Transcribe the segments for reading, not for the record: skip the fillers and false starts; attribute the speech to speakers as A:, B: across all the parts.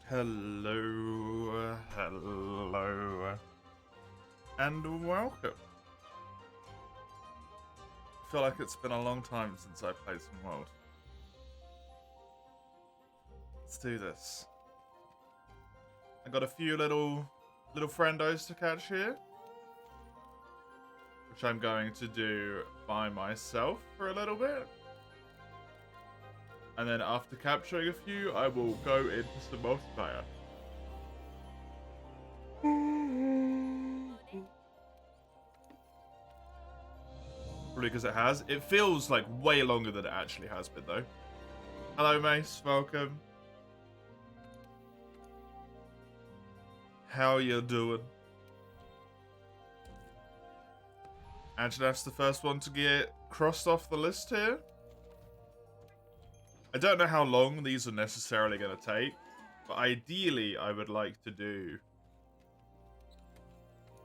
A: Hello, hello, and welcome. I feel like it's been a long time since I played some World. Let's do this. I got a few little friendos to catch here, which I'm going to do by myself for a little bit. And then after capturing a few, I will go into some multiplayer. Probably because it has. It feels like way longer than it actually has been, though. Hello, Mace. Welcome. How you doing? Anjaneff's the first one to get crossed off the list here. I don't know how long these are necessarily going to take, but ideally I would like to do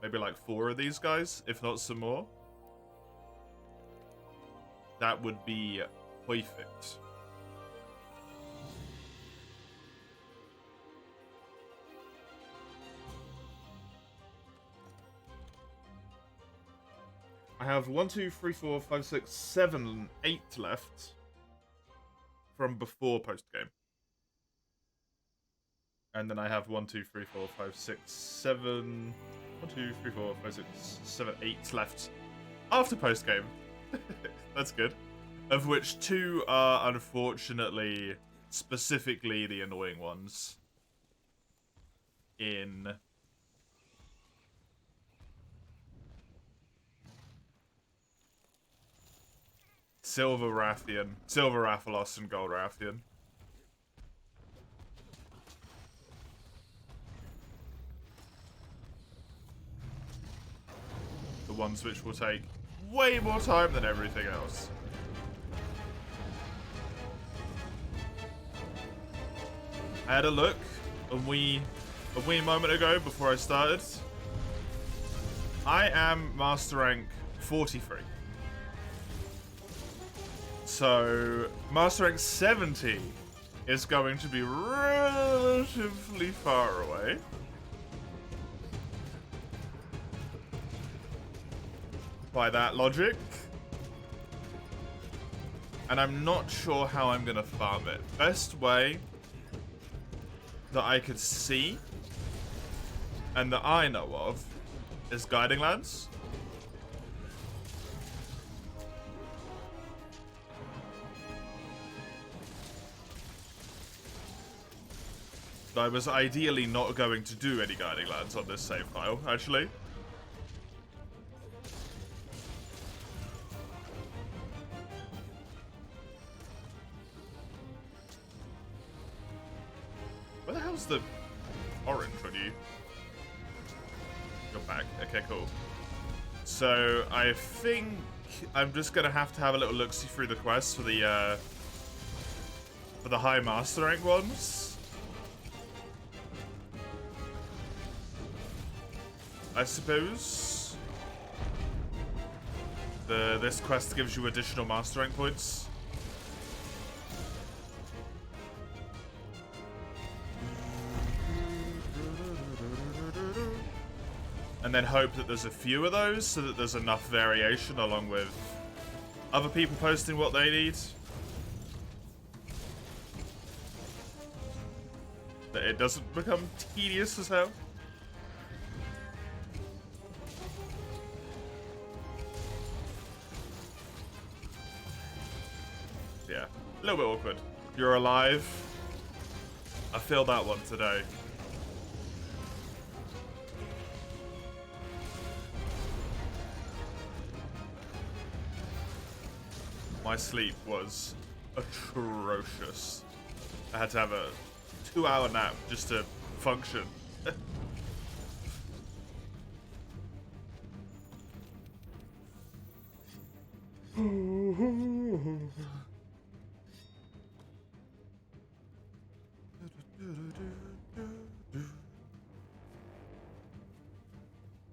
A: maybe like 4 of these guys, if not some more. That would be perfect. I have 1, 2, 3, 4, 5, 6, 7, 8 left from before post game. And then I have 1, 2, 3, 4, 5, 6, 7. 1, 2, 3, 4, 5, 6, 7, 8 left after post game. That's good. Of which 2 are unfortunately specifically the annoying ones. In Silver Rathalos, and Gold Rathian. The ones which will take way more time than everything else. I had a look a wee moment ago before I started. I am Master Rank 43. So, Master Rank 70 is going to be relatively far away. By that logic. And I'm not sure how I'm going to farm it. Best way that I could see and that I know of is Guiding Lands. I was ideally not going to do any Guiding Lands on this save file, actually. Where the hell's the orange on you? You're back. Okay, cool. So, I think I'm just going to have a little look-see through the quests for the high Master Rank ones. I suppose. This quest gives you additional Master Rank points. And then hope that there's a few of those so that there's enough variation along with other people posting what they need. That it doesn't become tedious as hell. Yeah, a little bit awkward. You're alive. I feel that one today. My sleep was atrocious. I had to have a 2-hour nap just to function.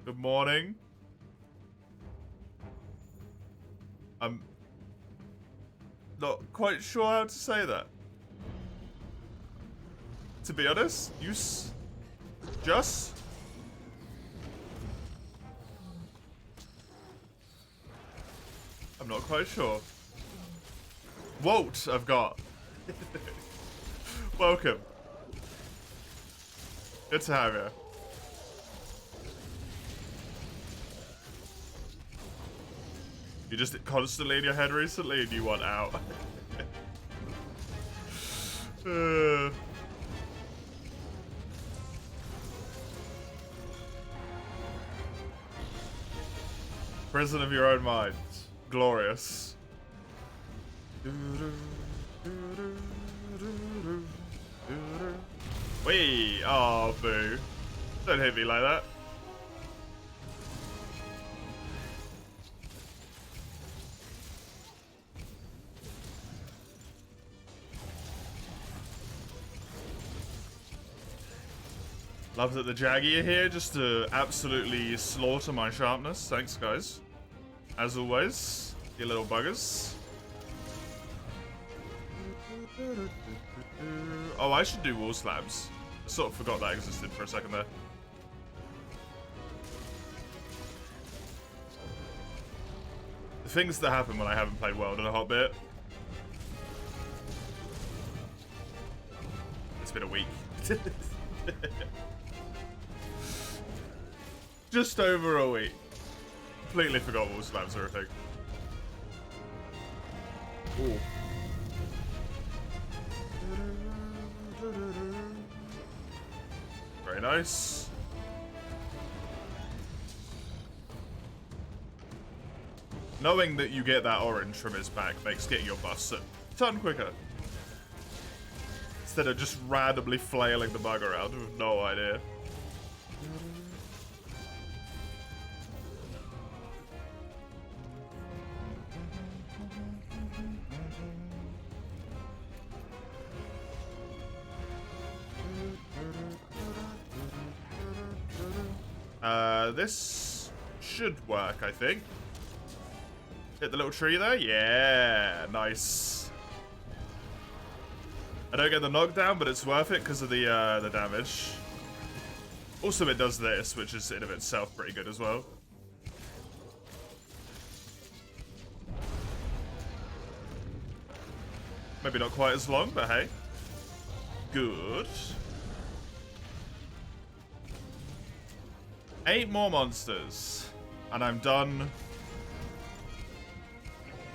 A: Good morning. I'm not quite sure how to say that. to be honest. Just... I'm not quite sure. Walt, I've got. Welcome. Good to have you. You just constantly in your head recently and you want out. Prison of your own mind. Glorious. Wee! Oh, boo. Don't hit me like that. Love that the Jaggy are here just to absolutely slaughter my sharpness. Thanks, guys. As always, you little buggers. Oh, I should do wall slabs. I sort of forgot that existed for a second there. The things that happen when I haven't played World in a hot bit. It's been a week. Just over a week. Completely forgot wall slabs are a thing. Ooh. Very nice. Knowing that you get that orange from his back makes getting your buffs a ton quicker. Instead of just randomly flailing the bug around with no idea. This should work, I think. Hit the little tree there? Yeah, nice. I don't get the knockdown, but it's worth it because of the damage. Also, it does this, which is in of itself pretty good as well. Maybe not quite as long, but hey. Good. 8 more monsters. And I'm done.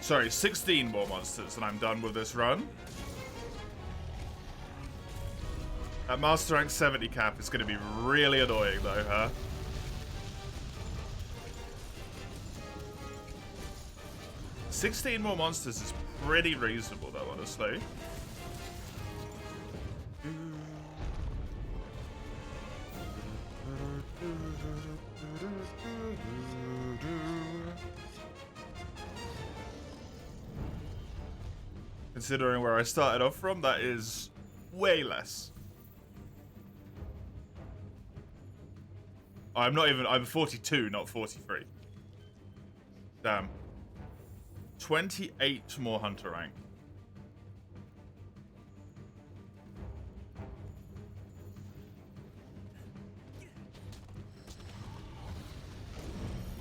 A: Sorry, 16 more monsters and I'm done with this run. That Master Rank 70 cap is going to be really annoying though, huh? $16 more monsters is pretty reasonable though, honestly. Considering where I started off from, that is way less. I'm 42, not 43. Damn. 28 more Hunter rank.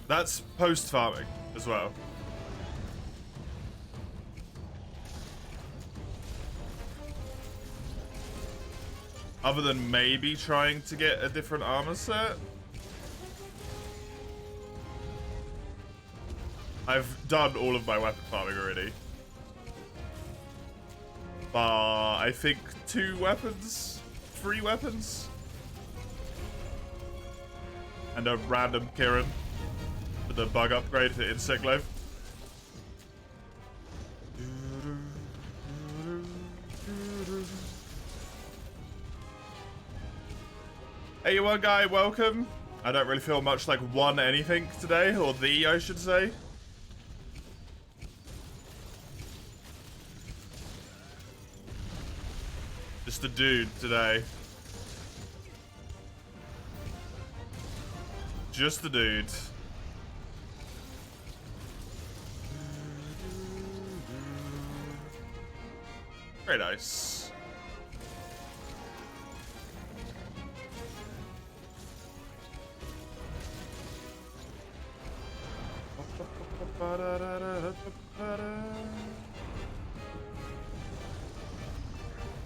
A: That's post-farming as well. Other than maybe trying to get a different armor set. I've done all of my weapon farming already. But I think 2 weapons? 3 weapons? And a random Kirin for the bug upgrade for Insect Glaive. Hey, you one guy, welcome. I don't really feel much like one anything today, or I should say. Just a dude today. Just a dude. Very nice.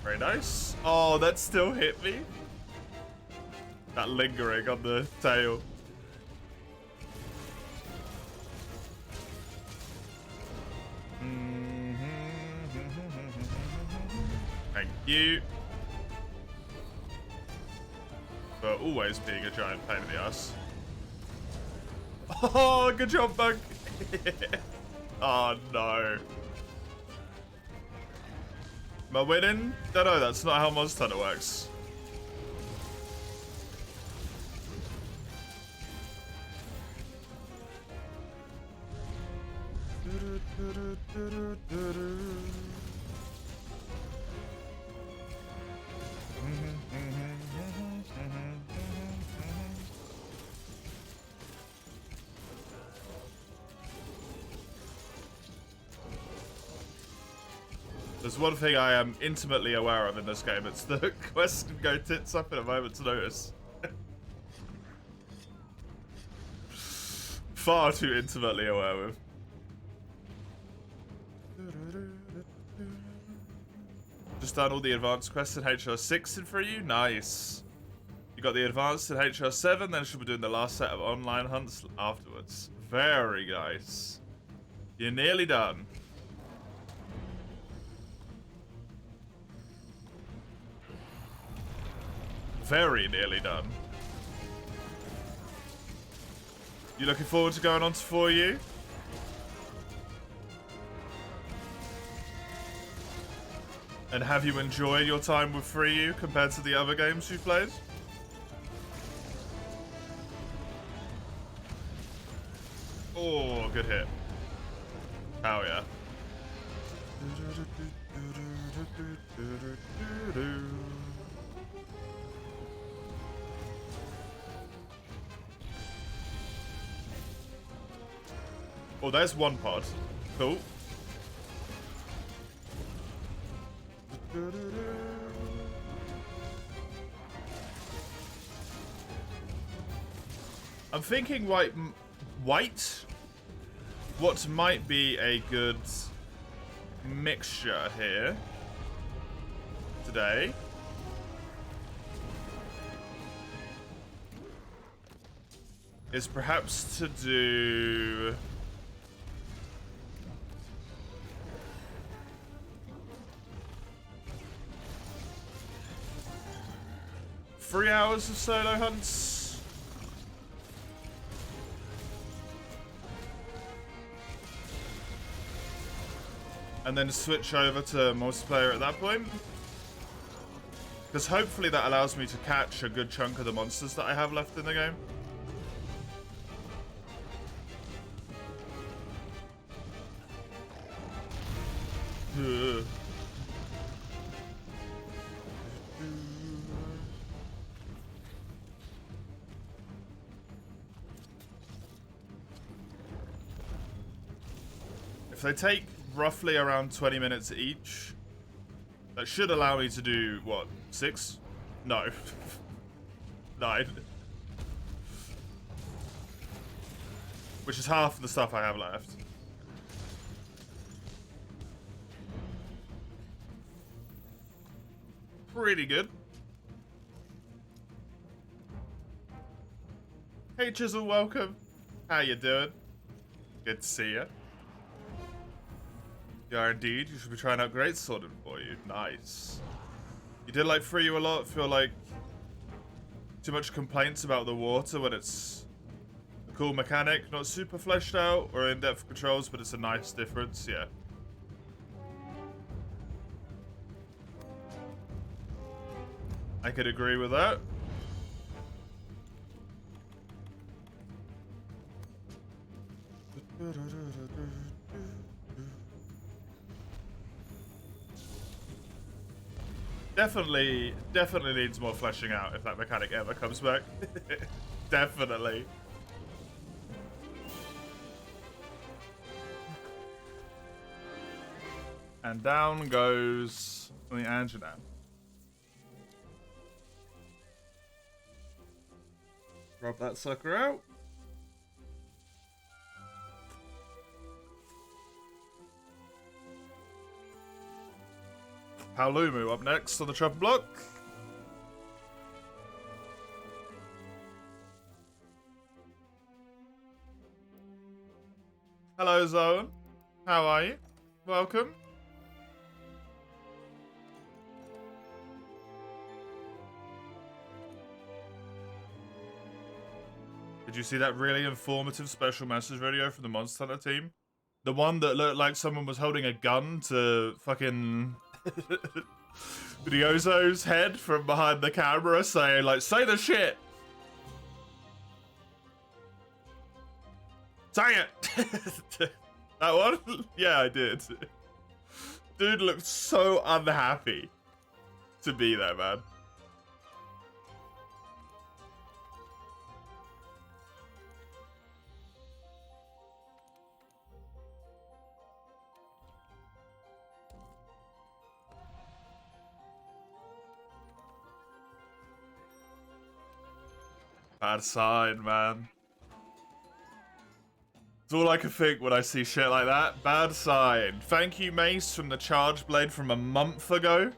A: Very nice. Oh, that still hit me. That lingering on the tail. Thank you. For always being a giant pain in the ass. Oh, good job, Bug. Oh, no. Am I winning? No, that's not how Monster Hunter works. There's one thing I am intimately aware of in this game. It's the quest can go tits up in a moment's notice. Far too intimately aware with. Just done all the advanced quests in HR6 for you? Nice. You got the advanced in HR7, then she'll be doing the last set of online hunts afterwards. Very nice. You're nearly done. Very nearly done. You looking forward to going on to 4U? And have you enjoyed your time with 3U compared to the other games you've played? Oh, good hit. Oh, yeah. Oh, there's one pod. Cool. I'm thinking white. What might be a good mixture here today is perhaps to do 3 hours of solo hunts. And then switch over to multiplayer at that point. Because hopefully that allows me to catch a good chunk of the monsters that I have left in the game. If they take roughly around 20 minutes each, that should allow me to do, what, 6? No. 9. Which is half of the stuff I have left. Pretty good. Hey Chisel, welcome. How you doing? Good to see you. You are indeed. You should be trying out Great Sword for you. Nice. You did like 3U a lot. Feel like too much complaints about the water when it's a cool mechanic, not super fleshed out or in-depth controls, but it's a nice difference. Yeah. I could agree with that. Definitely needs more fleshing out if that mechanic ever comes back. Definitely. And down goes the Anjanath. Rub that sucker out. Paolumu up next on the chopping block. Hello, Zoan. How are you? Welcome. Did you see that really informative special message video from the Monster Hunter team? The one that looked like someone was holding a gun to fucking Ryozo's head from behind the camera saying, like, say the shit! Say it! That one? Yeah, I did. Dude looked so unhappy to be there, man. Bad sign, man. It's all I can think when I see shit like that. Bad sign. Thank you, Mace, from the Charge Blade from a month ago.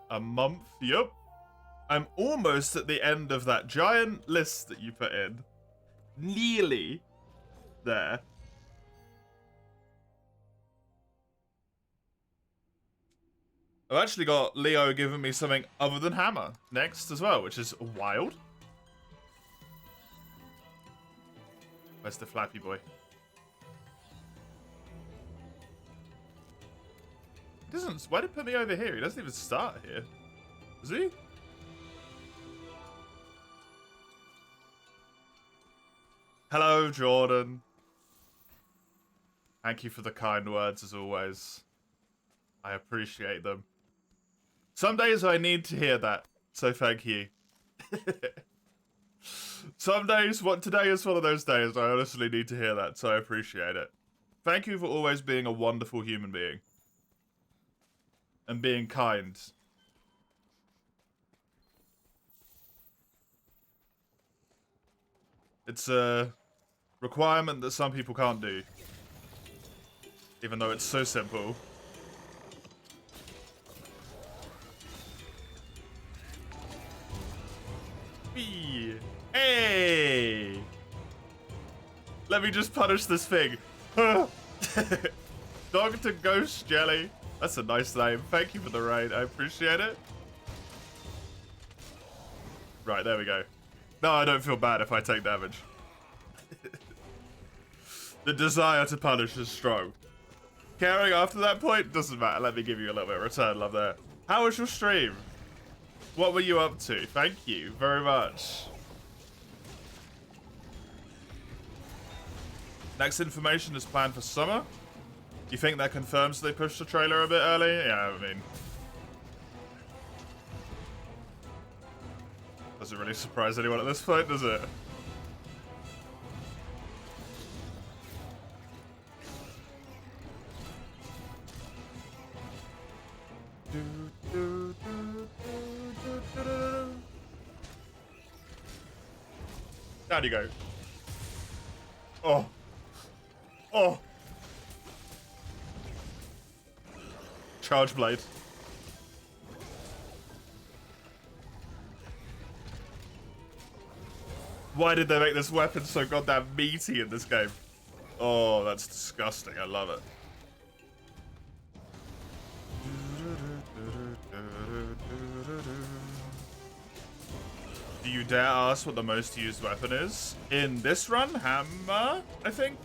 A: A month? Yup. I'm almost at the end of that giant list that you put in. Nearly there. I've actually got Leo giving me something other than hammer next as well, which is wild. Where's the flappy boy? He doesn't. Why did he put me over here? He doesn't even start here. Does he? Hello, Jordan. Thank you for the kind words, as always. I appreciate them. Some days I need to hear that, so thank you. Some days, today is one of those days I honestly need to hear that, so I appreciate it. Thank you for always being a wonderful human being. And being kind. It's a requirement that some people can't do. Even though it's so simple. Hey! Let me just punish this thing. Dr. Ghost Jelly. That's a nice name. Thank you for the raid. I appreciate it. Right, there we go. No, I don't feel bad if I take damage. The desire to punish is strong. Caring after that point doesn't matter. Let me give you a little bit of return love there. How was your stream? What were you up to? Thank you very much. Next information is planned for summer. You think that confirms they pushed the trailer a bit early? Yeah, I mean... doesn't really surprise anyone at this point, does it? Down you go. Oh. Oh. Charge Blade. Why did they make this weapon so goddamn meaty in this game? Oh, that's disgusting. I love it. Do you dare ask what the most used weapon is? In this run, hammer, I think?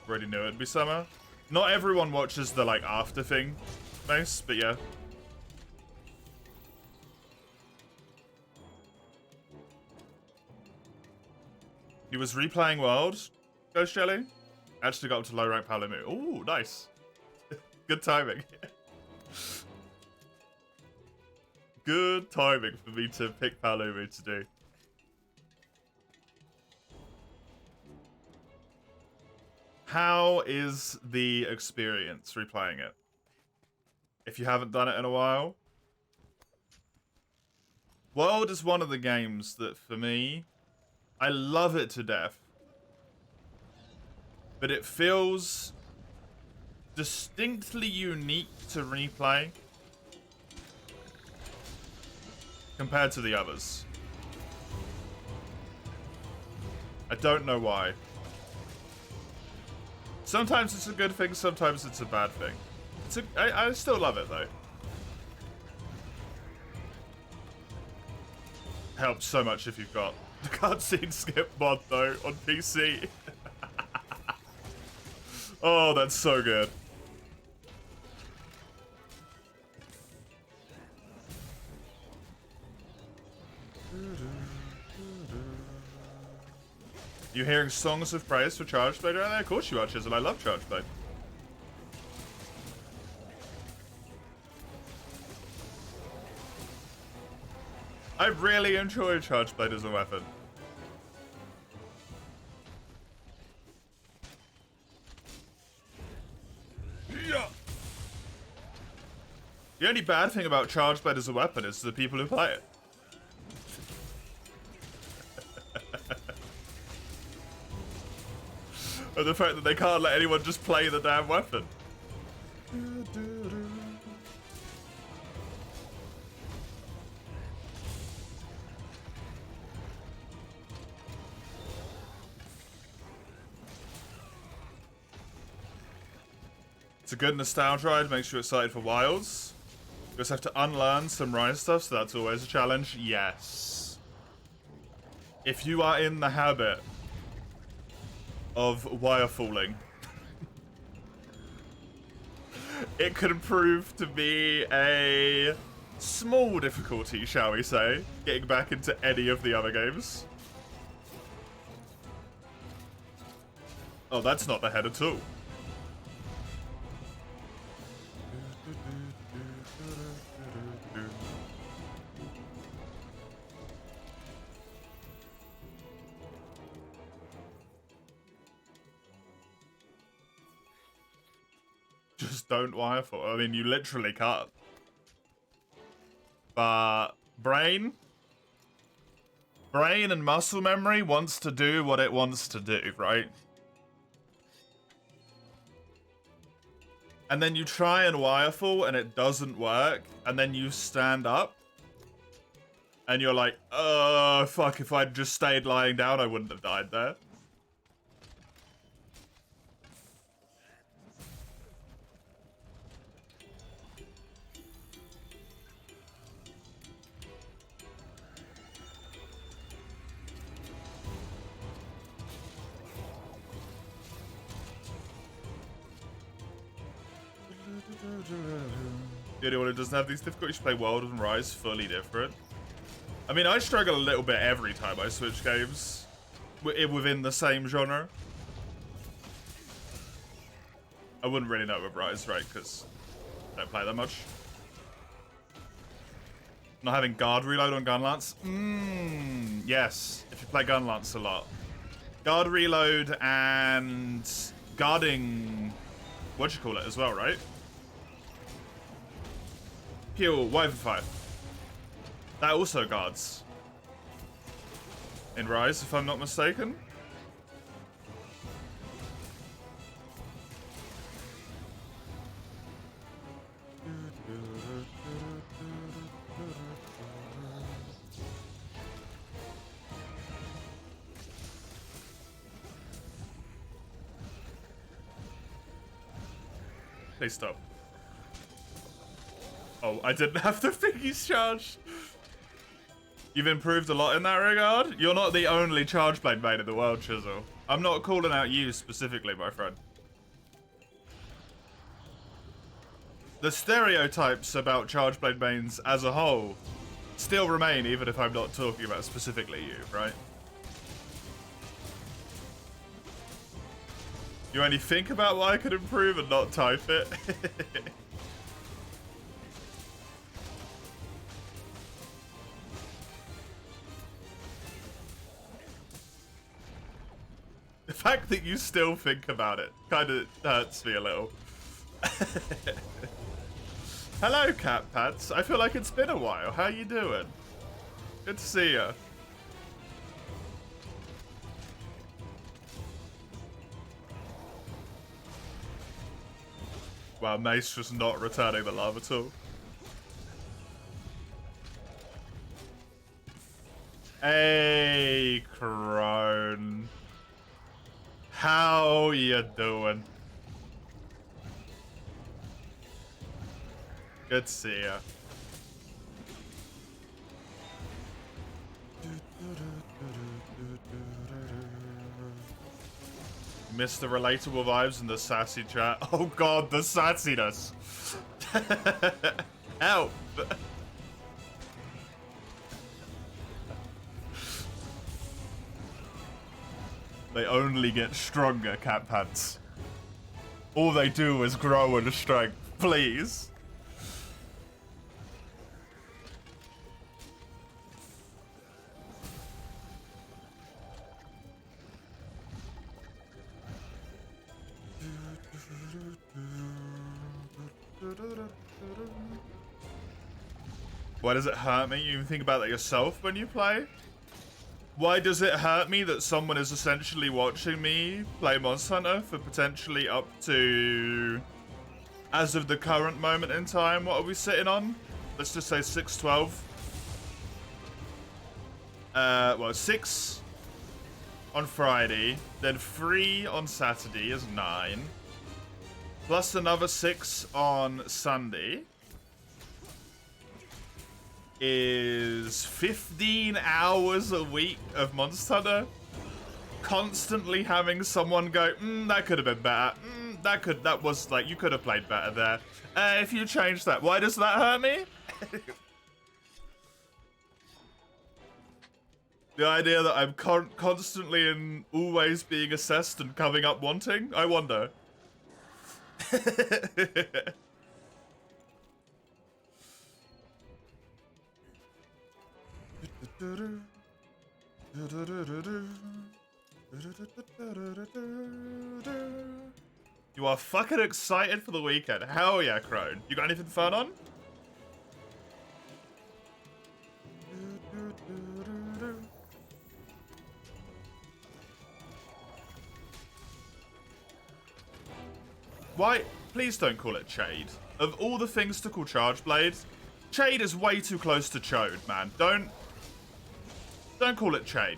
A: Already knew it'd be summer. Not everyone watches the, like, after thing, Mace, but yeah. He was replaying World, Ghost Jelly. Actually got up to low rank Paolumu. Ooh, nice. Good timing. Good timing for me to pick Paolumu to do. How is the experience replaying it? If you haven't done it in a while. World is one of the games that, for me, I love it to death. But it feels distinctly unique to replay compared to the others. I don't know why. Sometimes it's a good thing, sometimes it's a bad thing. I still love it, though. Helps so much if you've got the cutscene skip mod, though, on PC. Oh, that's so good. You hearing songs of praise for Chargeblade around there? Of course you are, Chisel. I love Chargeblade. I really enjoy Chargeblade as a weapon. Yeah. The only bad thing about Chargeblade as a weapon is the people who play it. And the fact that they can't let anyone just play the damn weapon. It's a good nostalgia ride, makes you excited for Wilds. You just have to unlearn some Rise stuff, so that's always a challenge. Yes. If you are in the habit of wirefalling, it could prove to be a small difficulty, shall we say, getting back into any of the other games. Oh, that's not the head at all. Just don't wirefall. I mean, you literally can't. But brain and muscle memory wants to do what it wants to do, right? And then you try and wirefall and it doesn't work, and then you stand up and you're like, fuck, if I'd just stayed lying down, I wouldn't have died there. The only one who doesn't have these difficulties to play World and Rise fully different. I mean, I struggle a little bit every time I switch games within the same genre. I wouldn't really know with Rise, right? Because I don't play that much. Not having guard reload on Gunlance? Yes, if you play Gunlance a lot. Guard reload and guarding, what you call it as well, right? Heal, Y for 5. That also guards. In Rise, if I'm not mistaken. Please stop. Oh, I didn't have the thingies charged. You've improved a lot in that regard. You're not the only Chargeblade main in the world, Chisel. I'm not calling out you specifically, my friend. The stereotypes about Chargeblade mains as a whole still remain, even if I'm not talking about specifically you, right? You only think about what I could improve and not type it. fact that you still think about it kind of hurts me a little. Hello, Cat Pats. I feel like it's been a while. How you doing? Good to see you. Wow, Mace just not returning the lava tool. Hey, Crone. How you doing? Good to see ya. Miss the relatable vibes and the sassy chat. Oh god, the sassiness. Help. They only get stronger, Cat Pants. All they do is grow in strength. Please. Why does it hurt me? You think about that yourself when you play? Why does it hurt me that someone is essentially watching me play Monster Hunter for potentially up to, as of the current moment in time, what are we sitting on? Let's just say 6:12. Well, 6 on Friday, then 3 on Saturday is 9, plus another 6 on Sunday is 15 hours a week of Monster Hunter. Constantly having someone go, that could have been better. That was like, you could have played better there. If you change that, why does that hurt me? The idea that I'm constantly and always being assessed and coming up wanting, I wonder. You are fucking excited for the weekend. Hell yeah, Crone. You got anything fun on? Why? Please don't call it Chade. Of all the things to call Charge Blade, Chade is way too close to Chode, man. Don't call it Chade.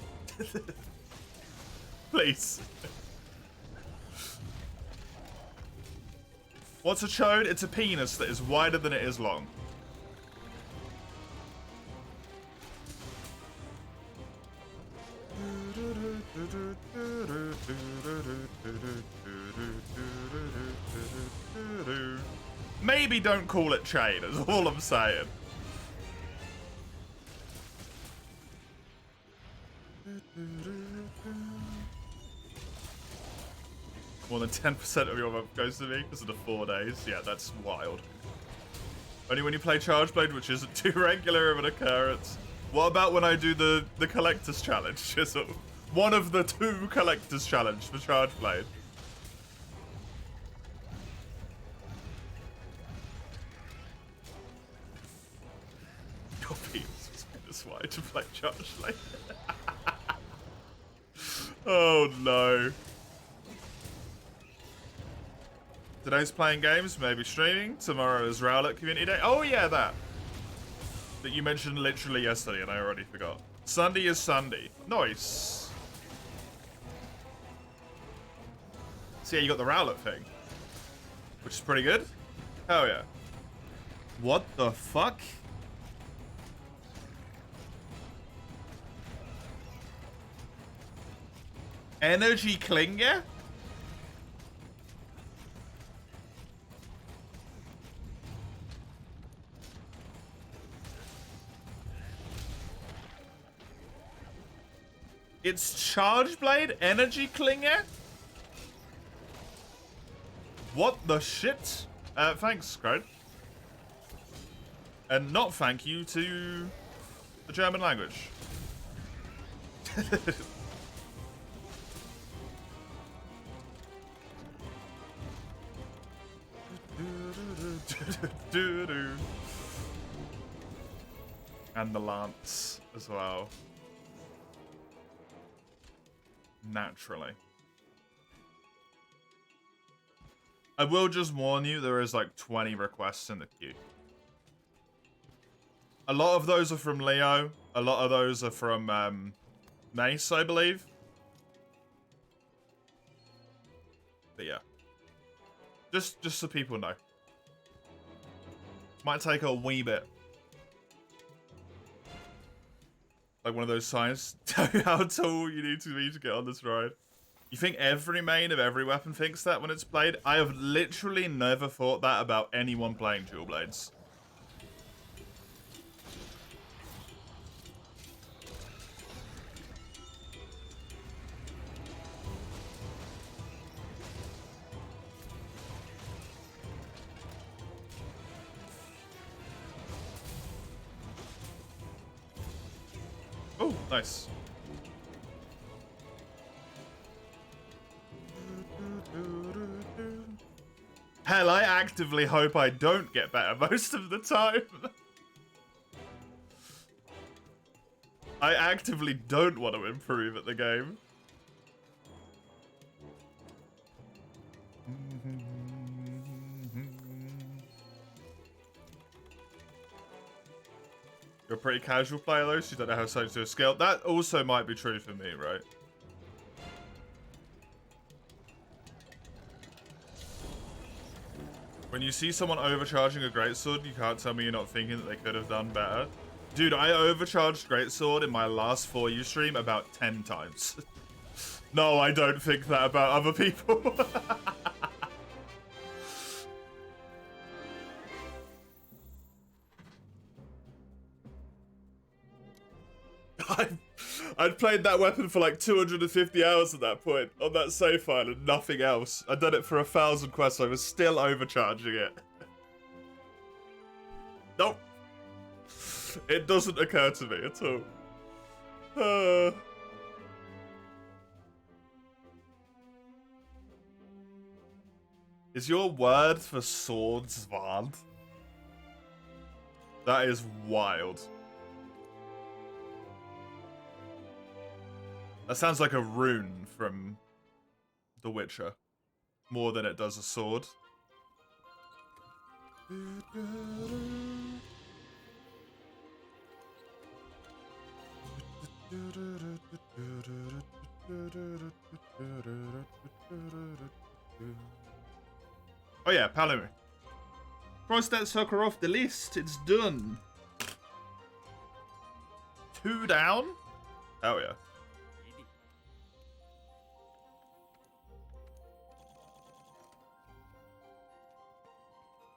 A: Please. What's a Chode? It's a penis that is wider than it is long. Maybe don't call it Chade, is all I'm saying. More than 10% of your month goes to me because of the 4 days. Yeah, that's wild. Only when you play Charge Blade, which isn't too regular of an occurrence. What about when I do the Collector's Challenge? Chisel? One of the 2 Collector's Challenge for Charge Blade. Your penis is this wide to play Charge Blade. Oh no. Today's playing games, maybe streaming. Tomorrow is Rowlet Community Day. Oh yeah, that you mentioned literally yesterday and I already forgot. Sunday is Sunday. Nice. So yeah, you got the Rowlet thing, which is pretty good. Hell yeah. What the fuck? Energy Klinger? It's Charge Blade Energy Klinger? What the shit? Thanks, Crowd. And not thank you to the German language. And the lance as well. Naturally. I will just warn you, there is like 20 requests in the queue. A lot of those are from Leo. A lot of those are from Mace, I believe. But yeah. Just so people know. Might take a wee bit. Like one of those signs. Tell you how tall you need to be to get on this ride. You think every main of every weapon thinks that when it's played? I have literally never thought that about anyone playing Dual Blades. Oh, nice. Hell, I actively hope I don't get better most of the time. I actively don't want to improve at the game. You're a pretty casual player though, so you don't know how to scale. That also might be true for me, right? When you see someone overcharging a greatsword, you can't tell me you're not thinking that they could have done better. Dude, I overcharged greatsword in my last 4U stream about 10 times. No, I don't think that about other people. I'd played that weapon for like 250 hours at that point on that save file and nothing else. I'd done it for 1,000 quests, so I was still overcharging it. Nope. It doesn't occur to me at all. Is your word for swords Zvand? That is wild. That sounds like a rune from The Witcher. More than it does a sword. Oh yeah, Palamute. Cross that sucker off the list. It's done. 2 down? Hell yeah.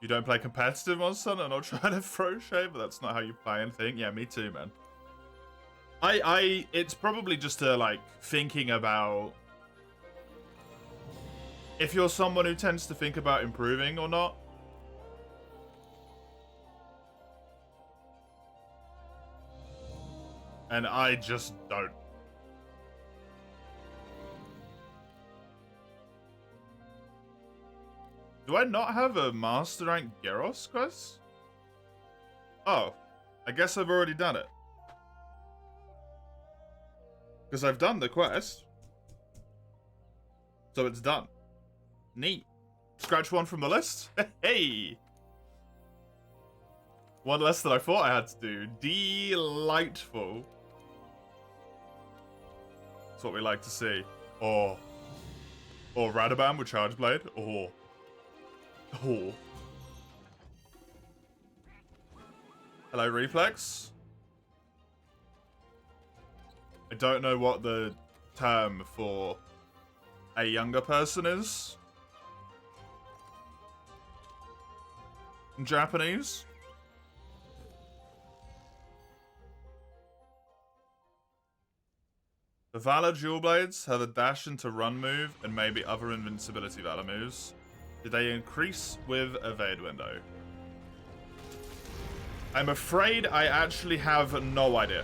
A: You don't play competitive on Sun? I'm not trying to throw shade, but that's not how you play anything. Yeah, me too, man. It's probably just like thinking about if you're someone who tends to think about improving or not. And I just don't. Do I not have a Master Rank Gyros quest? Oh, I guess I've already done it. Because I've done the quest. So it's done. Neat. Scratch one from the list. Hey! One less than I thought I had to do. Delightful. That's what we like to see. Oh. Or Radabam with Charge Blade. Oh. Oh. Hello, Reflex. I don't know what the term for a younger person is in Japanese. The Valor Dual Blades have a dash into run move and maybe other invincibility Valor moves. Did they increase with evade window? I'm afraid I actually have no idea.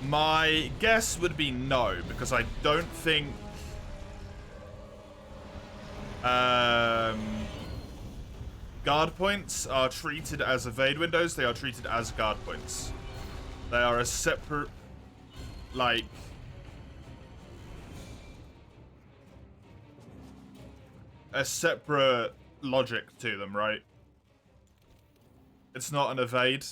A: My guess would be no, because I don't think guard points are treated as evade windows. They are treated as guard points. They are a separate, like, a separate logic to them, right? It's not an evade.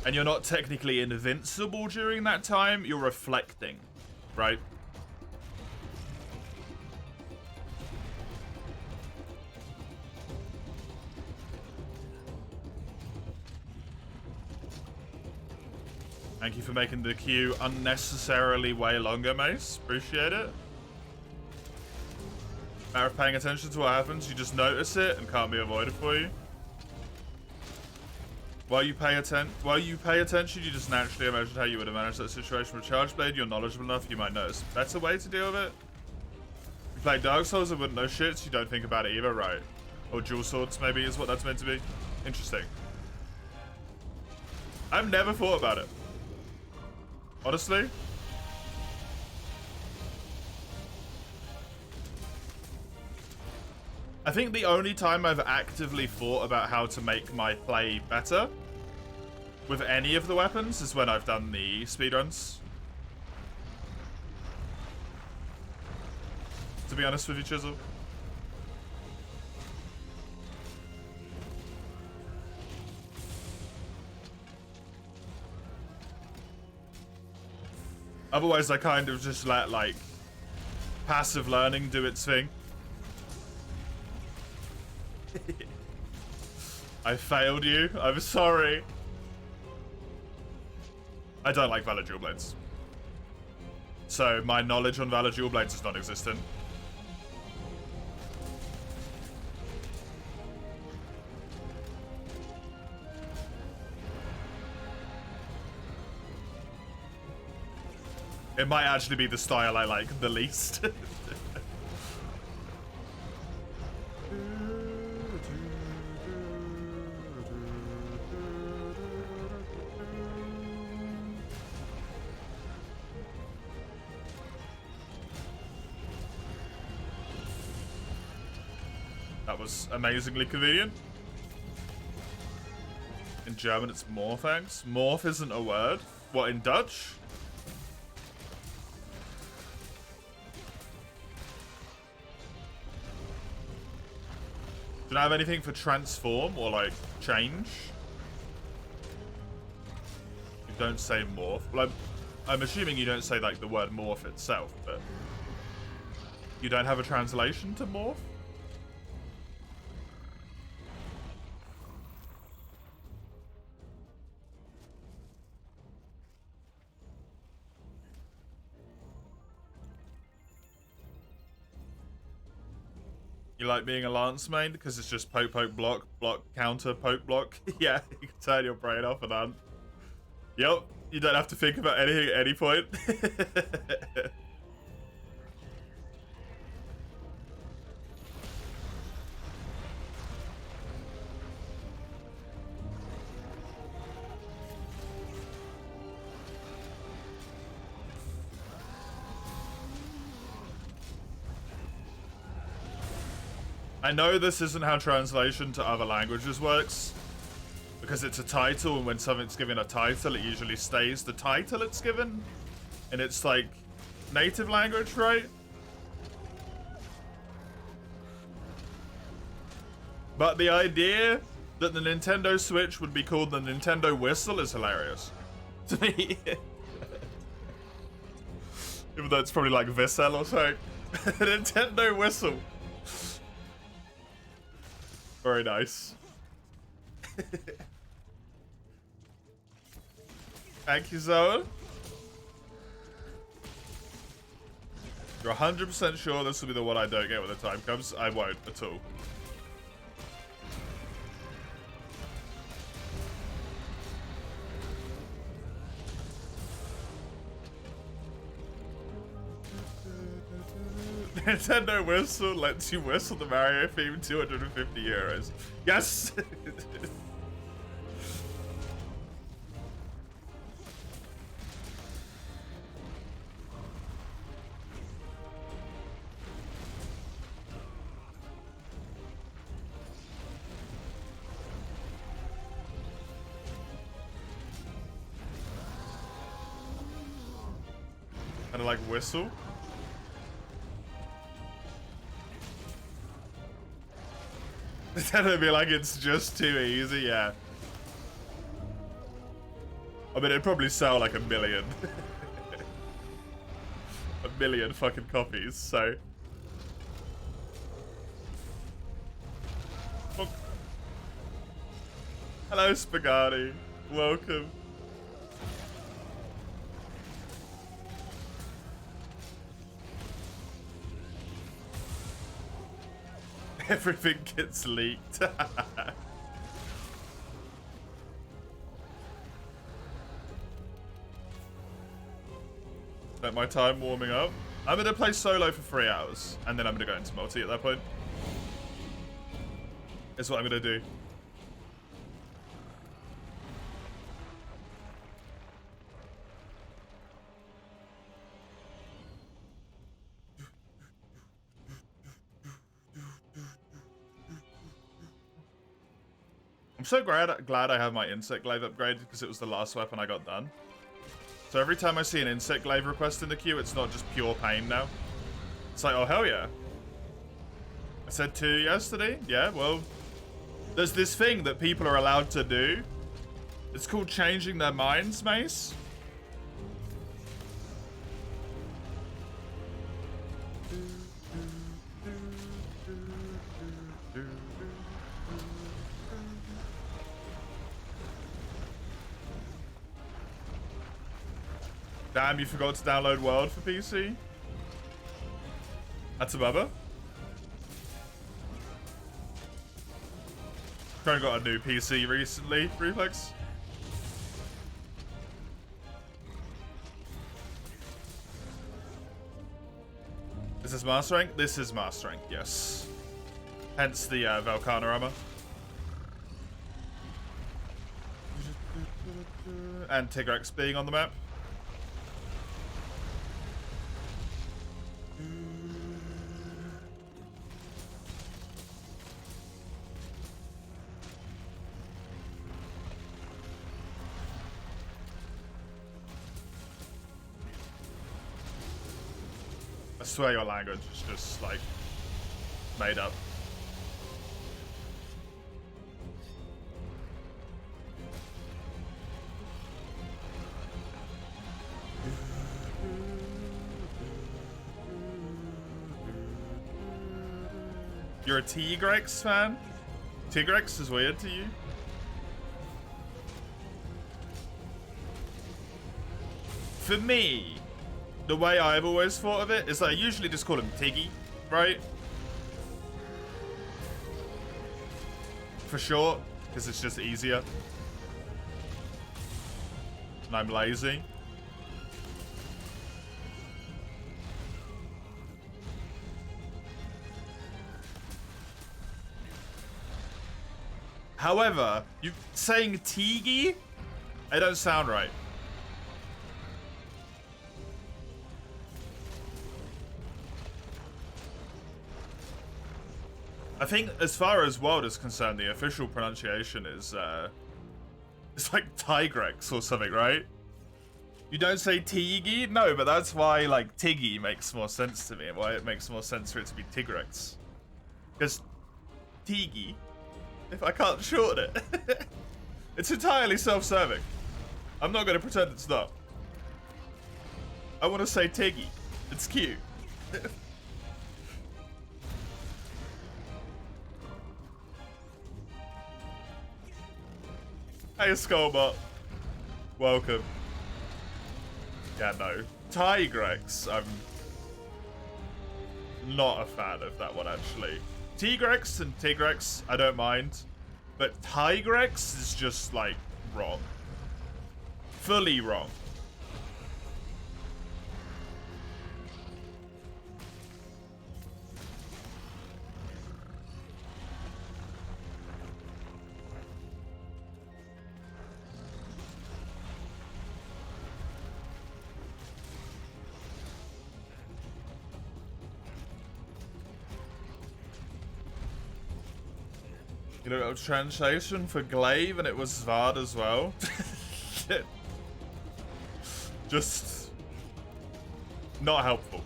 A: And you're not technically invincible during that time, you're reflecting, right? Thank you for making the queue unnecessarily way longer, Mace. Appreciate it. Matter of paying attention to what happens, you just notice it and can't be avoided for you. While you pay attention, you just naturally imagine how you would have managed that situation with Charge Blade. You're knowledgeable enough, you might notice a better way to deal with it. If you play Dark Souls and wouldn't know shit, so you don't think about it either, right? Or Dual Swords, maybe, is what that's meant to be. Interesting. I've never thought about it. Honestly. I think the only time I've actively thought about how to make my play better with any of the weapons is when I've done the speedruns. To be honest with you, Chisel. Otherwise, I kind of just let, like, passive learning do its thing. I failed you. I'm sorry. I don't like Valor Dual Blades. So my knowledge on Valor Dual Blades is non-existent. It might actually be the style I like the least. That was amazingly convenient. In German, it's Morphangs. Morph isn't a word. What, in Dutch? Do you have anything for transform or, like, change? You don't say morph. Well, I'm assuming you don't say, like, the word morph itself, but you don't have a translation to morph? You like being a Lance main because it's just poke, poke, block, block, counter, poke, block? Yeah, you can turn your brain off and on. Yep, you don't have to think about anything at any point. I know this isn't how translation to other languages works, because it's a title, and when something's given a title, it usually stays the title it's given, and it's like native language, right? But the idea that the Nintendo Switch would be called the Nintendo Whistle is hilarious to me. Even though it's probably like Vissel or something. Nintendo Whistle. Very nice. Thank you, Zoe. You're 100% sure this will be the one I don't get when the time comes? I won't at all. Nintendo Whistle lets you whistle the Mario theme 250 euros. Yes! Kind of like whistle. It'd be like it's just too easy, yeah. I mean, it'd probably sell like 1 million. 1 million fucking copies, so. Oh. Hello, Spaghetti. Welcome. Everything gets leaked. Spent my time warming up. I'm gonna play solo for 3 hours, and then I'm gonna go into multi at that point. That's what I'm gonna do. I'm so glad I have my Insect Glaive upgraded because it was the last weapon I got done. So every time I see an Insect Glaive request in the queue, it's not just pure pain now. It's like, oh hell yeah. I said 2 yesterday? Yeah, well, there's this thing that people are allowed to do. It's called changing their minds, Mace. Damn, you forgot to download World for PC? That's a bubba. Trying got a new PC recently, Reflex. Is this Master Rank? This is Master Rank, yes. Hence the Velkhana armor. And Tigrex being on the map. I swear your language is just, like, made up. You're a Tigrex fan? Tigrex is weird to you? For me, the way I've always thought of it is that I usually just call him Tiggy, right? For short, because it's just easier. And I'm lazy. However, you saying Tiggy, it don't sound right. I think, as far as World is concerned, the official pronunciation is, it's like Tigrex or something, right? You don't say Tiggy? No, but that's why, like, Tiggy makes more sense to me, and why it makes more sense for it to be Tigrex. Because Tiggy, if I can't shorten it, it's entirely self-serving. I'm not going to pretend it's not. I want to say Tiggy. It's cute. Hey, Skullbot. Welcome. Yeah, no. Tigrex, I'm not a fan of that one, actually. Tigrex and Tigrex, I don't mind. But Tigrex is just, like, wrong. Fully wrong. You know, a translation for Glaive, and it was Zvard as well. Just Not helpful.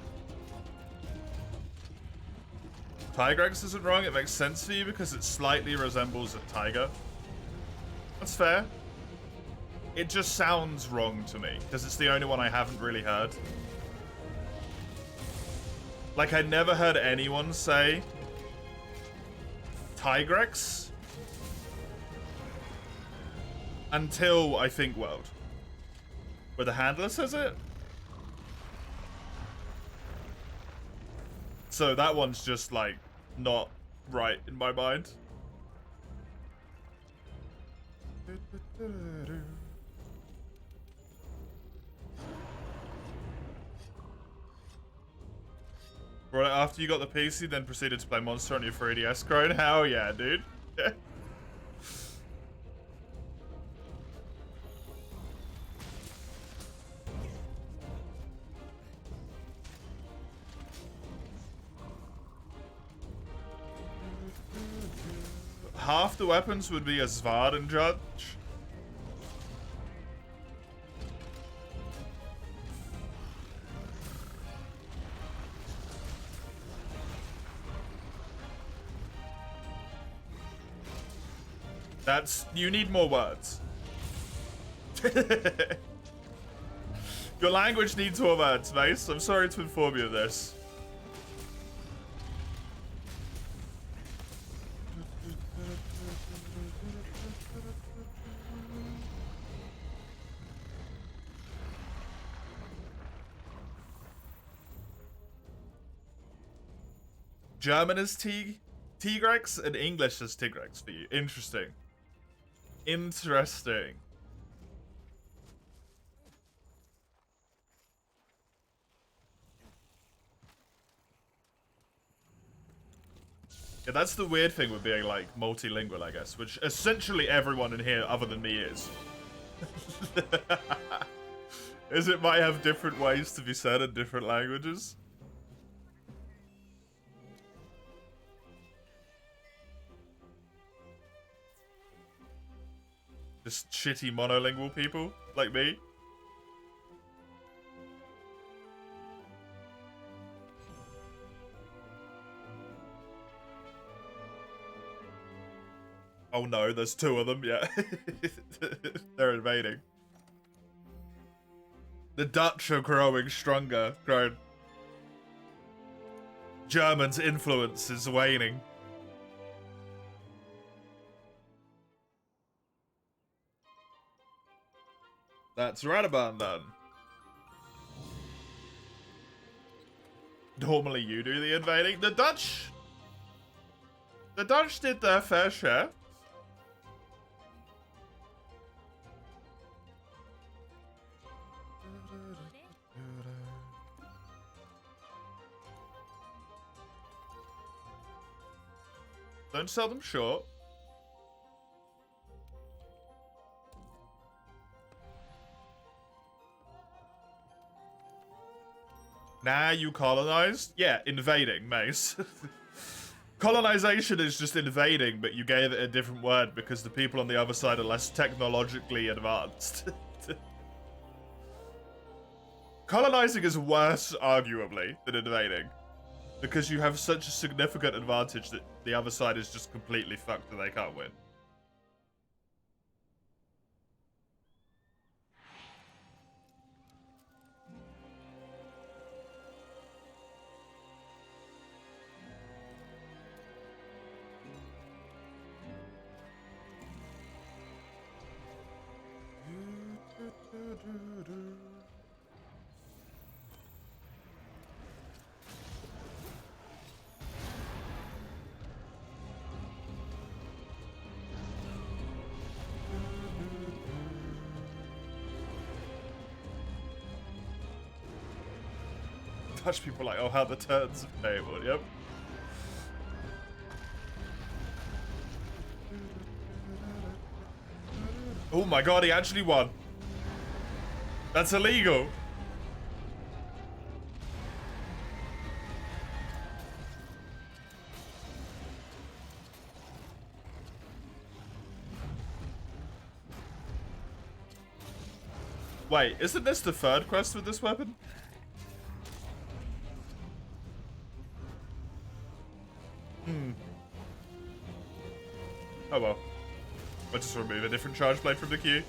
A: Tigrex isn't wrong. It makes sense for you because it slightly resembles a tiger. That's fair. It just sounds wrong to me because it's the only one I haven't really heard. Like, I never heard anyone say Tigrex until I think World, where the handler says it. So that one's just like not right in my mind. Right after you got the PC, then proceeded to play Monster on your 3DS Crone. Hell yeah, dude. Half the weapons would be a Svarden Judge. You need more words. Your language needs more words, Mace. I'm sorry to inform you of this. German is Tigrex and English is Tigrex for you. Interesting. Interesting. Yeah, that's the weird thing with being, like, multilingual, I guess, which essentially everyone in here other than me is. Is it might have different ways to be said in different languages. Just shitty monolingual people like me. Oh no, there's two of them, yeah. They're invading. The Dutch are growing stronger. German's influence is waning. That's right about done. Normally you do the invading. The Dutch did their fair share. Don't sell them short. Nah, you colonized? Yeah, invading, Mace. Colonization is just invading, but you gave it a different word because the people on the other side are less technologically advanced. Colonizing is worse, arguably, than invading. Because you have such a significant advantage that the other side is just completely fucked and they can't win. Dutch people like, oh, how the turns of table, yep. Oh my god, he actually won. That's illegal. Wait, isn't this the third quest with this weapon? Hmm. Oh well. I'll just remove a different charge blade from the queue.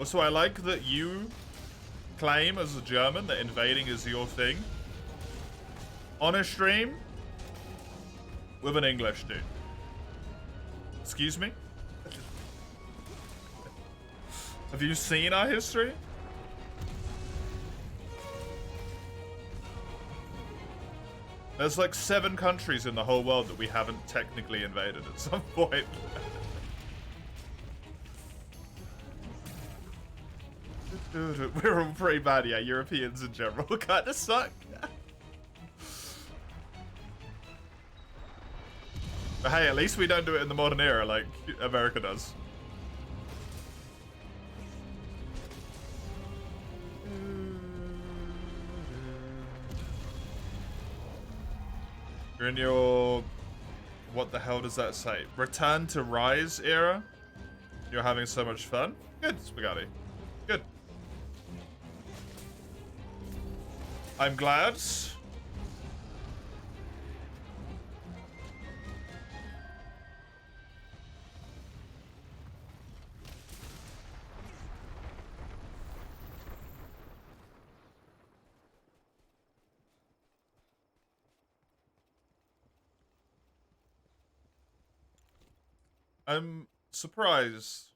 A: Also, I like that you claim as a German that invading is your thing on a stream with an English dude. Excuse me? Have you seen our history? There's like 7 countries in the whole world that we haven't technically invaded at some point. We're all pretty bad, yeah. Europeans in general kind of suck. But hey, at least we don't do it in the modern era like America does. You're in your... What the hell does that say? Return to Rise era? You're having so much fun? Good, Spaghetti. Good. I'm glad. I'm surprised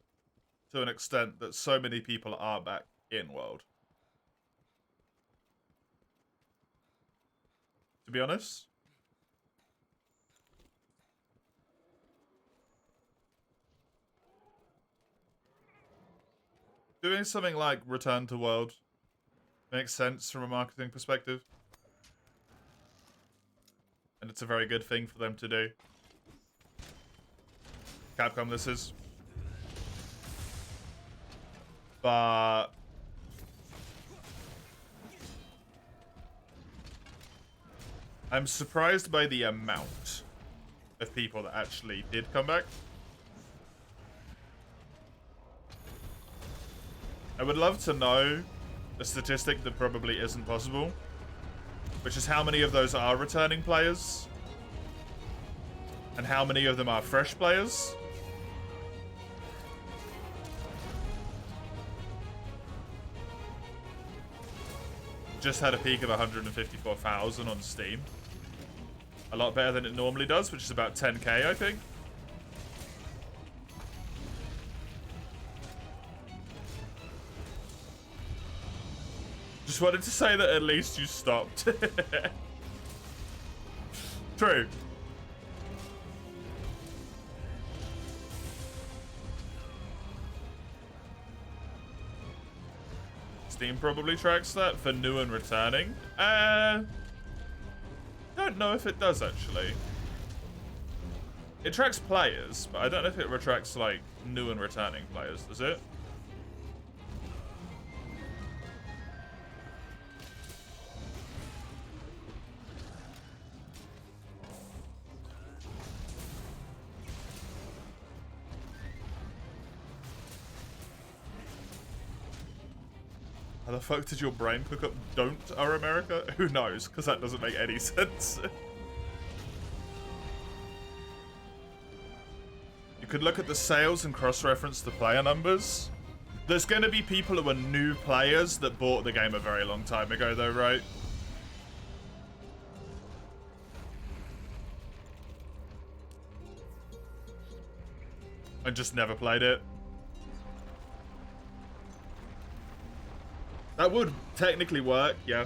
A: to an extent that so many people are back in World. To be honest. Doing something like Return to World makes sense from a marketing perspective. And it's a very good thing for them to do. Capcom, this is. But... I'm surprised by the amount of people that actually did come back. I would love to know a statistic that probably isn't possible, which is how many of those are returning players and how many of them are fresh players. Just had a peak of 154,000 on Steam. A lot better than it normally does, which is about 10k, I think. Just wanted to say that at least you stopped. True. Steam probably tracks that for new and returning. Don't know if it does, actually. It tracks players, but I don't know if it retracts, like, new and returning players, does it? How the fuck did your brain cook up Don't Our America? Who knows, because that doesn't make any sense. You could look at the sales and cross-reference the player numbers. There's going to be people who are new players that bought the game a very long time ago, though, right? And just never played it. That would technically work, yeah.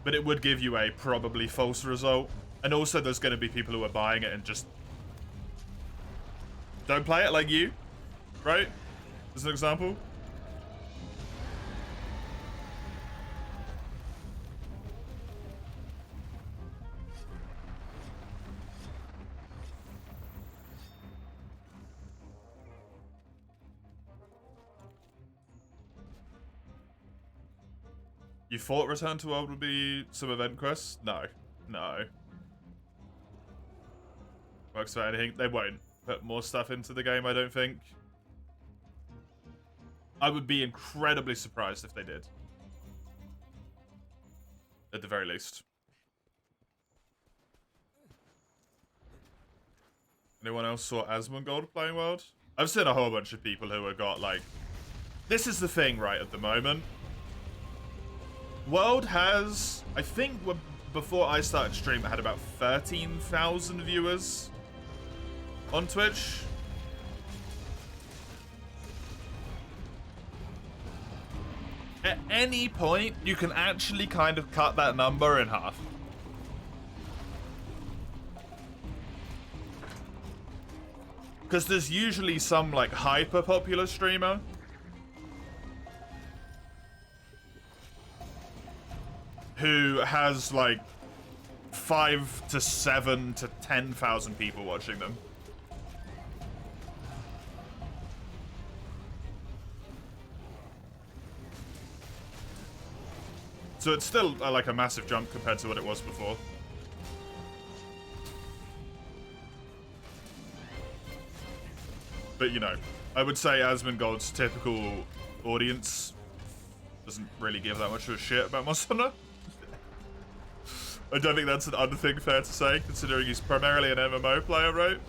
A: But it would give you a probably false result. And also there's going to be people who are buying it and just don't play it, like you, right? As an example. You thought Return to World would be some event quests? No. No. Works for anything. They won't put more stuff into the game, I don't think. I would be incredibly surprised if they did. At the very least. Anyone else saw Asmongold playing World? I've seen a whole bunch of people who have got, like... This is the thing, right, at the moment. World has... I think before I started stream, it had about 13,000 viewers on Twitch. At any point, you can actually kind of cut that number in half. Because there's usually some, like, hyper-popular streamer who has, like, 5 to 7 to 10,000 people watching them. So it's still, like, a massive jump compared to what it was before. But, you know, I would say Asmongold's typical audience doesn't really give that much of a shit about Monster Hunter. I don't think that's an unthing fair to say, considering he's primarily an MMO player, right?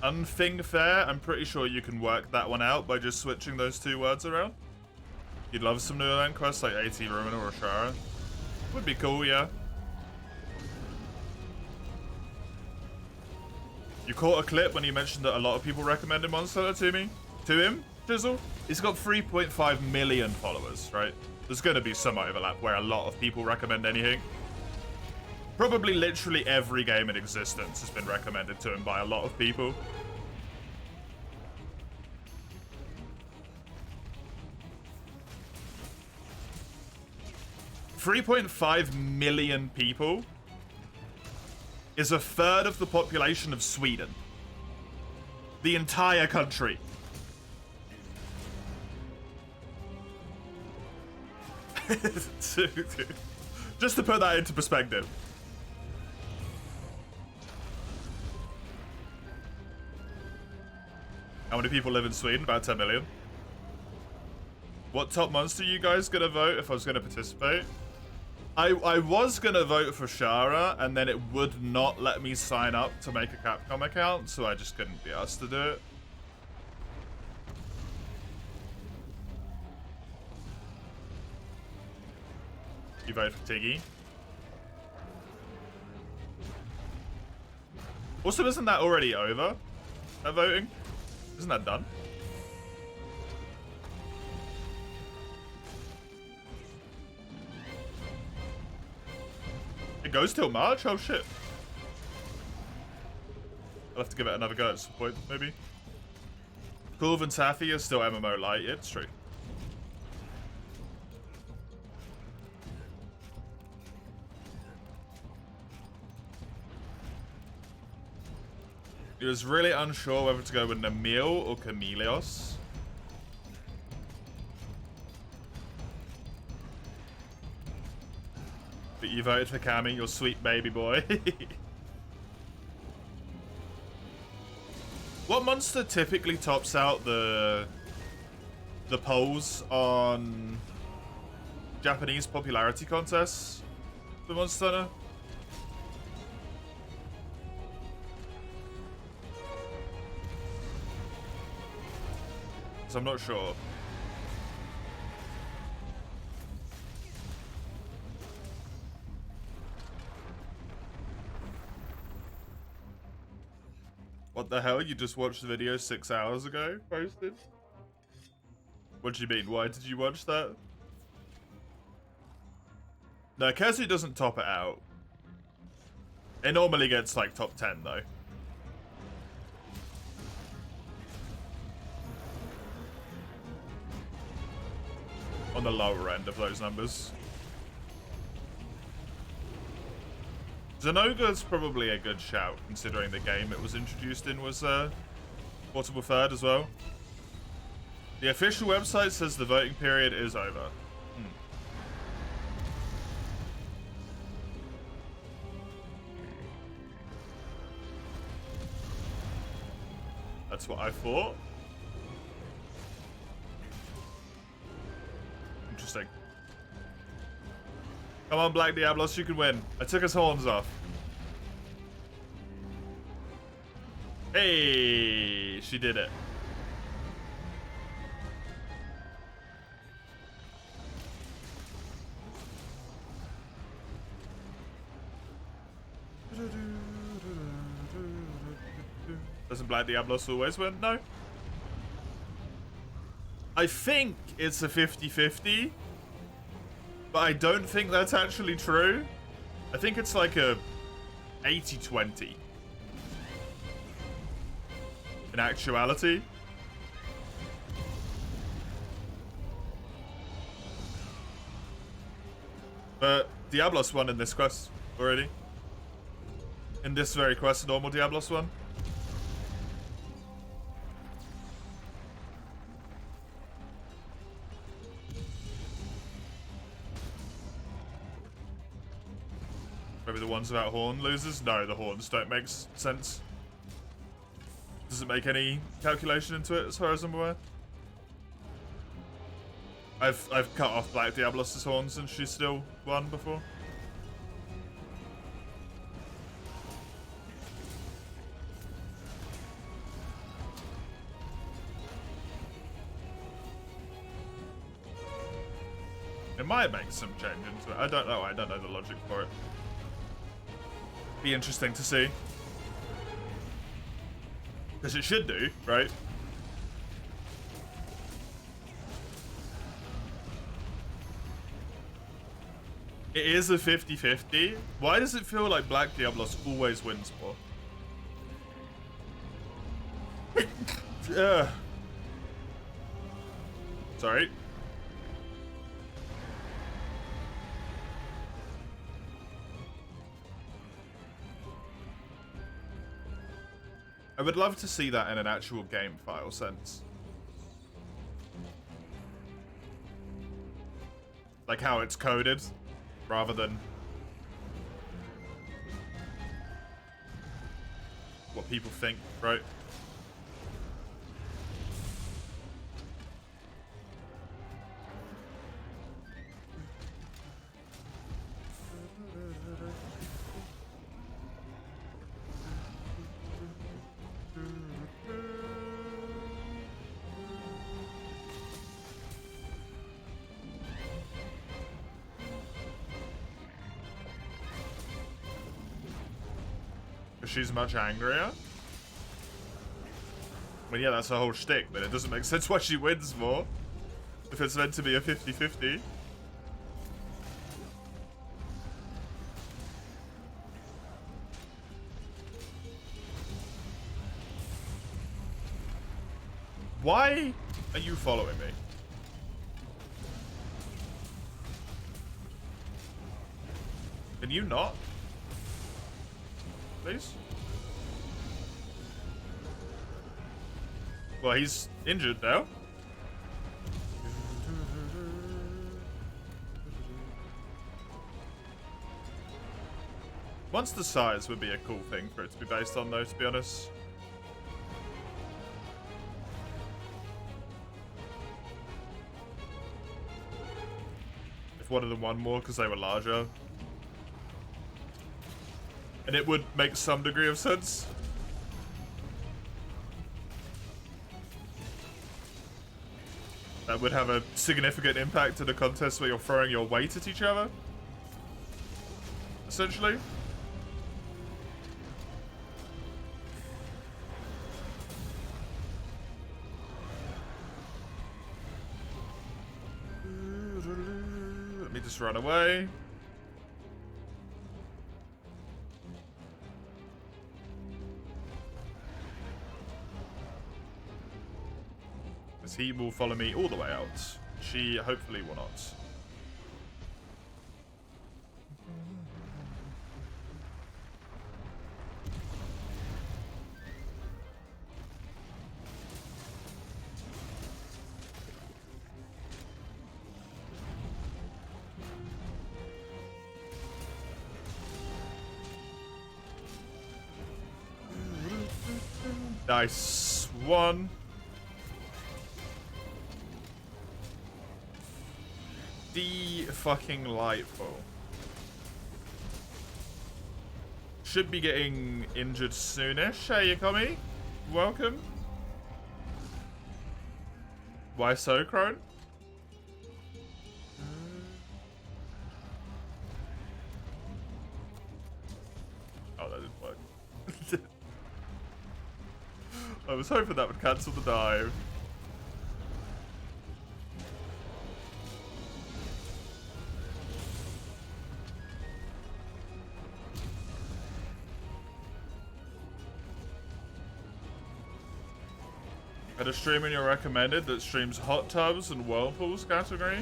A: Unthing fair, I'm pretty sure you can work that one out by just switching those two words around. You'd love some new event quests like AT Rumina or Shara. Would be cool, yeah. You caught a clip when he mentioned that a lot of people recommended Monster Hunter to him, Jizzle? He's got 3.5 million followers, right? There's gonna be some overlap where a lot of people recommend anything. Probably literally every game in existence has been recommended to him by a lot of people. $3.5 million people is a third of the population of Sweden. The entire country. Just to put that into perspective. How many people live in Sweden? About 10 million. What top monster are you guys gonna vote if I was gonna participate? I was gonna vote for Shara, and then it would not let me sign up to make a Capcom account, so I just couldn't be asked to do it. You vote for Tiggy. Also, isn't that already over? That voting? Isn't that done? It goes till March? Oh shit. I'll have to give it another go at some point, maybe. Kulve and Taffy is still MMO light. Yeah, it's true. He was really unsure whether to go with Namil or Chameleos. But you voted for Cammy, your sweet baby boy. What monster typically tops out the polls on Japanese popularity contests for Monster Hunter? I'm not sure. What the hell? You just watched the video 6 hours ago? Posted? What do you mean? Why did you watch that? No, Kezu doesn't top it out. It normally gets like top 10 though. On the lower end of those numbers. Zenoga's probably a good shout, considering the game it was introduced in was portable third as well. The official website says the voting period is over. That's what I thought. Interesting. Come on, Black Diablos, you can win. I took his horns off. Hey, she did it. Doesn't Black Diablos always win? No. I think it's a 50-50, but I don't think that's actually true. I think it's like a 80-20 in actuality. But Diablos won in this quest already. In this very quest, normal Diablos won. Maybe the ones without horn loses? No, the horns don't make sense. Doesn't make any calculation into it as far as I'm aware. I've cut off Black Diablos' horns and she's still won before. It might make some change into it. I don't know. I don't know the logic for it. Be interesting to see. Because it should do, right? It is a 50-50. Why does it feel like Black Diablos always wins more? Sorry. I would love to see that in an actual game file sense. Like how it's coded, rather than what people think, right? She's much angrier. I mean, yeah, that's her whole shtick, but it doesn't make sense why she wins more if it's meant to be a 50-50. Why are you following me? Can you not? Please? Well, he's injured now. Monster size would be a cool thing for it to be based on, though, to be honest. If one of them won more because they were larger. And it would make some degree of sense. That would have a significant impact in a contest where you're throwing your weight at each other. Essentially. Let me just run away. He will follow me all the way out. She hopefully will not. Nice one. Fucking lightful. Should be getting injured soonish. Hey, Yukami. Welcome. Why so, Crone? Oh, that didn't work. I was hoping that would cancel the dive. At a streamer you recommended that streams hot tubs and whirlpools category?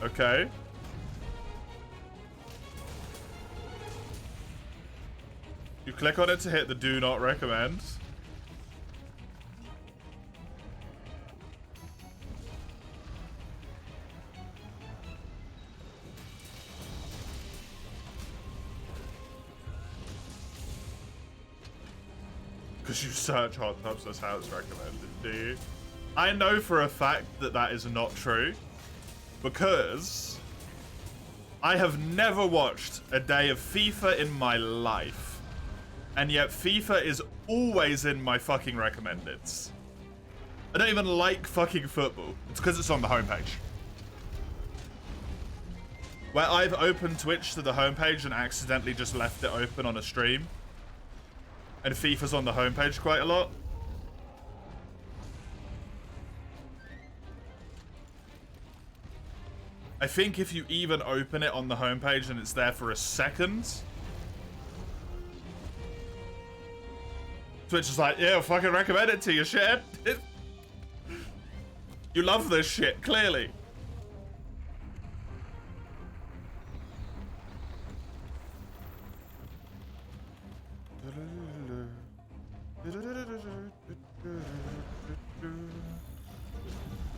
A: Okay. You click on it to hit the do not recommend. Because you search hot tubs, that's how it's recommended, do you? I know for a fact that that is not true. Because I have never watched a day of FIFA in my life. And yet FIFA is always in my fucking recommendeds. I don't even like fucking football. It's because it's on the homepage. Where I've opened Twitch to the homepage and accidentally just left it open on a stream. And FIFA's on the homepage quite a lot. I think if you even open it on the homepage and it's there for a second, Twitch is like, yeah, I'll fucking recommend it to you, shit. You love this shit, clearly.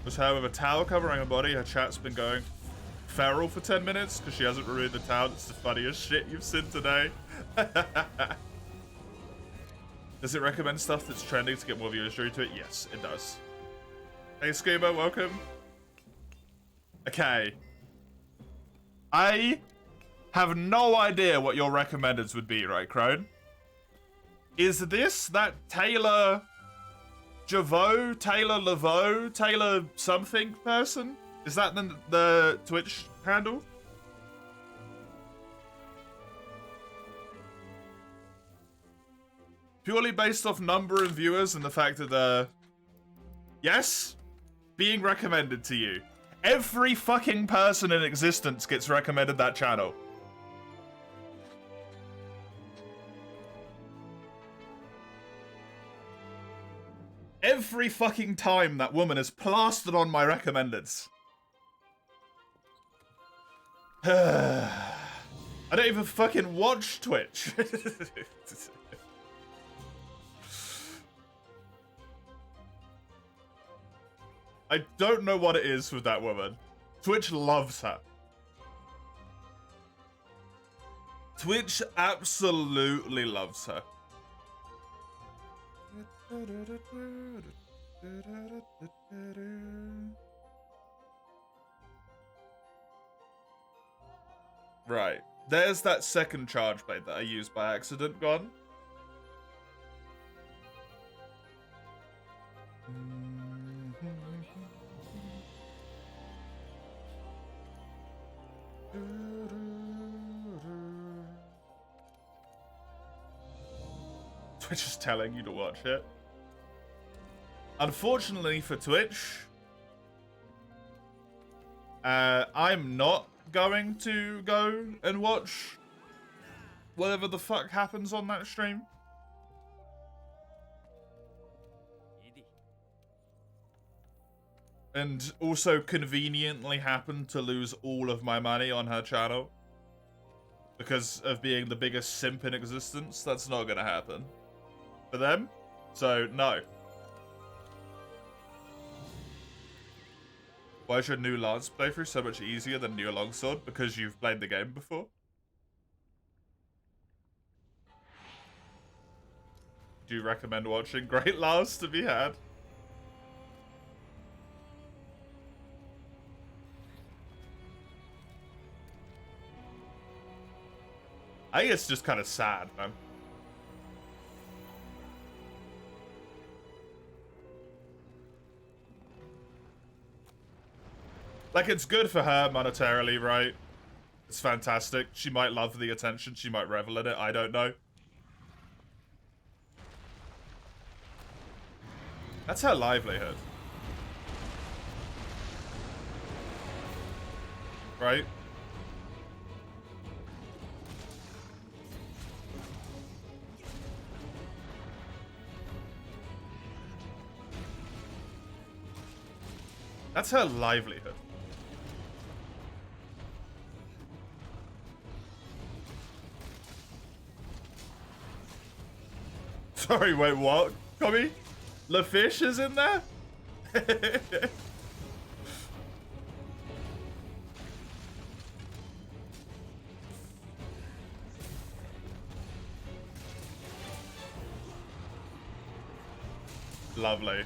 A: Was her with a towel covering her body. Her chat's been going feral for 10 minutes because she hasn't removed the towel. It's the funniest shit you've seen today. Does it recommend stuff that's trending to get more viewers through to it? Yes, it does. Hey, Scuba, welcome. Okay. I have no idea what your recommendeds would be, right, Crone? Is this that Taylor Javot, Taylor Laveau, Taylor something person? Is that the Twitch handle? Purely based off number of viewers and the fact that they're... Yes? Being recommended to you. Every fucking person in existence gets recommended that channel. Every fucking time that woman is plastered on my recommendeds. I don't even fucking watch Twitch. I don't know what it is with that woman. Twitch loves her. Twitch absolutely loves her. Right. There's that second charge blade that I used by accident gone. Twitch is telling you to watch it. Unfortunately for Twitch, I'm not going to go and watch whatever the fuck happens on that stream. And also conveniently happened to lose all of my money on her channel. Because of being the biggest simp in existence. That's not gonna happen for them. So, no. Why is your new Lance playthrough so much easier than new Longsword? Because you've played the game before. do recommend watching. Great laughs to be had. I think it's just kind of sad, man. Like, it's good for her monetarily, right? It's fantastic. She might love the attention. She might revel in it. I don't know. That's her livelihood. Right? That's her livelihood. Sorry, wait, what? Tommy? LaFish is in there? Lovely.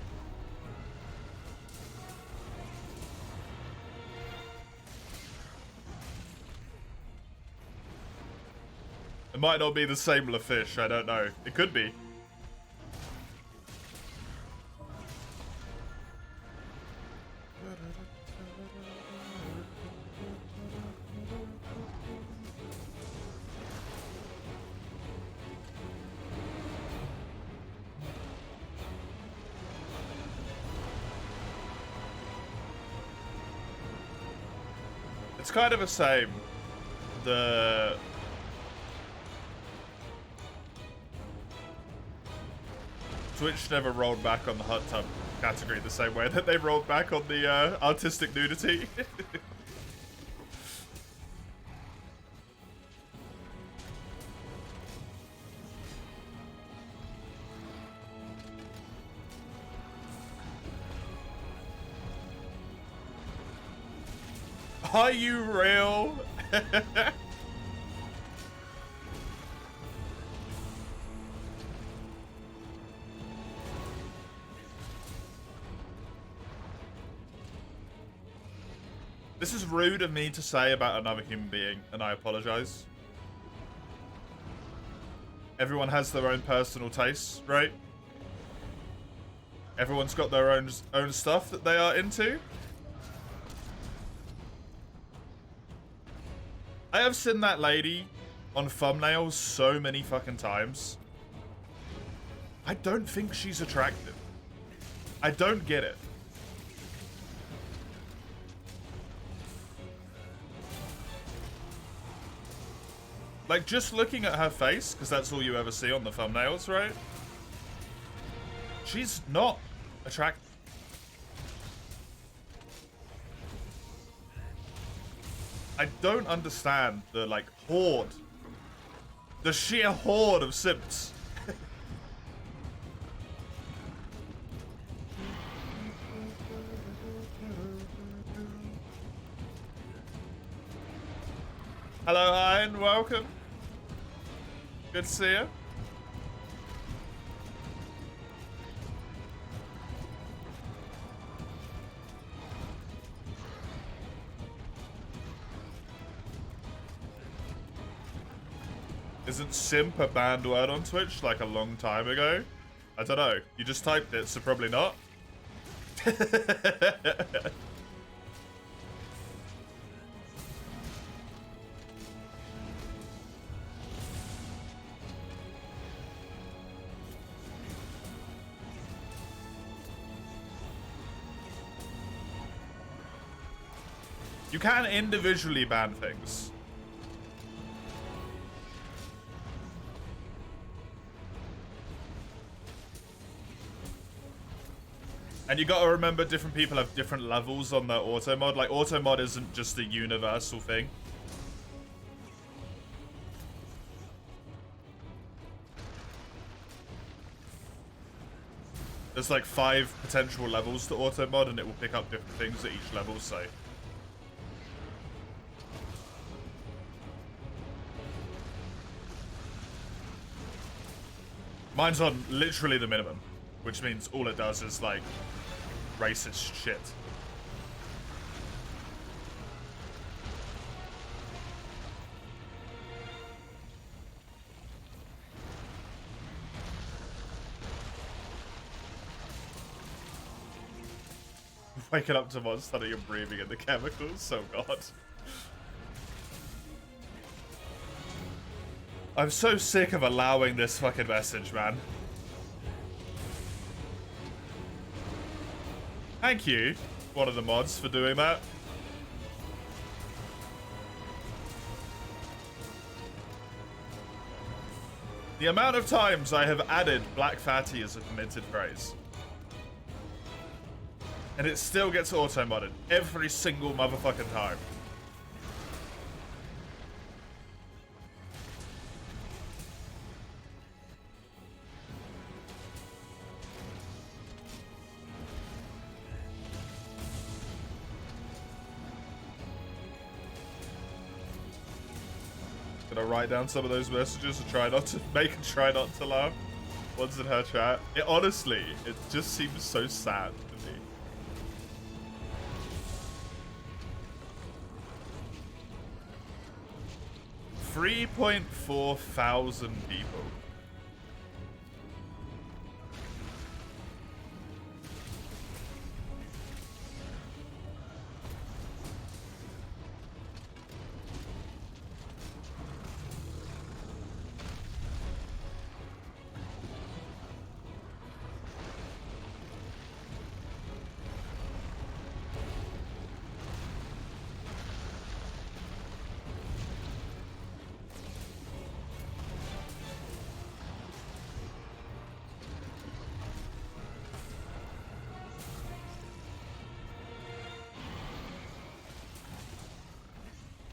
A: It might not be the same LaFish, I don't know. It could be. It's kind of a shame. The Twitch never rolled back on the hot tub category the same way that they rolled back on the artistic nudity. Are you real? This is rude of me to say about another human being, and I apologize. Everyone has their own personal tastes, right? Everyone's got their own stuff that they are into. I have seen that lady on thumbnails so many fucking times. I don't think she's attractive. I don't get it. Like, just looking at her face, because that's all you ever see on the thumbnails, right? She's not attractive. I don't understand the, like, horde. The sheer horde of simps. Hello, Ian. Welcome. Good to see you. Isn't simp a banned word on Twitch like a long time ago? I don't know. You just typed it, so probably not. You can individually ban things. And you gotta remember, different people have different levels on their auto mod. Like, auto mod isn't just a universal thing. There's like 5 potential levels to auto mod, and it will pick up different things at each level, so. Mine's on literally the minimum, which means all it does is, like, racist shit. Waking up to mods, studying and breathing in the chemicals, oh god. I'm so sick of allowing this fucking message, man. Thank you, one of the mods, for doing that. The amount of times I have added Black Fatty as a permitted phrase. And it still gets auto-modded every single motherfucking time. Gonna write down some of those messages and try not to try not to laugh. Ones in her chat. It honestly, it just seems so sad to me. $3.4 thousand people.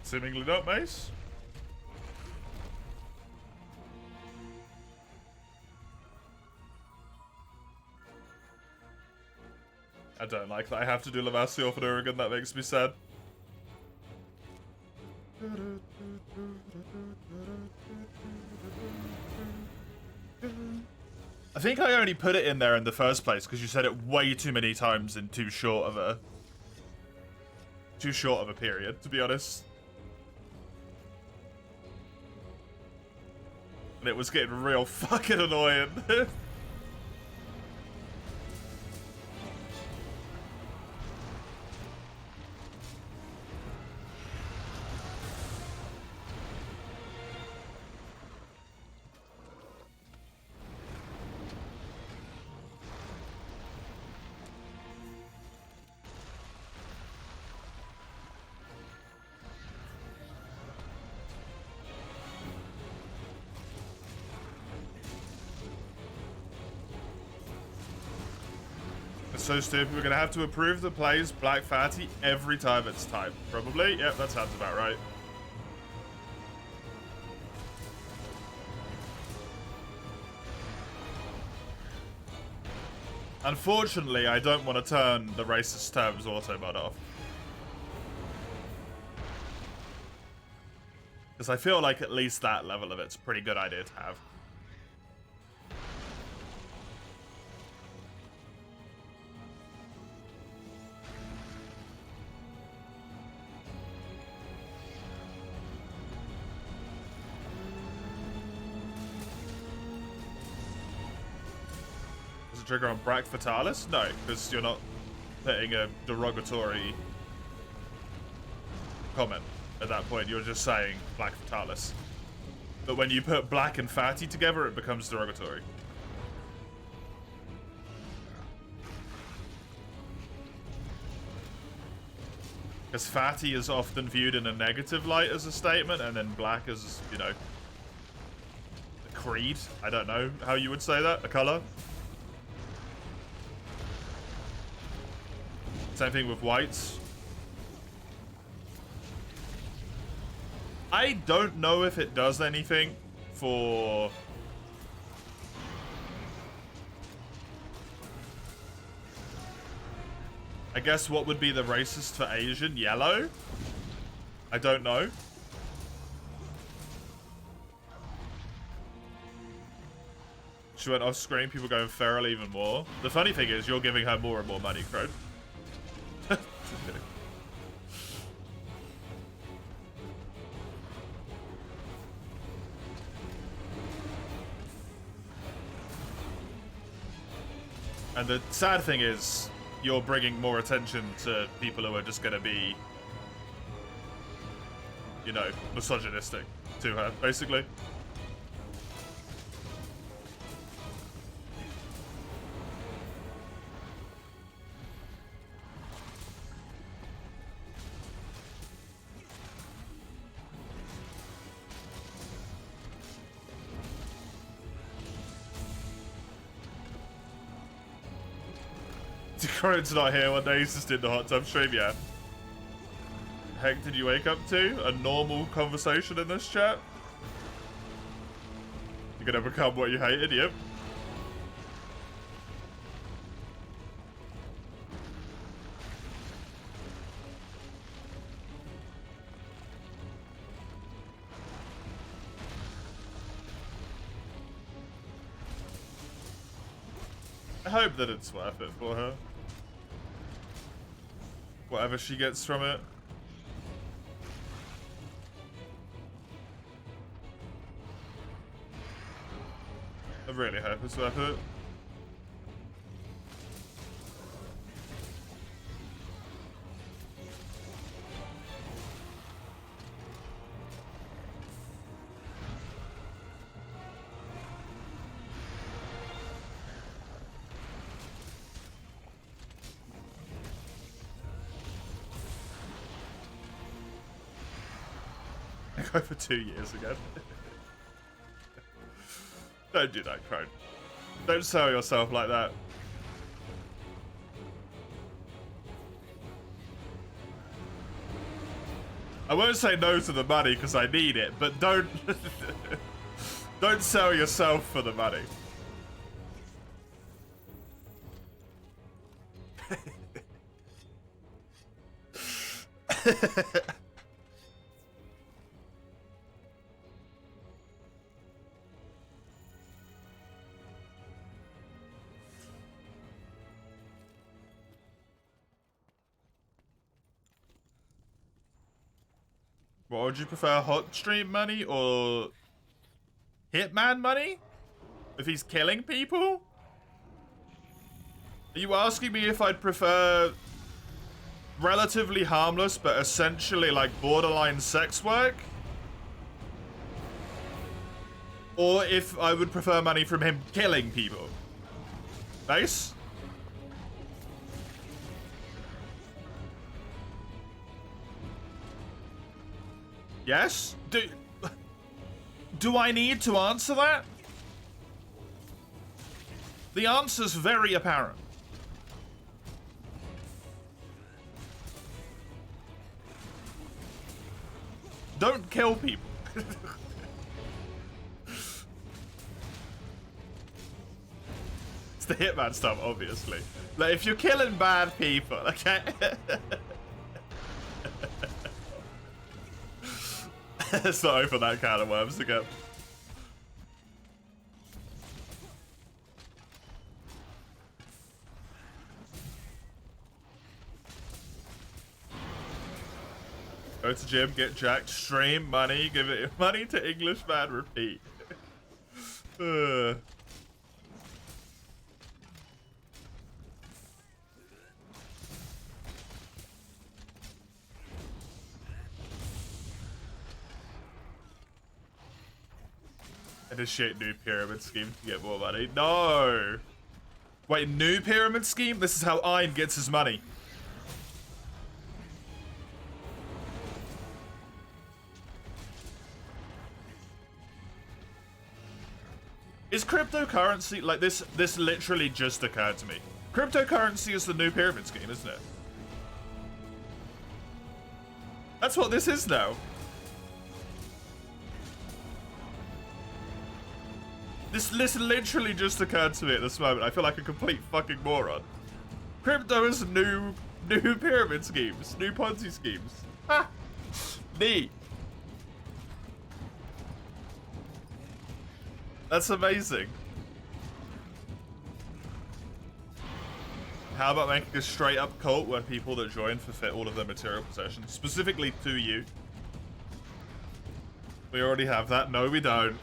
A: Seemingly not, Mace. I don't like that I have to do Lavacio for Urigan, that makes me sad. I think I only put it in there in the first place because you said it way too many times in too short of a period, to be honest. And it was getting real fucking annoying. So stupid. We're gonna have to approve the plays Black Fatty every time it's typed. Probably. Yep, that sounds about right. Unfortunately, I don't want to turn the racist terms auto-mod off. Because I feel like at least that level of it's a pretty good idea to have. Trigger on Black Fatalis? No, because you're not putting a derogatory comment at that point. You're just saying Black Fatalis. But when you put Black and Fatty together, it becomes derogatory. Because Fatty is often viewed in a negative light as a statement, and then Black as, you know, a creed. I don't know how you would say that. A color. Same thing with whites. I don't know if it does anything for... I guess what would be the racist for Asian? Yellow? I don't know. She went off screen, people going feral even more. The funny thing is, you're giving her more and more money, Crone. And the sad thing is, you're bringing more attention to people who are just going to be, you know, misogynistic to her, basically. Crone's not here one day, he's just in the hot tub stream, yeah. Heck did you wake up to? A normal conversation in this chat? You're gonna become what you hated, yep. I hope that it's worth it for her. Whatever she gets from it. I really hope it's worth it. Go for 2 years again. Don't do that, Crone. Don't sell yourself like that. I won't say no to the money because I need it, but don't don't sell yourself for the money. What would you prefer, hot stream money or hitman money? If he's killing people? Are you asking me if I'd prefer relatively harmless but essentially like borderline sex work? Or if I would prefer money from him killing people? Nice? Yes? Do I need to answer that? The answer's very apparent. Don't kill people. It's the hitman stuff, obviously. Like, if you're killing bad people, okay? Let's not open that can of worms again. Go to gym, get jacked, stream, money, give it money to Englishman, repeat. Initiate new pyramid scheme to get more money. No! Wait, new pyramid scheme? This is how Ein gets his money. Is cryptocurrency, like this literally just occurred to me. Cryptocurrency is the new pyramid scheme, isn't it? That's what this is now. This literally just occurred to me at this moment. I feel like a complete fucking moron. Crypto is new pyramid schemes, new Ponzi schemes. Ha! Neat. That's amazing. How about making a straight up cult where people that join forfeit all of their material possessions, specifically to you? We already have that. No, we don't.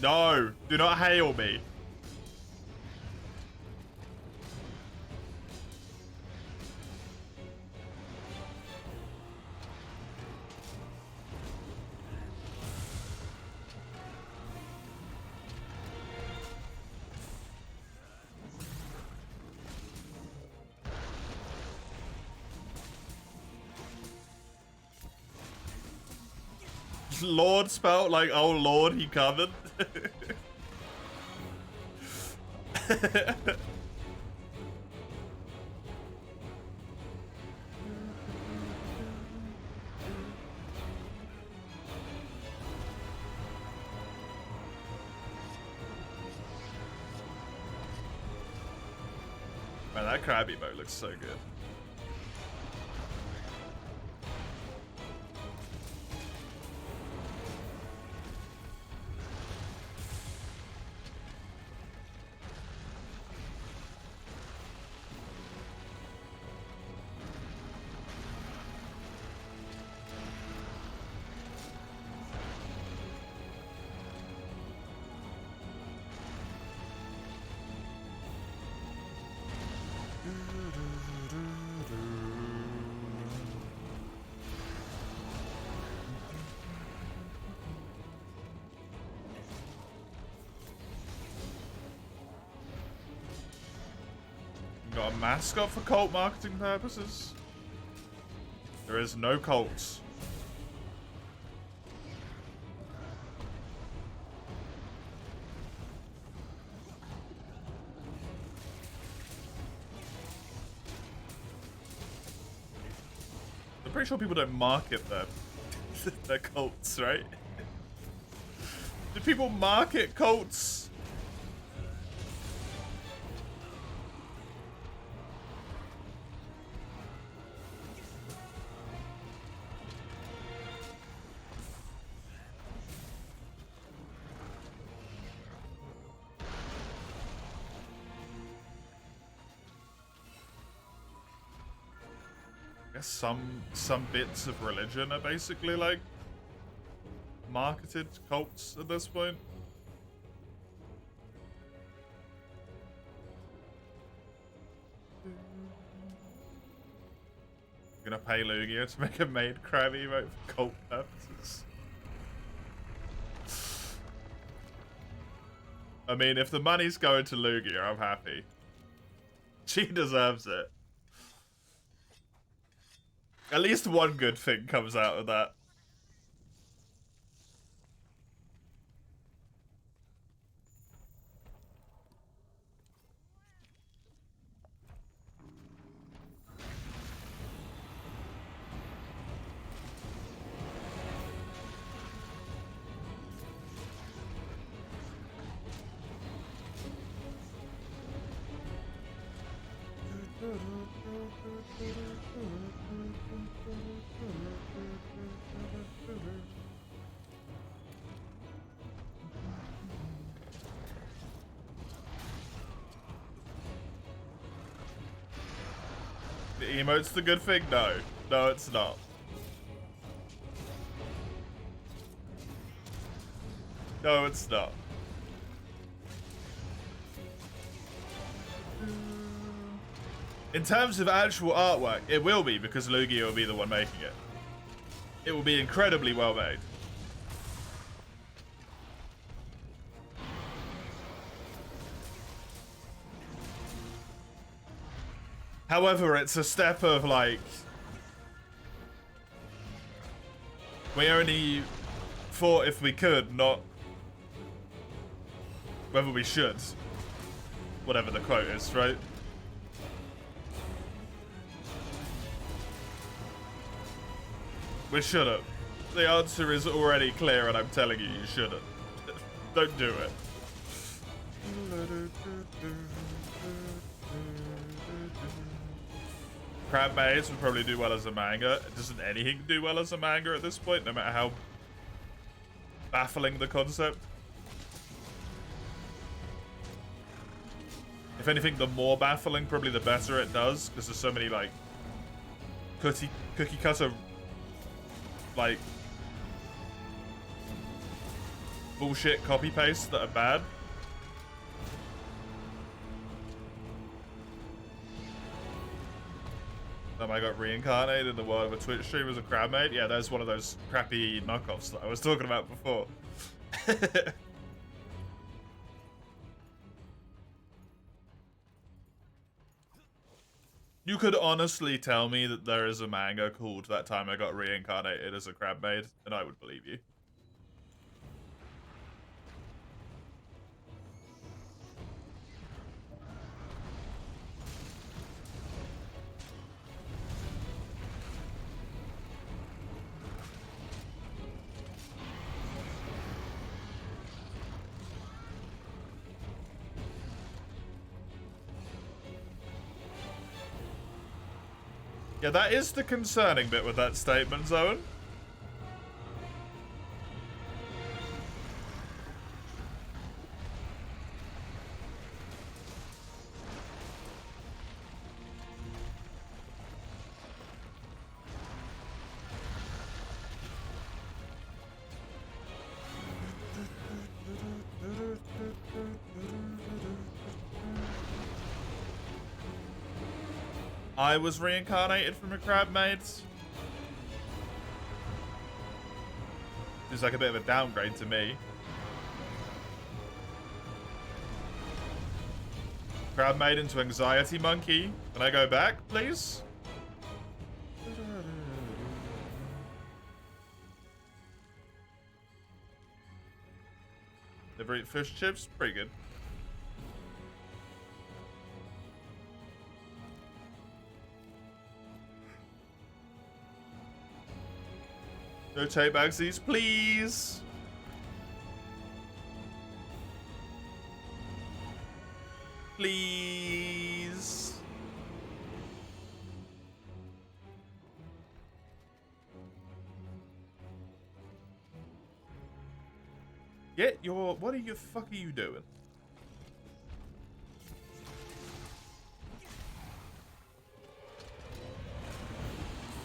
A: No, do not hail me. Lord spelt like, oh Lord, he coming. Man, that crab emote looks so good. Got a mascot for cult marketing purposes? There is no cults. I'm pretty sure people don't market their cults, right? Do people market cults? Some bits of religion are basically like marketed cults at this point. I'm gonna pay Lugia to make a maid crab emote for cult purposes. I mean, if the money's going to Lugia, I'm happy. She deserves it. At least one good thing comes out of that. The emote's the good thing? No. No, it's not. No, it's not. In terms of actual artwork, it will be, because Lugia will be the one making it. It will be incredibly well made. However, it's a step of like... We only thought if we could, not whether we should. Whatever the quote is, right? We shouldn't. The answer is already clear and I'm telling you, you shouldn't. Don't do it. Crab Maze would probably do well as a manga. Doesn't anything do well as a manga at this point, no matter how baffling the concept. If anything, the more baffling, probably the better it does, because there's so many, like, cookie cutter, like, bullshit copy-paste that are bad. I got reincarnated in the world of a Twitch stream as a crabmate. Yeah, that's one of those crappy knockoffs that I was talking about before. You could honestly tell me that there is a manga called That Time I Got Reincarnated as a Crabmaid, and I would believe you. Yeah, that is the concerning bit with that statement, Zoan. I was reincarnated from a crabmaid. Seems like a bit of a downgrade to me. Crabmaid into anxiety monkey. Can I go back, please? Never eat fish chips? Pretty good. No tape bagsies, please. Please. Get your... What are you... Fuck are you doing?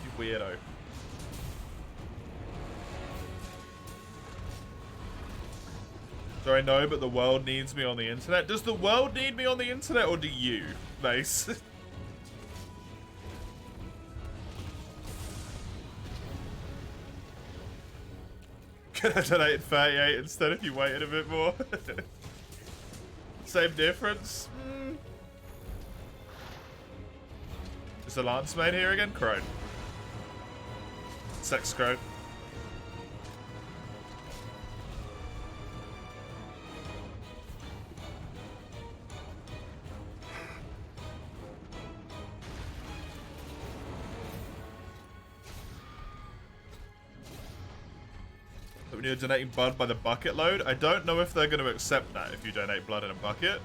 A: You weirdo. Sorry, no, but the world needs me on the internet. Does the world need me on the internet, or do you, Mace? Could have donated 38 instead if you waited a bit more. Same difference. Is the Lance made here again? Crone. Sex Crone. When you're donating blood by the bucket load, I don't know if they're going to accept that if you donate blood in a bucket.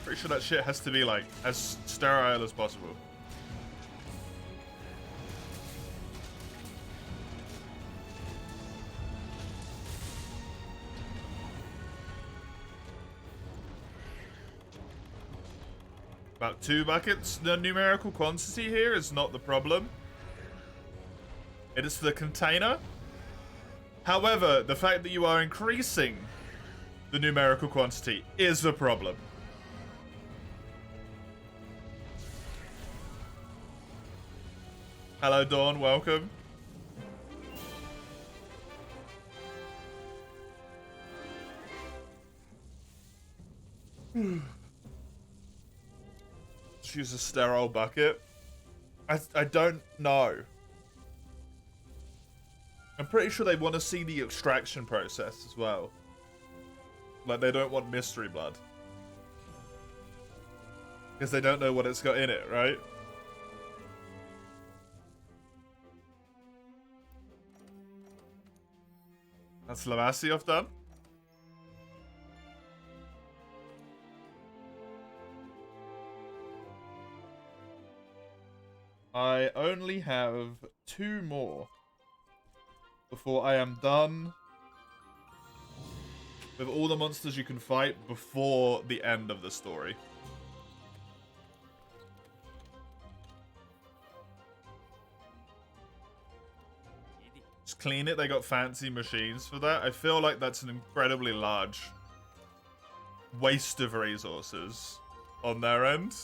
A: Pretty sure that shit has to be like as sterile as possible. About 2 buckets. The numerical quantity here is not the problem. It is the container. However, the fact that you are increasing the numerical quantity is a problem. Hello, Dawn. Welcome. Let's use a sterile bucket. I don't know. I'm pretty sure they want to see the extraction process as well. Like, they don't want mystery blood. Because they don't know what it's got in it, right? That's Lamasioff done. I only have 2 more before I am done with all the monsters you can fight before the end of the story. Just clean it. They got fancy machines for that. I feel like that's an incredibly large waste of resources on their end.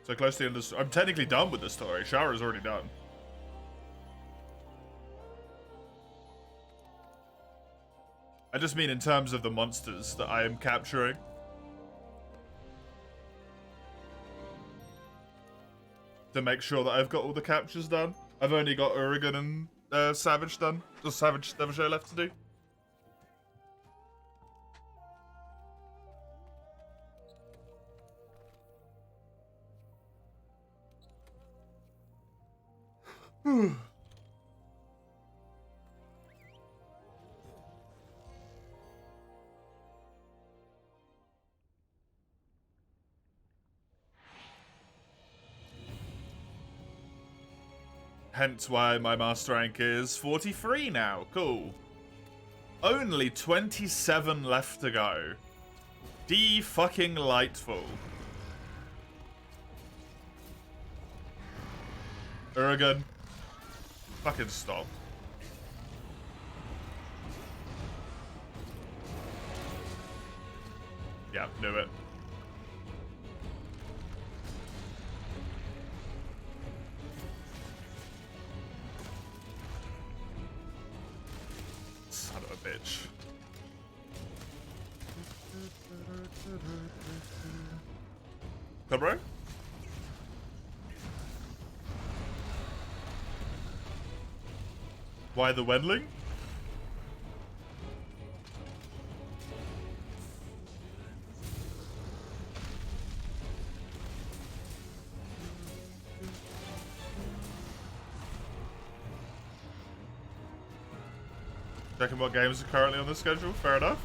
A: So close to the end of the story. I'm technically done with the story. Shara is already done. I just mean in terms of the monsters that I am capturing. To make sure that I've got all the captures done. I've only got Urigan and Savage done. Just Savage Devonshire left to do. Hence why my master rank is 43 now. Cool. Only 27 left to go. D-fucking-lightful. Urigan. Fucking stop. Yeah, knew it. Son of a bitch. Come bro? Why the Wendling? Checking what games are currently on the schedule, fair enough.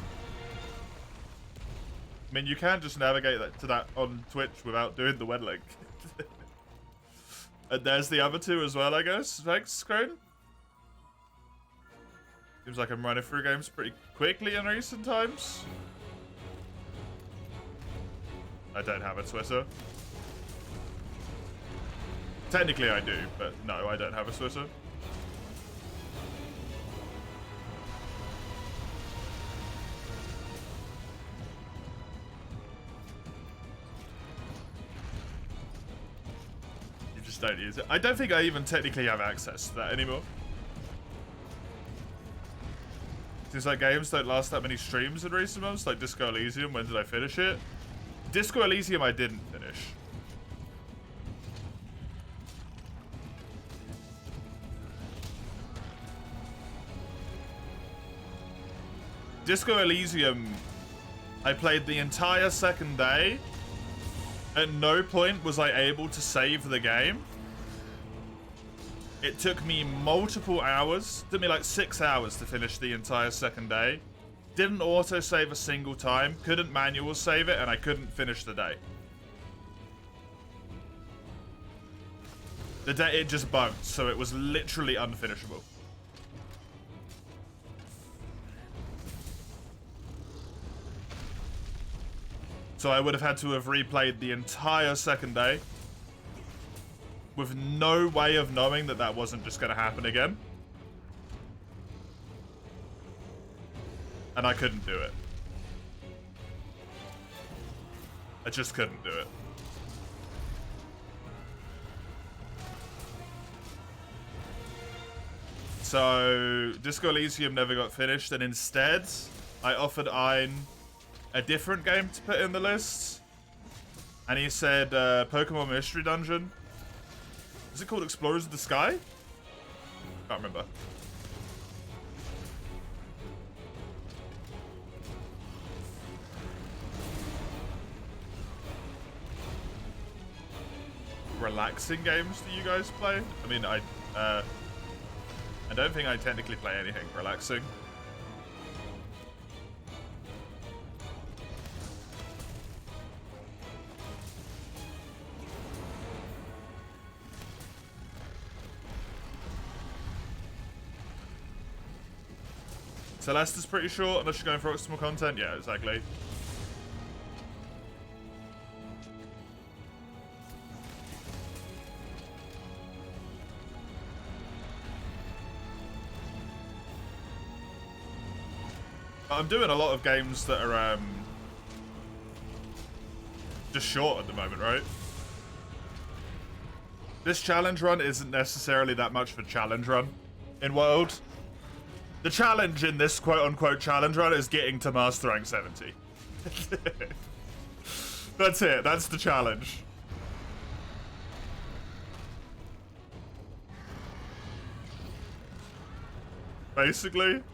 A: I mean, you can just navigate that to that on Twitch without doing the Wendling. And there's the other two as well, I guess. Thanks, Crone. Seems like I'm running through games pretty quickly in recent times. I don't have a Twitter. Technically I do, but no, I don't have a Twitter. You just don't use it. I don't think I even technically have access to that anymore. Seems like games don't last that many streams in recent months, like Disco Elysium. When did I finish it? Disco Elysium I didn't finish. Disco Elysium, I played the entire second day. At no point was I able to save the game. It took me multiple hours. It took me like 6 hours to finish the entire second day. Didn't auto-save a single time. Couldn't manual save it, and I couldn't finish the day. The day it just bugged, so it was literally unfinishable. So I would have had to have replayed the entire second day with no way of knowing that that wasn't just going to happen again. And I couldn't do it. I just couldn't do it. So, Disco Elysium never got finished, and instead, I offered Ein a different game to put in the list. And he said, Pokemon Mystery Dungeon. Is it called Explorers of the Sky? Can't remember. Relaxing games do you guys play? I mean, I don't think I technically play anything relaxing. Celeste is pretty short, unless you're going for optimal content. Yeah, exactly. I'm doing a lot of games that are just short at the moment, right? This challenge run isn't necessarily that much of a challenge run in World. The challenge in this quote-unquote challenge run is getting to Master Rank 70. That's it. That's the challenge. Basically.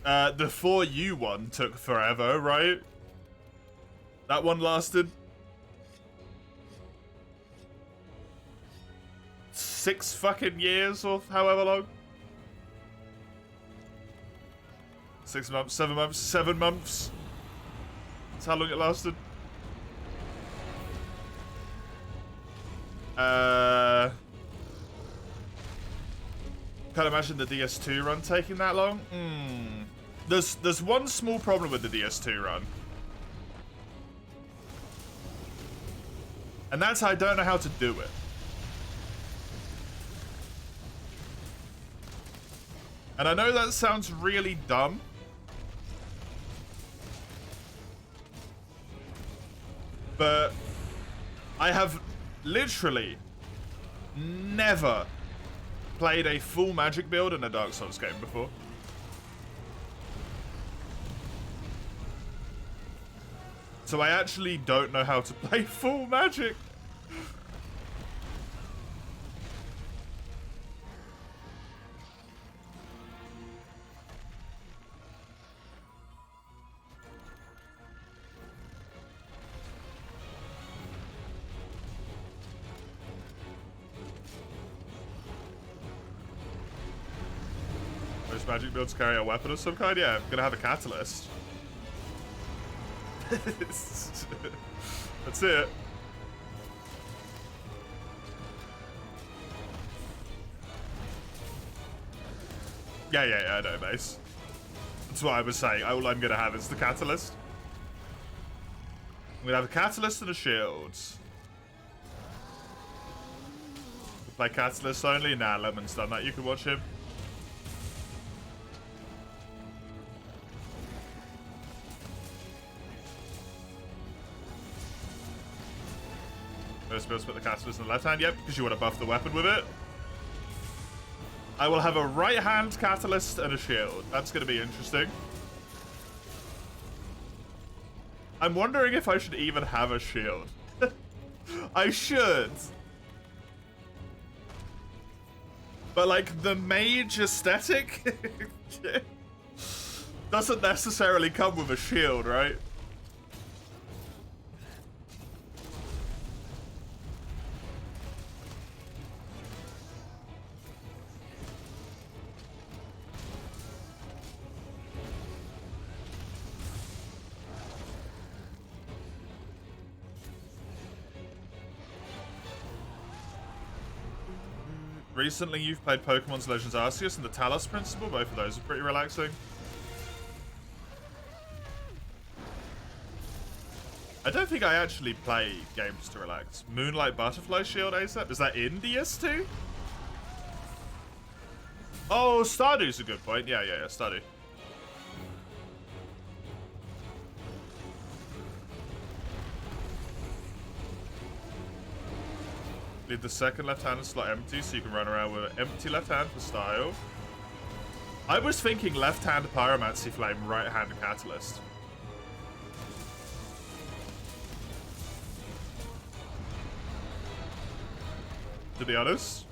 A: The 4U one took forever, right? That one lasted 6 fucking years or however long. 6 months, 7 months, 7 months. That's how long it lasted. Can't imagine the DS2 run taking that long. There's one small problem with the DS2 run. And that's I don't know how to do it. And I know that sounds really dumb. But I have literally never played a full magic build in a Dark Souls game before. So I actually don't know how to play full magic. Most magic builds carry a weapon of some kind? Yeah, I'm gonna have a catalyst. That's it. Yeah, I know, Mace. That's what I was saying. All I'm gonna have is the catalyst. I'm gonna have a catalyst and a shield. Play catalyst only? Nah, Lemon's done that. You can watch him. First build, put the catalyst in the left hand. Yep, because you want to buff the weapon with it. I will have a right hand catalyst and a shield. That's going to be interesting. I'm wondering if I should even have a shield. I should. But like the mage aesthetic doesn't necessarily come with a shield, right? Recently, you've played Pokemon's Legends Arceus and the Talos Principle. Both of those are pretty relaxing. I don't think I actually play games to relax. Moonlight Butterfly Shield ASAP? Is that in DS2? Oh, Stardew's a good point. Yeah, Stardew. Leave the second left-handed slot empty so you can run around with an empty left hand for style. I was thinking left-hand Pyromancy Flame, right-hand Catalyst. To be honest.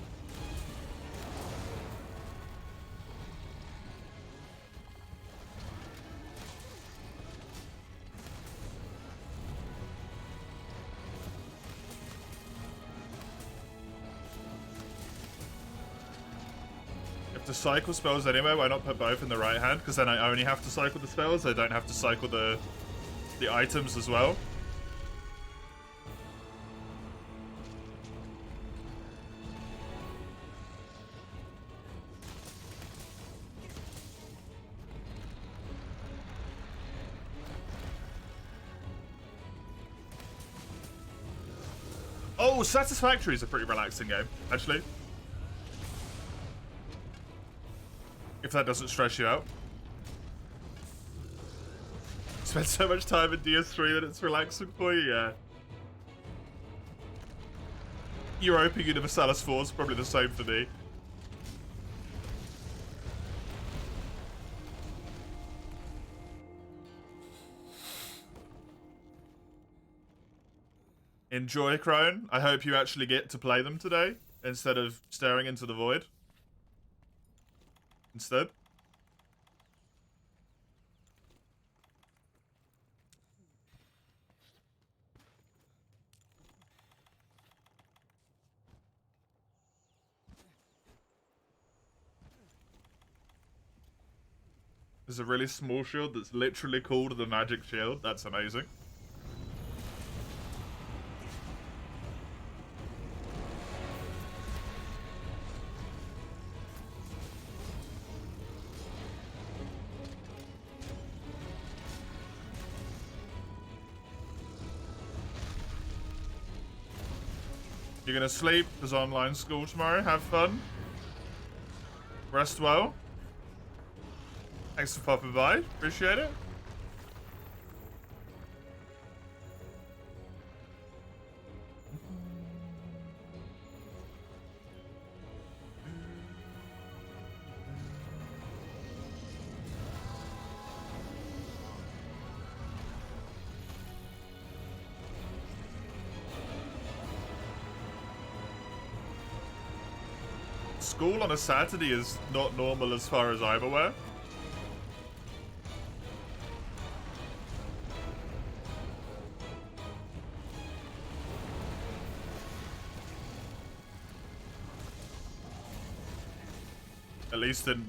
A: To cycle spells anyway, why not put both in the right hand? Because then I only have to cycle the spells, I don't have to cycle the items as well. Oh, Satisfactory is a pretty relaxing game, actually. If that doesn't stress you out. Spend so much time in DS3 that it's relaxing for you, yeah. Europa Universalis 4 is probably the same for me. Enjoy, Crone. I hope you actually get to play them today instead of staring into the void. Instead. There's a really small shield that's literally called the Magic Shield. That's amazing. You're gonna sleep. There's online school tomorrow. Have fun. Rest well. Thanks for popping by. Appreciate it. School on a Saturday is not normal as far as I'm aware. At least in,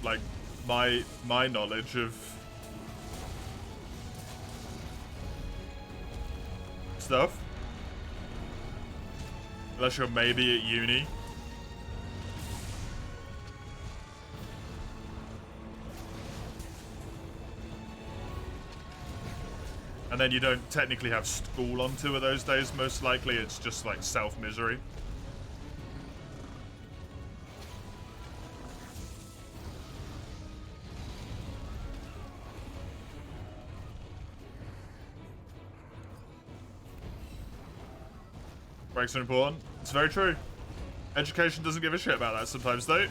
A: like, my knowledge of stuff. Unless you're maybe at uni. And then you don't technically have school on 2 of those days, most likely. It's just like self-misery. Breaks are important. It's very true. Education doesn't give a shit about that sometimes, though.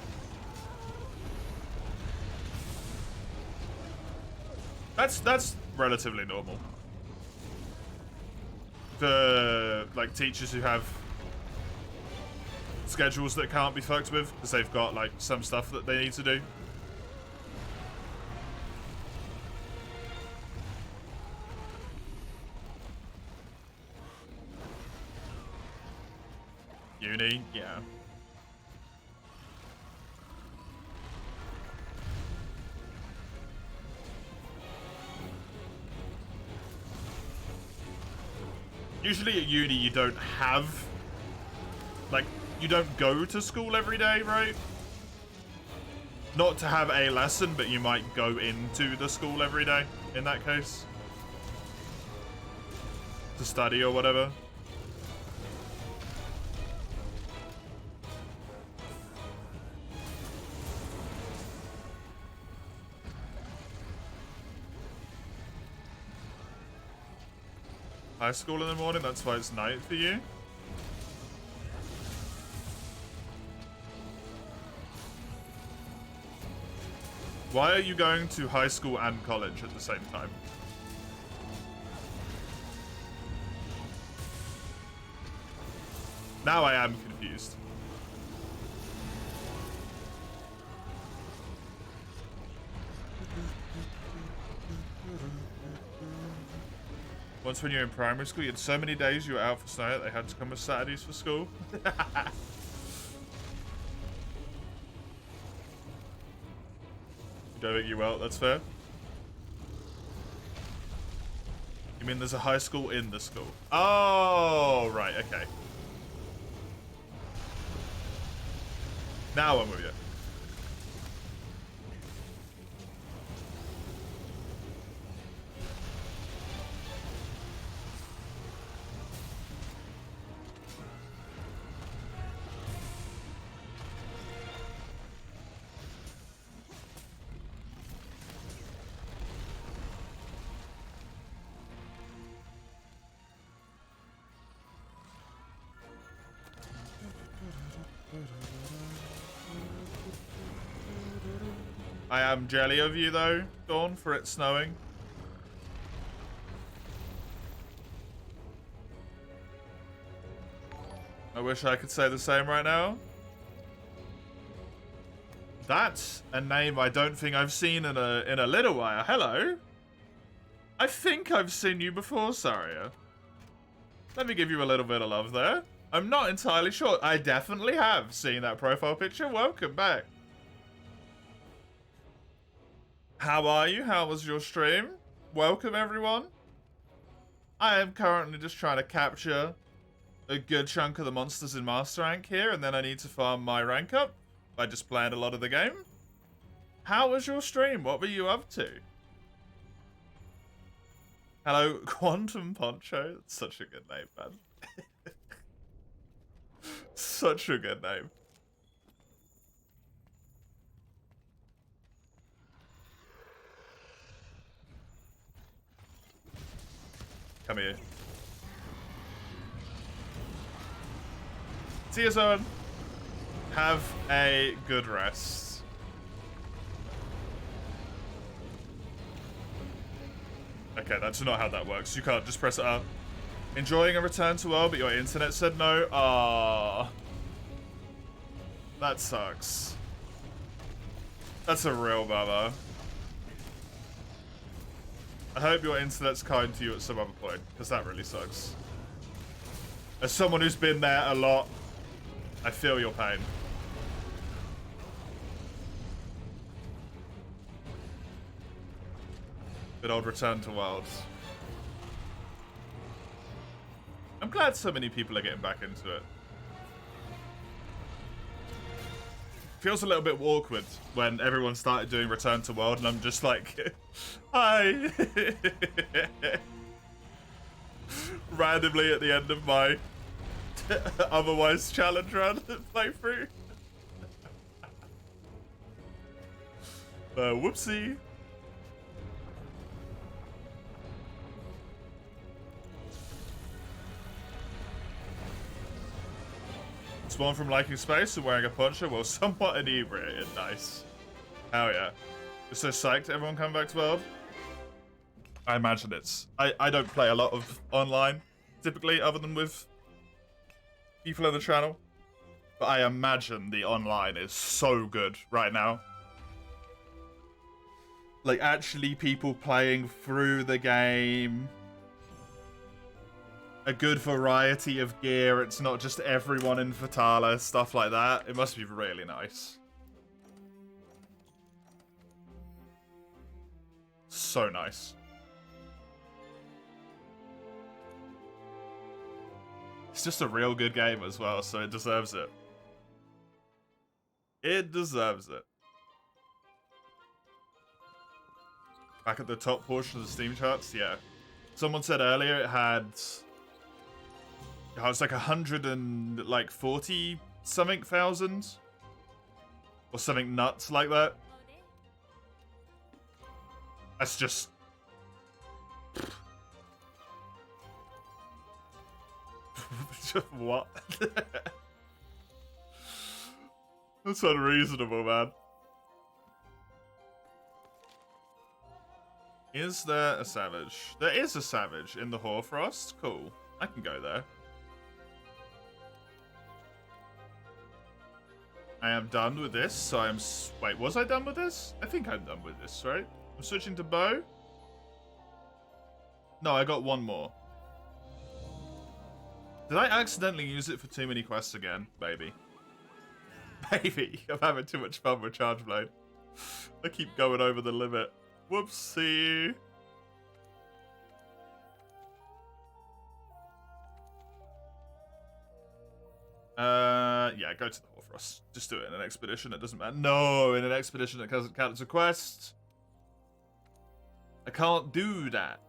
A: That's relatively normal. For, like, teachers who have schedules that can't be fucked with because they've got, like, some stuff that they need to do. Uni, yeah. Usually at uni you don't have, like, you don't go to school every day, right? Not to have a lesson, but you might go into the school every day, in that case. To study or whatever. High school in the morning, that's why it's night for you. Why are you going to high school and college at the same time? Now I am confused. Once when you were in primary school, you had so many days you were out for snow that they had to come with Saturdays for school. You don't think you will, that's fair. You mean there's a high school in the school? Oh, right, okay. Now I'm with you. I am jelly of you, though, Dawn, for it snowing. I wish I could say the same right now. That's a name I don't think I've seen in a little while. Hello. I think I've seen you before, Saria. Let me give you a little bit of love there. I'm not entirely sure. I definitely have seen that profile picture. Welcome back. How are you? How was your stream? Welcome, everyone. I am currently just trying to capture a good chunk of the monsters in Master Rank here, and then I need to farm my rank up. I just played a lot of the game. How was your stream? What were you up to? Hello, Quantum Poncho. That's such a good name, man. Such a good name. Come here. See you soon. Have a good rest. Okay, that's not how that works. You can't just press it up. Enjoying a return to world, but your internet said no? Ah, that sucks. That's a real bummer. I hope your internet's kind to you at some other point, because that really sucks. As someone who's been there a lot, I feel your pain. Good old return to worlds. I'm glad so many people are getting back into it. Feels a little bit awkward when everyone started doing Return to World and I'm just like, hi. Randomly at the end of my otherwise challenge run playthrough. Whoopsie. Spawn from liking space and wearing a poncho while somewhat inebriated. Nice. Hell yeah. You're so psyched everyone come back to world? I imagine it's... I don't play a lot of online, typically, other than with people in the channel. But I imagine the online is so good right now. Like, actually people playing through the game. A good variety of gear. It's not just everyone in Fatala, stuff like that. It must be really nice. So nice. It's just a real good game as well, so it deserves it. It deserves it. Back at the top portion of the Steam charts, yeah. Someone said earlier it had... it's like 140 something thousand or something nuts like that. That's just what? That's unreasonable, man. Is there a savage? There is a savage in the Hoarfrost. Cool. I can go there. I am done with this, so I'm... Wait, was I done with this? I think I'm done with this, right? I'm switching to bow. No, I got one more. Did I accidentally use it for too many quests again? Maybe. Maybe. I'm having too much fun with Charge Blade. I keep going over the limit. Whoopsie. Yeah, go to the Hoarfrost. Just do it in an expedition, it doesn't matter. No, in an expedition it doesn't count as a quest. I can't do that.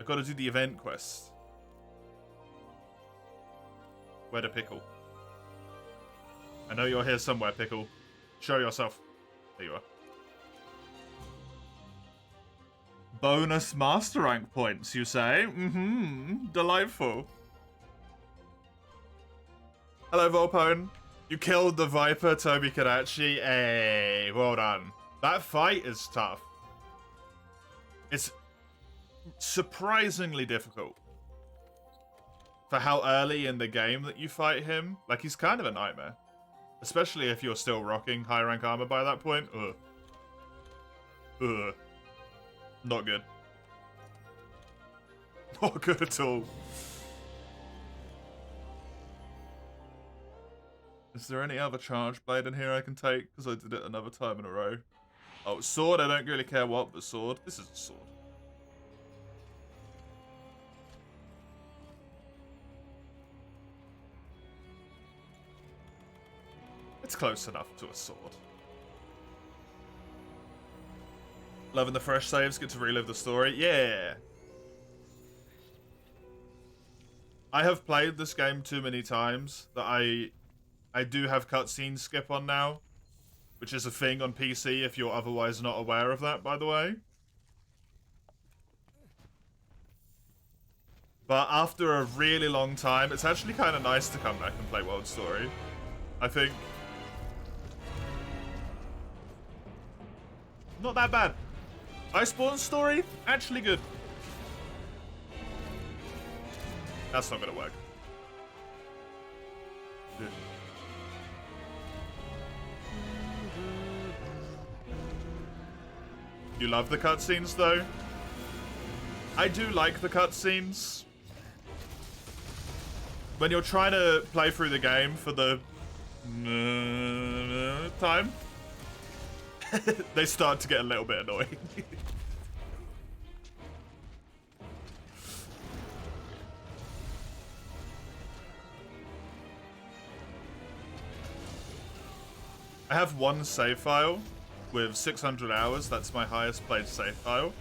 A: I've got to do the event quest. Where to Pickle? I know you're here somewhere, Pickle. Show yourself. There you are. Bonus Master Rank points, you say? Mm-hmm. Delightful. Hello, Volpone. You killed the Viper, Toby Kadachi. Hey, well done. That fight is tough. It's surprisingly difficult for how early in the game that you fight him. Like, he's kind of a nightmare. Especially if you're still rocking high rank armor by that point. Ugh. Ugh. Not good. Not good at all. Is there any other charge blade in here I can take? Because I did it another time in a row. Oh, sword. I don't really care what, but sword. This is a sword. It's close enough to a sword. Loving the fresh saves. Get to relive the story. Yeah. I have played this game too many times that I do have cutscene skip on now, which is a thing on PC if you're otherwise not aware of that, by the way. But after a really long time, it's actually kind of nice to come back and play World Story. I think. Not that bad. Iceborne Story, actually good. That's not gonna work. You love the cutscenes, though? I do like the cutscenes. When you're trying to play through the game for the time, they start to get a little bit annoying. I have one save file with 600 hours. That's my highest played save file.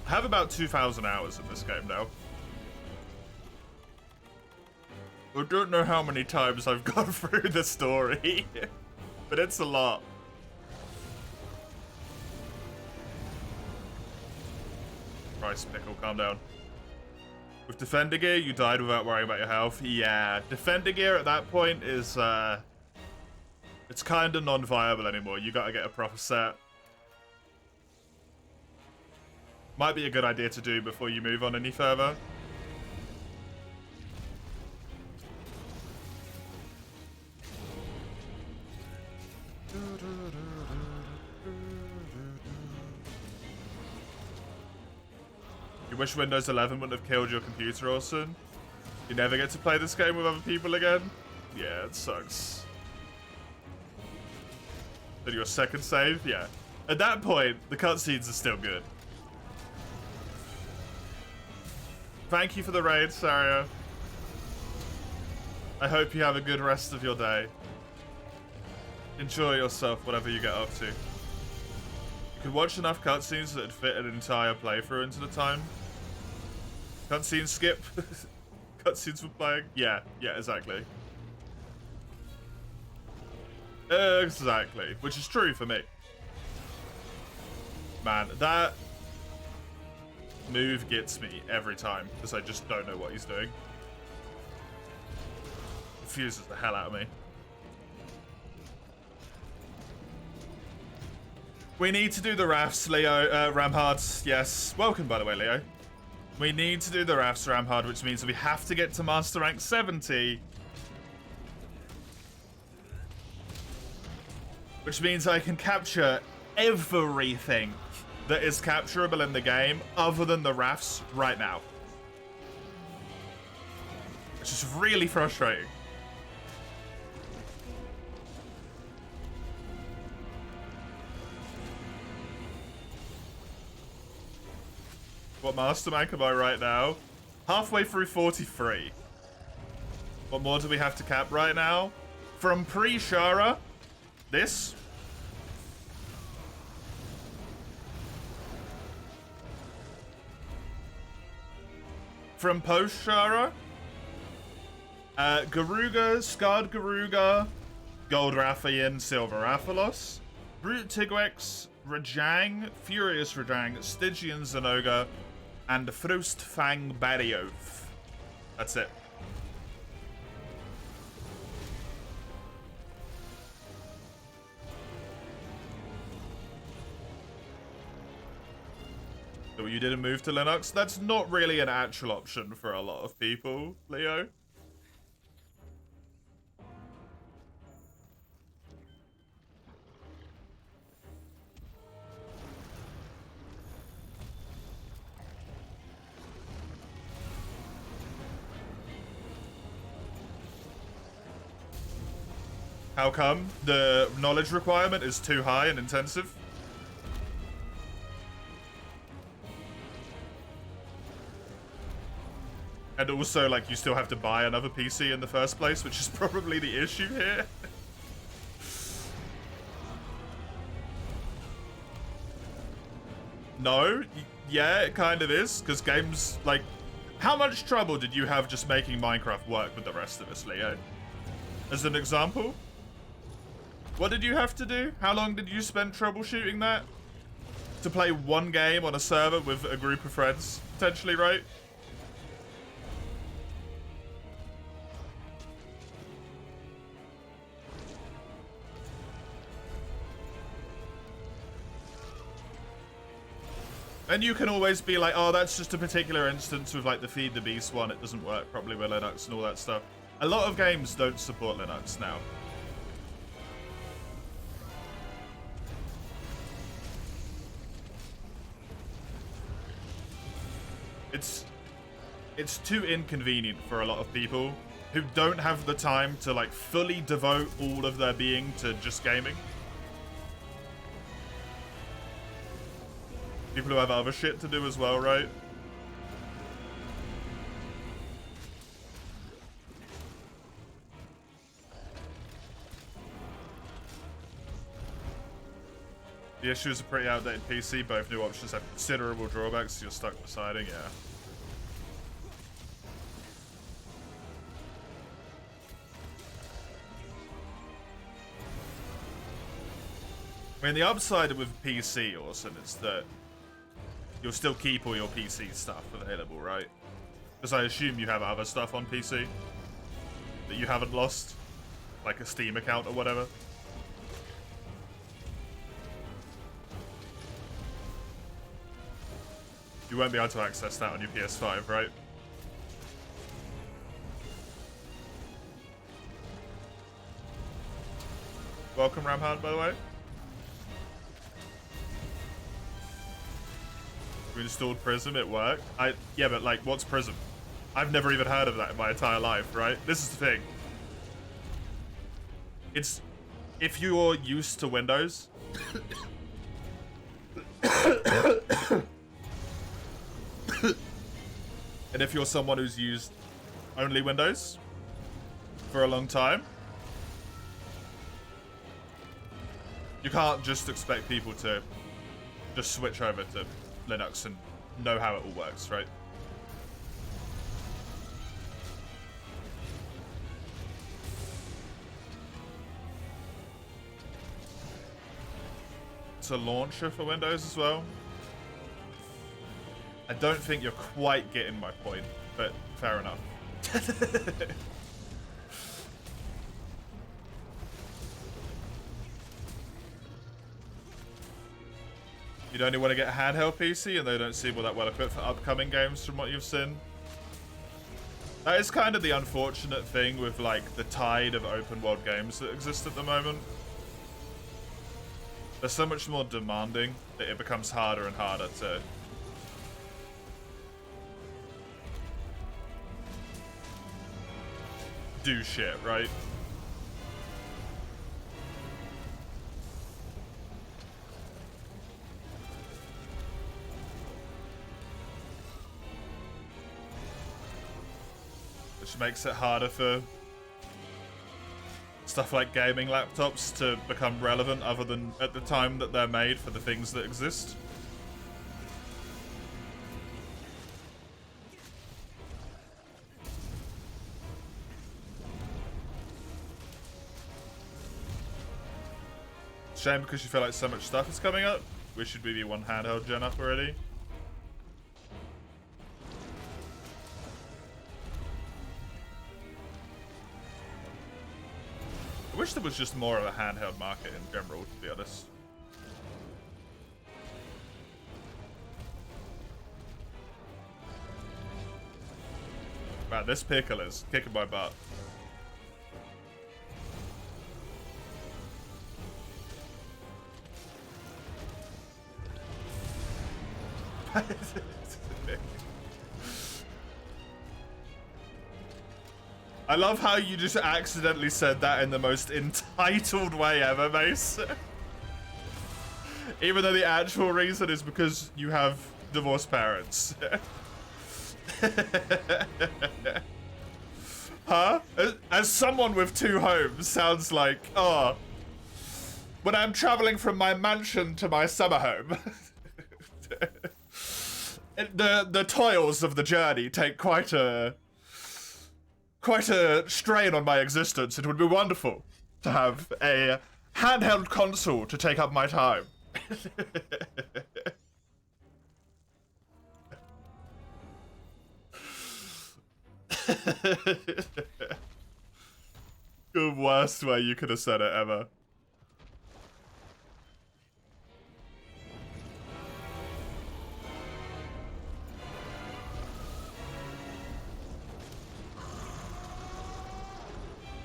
A: I have about 2,000 hours in this game now. I don't know how many times I've gone through the story, but it's a lot. Christ, Pickle, calm down. With Defender Gear, you died without worrying about your health. Yeah, Defender Gear at that point is, it's kind of non-viable anymore. You gotta get a proper set. Might be a good idea to do before you move on any further. You wish Windows 11 wouldn't have killed your computer, Orson? You never get to play this game with other people again? Yeah, it sucks. Then your second save? Yeah. At that point, the cutscenes are still good. Thank you for the raid, Saria. I hope you have a good rest of your day. Enjoy yourself, whatever you get up to. You could watch enough cutscenes that would fit an entire playthrough into the time. Cutscene skip. Cutscenes for playing. Yeah, exactly. Exactly. Which is true for me. Man, that move gets me every time because I just don't know what he's doing. Confuses the hell out of me. We need to do the rafts, Leo. Ramhards, yes. Welcome, by the way, Leo. We need to do the rafts, Ramhard, which means we have to get to Master Rank 70. Which means I can capture everything that is capturable in the game other than the rafts right now. Which is really frustrating. What Master Rank am I right now? Halfway through 43. What more do we have to cap right now? From pre-Shara, this. From post-Shara, Garuga, Scarred Garuga, Gold Rathian, Silver Rathalos, Brute Tigrex, Rajang, Furious Rajang, Stygian Zenoga, and Frostfang Barioth. That's it. So you didn't move to Linux? That's not really an actual option for a lot of people, Leo. How come? The knowledge requirement is too high and intensive? And also, like, you still have to buy another PC in the first place, which is probably the issue here. No? Yeah, it kind of is, because games, like... How much trouble did you have just making Minecraft work with the rest of us, Leo? As an example? What did you have to do? How long did you spend troubleshooting that? To play one game on a server with a group of friends, potentially, right? And you can always be like, oh, that's just a particular instance with like the Feed the Beast one. It doesn't work properly with Linux and all that stuff. A lot of games don't support Linux now. It's too inconvenient for a lot of people who don't have the time to like fully devote all of their being to just gaming. People who have other shit to do as well, right? The issue is a pretty outdated PC. Both new options have considerable drawbacks, so you're stuck deciding, yeah. I mean, the upside with PC, Orson, is that you'll still keep all your PC stuff available, right? Because I assume you have other stuff on PC that you haven't lost, like a Steam account or whatever. You won't be able to access that on your PS5, right? Welcome, Ramhard, by the way. We installed Prism, it worked. Yeah, but like, what's Prism? I've never even heard of that in my entire life, right? This is the thing. It's, if you're used to Windows, and if you're someone who's used only Windows for a long time, you can't just expect people to just switch over to Linux and know how it all works, right? It's a launcher for Windows as well. I don't think you're quite getting my point, but fair enough. You'd only want to get a handheld PC and they don't seem all that well equipped for upcoming games from what you've seen. That is kind of the unfortunate thing with like the tide of open world games that exist at the moment. They're so much more demanding that it becomes harder and harder to do shit, right? Which makes it harder for stuff like gaming laptops to become relevant other than at the time that they're made for the things that exist. Shame because you feel like so much stuff is coming up. We should be one handheld gen up already. I wish there was just more of a handheld market in general, to be honest. Man, this pickle is kicking my butt. I love how you just accidentally said that in the most entitled way ever, Mace. Even though the actual reason is because you have divorced parents. Huh? As someone with 2 homes, sounds like, oh, when I'm traveling from my mansion to my summer home, the toils of the journey take quite a strain on my existence. It would be wonderful to have a handheld console to take up my time. The worst way you could have said it ever.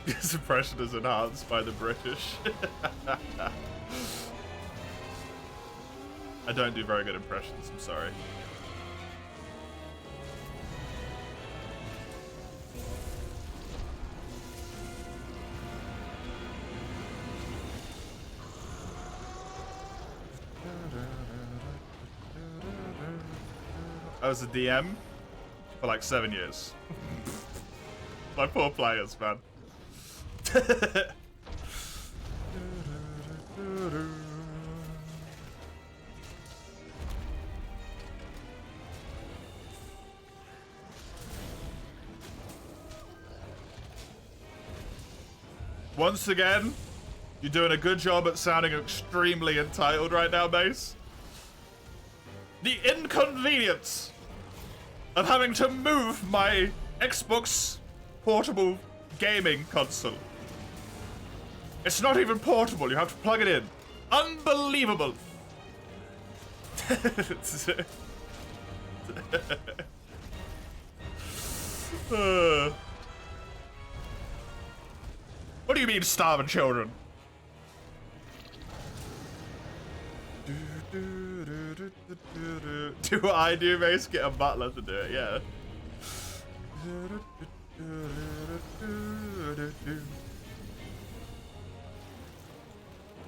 A: His impression is enhanced by the British. I don't do very good impressions, I'm sorry. I was a DM for like 7 years. My poor players, man. Once again, you're doing a good job at sounding extremely entitled right now, Mace. The inconvenience of having to move my Xbox portable gaming console. It's not even portable, you have to plug it in. Unbelievable. What do you mean, starving children? Do what I do, Mace? Get a butler to do it, yeah.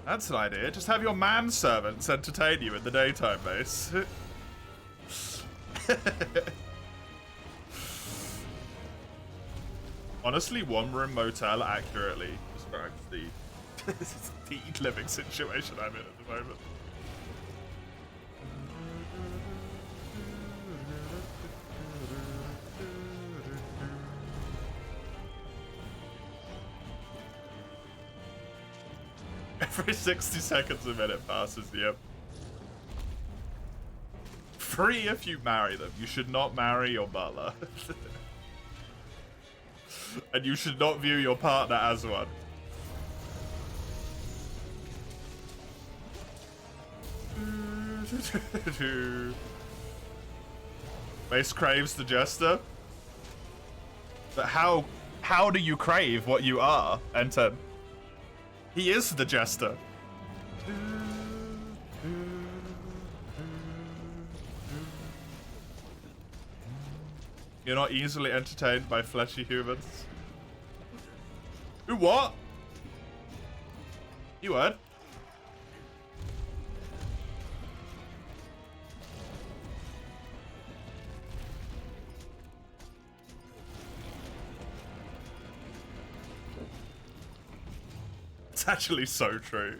A: That's an idea. Just have your manservants entertain you in the daytime, Mace. Honestly, one-room motel accurately describes the living situation I'm in at the moment. Every 60 seconds a minute passes, yep. Free if you marry them. You should not marry your butler. And you should not view your partner as one. Mace craves the jester. But how do you crave what you are, Enten? He is the jester. You're not easily entertained by fleshy humans. Ooh, what? You heard? It's actually so true.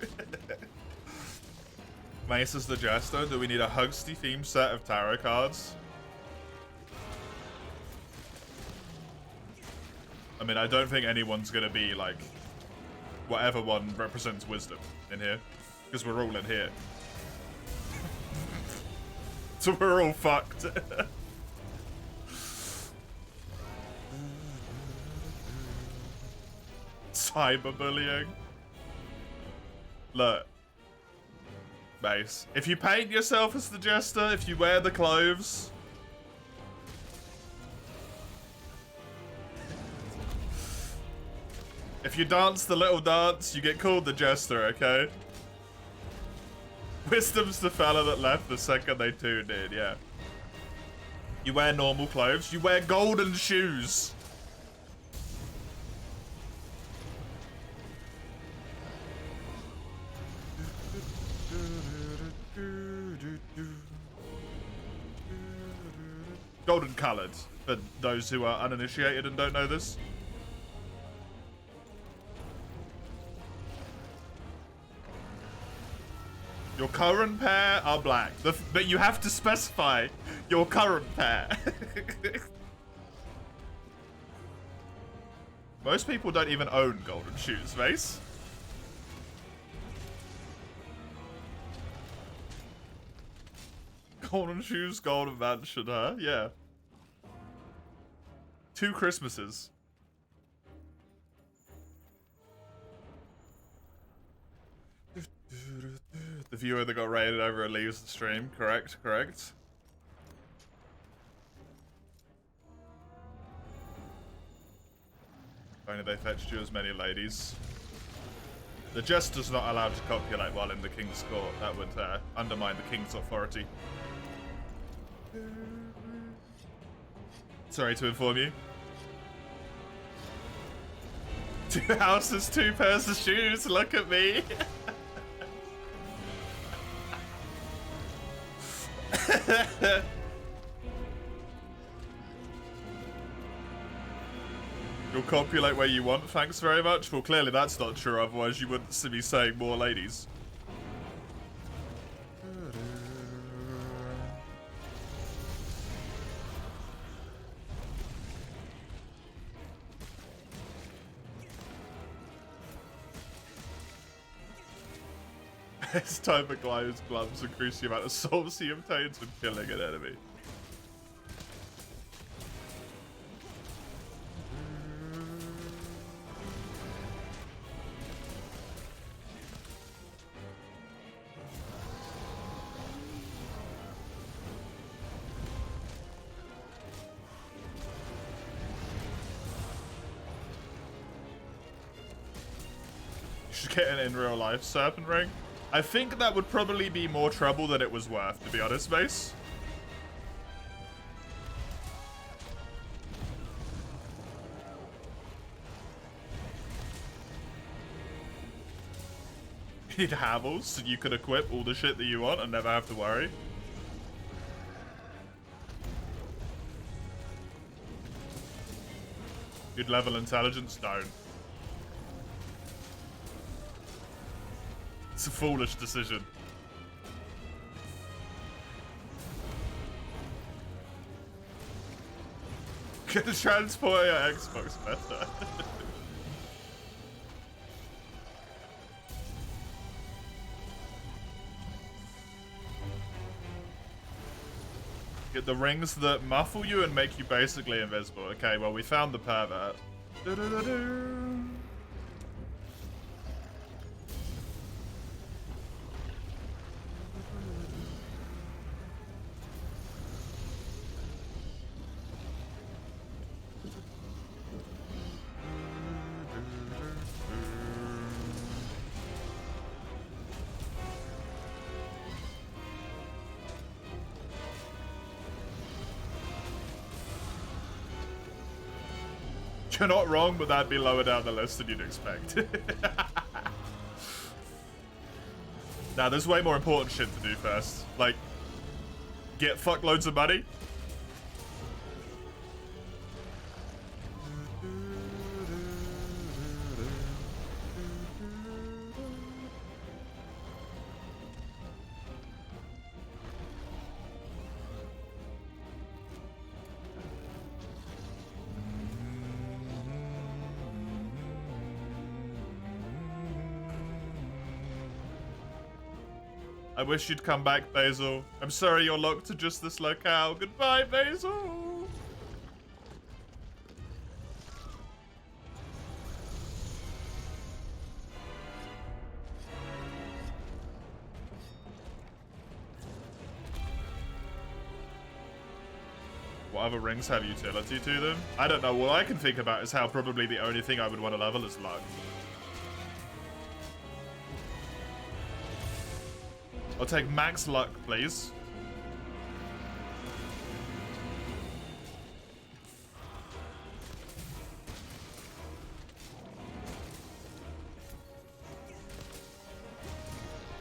A: Mace is the jester. Do we need a Hugsty themed set of tarot cards? I mean, I don't think anyone's gonna be like whatever one represents wisdom in here, because we're all in here. So we're all fucked. Cyberbullying. Look, Mace, if you paint yourself as the jester, if you wear the clothes, If you dance the little dance, you get called the Jester, okay? Wisdom's the fella that left the second they tuned in, yeah. You wear normal clothes. You wear golden shoes. Golden colored, for those who are uninitiated and don't know this. Your current pair are black, but you have to specify your current pair. Most people don't even own golden shoes, Mace. Golden shoes, golden mansion, huh? Yeah. 2 Christmases. The viewer that got raided over and leaves the stream. Correct, correct. If only they fetched you as many ladies. The Jester's not allowed to copulate while in the King's Court. That would undermine the King's authority. Sorry to inform you. 2 houses, 2 pairs of shoes. Look at me. You'll copulate where you want, thanks very much. Well, clearly that's not true, otherwise you wouldn't see me saying more ladies. It's time for Gliders gloves increase the amount of souls he obtains when killing an enemy. You should get an in real life serpent ring. I think that would probably be more trouble than it was worth, to be honest, Mace. You need Havels so you can equip all the shit that you want and never have to worry. Good level intelligence? Don't. It's a foolish decision. Can transport your Xbox better. Get the rings that muffle you and make you basically invisible. Okay, well, we found the pervert. You're not wrong, but that'd be lower down the list than you'd expect. Now, there's way more important shit to do first. Like, get fuckloads of money. I wish you'd come back, Basil. I'm sorry you're locked to just this locale. Goodbye, Basil! what other rings have utility to them? I don't know. What I can think about is how probably the only thing I would want to level is luck. I'll take max luck, please.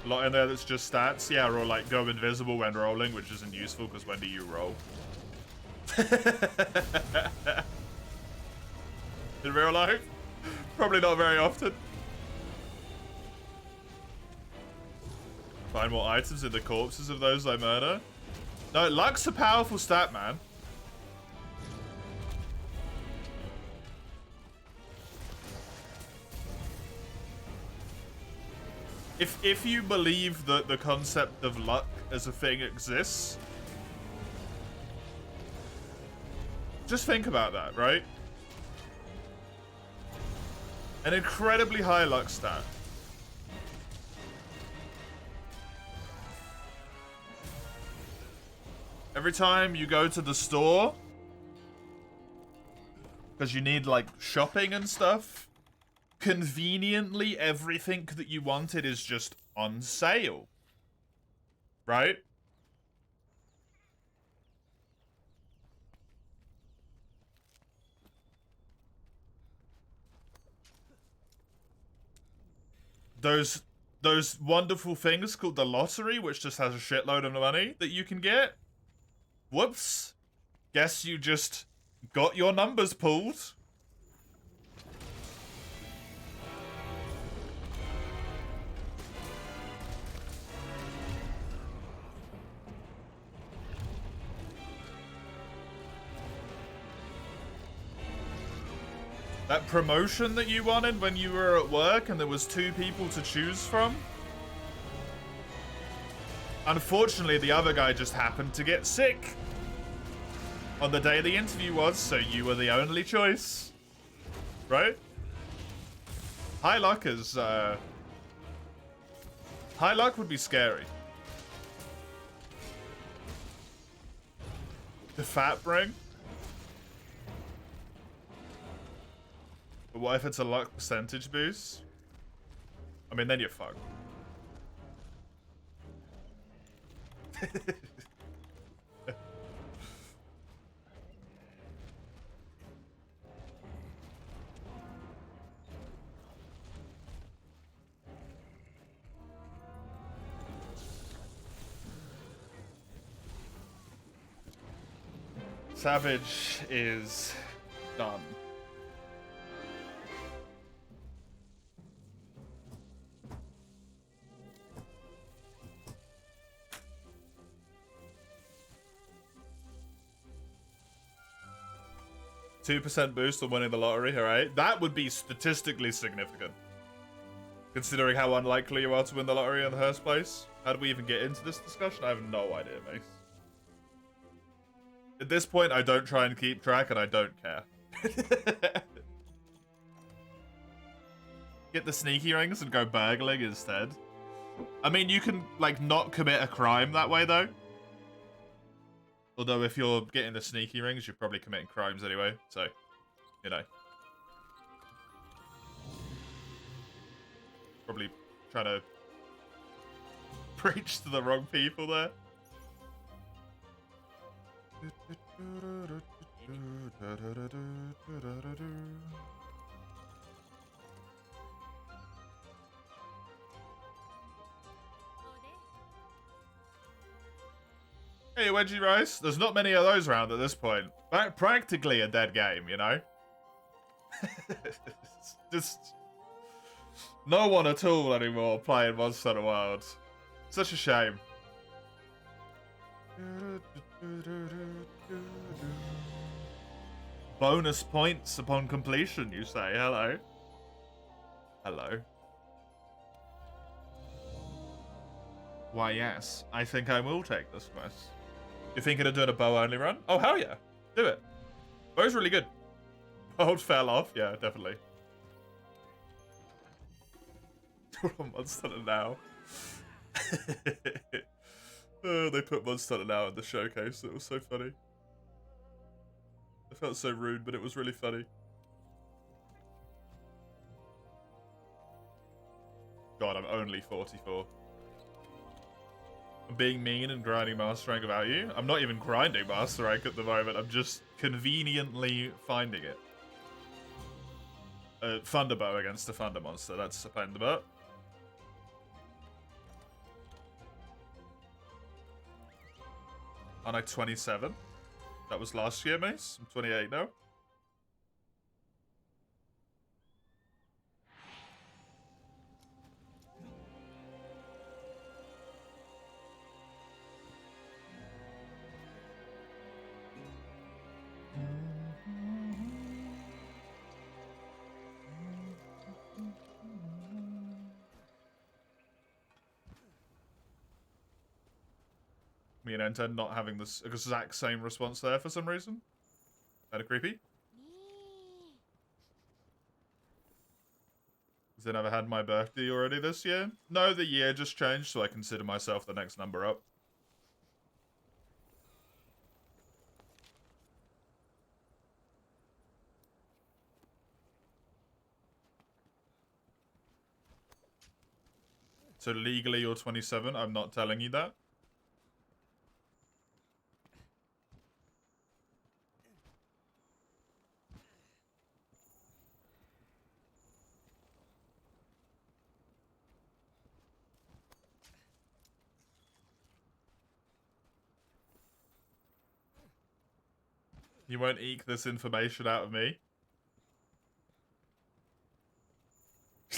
A: A lot in there that's just stats, yeah, or like go invisible when rolling, which isn't useful because when do you roll? In real life? Probably not very often. Find more items in the corpses of those I murder. No, luck's a powerful stat, man. If you believe that the concept of luck as a thing exists, just think about that, right? An incredibly high luck stat. Every time you go to the store, because you need, like, shopping and stuff, conveniently everything that you wanted is just on sale. Right? Those wonderful things called the lottery, which just has a shitload of money that you can get. Whoops. Guess you just got your numbers pulled. That promotion that you wanted when you were at work and there was 2 people to choose from? Unfortunately, the other guy just happened to get sick on the day the interview was, so you were the only choice. Right? High luck is, high luck would be scary. The fat bring? But what if it's a luck percentage boost? I mean, then you're fucked. Savage is done. %2 boost on winning the lottery, alright? That would be statistically significant. Considering how unlikely you are to win the lottery in the first place. How do we even get into this discussion? I have no idea, mate. At this point, I don't try and keep track, and I don't care. Get the sneaky rings and go burgling instead. I mean, you can, like, not commit a crime that way, though. Although if you're getting the sneaky rings, you're probably committing crimes anyway. So, you know. Probably trying to preach to the wrong people there. Hey, Wedgie Rice. There's not many of those around at this point. Practically a dead game, you know? Just no one at all anymore playing Monster Hunter World. Such a shame. Bonus points upon completion, you say. Hello. Hello. Why, yes. I think I will take this quest. You're thinking of doing a bow-only run? Oh, hell yeah. Do it. Bow's really good. Bolt fell off. Yeah, definitely. Monster Hunter now. Oh, they put Monster Hunter now in the showcase. It was so funny. felt so rude, but it was really funny. God, I'm only 44. I'm being mean and grinding Master Rank without you? I'm not even grinding Master Rank at the moment. I'm just conveniently finding it. Thunderbow against the Thunder Monster. That's a pain in the butt. Aren't I 27? That was last year, Mace. I'm 28 now. Me and Enten not having this exact same response there for some reason. Kinda creepy. Has they never had my birthday already this year? No, the year just changed, so I consider myself the next number up. So legally you're 27, I'm not telling you that. You won't eke this information out of me.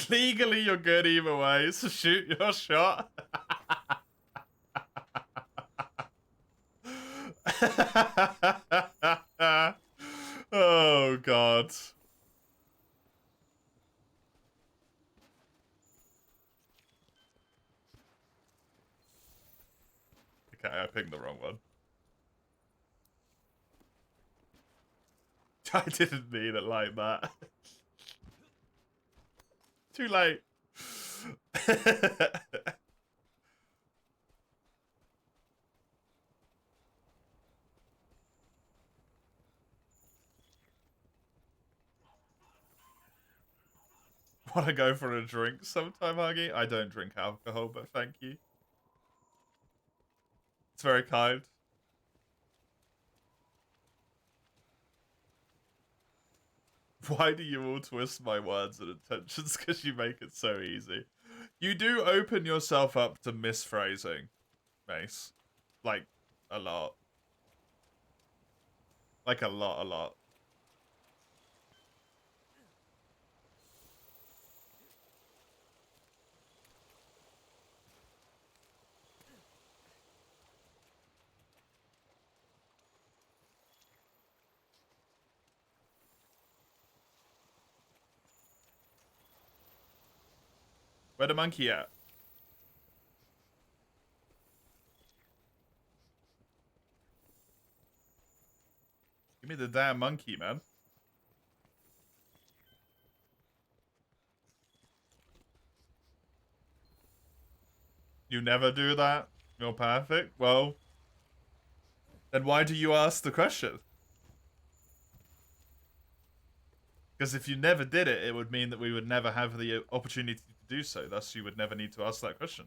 A: Legally, you're good either way, so shoot your shot. Oh, God. Okay, I picked the wrong one. I didn't mean it like that. Too late. Want to go for a drink sometime, Huggy? I don't drink alcohol, but thank you. It's very kind. Why do you all twist my words and intentions? Because you make it so easy. You do open yourself up to misphrasing, Mace. Like, a lot. Like, a lot. Where the monkey at? Give me the damn monkey, man. You never do that? You're perfect? Well, then why do you ask the question? Because if you never did it, it would mean that we would never have the opportunity to do so. Thus, you would never need to ask that question.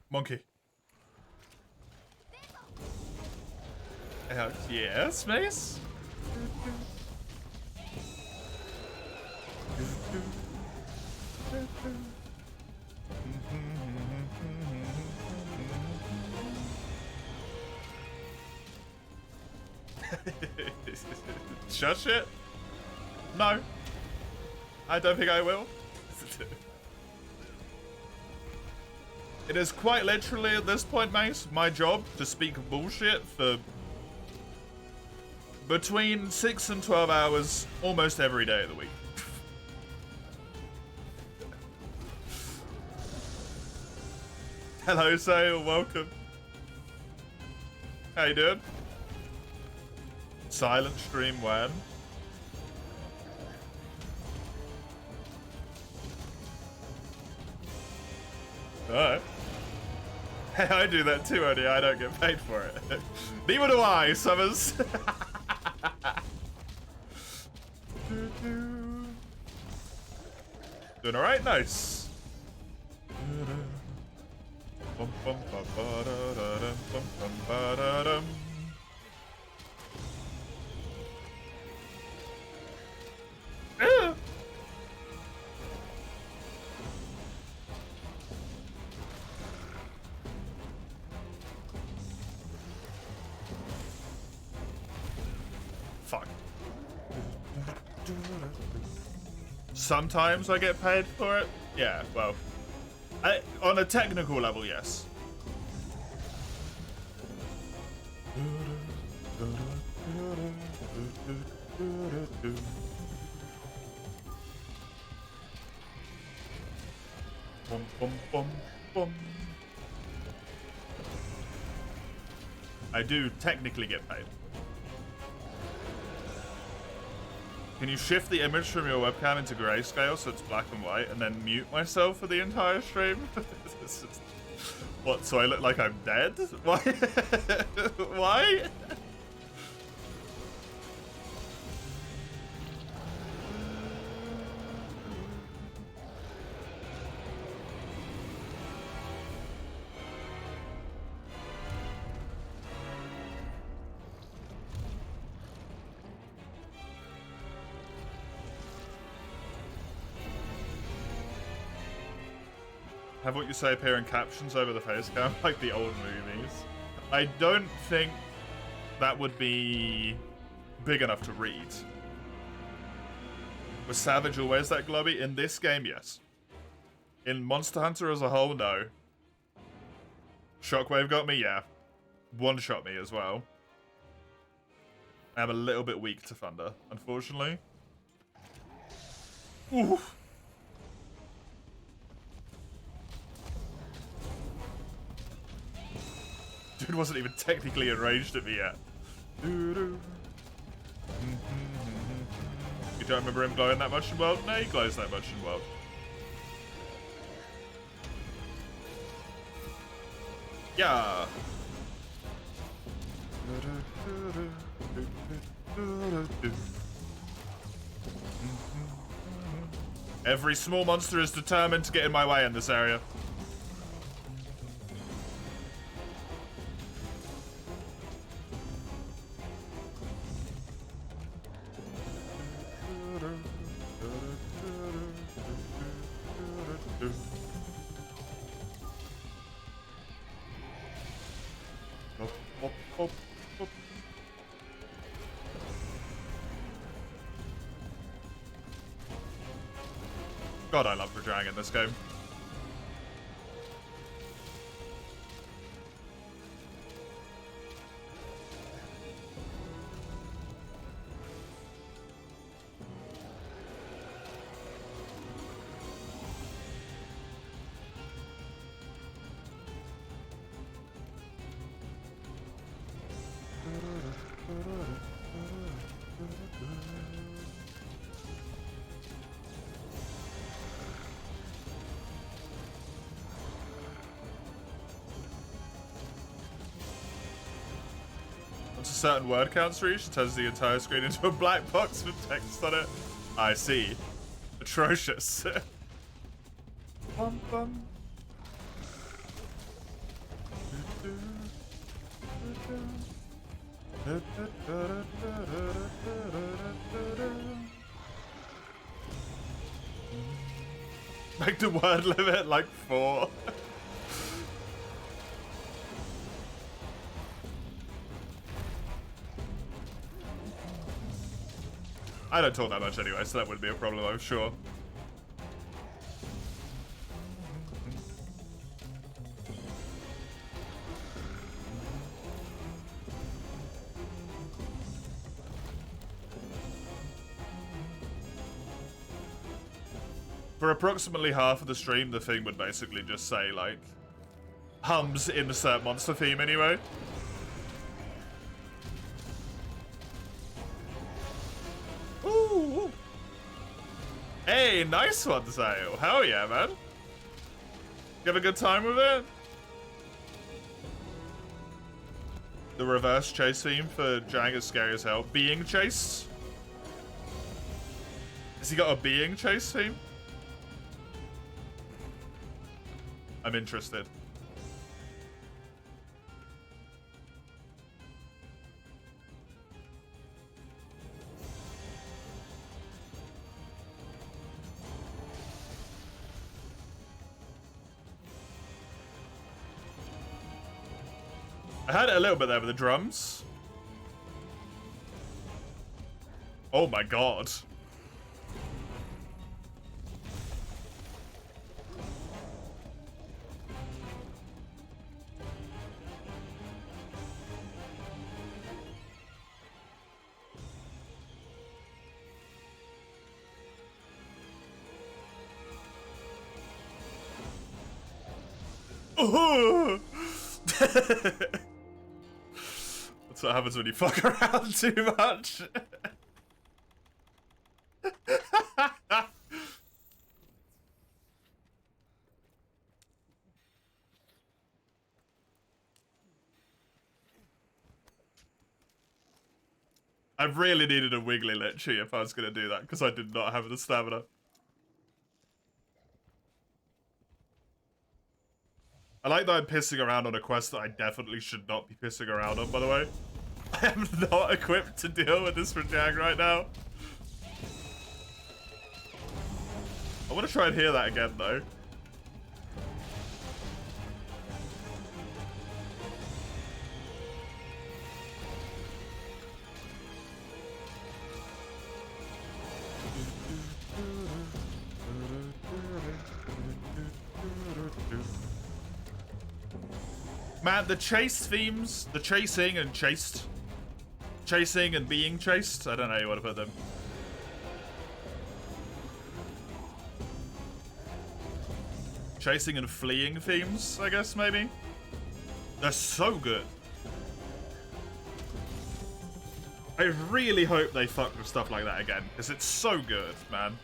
A: Monkey. Yes, Mace? Shush it? No. I don't think I will. It is quite literally at this point, Mace, my job to speak bullshit for between 6 and 12 hours almost every day of the week. Hello, Sale. Welcome. How you doing? Silent stream when? Alright. Hey, I do that too, only I don't get paid for it. Neither do I, Summers. Doing alright? Nice. Fuck. Sometimes I get paid for it. Yeah, well, on a technical level, yes. Bum, bum, bum, bum. I do technically get paid. Can you shift the image from your webcam into grayscale so it's black and white and then mute myself for the entire stream? What, so I look like I'm dead? Why? Why? Have what you say appear in captions over the face cam, like the old movies. I don't think that would be big enough to read. Was Savage always that globby? In this game, yes. In Monster Hunter as a whole, no. Shockwave got me, yeah. One-shot me as well. I'm a little bit weak to Thunder, unfortunately. Oof. Dude wasn't even technically enraged at me yet. You don't remember him glowing that much in World? No, he glows that much in World. Yeah. Every small monster is determined to get in my way in this area. God, I love Rajang in this game. Certain word counts reached, turns the entire screen into a black box with text on it. I see. Atrocious. Bum, bum. Make the word limit like 4. I don't talk that much anyway, so that wouldn't be a problem, I'm sure. For approximately half of the stream, the thing would basically just say, like, hums insert monster theme anyway. Ooh. Hey, nice one, Zale. Hell yeah, man. You have a good time with it? The reverse chase theme for Jang is scary as hell. Being chased? Has he got a being chase theme? I'm interested. I had it a little bit there with the drums. Oh my god. Oh. That's what happens when you fuck around too much. I really needed a wiggly Litchi if I was going to do that, because I did not have the stamina. I like that I'm pissing around on a quest that I definitely should not be pissing around on, by the way. I am not equipped to deal with this for Jag right now. I want to try and hear that again, though. Man, the chase themes, the chasing and chased, chasing and being chased, I don't know how you want to put them. Chasing and fleeing themes, I guess, maybe? They're so good. I really hope they fuck with stuff like that again, because it's so good, man.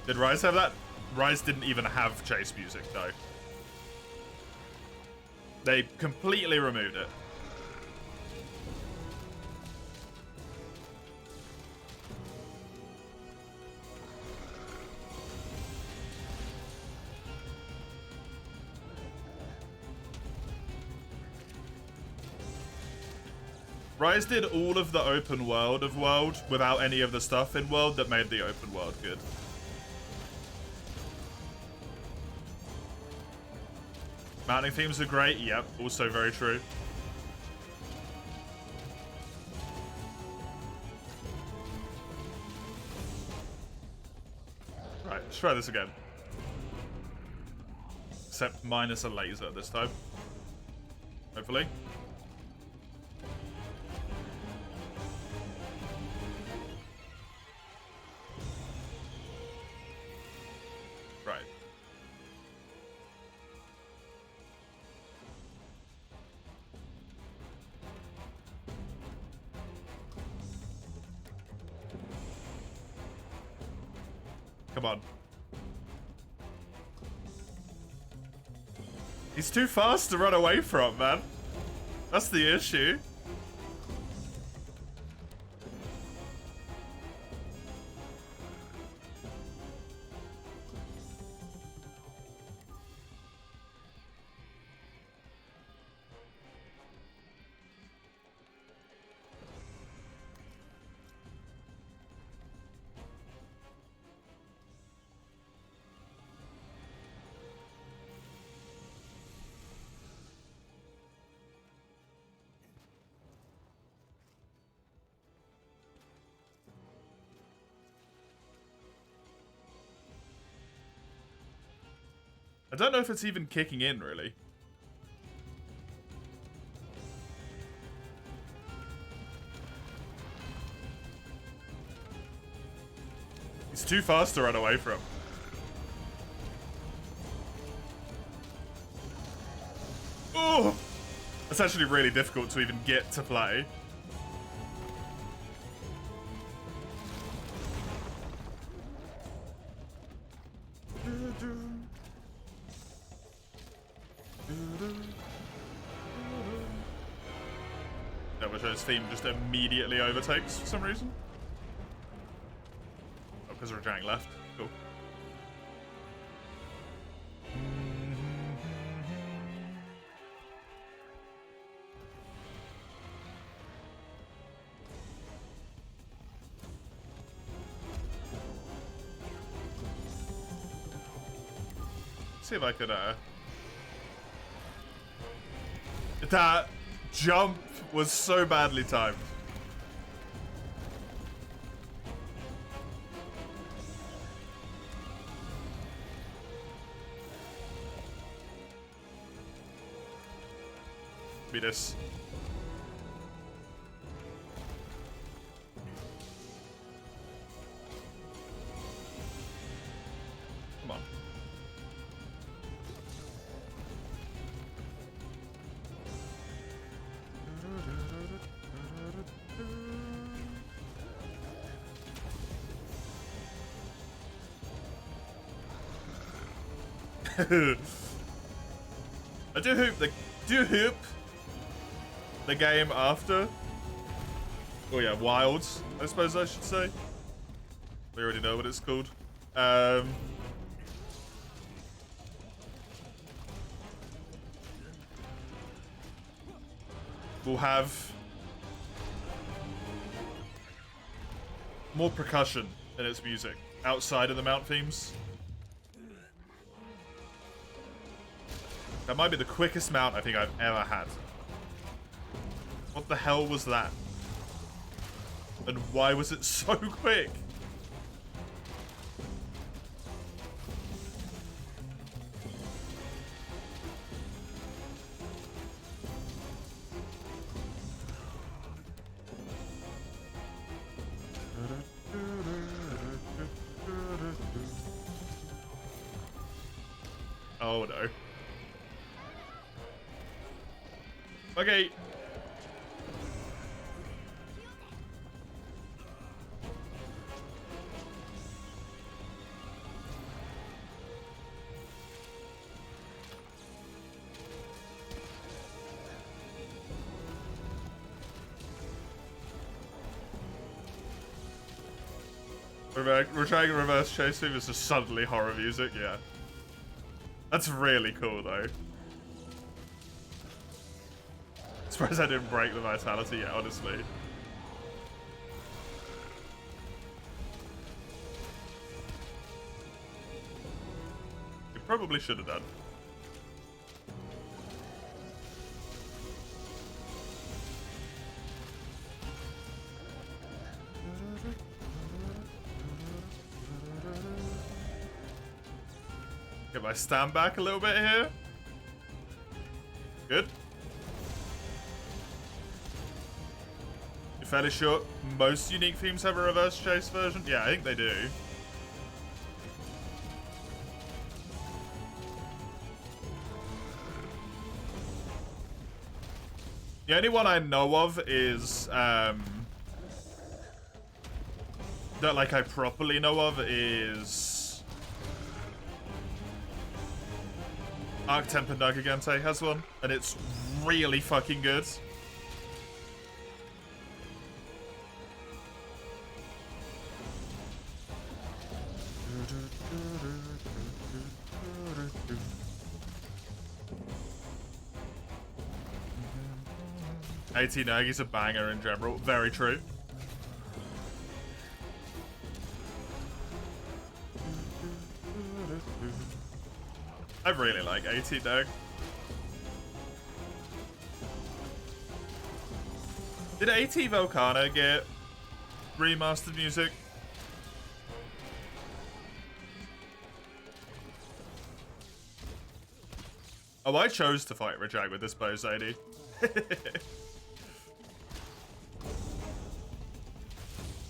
A: Did Rise have that? Rise didn't even have chase music, though. They completely removed it. Rise did all of the open world of World without any of the stuff in World that made the open world good. Mounting themes are great, yep, also very true. Right, let's try this again. Except minus a laser this time. Hopefully. Right. Come on. He's too fast to run away from, man. That's the issue. I don't know if it's even kicking in, really. He's too fast to run away from. It's actually really difficult to even get to play. Which's theme just immediately overtakes for some reason. Oh, because Rajang left. Cool. See if I could, that jump was so badly timed. Be this. Come on. I do hope the game after. Oh yeah, Wilds, I suppose I should say. We already know what it's called. We'll have more percussion in its music outside of the mount themes. That might be the quickest mount I think I've ever had. What the hell was that? And why was it so quick? Oh no. Okay. We're trying a reverse chase theme. It's just suddenly horror music. Yeah. That's really cool though. Surprised I didn't break the vitality yet, honestly. You probably should have done. Get my stand back a little bit here. Good. You're fairly sure most unique themes have a reverse chase version? Yeah, I think they do. The only one I know of is, that like I properly know of is Arctemper Nugagante has one, and it's really fucking good. AT Nagi's a banger in general. Very true. I really like AT Nag. Did AT Volcano get remastered music? Oh, I chose to fight Rajang with this bow, Zadie.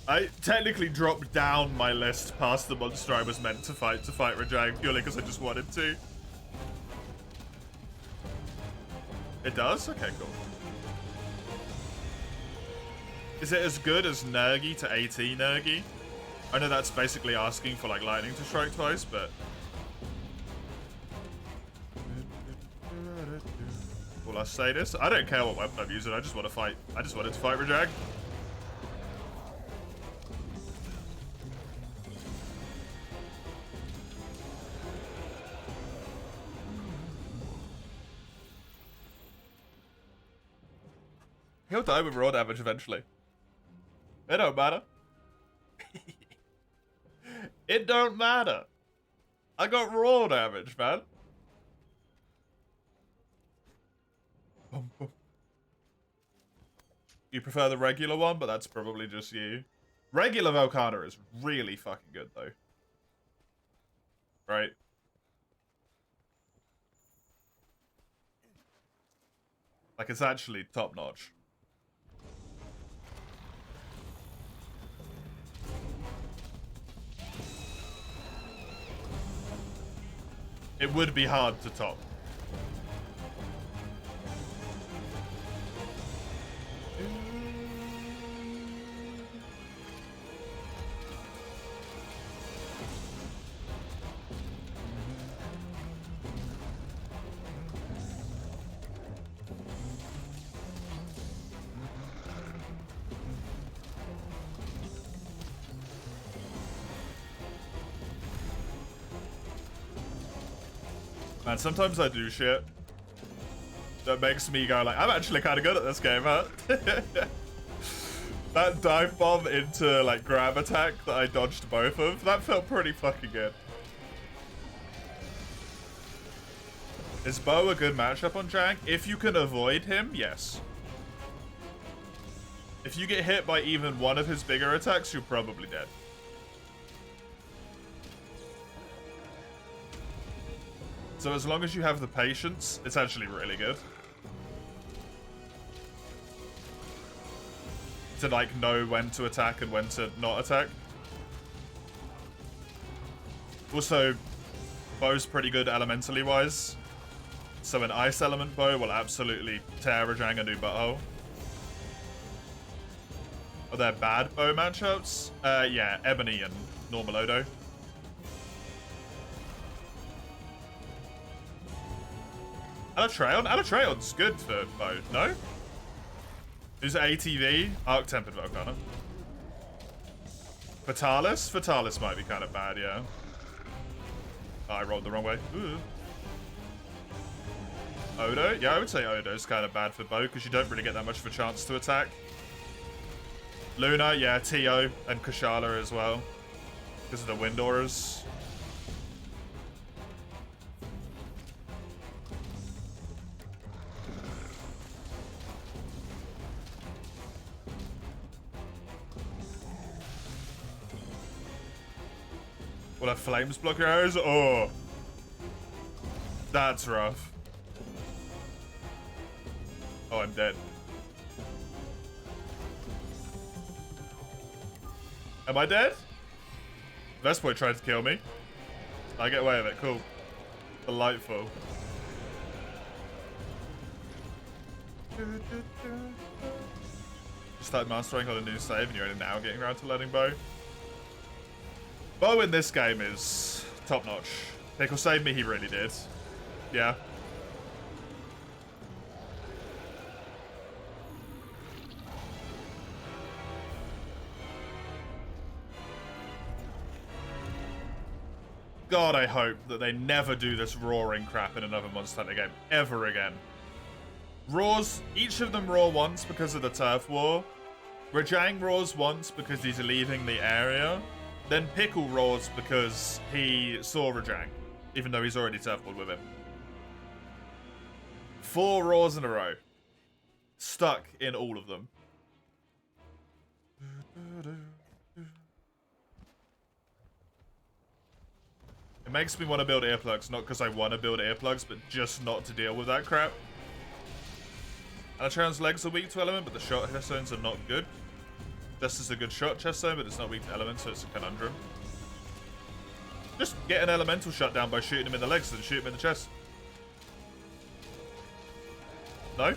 A: I technically dropped down my list past the monster I was meant to fight Rajang purely because I just wanted to. It does? Okay, cool. Is it as good as Nergi to AT Nergi? I know that's basically asking for like lightning to strike twice, but will I say this? I don't care what weapon I'm using, I just want to fight. I just wanted to fight Rajang. He'll die with raw damage eventually. It don't matter. It don't matter. I got raw damage, man. You prefer the regular one, but that's probably just you. Regular Velkhana is really fucking good, though. Right? Like, it's actually top-notch. It would be hard to top. Man, sometimes I do shit that makes me go like, I'm actually kind of good at this game, huh? That dive bomb into like grab attack that I dodged both of, that felt pretty fucking good. Is Bo a good matchup on Jang? If you can avoid him, yes. If you get hit by even one of his bigger attacks, you're probably dead. So as long as you have the patience, it's actually really good. To like know when to attack and when to not attack. Also, Bo's pretty good elementally wise. So an ice element Bo will absolutely tear Rajang a new butthole. Are there bad Bo matchups? Yeah, Ebony and normal Odo. Alatreon? Alatreon's good for Bo, no? Who's ATV? Arc Tempered Velkhana. Fatalis? Fatalis might be kind of bad, yeah. Oh, I rolled the wrong way. Ooh. Odo? Yeah, I would say Odo's kind of bad for Bo because you don't really get that much of a chance to attack. Luna, yeah, Tio and Kushala as well because of the wind auras. Will have flames block your arrows? Oh. That's rough. Oh, I'm dead. Am I dead? Vespoid tried to kill me. I get away with it. Cool. Delightful. Just started mastering on a new save and you're only now getting around to learning Bo. Bo in this game is top-notch. Pickle saved me, he really did. Yeah. God, I hope that they never do this roaring crap in another Monster Hunter game. Ever again. Roars, each of them roar once because of the turf war. Rajang roars once because he's leaving the area. Then Pickle roars because he saw Rajang, even though he's already turf walled with him. 4 roars in a row. Stuck in all of them. It makes me want to build earplugs, not because I want to build earplugs, but just not to deal with that crap. Alatreon's legs are weak to element, but the shot chest zones are not good. Just as a good shot chest zone, but it's not weak to element, so it's a conundrum. Just get an elemental shut down by shooting him in the legs and shoot him in the chest. No?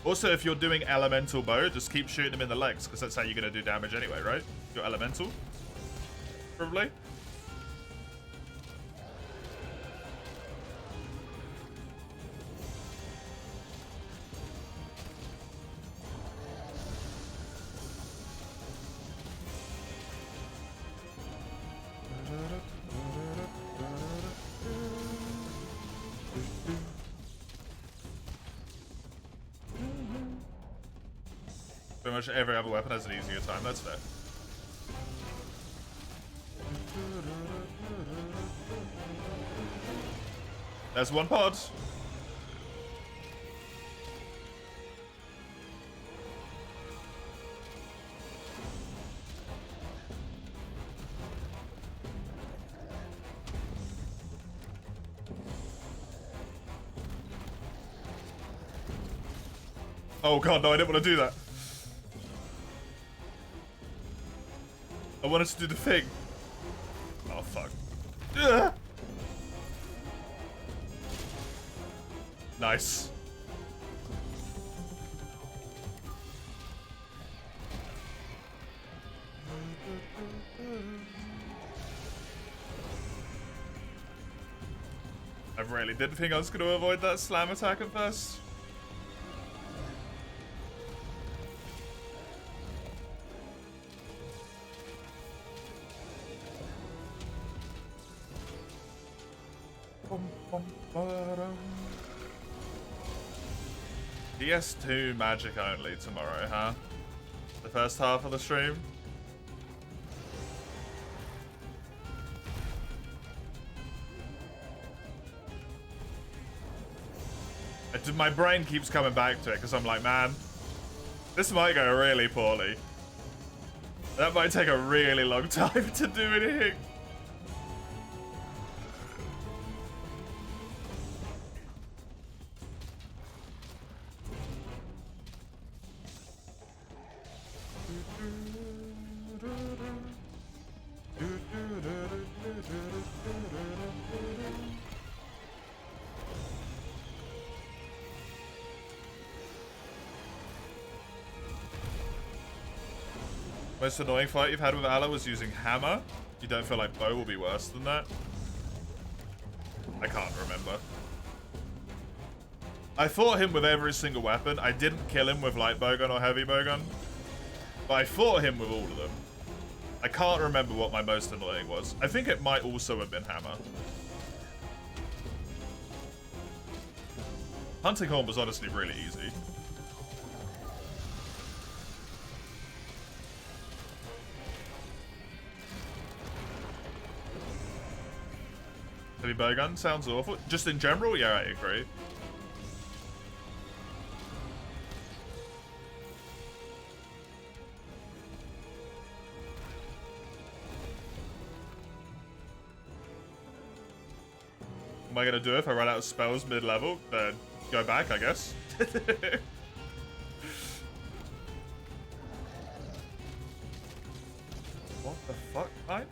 A: Also, if you're doing elemental bow, just keep shooting them in the legs, because that's how you're going to do damage anyway, right? You're elemental? Probably? Pretty much every other weapon has an easier time, that's fair. There's one pod. Oh god, no, I didn't want to do that. I wanted to do the thing. Oh, fuck. Ugh. Nice. I really didn't think I was going to avoid that slam attack at first. PS2 magic only tomorrow, huh? The first half of the stream? My brain keeps coming back to it because I'm like, man, this might go really poorly. That might take a really long time to do anything. Most annoying fight you've had with Allah was using hammer. You don't feel like bow will be worse than that? I can't remember. I fought him with every single weapon. I didn't kill him with light bowgun or heavy bowgun, but I fought him with all of them. I can't remember what my most annoying was. I think it might also have been hammer. Hunting horn was honestly really easy. Heavy bowgun sounds awful. Just in general, yeah, I agree. What am I gonna do if I run out of spells mid-level? Then go back, I guess. What the fuck, mate?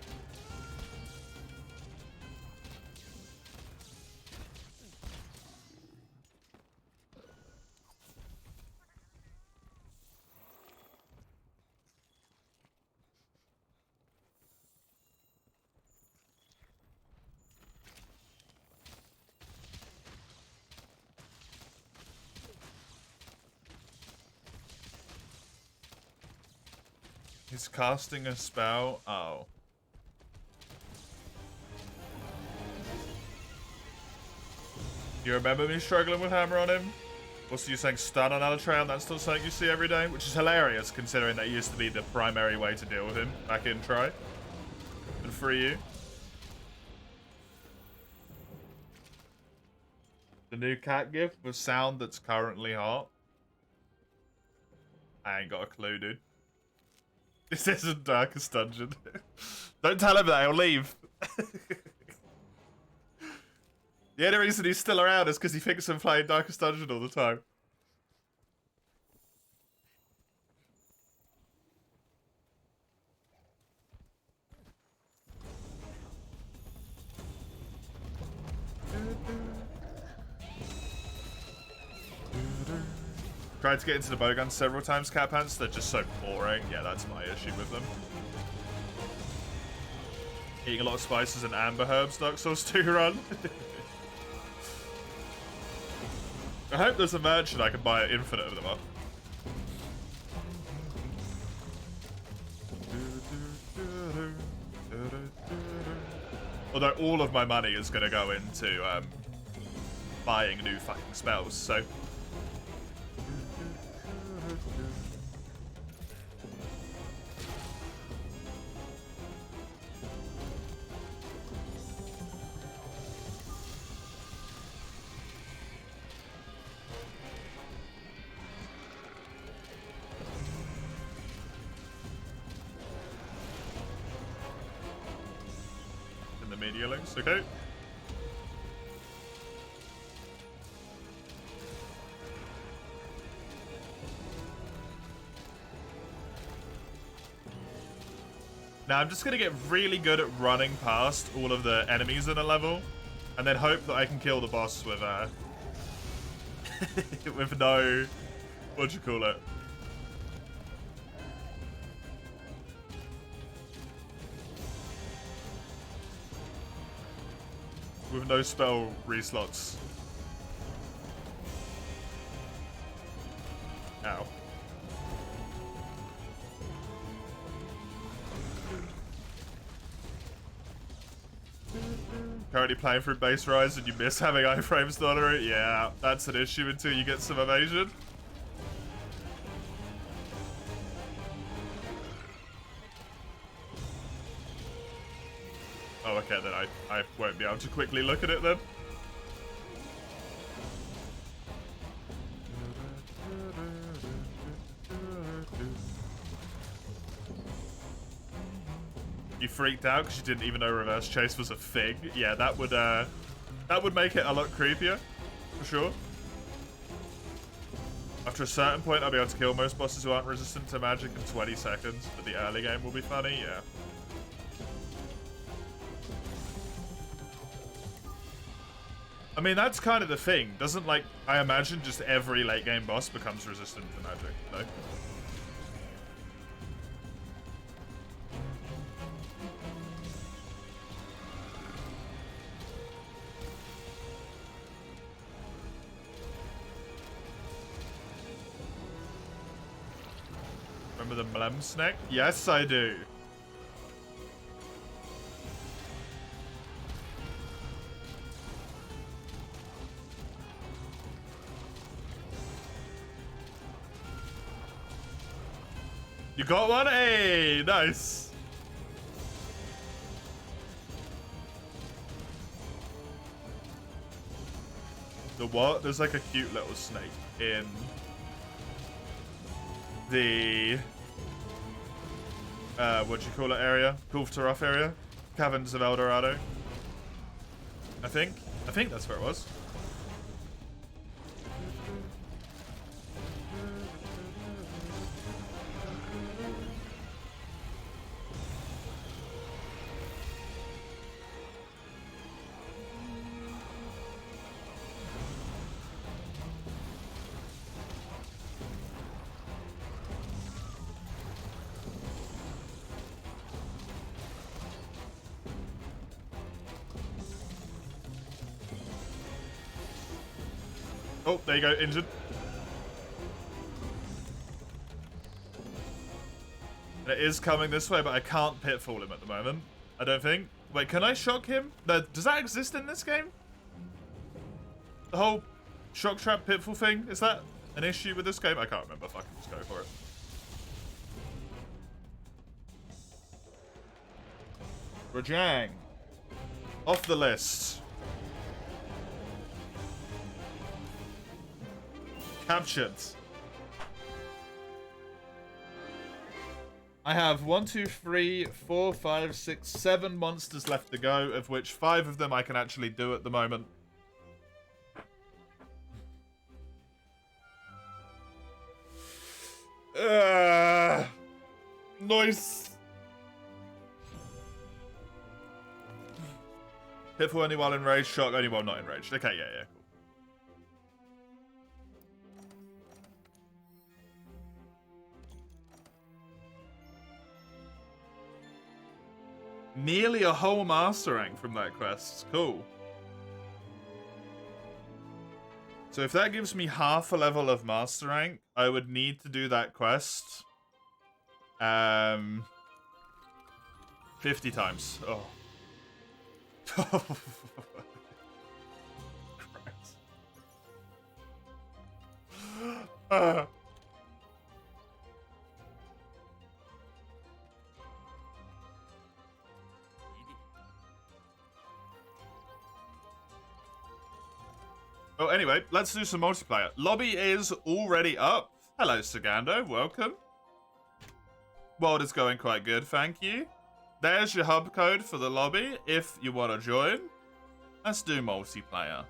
A: He's casting a spell. Oh. You remember me struggling with hammer on him? Also, you saying stun on Alatreon, that's still something you see every day, which is hilarious considering that used to be the primary way to deal with him back in Tri. And free you. The new cat gift with sound that's currently hot. I ain't got a clue, dude. This isn't Darkest Dungeon. Don't tell him that, he'll leave. The only reason he's still around is because he thinks I'm playing Darkest Dungeon all the time. Tried to get into the bowgun several times, Cat Pants. They're just so boring. Yeah, that's my issue with them. Eating a lot of spices and amber herbs, Dark Souls 2 run. I hope there's a merchant I can buy an infinite of them up. Although all of my money is going to go into buying new fucking spells, so... Media links, okay. Now I'm just gonna get really good at running past all of the enemies in a level, and then hope that I can kill the boss with with no, what do you call it? With no spell reslots. Ow. Currently playing through base rise and you miss having iframes tolerate? Yeah, that's an issue until you get some evasion. Oh, okay, then I won't be able to quickly look at it then. You freaked out because you didn't even know reverse chase was a thing. Yeah, that would make it a lot creepier, for sure. After a certain point, I'll be able to kill most bosses who aren't resistant to magic in 20 seconds, but the early game will be funny, yeah. I mean, that's kind of the thing. Doesn't, like, I imagine just every late game boss becomes resistant to magic, no? Remember the Mlem snack? Yes, I do. You got one? Hey, nice. The what? There's like a cute little snake in the what do you call it area? Kulftaroth area? Caverns of El Dorado. I think that's where it was. Oh, there you go, injured. And it is coming this way, but I can't pitfall him at the moment. I don't think. Wait, can I shock him? No, does that exist in this game? The whole shock trap pitfall thing? Is that an issue with this game? I can't remember. Fucking just go for it. Rajang. Off the list. Captured. I have 1, 2, 3, 4, 5, 6, 7 monsters left to go, of which 5 of them I can actually do at the moment. Nice. Pitfall only while enraged, shock only while not enraged. Okay, yeah, cool. Nearly a whole master rank from that quest. Cool. So if that gives me half a level of master rank, I would need to do that quest 50 times. Oh. Christ. Oh, anyway, let's do some multiplayer. Lobby is already up. Hello, Sagando. Welcome. World is going quite good, thank you. There's your hub code for the lobby if you want to join. Let's do multiplayer.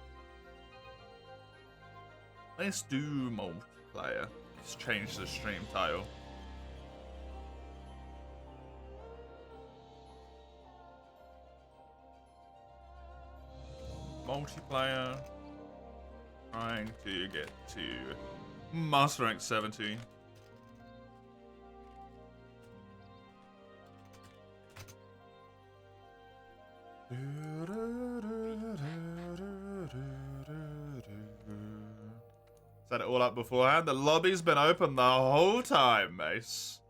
A: Let's do multiplayer. Let's change the stream title. Multiplayer. Trying to get to Master Rank 17. Set it all up beforehand. The lobby's been open the whole time, Mace.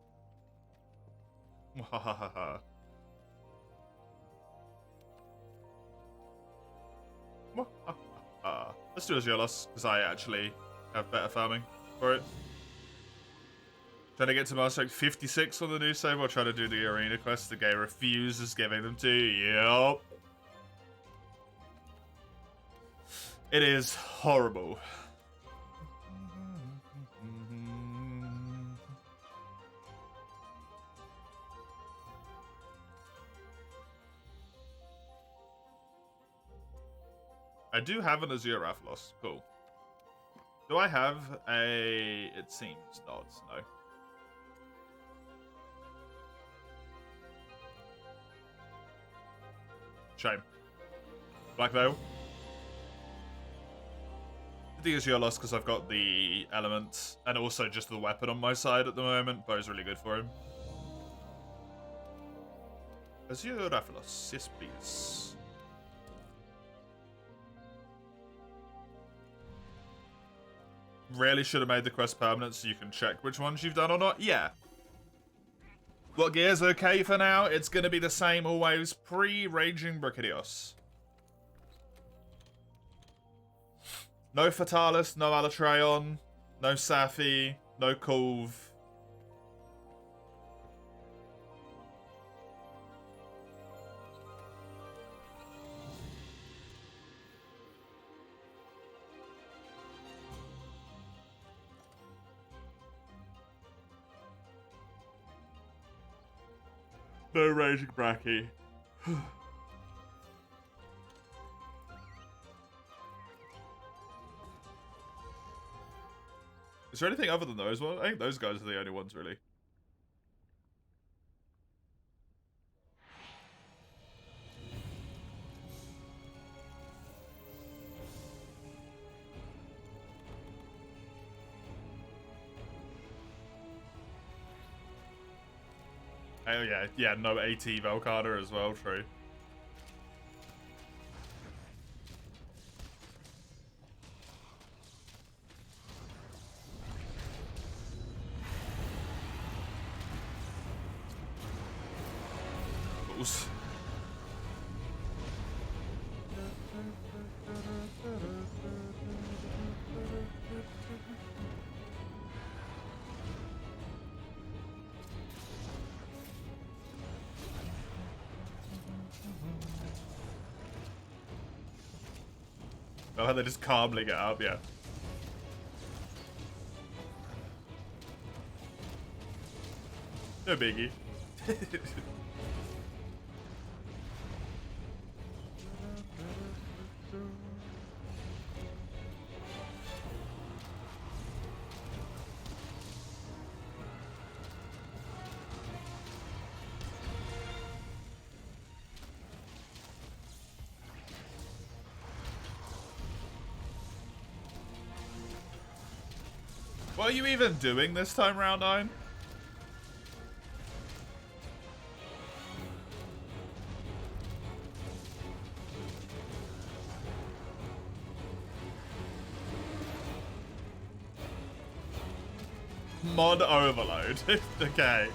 A: Let's do Aziolos, because I actually have better farming for it. Trying to get to Master Rank 56 on the new save, or trying to do the arena quest the game refuses giving them to you. Yup. It is horrible. I do have an Azure Rathalos. Cool. Do I have a... It seems not, no. Shame. Black Veil. The Azure lost because I've got the element and also just the weapon on my side at the moment. Bow's really good for him. Azure Rathalos. Yes, please. Really should have made the quest permanent so you can check which ones you've done or not. Yeah. What gear's okay for now? It's going to be the same always. Pre-Raging Brachydios. No Fatalis, no Alatreon, no Safi, no Kulve. No Raging Brachy. Is there anything other than those ones? I think those guys are the only ones, really. Oh yeah, yeah, no AT Velcarda as well, true. Bulls. Oh, they just calmly get up, yeah. No biggie. What are you even doing this time, round 9? Mod overload. Okay.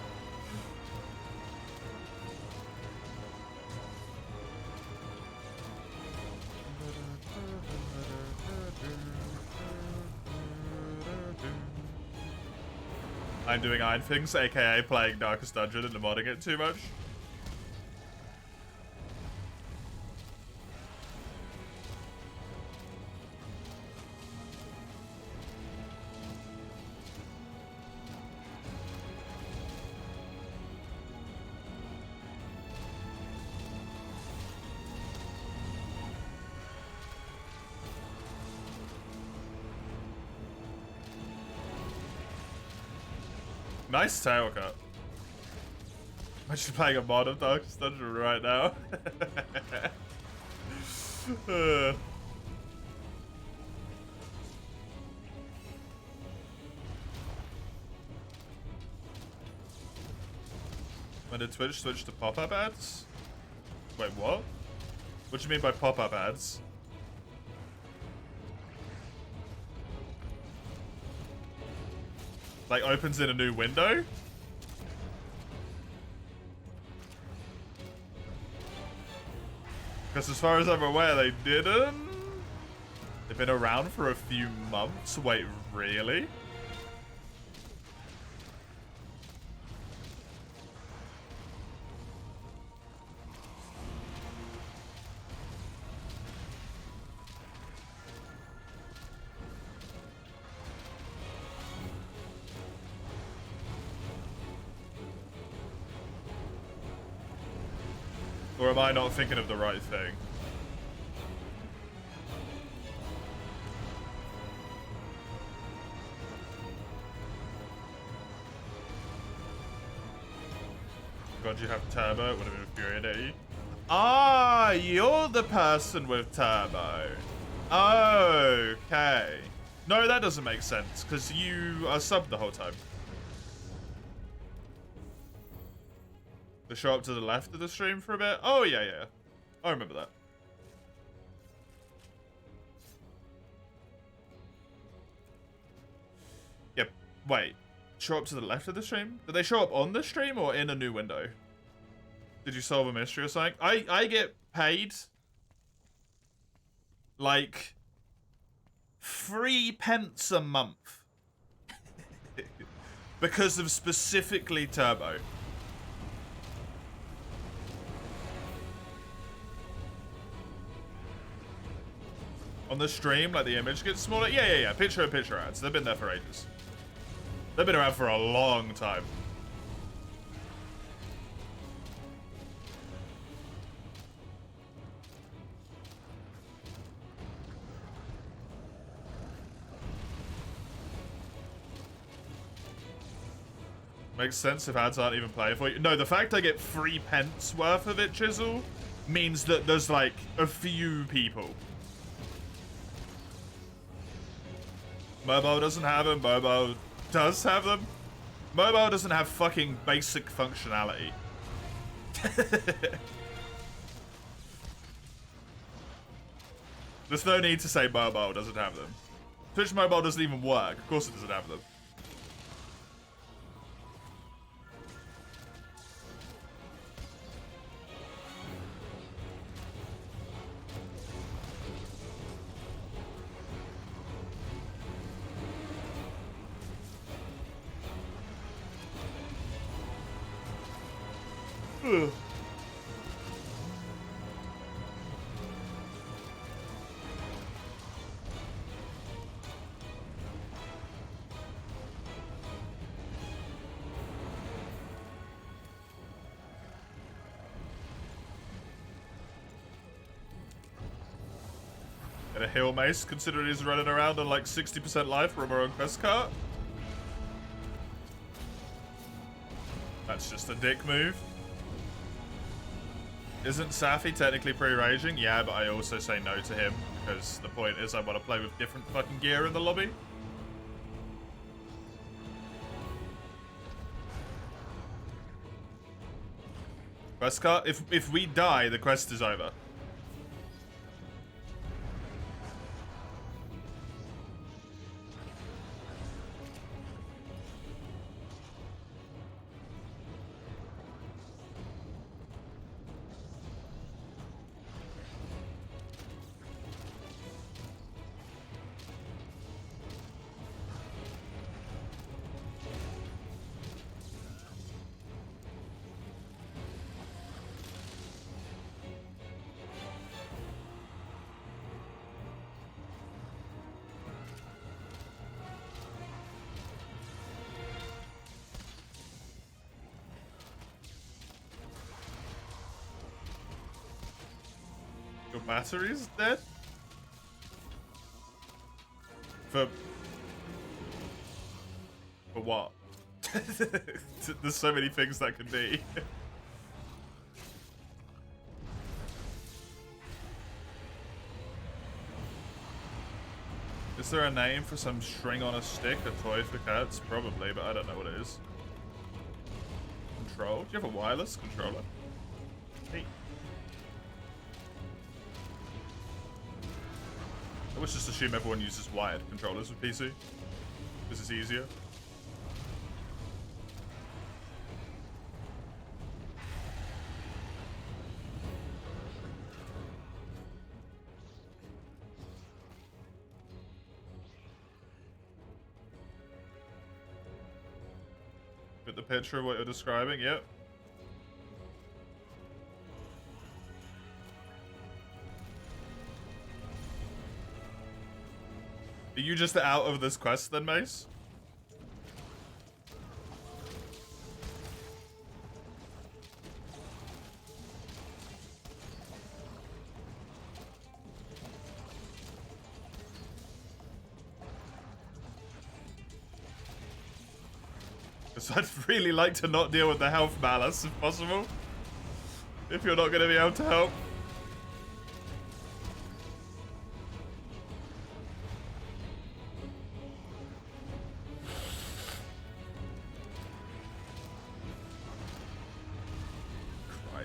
A: I'm doing Iron Things, aka playing Darkest Dungeon and modding it too much. Nice tail cut. I'm actually playing a mod of Darkest Dungeon right now. When did Twitch switch to pop-up ads? Wait, what? What do you mean by pop-up ads? Like, opens in a new window? Because as far as I'm aware, they didn't. They've been around for a few months. Wait, really? Or am I not thinking of the right thing? God, you have turbo, it would have infuriated you. Ah, you're the person with turbo. Okay. No, that doesn't make sense, because you are subbed the whole time. They show up to the left of the stream for a bit? Oh, yeah, yeah. I remember that. Yep. Wait. Show up to the left of the stream? Did they show up on the stream or in a new window? Did you solve a mystery or something? I get paid like 3 pence a month because of specifically turbo. On the stream, like the image gets smaller? Yeah. Picture-in-picture ads. They've been there for ages. They've been around for a long time. Makes sense if ads aren't even playing for you. No, the fact I get 3 pence worth of it, Chisel, means that there's like a few people. Mobile doesn't have them. Mobile does have them. Mobile doesn't have fucking basic functionality. There's no need to say mobile doesn't have them. Twitch Mobile doesn't even work. Of course it doesn't have them. And a Hill Mace, considering he's running around on like 60% life from our own quest cart. That's just a dick move. Isn't Safi technically pre-raging? Yeah, but I also say no to him, because the point is I want to play with different fucking gear in the lobby. Quest cart? If we die, the quest is over. battery's dead? For what? There's so many things that could be. Is there a name for some string on a stick, a toy for cats? Probably, but I don't know what it is. Control? Do you have a wireless controller? Hey. I would just assume everyone uses wired controllers with PC. Because it's easier. Get the picture of what you're describing, yep. Are you just out of this quest then, Mace? Because I'd really like to not deal with the health malice if possible. If you're not going to be able to help.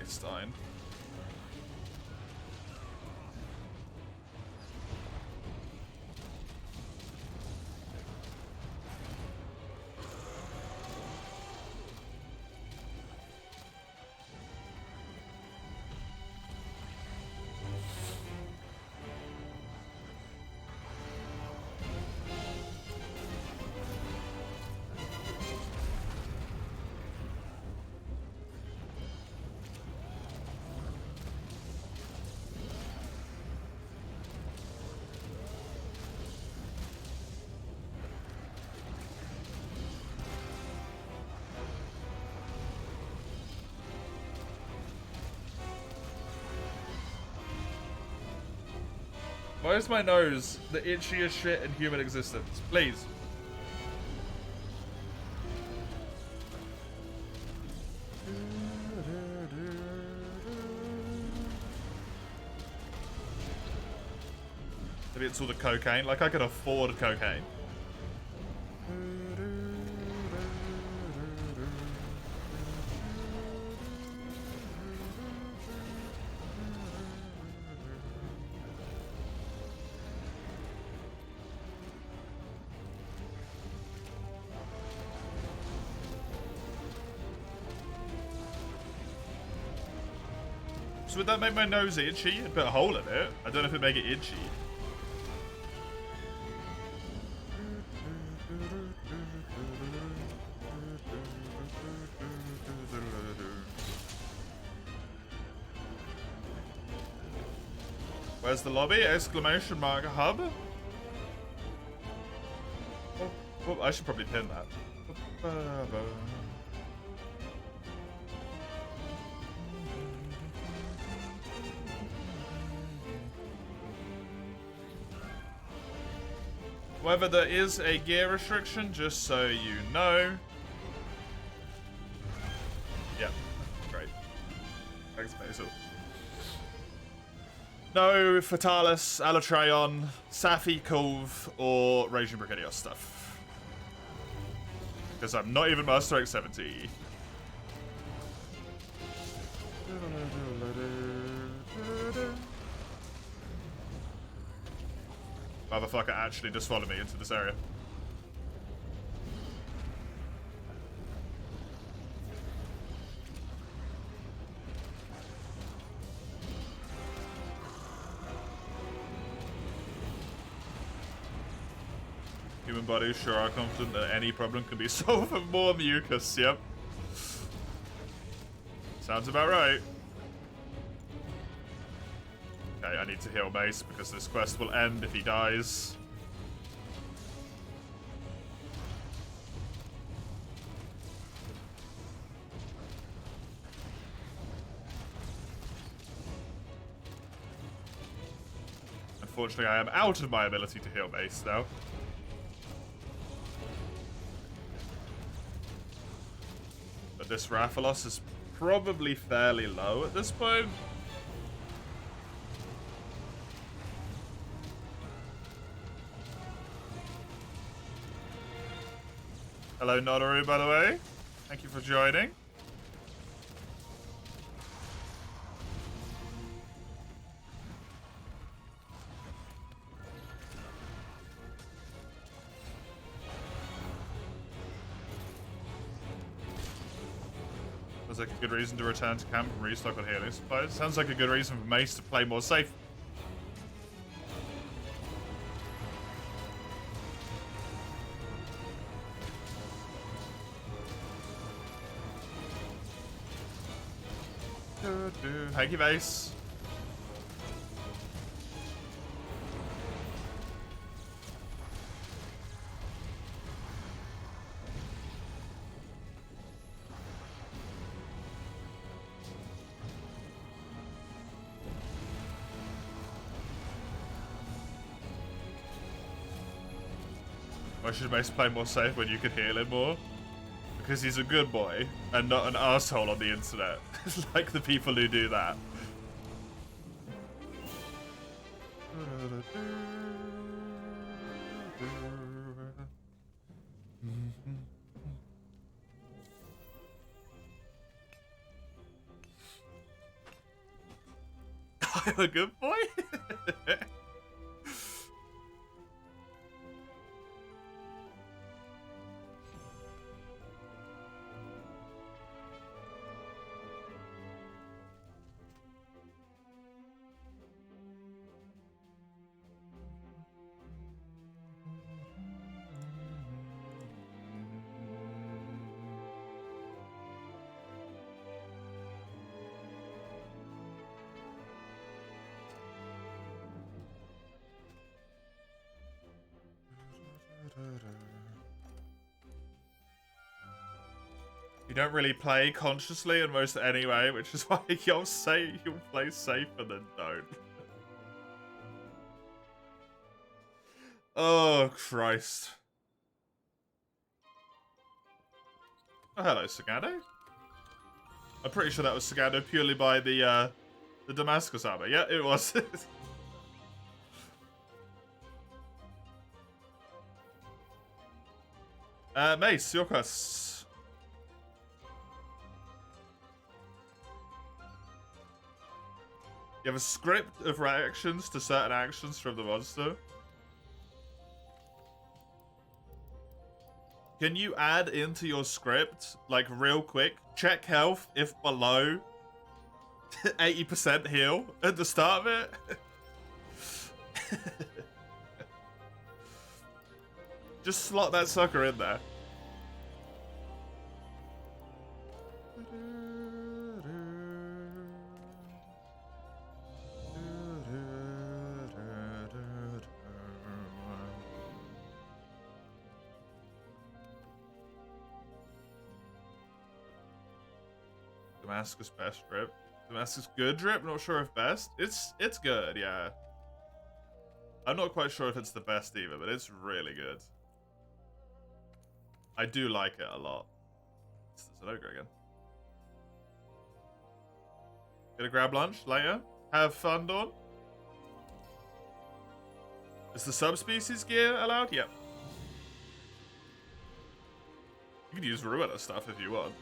A: Christine. Why is my nose the itchiest shit in human existence? Please. Maybe it's all the cocaine. Like, I could afford cocaine. So would that make my nose itchy? I'd put a hole in it. I don't know if it'd make it itchy. Where's the lobby? Exclamation mark hub? Oh, I should probably pin that. However, there is a gear restriction, just so you know. Yeah, great. Thanks, Basil. No Fatalis, Alatreon, Safi, Cove, or Raging Brigadier stuff. Because I'm not even Master X 70. Motherfucker actually just followed me into this area. Human bodies sure are confident that any problem can be solved with more mucus, yep. Sounds about right. Okay, I need to heal Mace because this quest will end if he dies. unfortunately I am out of my ability to heal Mace now. But this Rathalos is probably fairly low at this point. Hello, Nodoru, by the way. Thank you for joining. Sounds like a good reason to return to camp and restock on healing supplies. Sounds like a good reason for Mace to play more safe. Thank you, Mace. Why should Mace play more safe when you could heal him more? Because he's a good boy and not an asshole on the internet. Like the people who do that. I'm a good boy? You don't really play consciously in most anyway, which is why you'll say you'll play safe and then don't. Oh, Christ. Oh, hello, Sagado. I'm pretty sure that was Sagado purely by the Damascus armor. Yeah, it was. Mace, your quests. You have a script of reactions to certain actions from the monster. Can you add into your script, like real quick, check health if below 80% heal at the start of it? Just slot that sucker in there. Damascus best drip. Damascus good drip, not sure if best. It's good, yeah. I'm not quite sure if it's the best either, but it's really good. I do like it a lot. It's an ogre again. Gonna grab lunch later. Have fun, Dawn. Is the subspecies gear allowed? Yep. You can use Ruiner stuff if you want.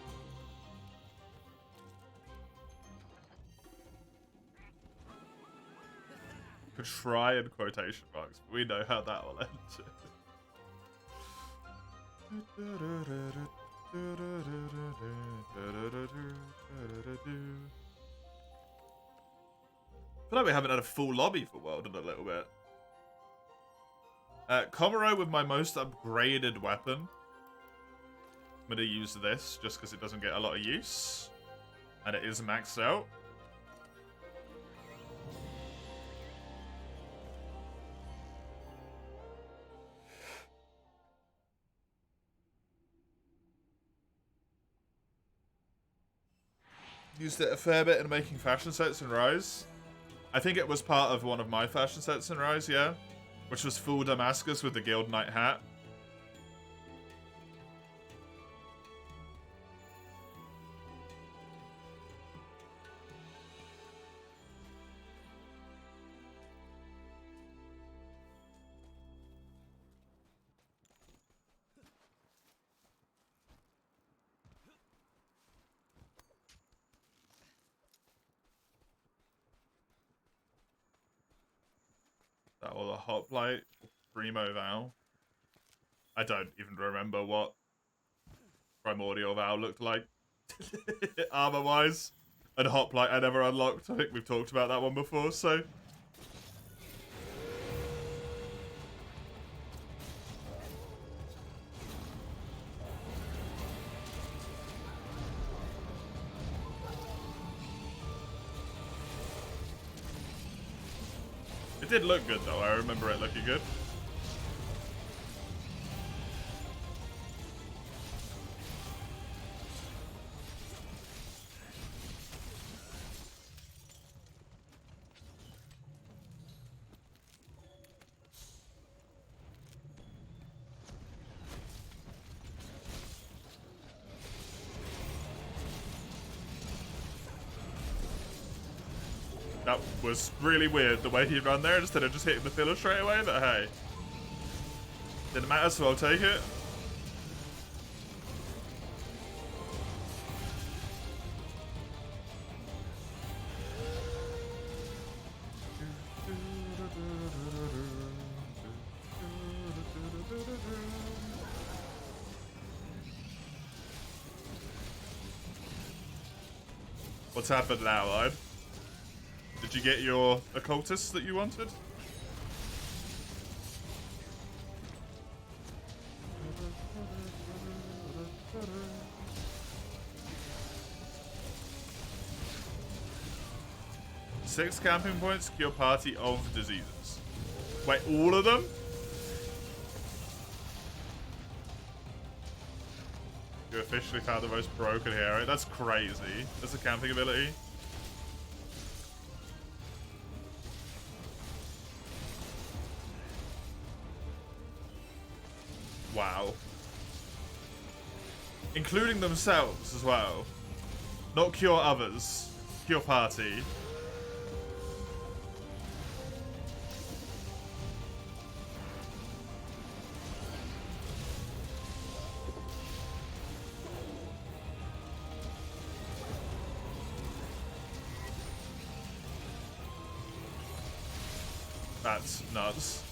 A: Could try in quotation marks, but we know how that will end. I feel like we haven't had a full lobby for World in a little bit. Komuro with my most upgraded weapon. I'm going to use this just because it doesn't get a lot of use. And it is maxed out. Used it a fair bit in making fashion sets in Rise. I think it was part of one of my fashion sets in Rise, yeah. Which was full Damascus with the Guild Knight hat. That or the Hoplite, Primo Vow. I don't even remember what Primordial Vow looked like armor-wise. And Hoplite I never unlocked. I think we've talked about that one before, so... It did look good, though. I remember it looking good. That was really weird, the way he ran there instead of just hitting the filler straight away, but hey. Didn't matter, so I'll take it. What's happened now, Ide? Did you get your occultist that you wanted? Six camping points, cure party of diseases. Wait, all of them? You officially found the most broken hero. That's crazy. That's a camping ability. Wow. Including themselves as well. Not cure others. Cure party. That's nuts.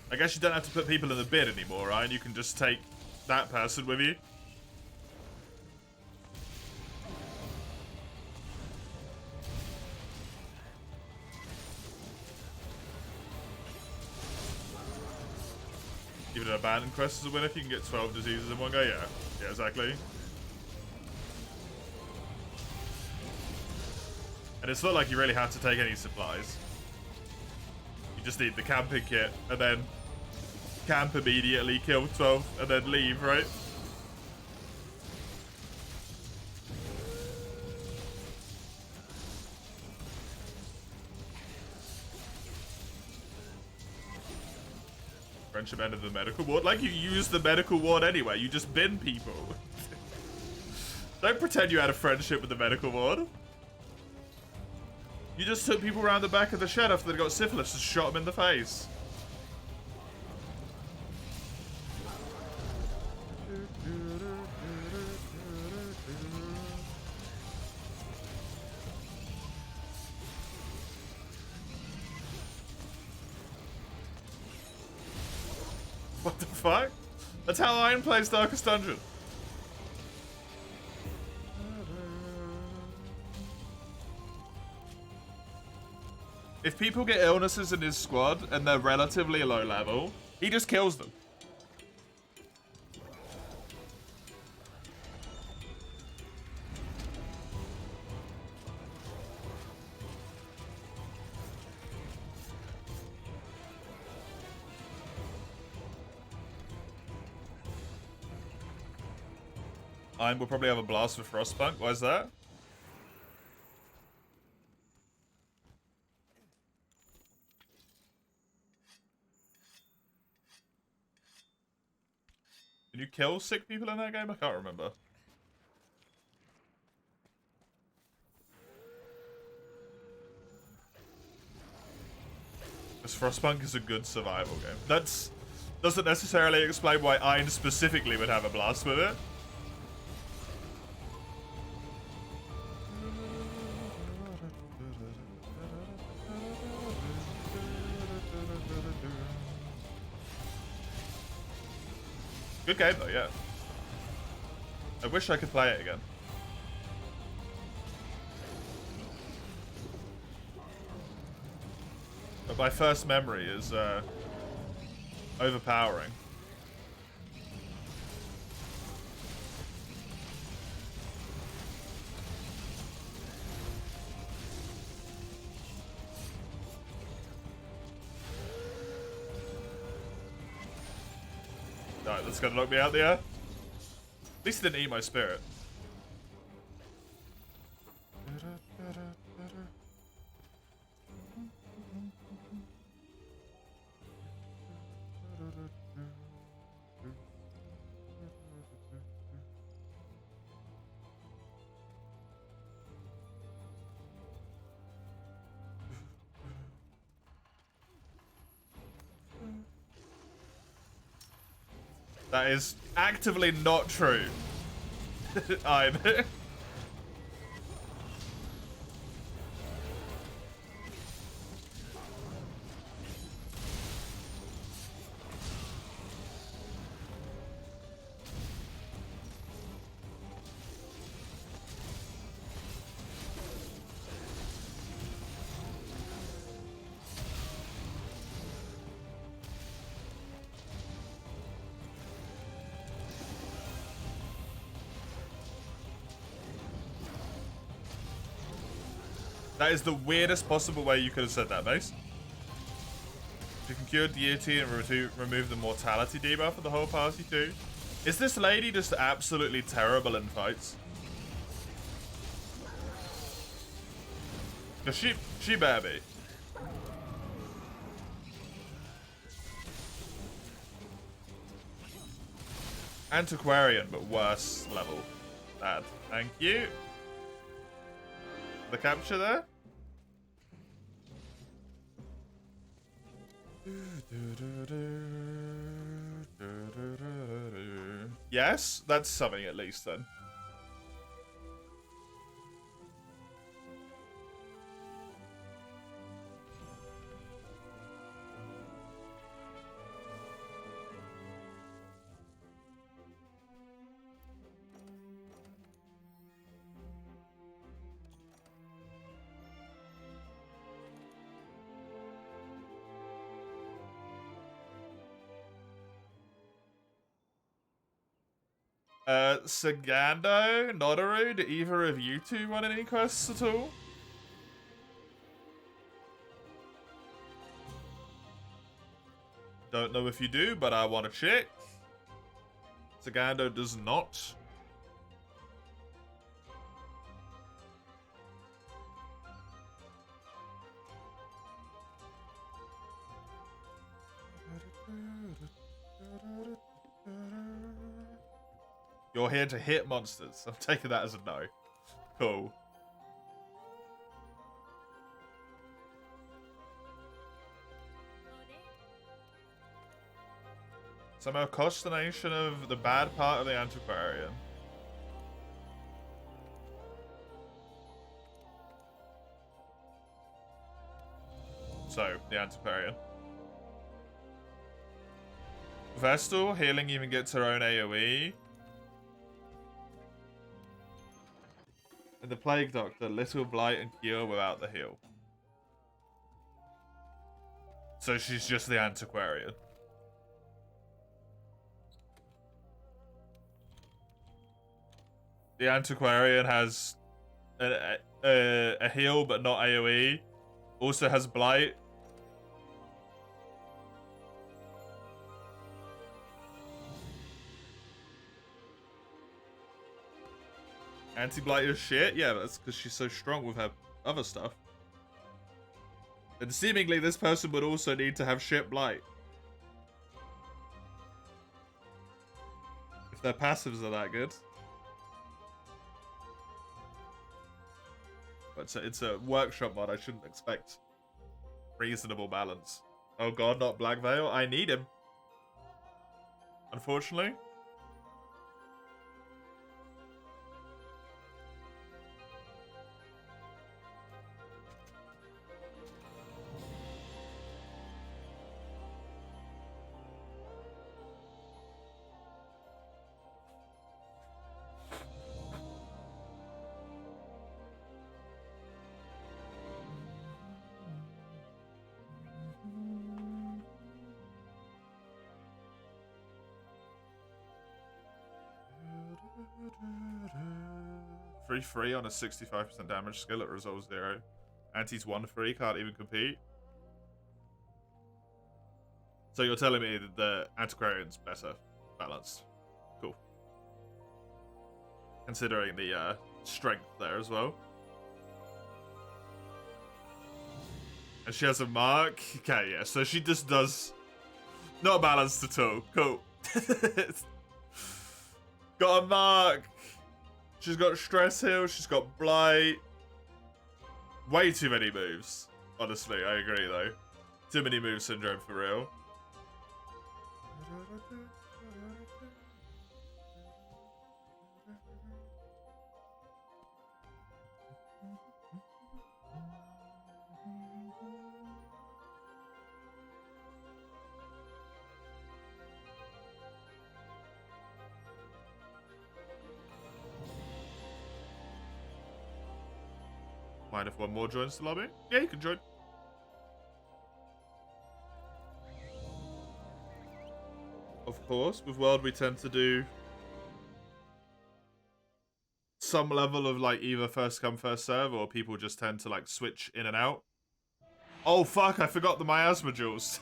A: I guess you don't have to put people in the bid anymore, right? You can just take that person with you. Even an abandoned quest as a winner if you can get 12 diseases in one go. Yeah, yeah, exactly. And it's not like you really have to take any supplies. You just need the camping kit and then camp immediately, kill 12, and then leave, right? Friendship ended the medical ward. Like you used the medical ward anyway. You just bin people. Don't pretend you had a friendship with the medical ward. You just took people around the back of the shed after they got syphilis and shot them in the face. What the fuck? That's how Iron plays Darkest Dungeon. If people get illnesses in his squad and they're relatively low level, he just kills them. Will probably have a blast with Frostpunk. Why is that? Can you kill sick people in that game? I can't remember. Because Frostpunk is a good survival game. That's doesn't necessarily explain why Ein specifically would have a blast with it. Good game though, yeah. I wish I could play it again. But my first memory is overpowering. Alright, that's gonna knock me out the air. At least it didn't eat my spirit. That is actively not true. Either. That is the weirdest possible way you could have said that, Mace. You can cure deity and remove the mortality debuff of the whole party too. Is this lady just absolutely terrible in fights? Cause she better be. Antiquarian, but worse level. Bad. Thank you. The capture there? Yes, that's something at least then. Sagando, Nodoru, do either of you two want any quests at all? Don't know if you do, but I want to check. Sagando does not. You're here to hit monsters. I'm taking that as a no. Cool. Somehow consternation of the bad part of the Antiquarian. So, the Antiquarian. Vestal, healing even gets her own AoE. And the Plague Doctor, little blight and cure without the heal. So she's just the Antiquarian. The Antiquarian has a heal but not AoE. Also has blight. Anti-blight is shit? Yeah, that's because she's so strong with her other stuff. And seemingly this person would also need to have shit blight. If their passives are that good. But it's a workshop mod, I shouldn't expect reasonable balance. Oh god, not Black Veil. I need him. Unfortunately. Free on a 65% damage skill, it resolves 0. Anti's 1-3, can't even compete. So you're telling me that the Antiquarian's better balanced. Cool. Considering the strength there as well. And she has a mark. Okay, yeah, so she just does... Not balanced at all. Cool. Got a mark. She's got stress heal. She's got blight. Way too many moves. Honestly, I agree though. Too many move syndrome for real. Mind if one more joins the lobby? Yeah, you can join. Of course, with World we tend to do some level of like either first come first serve, or people just tend to like switch in and out. Oh fuck, I forgot the miasma jewels.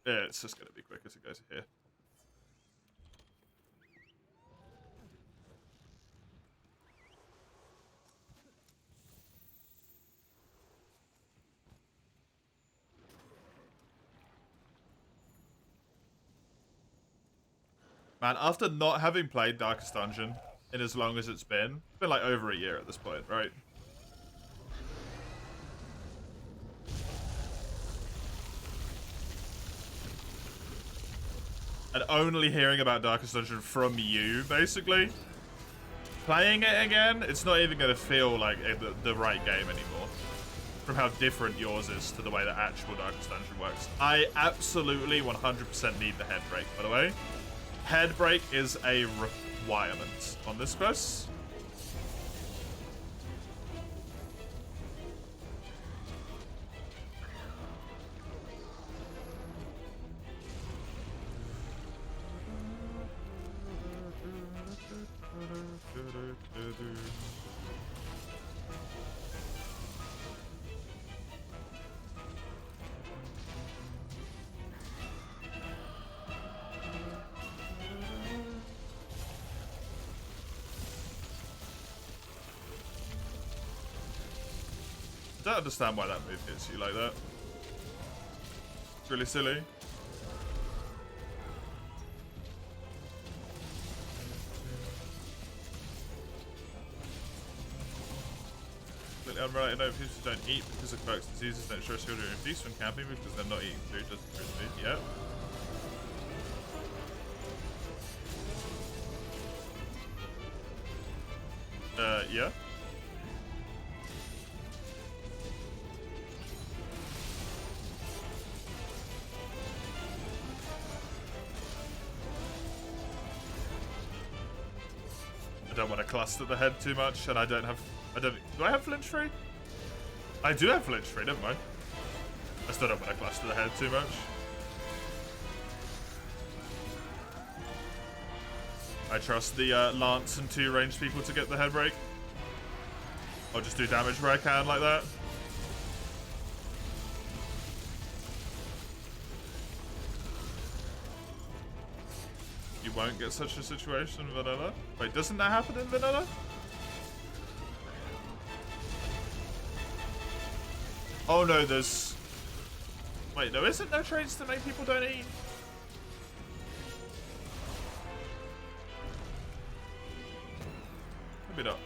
A: Yeah, it's just gonna be quicker to go to here. Man, after not having played Darkest Dungeon in as long as it's been like over a year at this point, right? And only hearing about Darkest Dungeon from you, basically. Playing it again, it's not even going to feel like the right game anymore. From how different yours is to the way that actual Darkest Dungeon works. I absolutely 100% need the head break, by the way. Head break is a requirement on this quest. I don't understand why that move hits you like that. It's really silly. I'm right, I know people don't eat because of Quirk's diseases don't show children in feast when camping because they're not eating food, just food. Yep. Yeah. I don't want to cluster the head too much, and do I have flinch free? I do have flinch free, never mind. I still don't want to cluster the head too much. I trust the Lance and 2 ranged people to get the head break. I'll just do damage where I can like that. you won't get such a situation in vanilla. Wait, doesn't that happen in vanilla? Oh no, there's... Wait, no, isn't there traits to make people don't eat? Maybe not.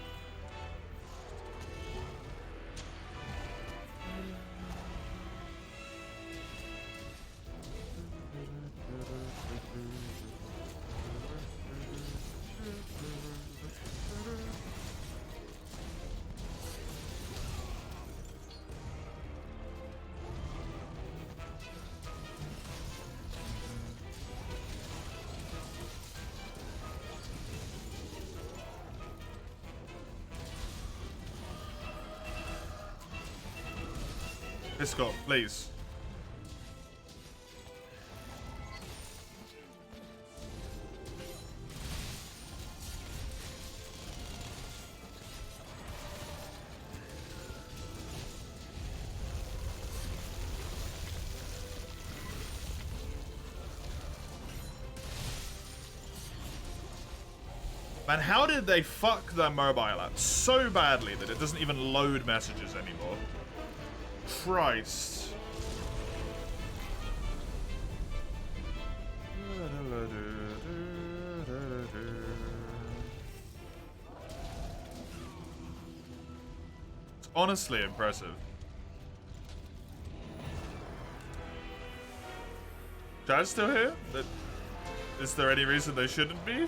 A: Discord, please. Man, how did they fuck their mobile app so badly that it doesn't even load messages anymore? Christ. It's honestly impressive. Chad's still here? Is there any reason they shouldn't be?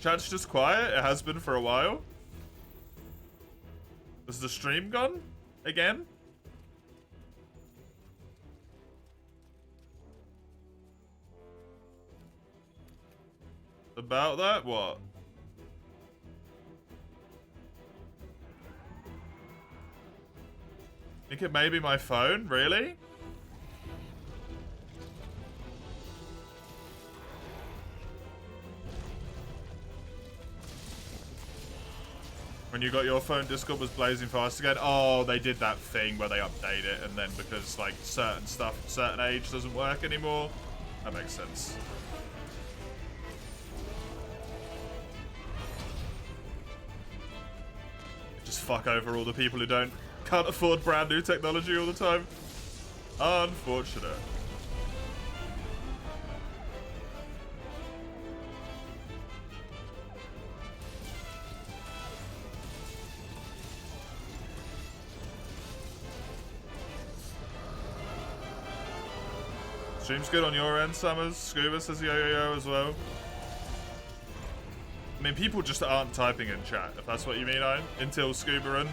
A: Chat's just quiet. It has been for a while. Is the stream gone? Again? About that? What? Think it may be my phone? Really? When you got your phone, Discord was blazing fast again. Oh, they did that thing where they update it, and then because like certain stuff, certain age doesn't work anymore. That makes sense. Just fuck over all the people who can't afford brand new technology all the time. Unfortunate. Stream's good on your end, Summers. Scuba says yo as well. I mean, people just aren't typing in chat, if that's what you mean, until Scuba and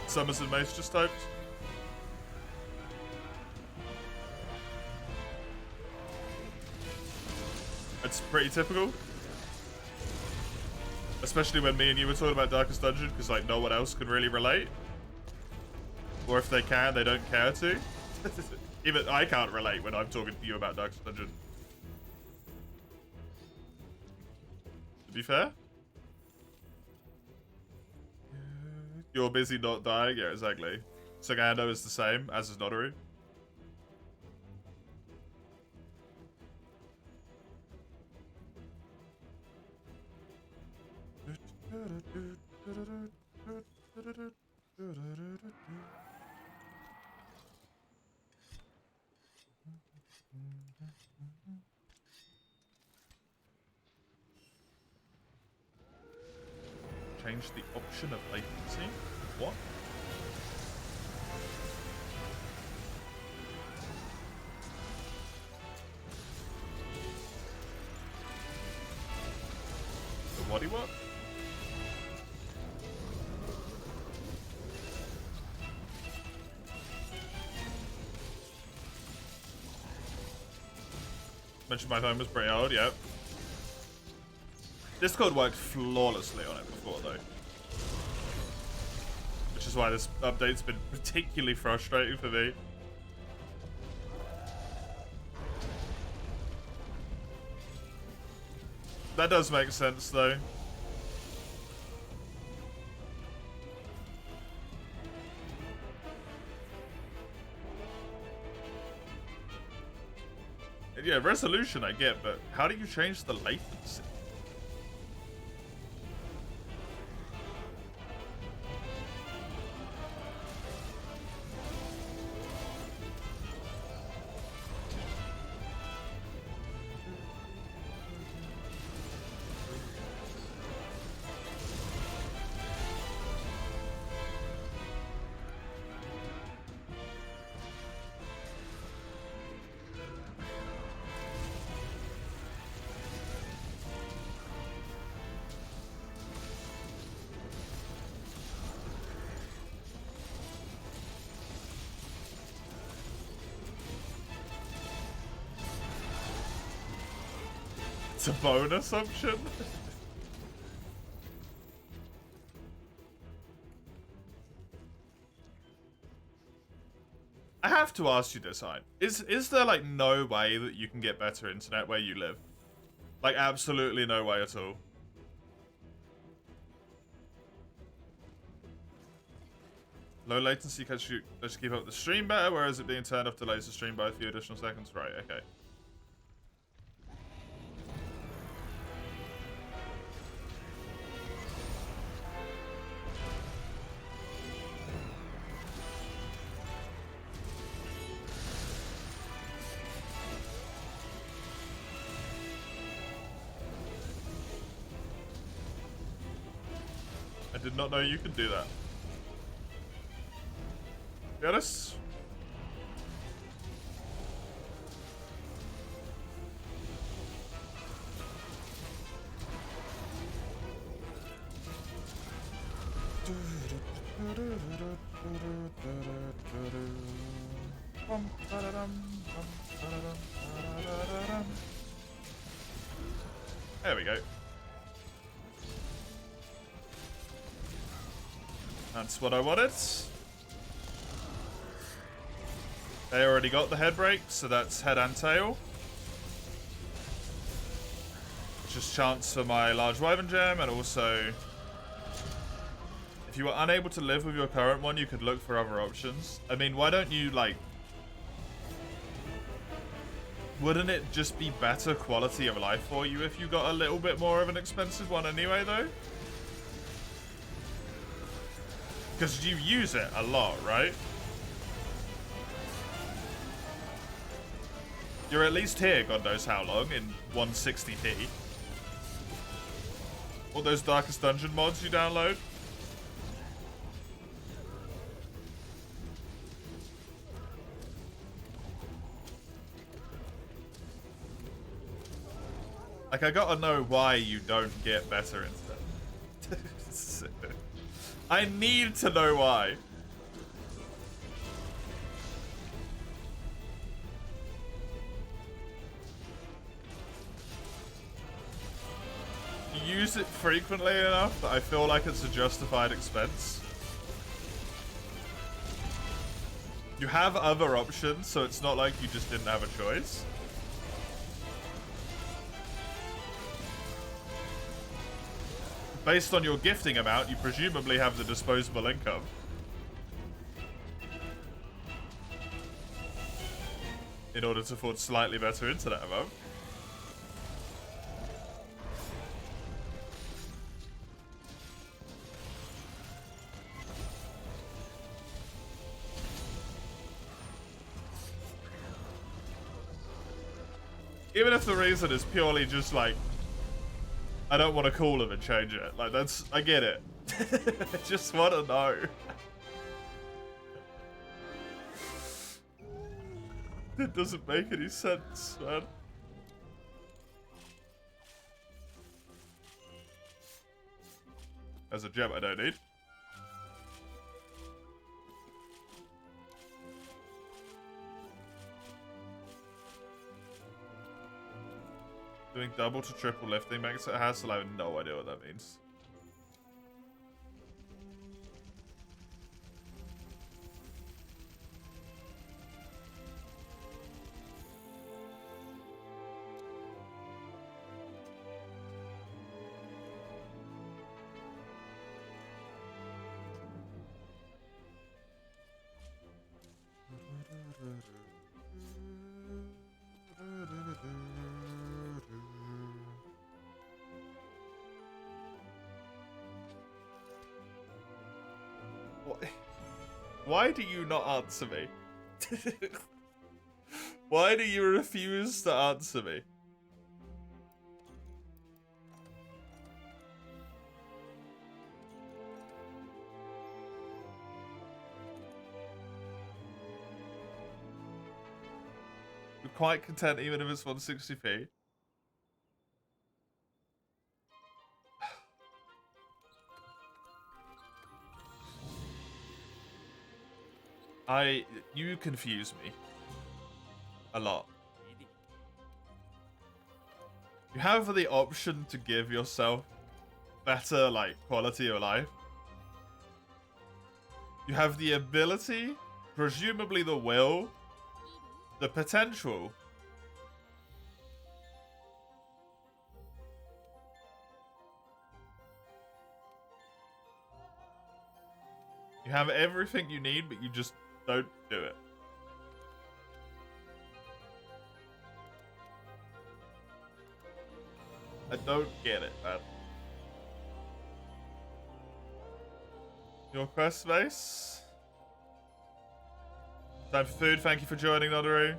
A: Summers and Mace just typed. It's pretty typical. Especially when me and you were talking about Darkest Dungeon, because like no one else can really relate. Or if they can, they don't care to. Even I can't relate when I'm talking to you about Darkest Dungeon. To be fair. You're busy not dying? Yeah, exactly. Sagando is the same, as is Notaru. Change the option of latency? What? The whatty what? Mentioned my phone was pretty old, yep. Discord worked flawlessly on it before, though. Which is why this update's been particularly frustrating for me. That does make sense, though. Yeah, resolution I get, but how do you change the latency? It's a bonus option? I have to ask you this, Hein. Is there like no way that you can get better internet where you live? Like absolutely no way at all. Low latency lets you keep up the stream better, whereas it being turned off delays the stream by a few additional seconds. Right, okay. I did not know you could do that. Get us? There we go. That's what I wanted. They already got the head break, so that's head and tail. Just chance for my large wyvern gem, and also, if you were unable to live with your current one, you could look for other options. I mean, why don't you, like... Wouldn't it just be better quality of life for you if you got a little bit more of an expensive one anyway, though? Because you use it a lot, right? You're at least here, God knows how long, in 160p. All those Darkest Dungeon mods you download. Like, I gotta know why you don't get better internet. I need to know why. You use it frequently enough that I feel like it's a justified expense. You have other options, so it's not like you just didn't have a choice. Based on your gifting amount, you presumably have the disposable income. In order to afford slightly better internet amount. Even if the reason is purely just like, I don't want to call him and change it. Like, that's... I get it. I just want to know. It doesn't make any sense, man. There's a gem I don't need. Doing double to triple lifting makes it a hassle. I have no idea what that means. Why do you not answer me? Why do you refuse to answer me? You're quite content even if it's 160p. You confuse me a lot. You have the option to give yourself better, like, quality of life. You have the ability, presumably the will, the potential. You have everything you need, but you just don't do it. I don't get it, man. Your quest space? Time for food. Thank you for joining, Nodaru.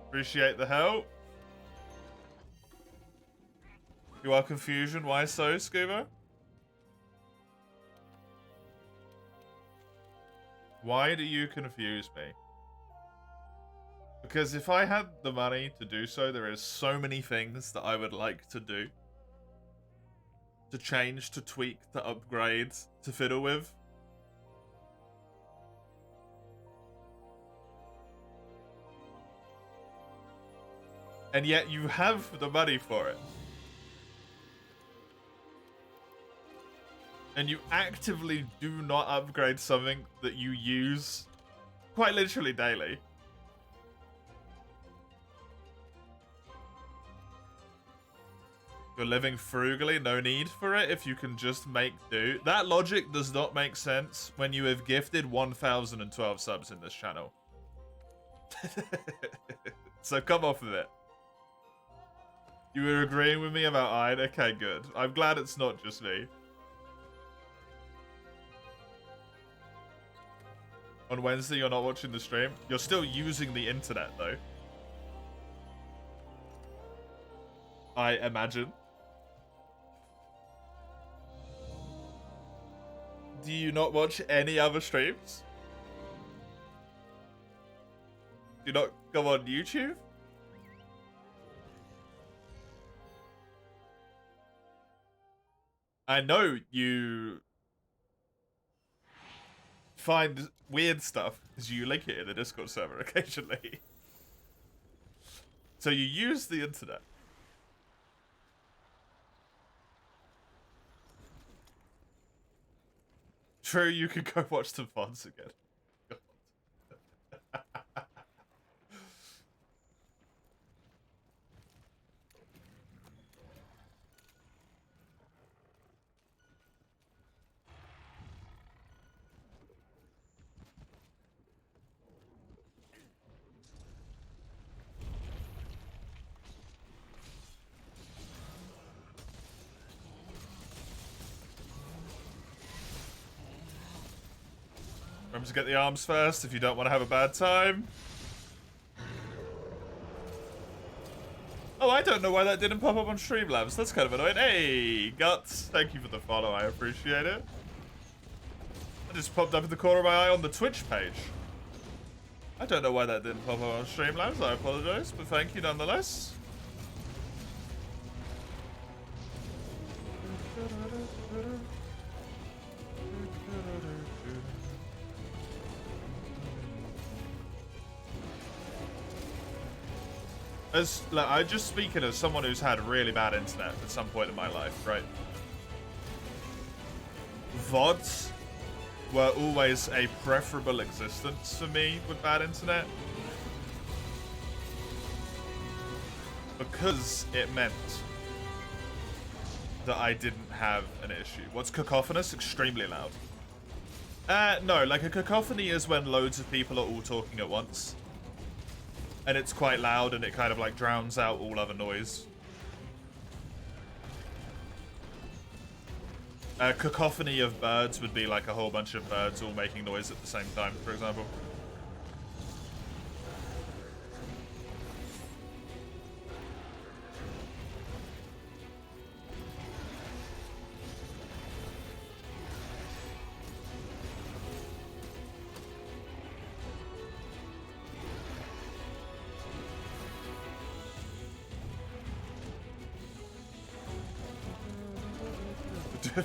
A: Appreciate the help. You are confusion. Why so, Scuba? Why do you confuse me? Because if I had the money to do so, there is so many things that I would like to do. To change, to tweak, to upgrade, to fiddle with. And yet you have the money for it. And you actively do not upgrade something that you use quite literally daily. You're living frugally, no need for it if you can just make do. That logic does not make sense when you have gifted 1,012 subs in this channel. So come off of it. You were agreeing with me about Iron? Okay, good. I'm glad it's not just me. On Wednesday, you're not watching the stream. You're still using the internet, though. I imagine. Do you not watch any other streams? Do you not go on YouTube? I know you find weird stuff because you link it in the Discord server occasionally. So you use the internet. True, you can go watch some VODs again. Remember to get the arms first if you don't want to have a bad time. Oh, I don't know why that didn't pop up on Streamlabs. That's kind of annoying. Hey, Guts. Thank you for the follow. I appreciate it. It just popped up in the corner of my eye on the Twitch page. I don't know why that didn't pop up on Streamlabs. I apologize, but thank you nonetheless. Like, I'm just speaking as someone who's had really bad internet at some point in my life, right? VODs were always a preferable existence for me with bad internet. Because it meant that I didn't have an issue. What's cacophonous? Extremely loud. No, like a cacophony is when loads of people are all talking at once. And it's quite loud and it kind of like drowns out all other noise. A cacophony of birds would be like a whole bunch of birds all making noise at the same time, for example.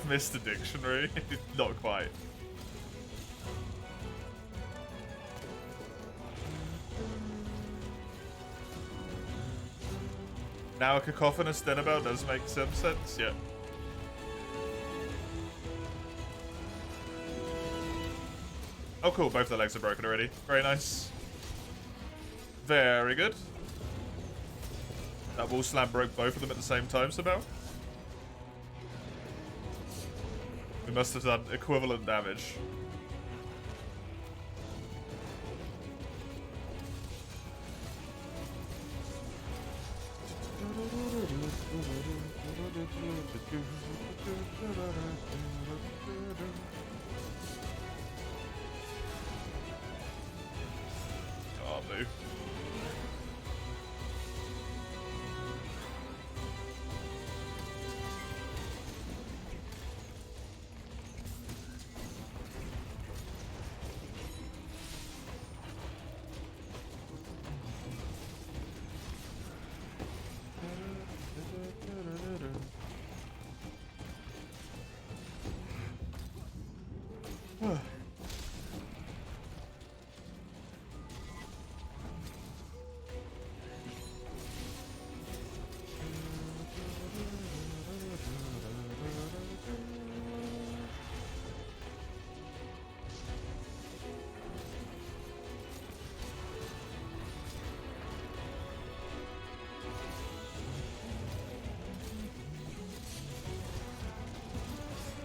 A: Mr. Dictionary? Not quite. Now a cacophonous dinner bell does make some sense, yeah. Oh cool, both the legs are broken already. Very nice. Very good. That wall slam broke both of them at the same time somehow. We must have done equivalent damage. Oh, boo.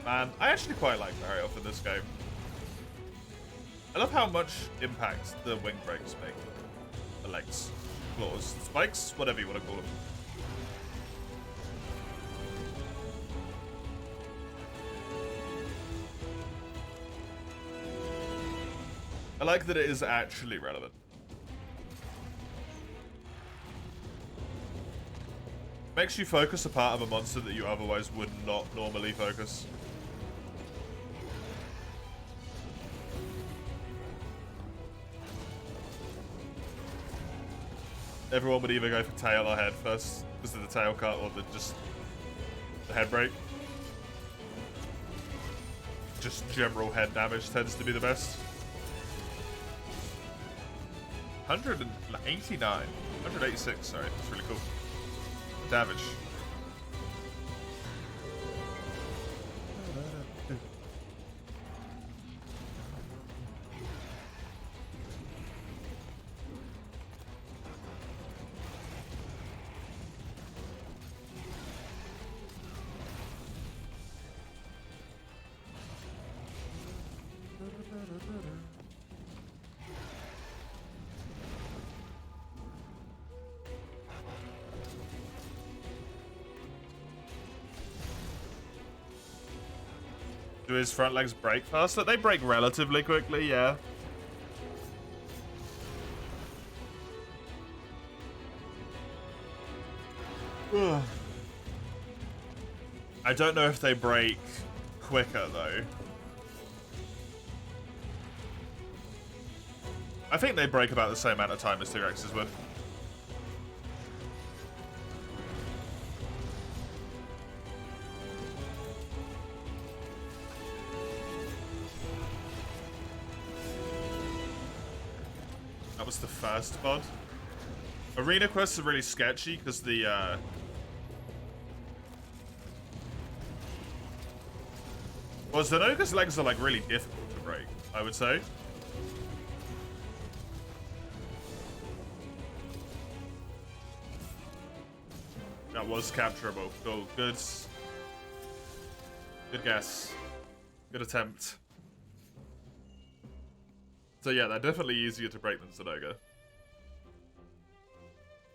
A: Man, I actually quite like Barioth in this game. I love how much impact the wing breaks make. The legs, claws, spikes, whatever you want to call them. I like that it is actually relevant. Makes you focus a part of a monster that you otherwise would not normally focus. Everyone would either go for tail or head first, because of the tail cut, or the head break. Just general head damage tends to be the best. 189. 186, sorry. That's really cool. Damage. Do his front legs break faster? They break relatively quickly, yeah. I don't know if they break quicker, though. I think they break about the same amount of time as T-Rexes would. That was the first mod. Arena quests are really sketchy because the well, Zenogre's legs are like really difficult to break, I would say. That was capturable. Cool. Good. Good guess. Good attempt. So yeah, they're definitely easier to break than Zenogre.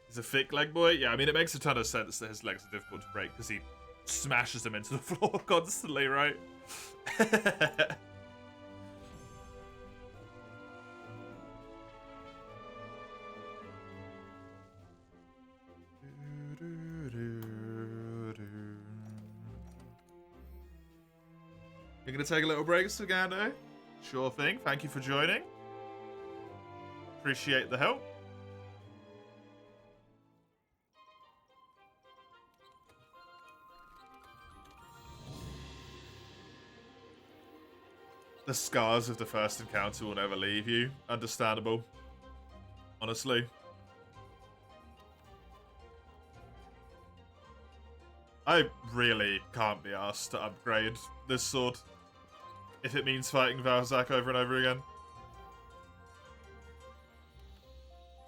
A: He's a thick leg boy? Yeah, I mean, it makes a ton of sense that his legs are difficult to break because he smashes him into the floor constantly, right? You're gonna take a little break, Sagando? Sure thing. Thank you for joining. Appreciate the help. The scars of the first encounter will never leave you. Understandable. Honestly. I really can't be asked to upgrade this sword if it means fighting Valzak over and over again.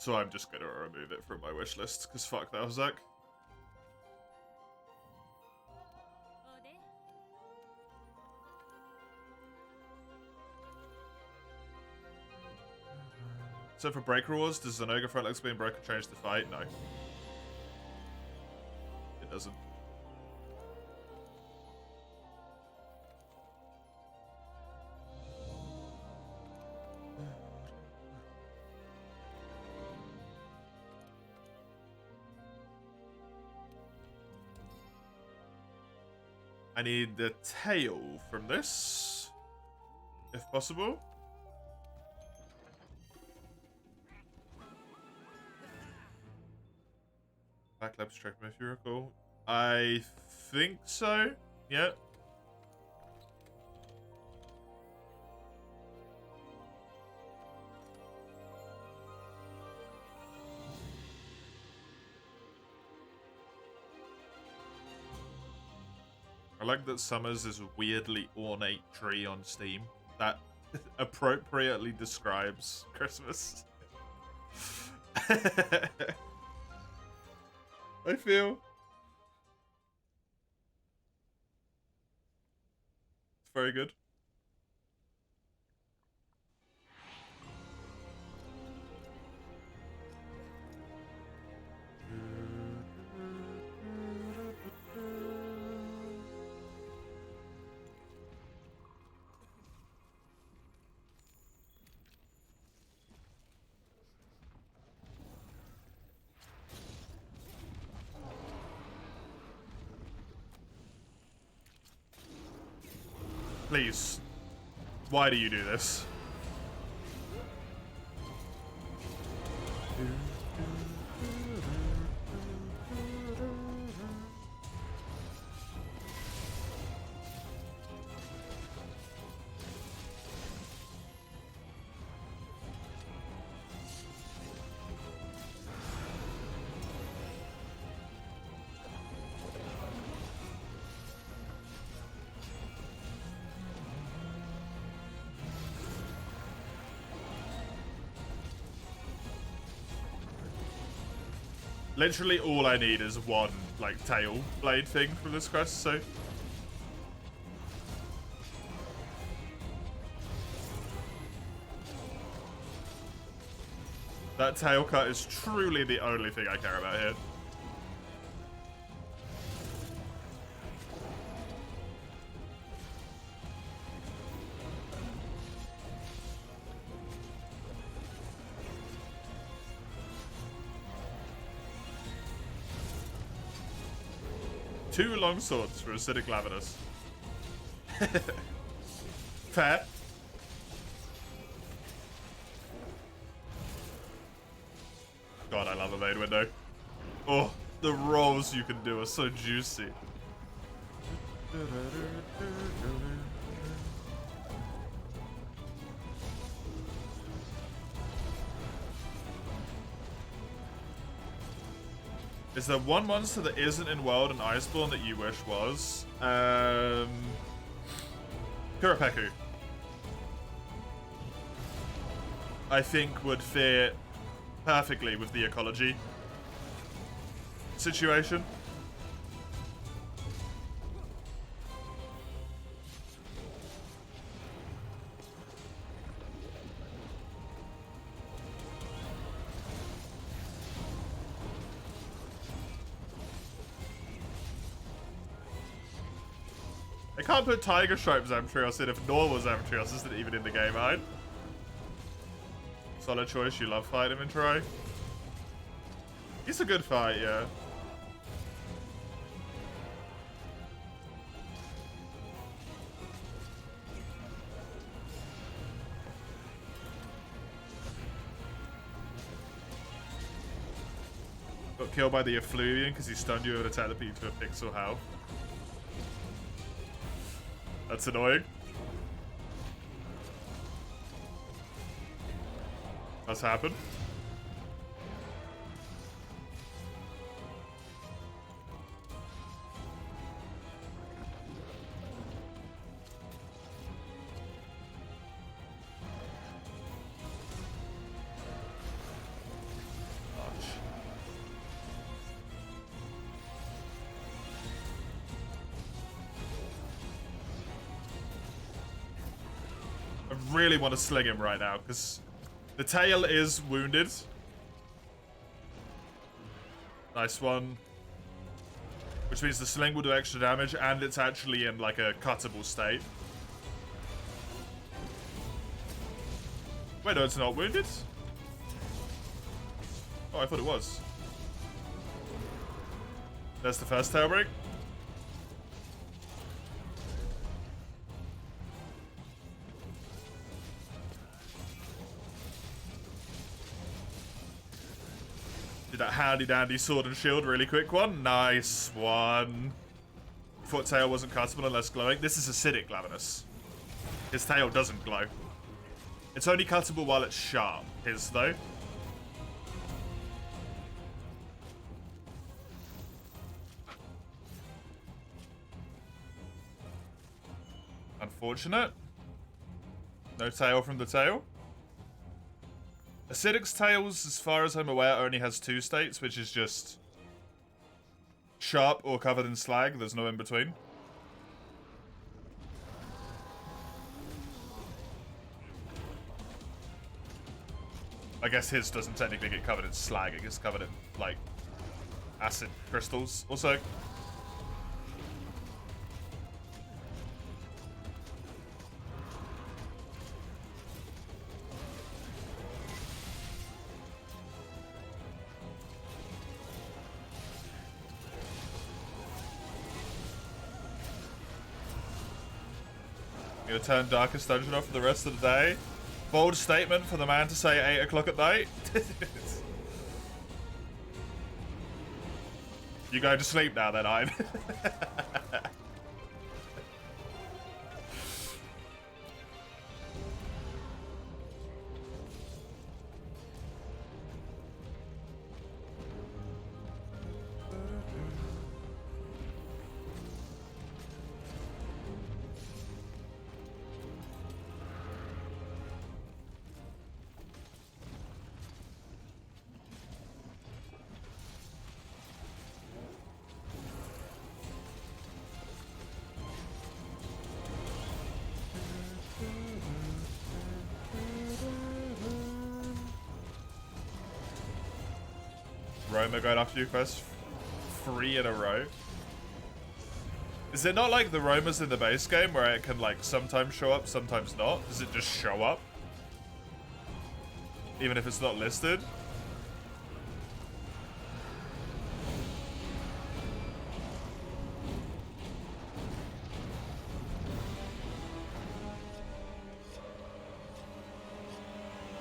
A: So I'm just gonna remove it from my wish list, because fuck Valzak. So for Breaker Wars, does Zenoga Frontlegs being broken change the fight? No. It doesn't. I need the tail from this, if possible. Black Labs track, if you recall. I think so. Yeah. I like that Summers is a weirdly ornate tree on Steam that appropriately describes Christmas. I feel it's very good. Please. Why do you do this? Literally all I need is one, like, tail blade thing from this quest, so... That tail cut is truly the only thing I care about here. Two long swords for Acidic Lavinus. Fair. God, I love a main window. Oh, the rolls you can do are so juicy. Is there one monster that isn't in World and Iceborne that you wish was? Kurapeku. I think would fit perfectly with the ecology situation. I can't put Tiger Stripe Zamtrios in if normal Zamtrios isn't even in the game, right? Solid choice, you love fighting him in Troy. He's a good fight, yeah. Got killed by the Effluvian because he stunned you with a teleport to a pixel health. That's annoying. That's happened. I really want to sling him right now because the tail is wounded. Nice one. Which means the sling will do extra damage and it's actually in like a cuttable state. Wait, no, it's not wounded? Oh, I thought it was. There's the first tail break. Did that handy dandy sword and shield really quick one. Nice one. Thought tail wasn't cuttable unless glowing. This is acidic Glavenus. His tail doesn't glow. It's only cuttable while it's sharp. His though. Unfortunate. No tail from the tail. Acidic's tails, as far as I'm aware, only has 2 states, which is just sharp or covered in slag. There's no in between. I guess his doesn't technically get covered in slag. It gets covered in, like, acid crystals. Also, gonna turn Darkest Dungeon off for the rest of the day. Bold statement for the man to say 8 o'clock at night. You go to sleep now then, I'm. Roma going after you first 3 in a row. Is it not like the Romas in the base game where it can like sometimes show up, sometimes not? Does it just show up? Even if it's not listed?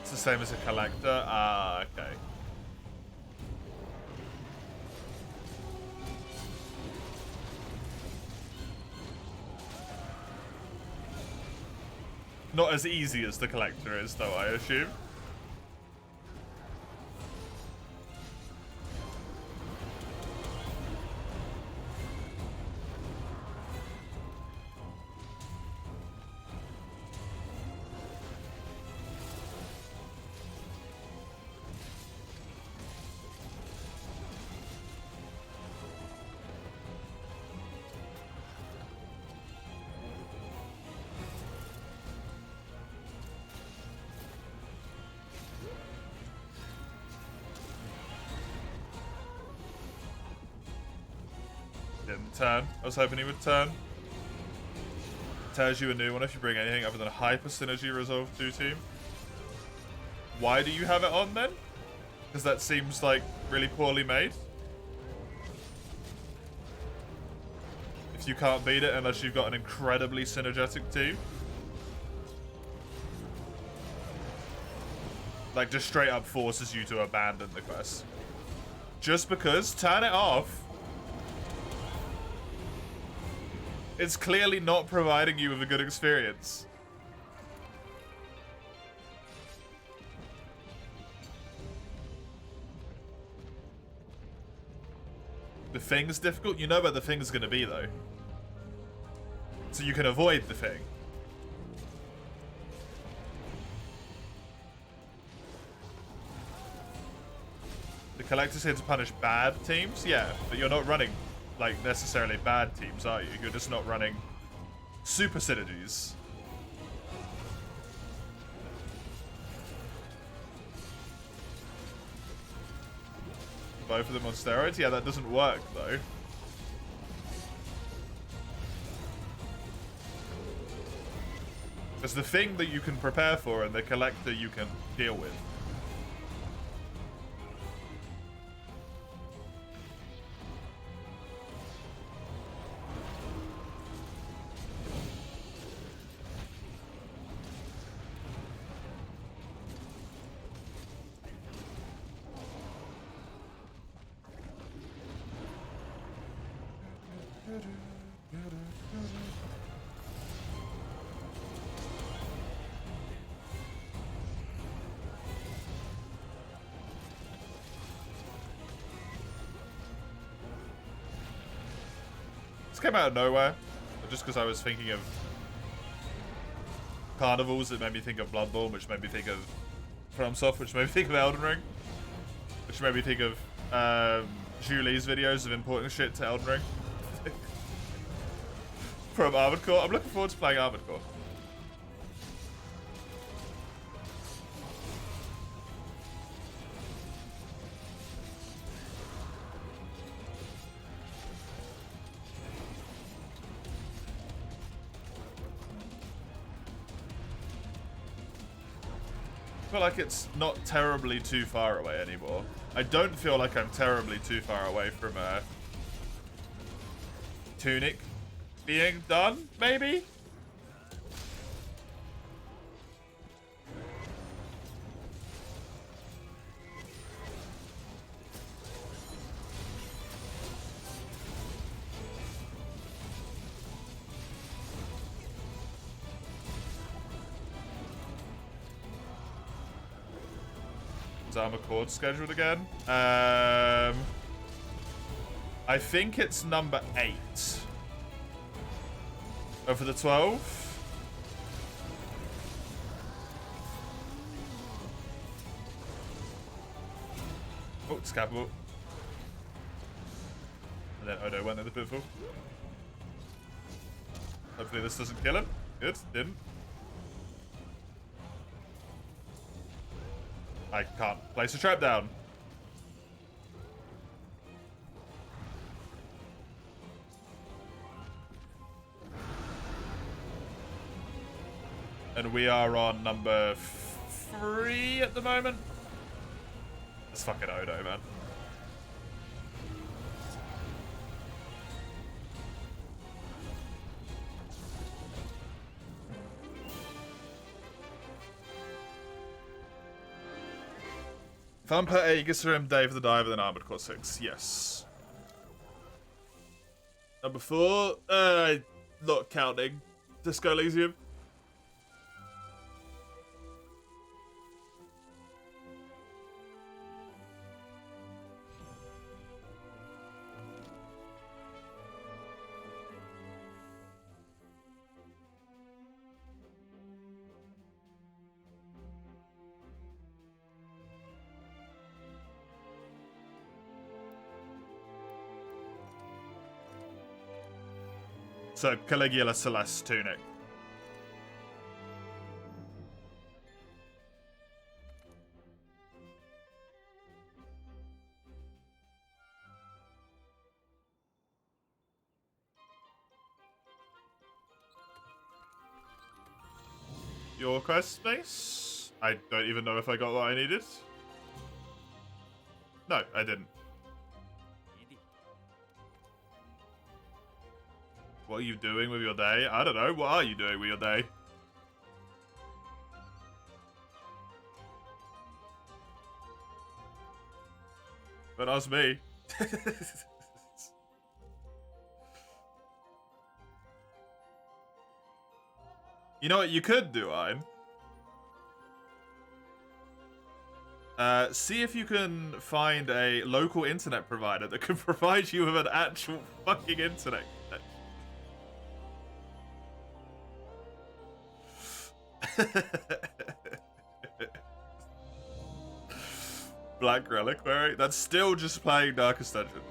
A: It's the same as a collector? Ah, okay. Not as easy as the collector is, though, I assume. Didn't turn. I was hoping he would turn. tears you a new one if you bring anything other than a Hyper Synergy Resolve 2 team. Why do you have it on then? Because that seems like really poorly made. If you can't beat it unless you've got an incredibly synergetic team. Like, just straight up forces you to abandon the quest. Just because, turn it off. It's clearly not providing you with a good experience. The thing's difficult? You know where the thing's gonna be, though. So you can avoid the thing. The Collector's here to punish bad teams? Yeah, but you're not running, like, necessarily bad teams, are you? You're just not running super synergies. Both of them on steroids? Yeah, that doesn't work, though. There's the thing that you can prepare for and the Collector you can deal with. This came out of nowhere, just because I was thinking of carnivals. It made me think of Bloodborne, which made me think of FromSoft, which made me think of Elden Ring, which made me think of Julie's videos of importing shit to Elden Ring from Armored Core. I'm looking forward to playing Armored Core. I feel like it's not terribly too far away anymore. I don't feel like I'm terribly too far away from Tunic being done, maybe? Armor Core scheduled again. I think it's number 8 over the 12. Oh, it's capital. And then Odo went in the pitfall. Hopefully this doesn't kill him. Good, didn't. I can't place a trap down. And we are on number 3 at the moment. It's fucking Odo, man. Vampire Aegisrim, Dave the Diver, then Armored Core 6. Yes. Number 4, not counting Disco Elysium. So, Caligula Celeste Tunic. your quest base. I don't even know if I got what I needed. No, I didn't. What are you doing with your day? I don't know. What are you doing with your day? Don't ask me. You know what you could do, Ein? See if you can find a local internet provider that can provide you with an actual fucking internet connection. Black Reliquary? That's still just playing Darkest Dungeon.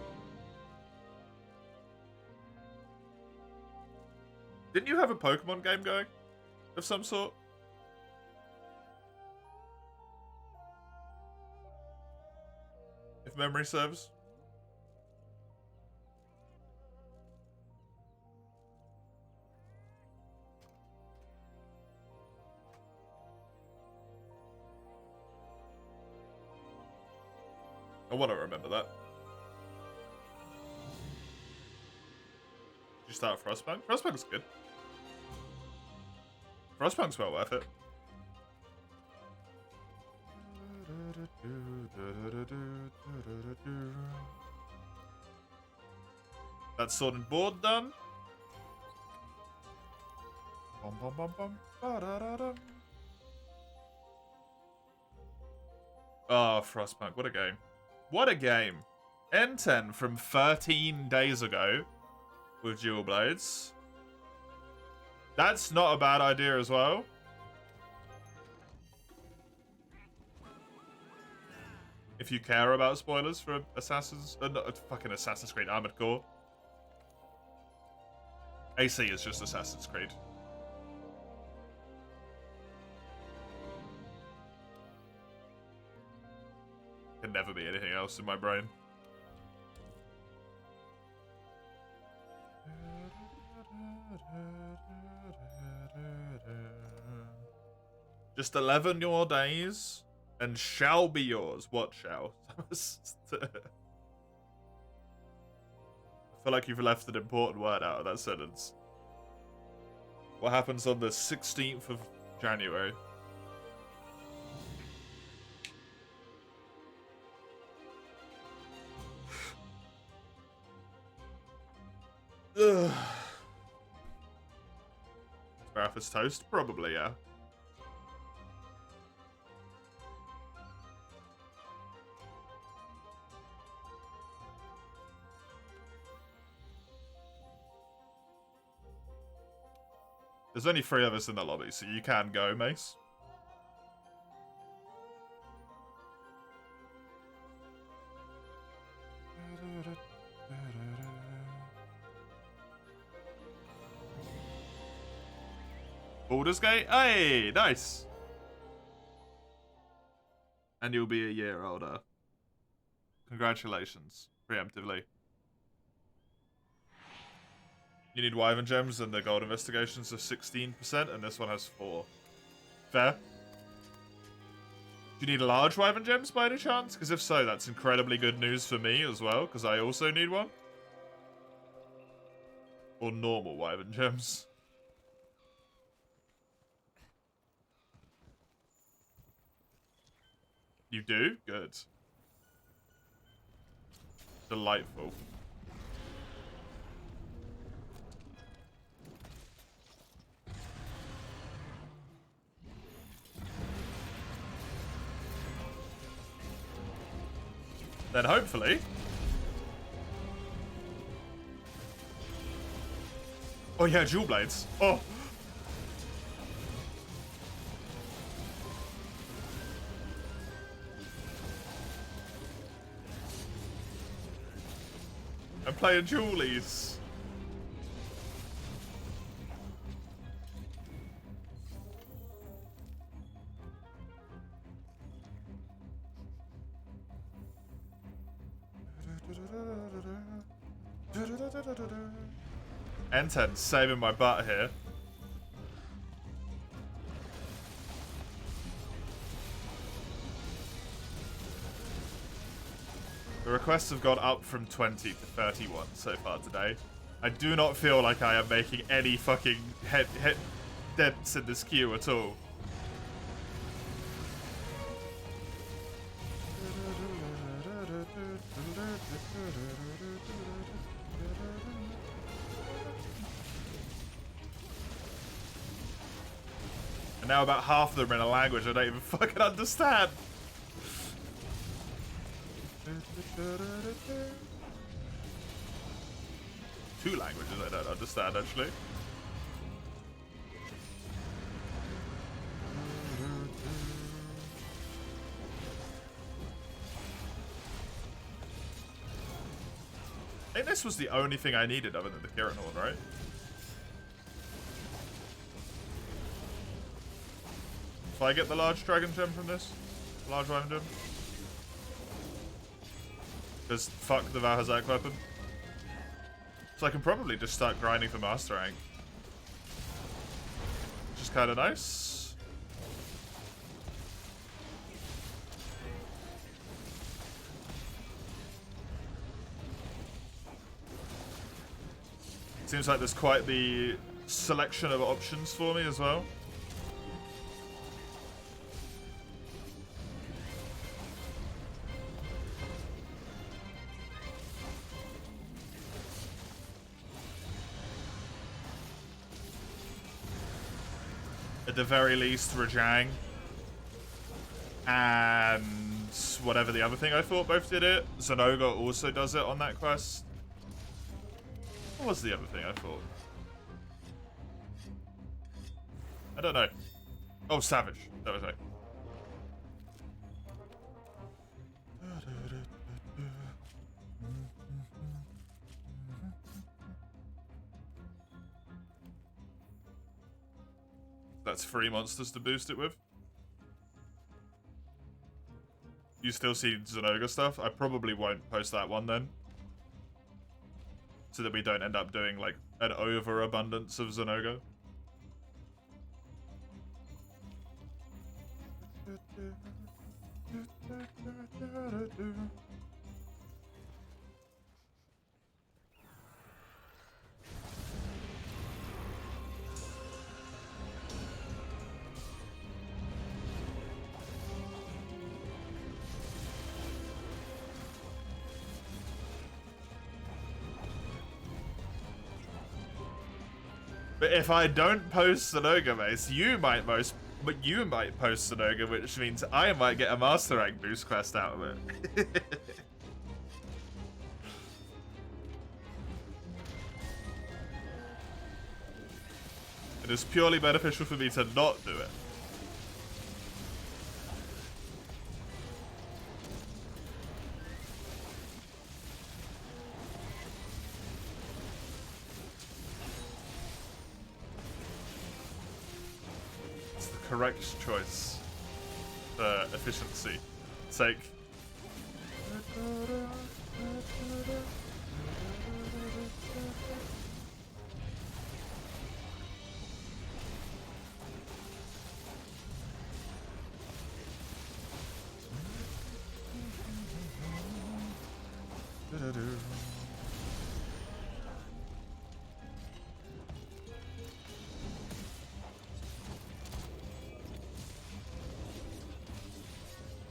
A: Didn't you have a Pokemon game going? Of some sort? If memory serves. I want to remember that. Did you start Frostpunk? Frostpunk's good. Frostpunk's well worth it. That's Sword and Board done. Bum, bum, bum, bum. Ba-da-da-dum. Oh, Frostpunk, what a game. What a game. N10 from 13 days ago with Dual Blades. That's not a bad idea as well. If you care about spoilers for Assassin's... not fucking Assassin's Creed Armored Core. AC is just Assassin's Creed. Can never be anything else in my brain. Just 11 more days, and shall be yours. What shall? I feel like you've left an important word out of that sentence. What happens on the 16th of January? Ugh. Breakfast toast? Probably, yeah. There's only 3 of us in the lobby, so you can go, Mace. Baldur's Gate? Hey, nice. And you'll be a year older. Congratulations, preemptively. You need Wyvern Gems and the Gold Investigations are 16%, and this one has 4. Fair. Do you need large Wyvern Gems by any chance? Because if so, that's incredibly good news for me as well, because I also need one. Or normal Wyvern Gems. You do? Good. Delightful. Then hopefully... Oh yeah, Dual Blades. Oh! I'm playing Dualies. N10 saving my butt here. requests have gone up from 20 to 31 so far today. I do not feel like I am making any fucking head dents in this queue at all. And now about half of them are in a language I don't even fucking understand. Two languages I don't understand, actually. I think this was the only thing I needed other than the Kirin Horn, right? If I get the large dragon gem from this? Large dragon gem? Because fuck the Valhazak weapon. So I can probably just start grinding for Master Rank. Which is kind of nice. Seems like there's quite the selection of options for me as well. At the very least, Rajang. And whatever the other thing I thought both did it. Zenoga also does it on that quest. What was the other thing I thought? I don't know. Oh, Savage. That was it. That's 3 monsters to boost it with. You still see Zenoga stuff? I probably won't post that one then. So that we don't end up doing like an overabundance of Zenoga. But if I don't post Zenoga, Mace, you might post Zenoga, which means I might get a Master Rank boost quest out of it. It is purely beneficial for me to not do it. Correct choice for efficiency sake.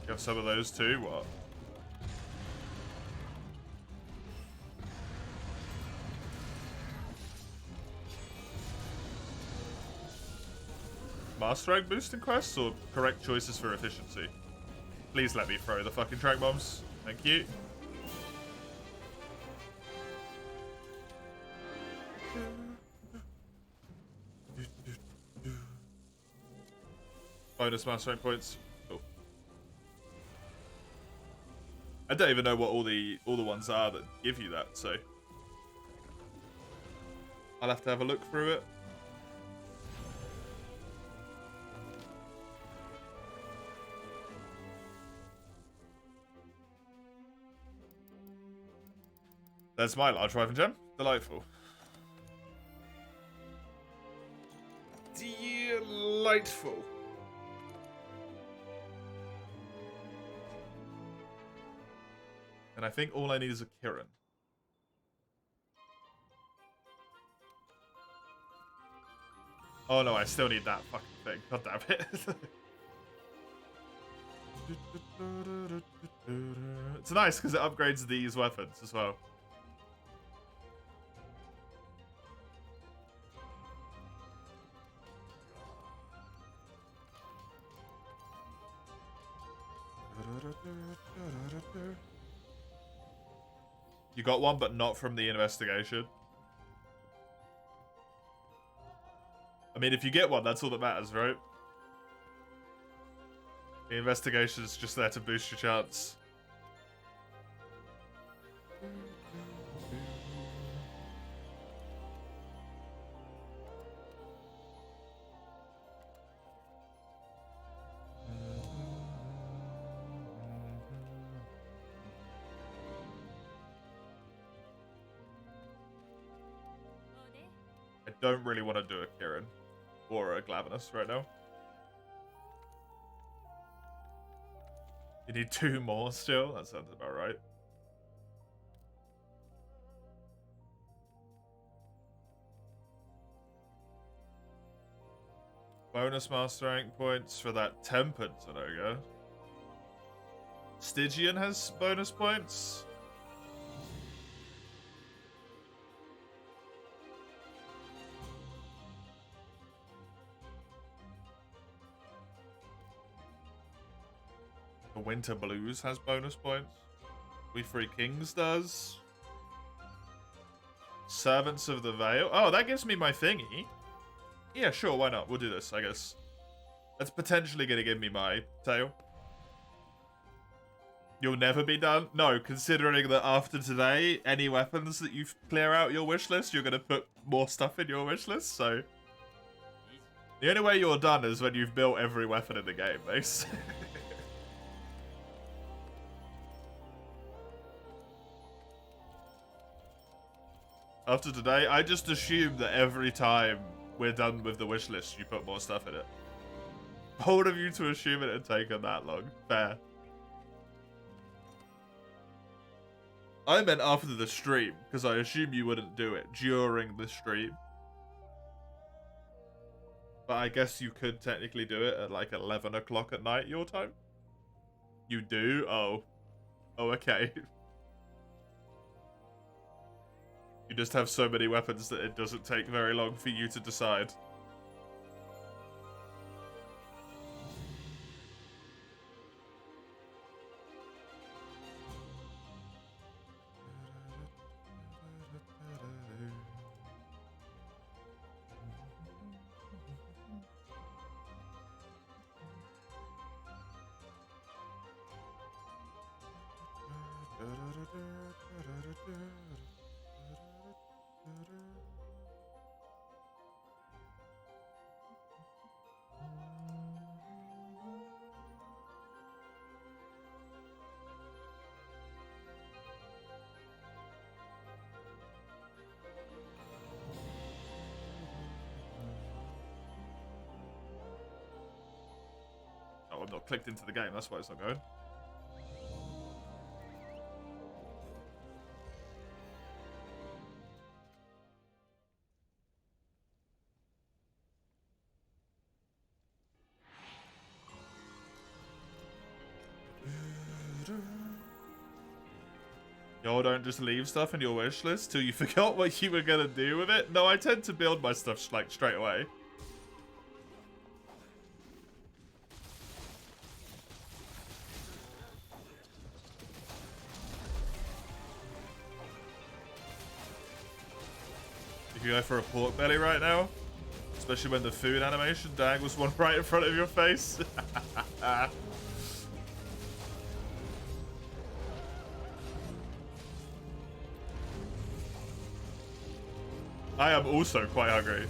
A: You have some of those too? What? Master Rank boosting quests or correct choices for efficiency? Please let me throw the fucking track bombs. Thank you. Bonus Master Rank points. Cool. I don't even know what all the ones are that give you that, so I'll have to have a look through it. There's my large Wyvern gem. Delightful. Delightful. And I think all I need is a Kirin. Oh no, I still need that fucking thing. God damn it. It's nice because it upgrades these weapons as well. You got one, but not from the investigation. I mean, if you get one, that's all that matters, right? The investigation is just there to boost your chance. I don't really want to do a Kirin or a Glavenus right now. You need 2 more still? That sounds about right. Bonus master rank points for that Tempered Tanoga. Stygian has bonus points. The Winter Blues has bonus points. We Free Kings does. Servants of the Veil. Oh, that gives me my thingy. Yeah, sure, why not? We'll do this, I guess. That's potentially going to give me my tail. You'll never be done? No, considering that after today, any weapons that you clear out your wish list, you're going to put more stuff in your wish list, so... The only way you're done is when you've built every weapon in the game, Mace. After today, I just assume that every time we're done with the wish list, you put more stuff in it. Bold of you to assume it had taken that long. Fair. I meant after the stream, because I assume you wouldn't do it during the stream. But I guess you could technically do it at like 11 o'clock at night your time. You do? Oh. Oh, okay. You just have so many weapons that it doesn't take very long for you to decide. Oh, I'm not clicked into the game, that's why it's not going. Yo, don't just leave stuff in your wish list till you forgot what you were gonna do with it. No, I tend to build my stuff like straight away. If you go for a pork belly right now, especially when the food animation dangles one right in front of your face. I am also quite hungry. To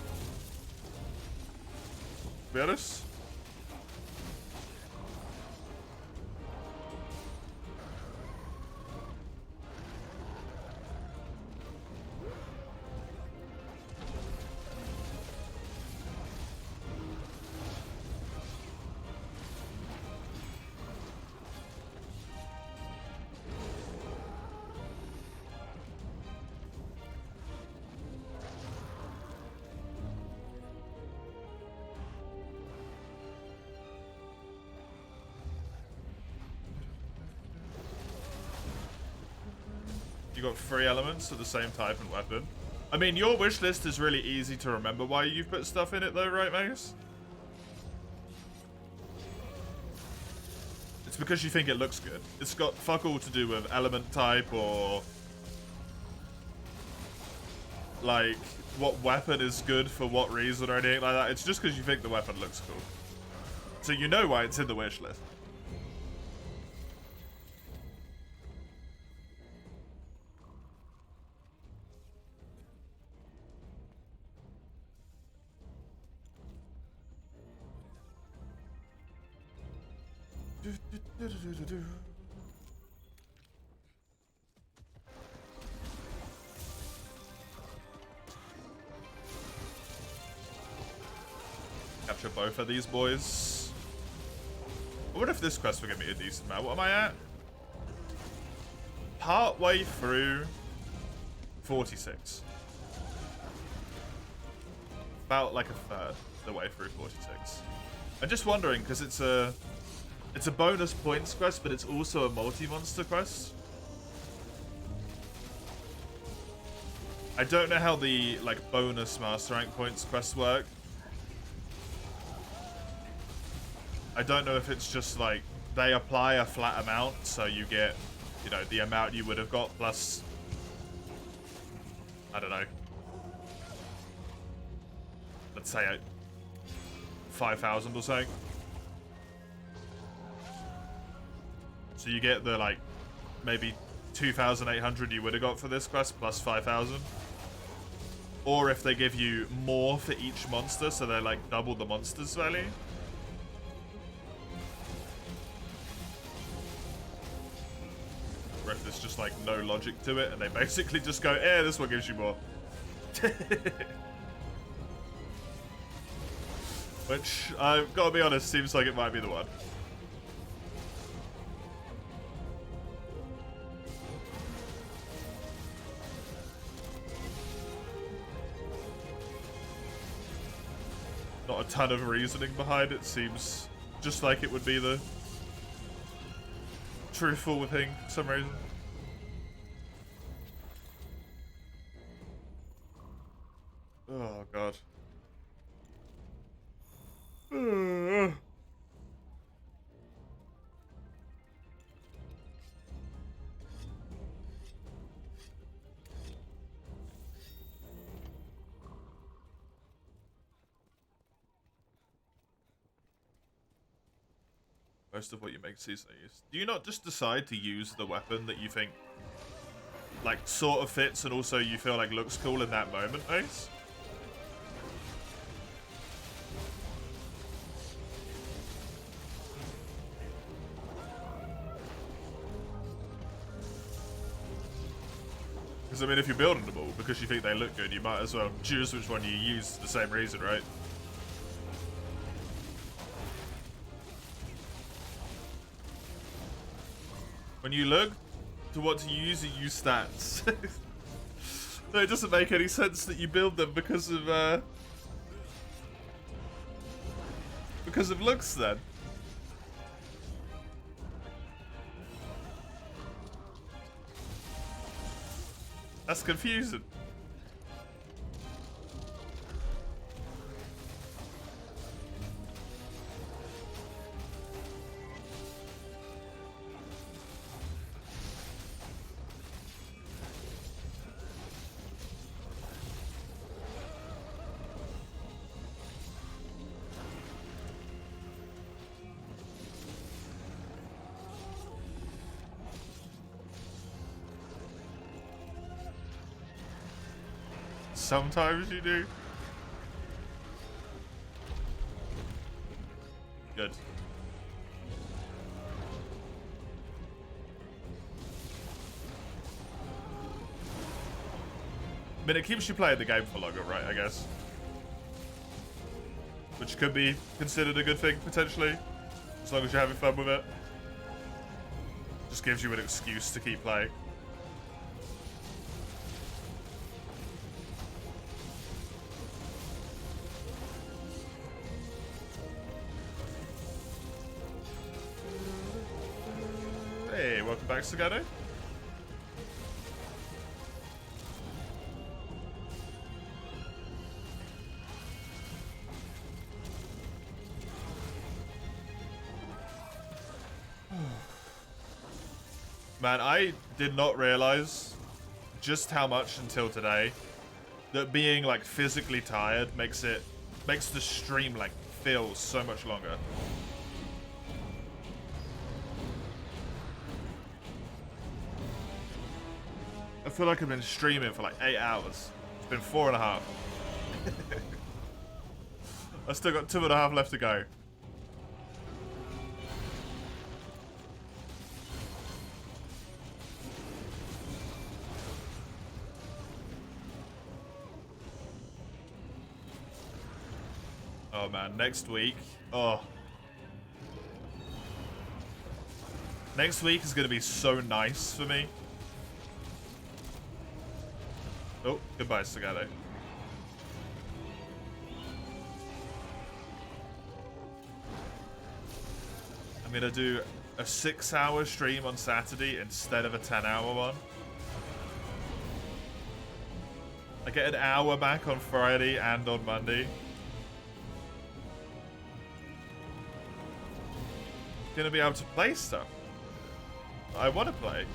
A: be honest. got 3 elements of the same type and weapon. I mean, your wish list is really easy to remember why you've put stuff in it though, right, Magus? It's because you think it looks good. It's got fuck all to do with element type or like what weapon is good for what reason or anything like that. It's just because you think the weapon looks cool. So you know why it's in the wish list. Capture both of these boys. I wonder if this quest will give me a decent amount. What am I at? Part way through 46. About like a third the way through 46. I'm just wondering because it's a bonus points quest, but it's also a multi-monster quest. I don't know how the like bonus master rank points quests work. I don't know if it's just like they apply a flat amount, so you get, you know, the amount you would have got plus, I don't know, let's say 5,000 or something. So you get the like maybe 2,800 you would have got for this quest plus 5,000. Or if they give you more for each monster, so they're like double the monster's value. Or if there's just like no logic to it and they basically just go, eh, this one gives you more. Which, I've got to be honest, seems like it might be the one. Not a ton of reasoning behind it, seems just like it would be the truthful thing for some reason. Oh god. Most of what you make seasonal use. Do you not just decide to use the weapon that you think like sort of fits and also you feel like looks cool in that moment, Ace? Because I mean, if you're building them all because you think they look good, you might as well choose which one you use for the same reason, right? When you look to what to use, you use stats. So it doesn't make any sense that you build them because of looks then. That's confusing. Sometimes you do. Good. I mean, it keeps you playing the game for longer, right, I guess. Which could be considered a good thing, potentially. As long as you're having fun with it. Just gives you an excuse to keep playing. Hey, welcome back, Sagado. Man, I did not realize just how much until today that being like physically tired makes the stream like feel so much longer. I feel like I've been streaming for like 8 hours. It's been 4.5. I still got 2.5 left to go. Oh man, next week. Oh. Next week is going to be so nice for me. Oh, goodbye, Sagato. I'm going to do a 6-hour stream on Saturday instead of a 10-hour one. I get an hour back on Friday and on Monday. Gonna be able to play stuff I want to play.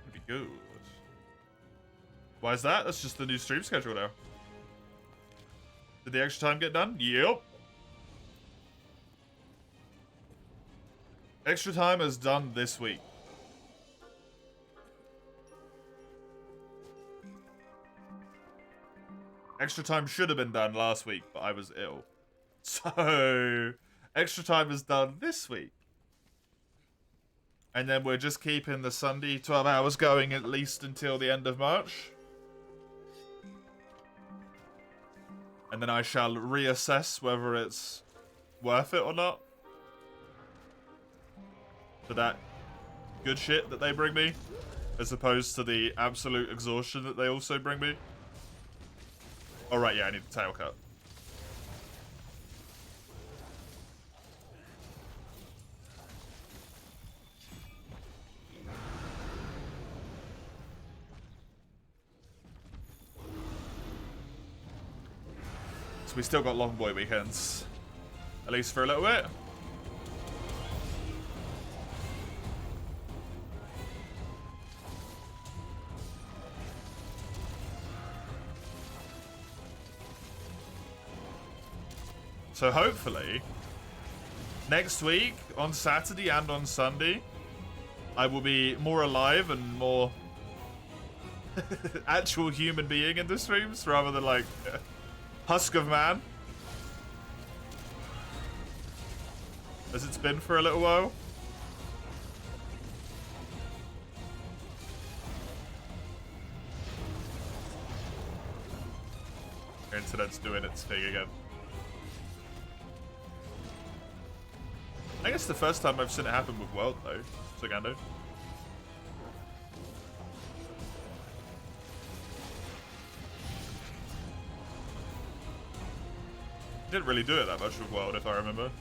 A: Would be good. Why is that? That's just the new stream schedule now. Did the extra time get done? Yep. Extra time is done this week. Extra time should have been done last week, but I was ill. So, extra time is done this week. And then we're just keeping the Sunday 12 hours going at least until the end of March. And then I shall reassess whether it's worth it or not. For that good shit that they bring me, as opposed to the absolute exhaustion that they also bring me. Oh right, yeah, I need a tail cut. So we still got long boy weekends. At least for a little bit. So hopefully, next week, on Saturday and on Sunday, I will be more alive and more actual human being in the streams, rather than like husk of man, as it's been for a little while. Internet's doing its thing again. I guess the first time I've seen it happen with World, though, Sagando. Didn't really do it that much with World, if I remember.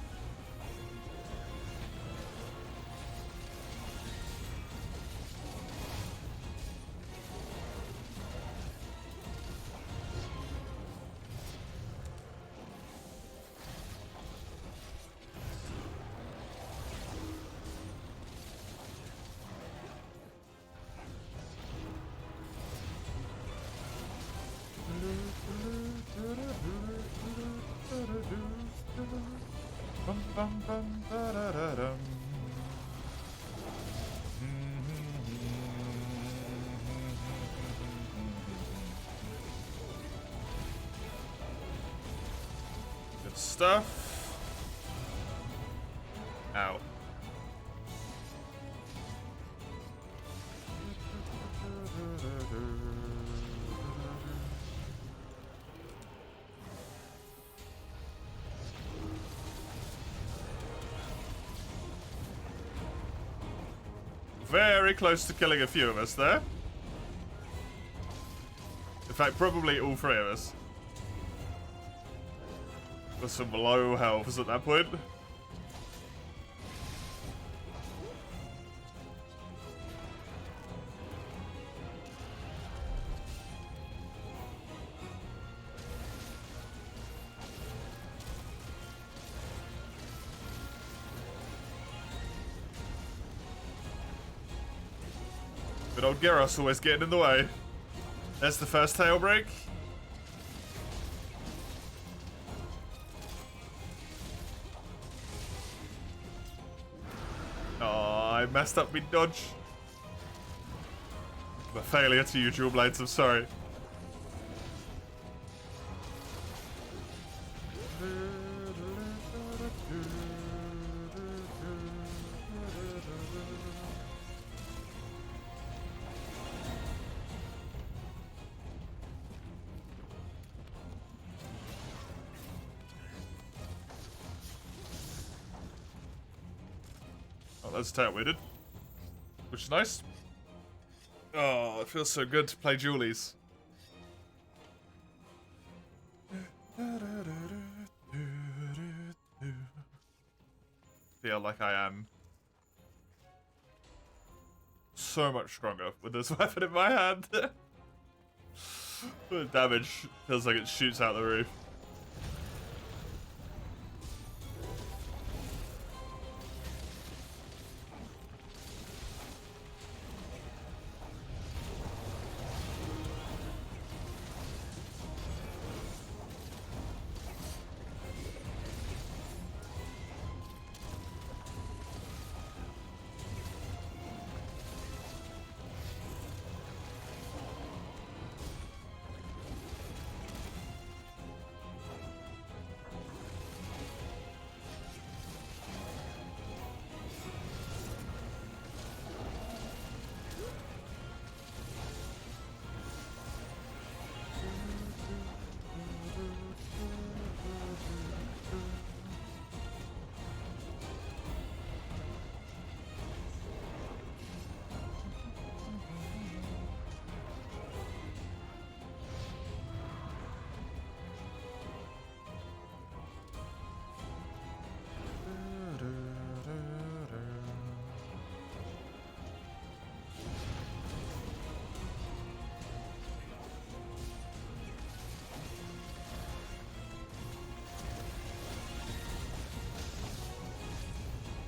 A: Good stuff. Ow. Very close to killing a few of us there. In fact, probably all 3 of us. With some low healths at that point. Good old Gyros always getting in the way. There's the first tail break. Oh, I messed up my dodge. A failure to you, Dual Blades, I'm sorry. Oh, that's tail-weighted, which is nice. Oh, it feels so good to play Julies. Feel like I am so much stronger with this weapon in my hand. The damage feels like it shoots out the roof.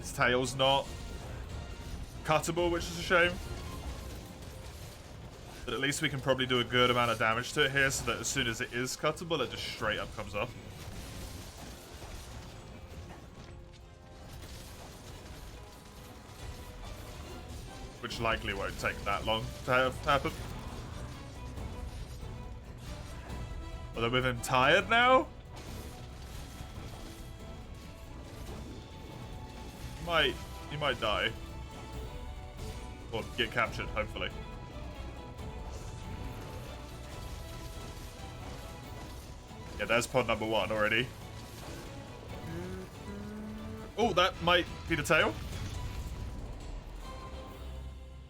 A: His tail's not cuttable, which is a shame. But at least we can probably do a good amount of damage to it here, so that as soon as it is cuttable, it just straight up comes off. Which likely won't take that long to have happen. Although with him tired now, he might die. Or get captured, hopefully. Yeah, there's pod number 1 already. Oh, that might be the tail.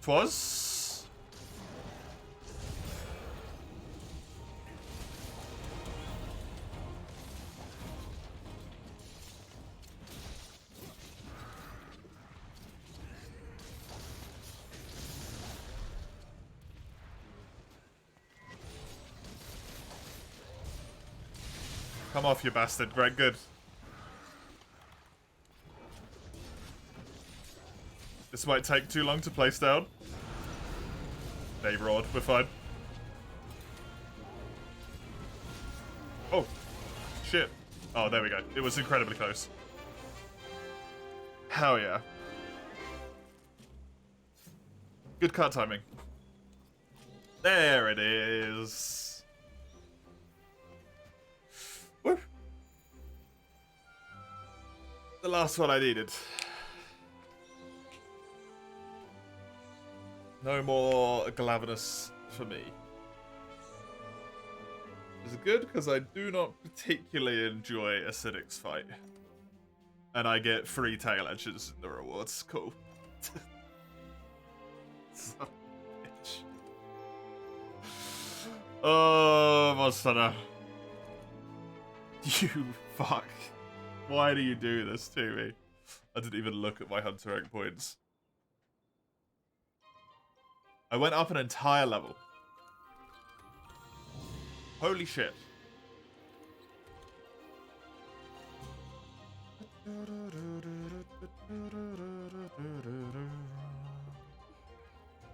A: Twas. Come off, you bastard. Great, good. This might take too long to place down. They roared. We're fine. Oh. Shit. Oh, there we go. It was incredibly close. Hell yeah. Good card timing. There it is. Woo. The last one I needed. No more Glavenus for me. It's good because I do not particularly enjoy Acidic's fight. And I get free tail edges in the rewards. Cool. Son of a bitch. Oh, Monster. You fuck. Why do you do this to me? I didn't even look at my hunter rank points. I went up an entire level. Holy shit.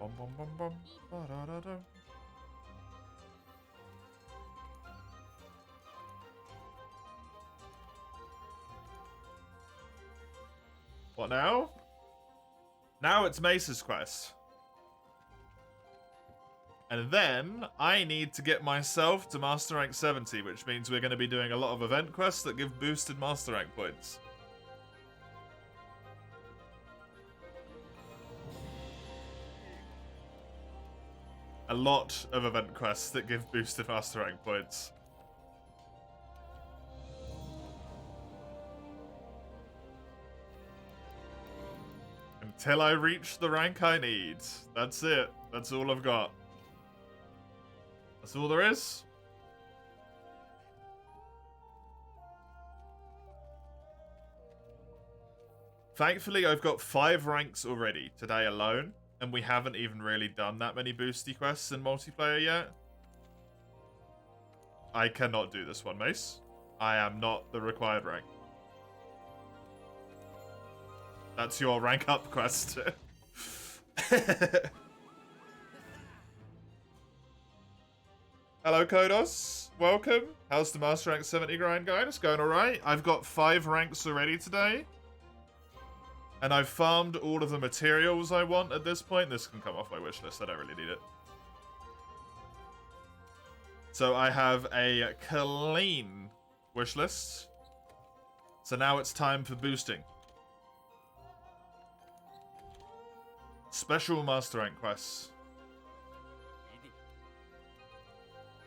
A: Bum, bum, bum, bum. Ba-da-da-da. What now? Now it's Mace's quest. And then I need to get myself to Master Rank 70, which means we're going to be doing a lot of event quests that give boosted Master Rank points. A lot of event quests that give boosted Master Rank points. Until I reach the rank I need. That's it. That's all I've got. That's all there is. Thankfully, I've got 5 ranks already today alone, and we haven't even really done that many boosty quests in multiplayer yet. I cannot do this one, Mace. I am not the required rank. That's your rank up quest. Hello, Kodos. Welcome. How's the Master Rank 70 grind going? It's going alright. I've got 5 ranks already today. And I've farmed all of the materials I want at this point. This can come off my wish list. I don't really need it. So I have a clean wish list. So now it's time for boosting. Special Master Rank quests.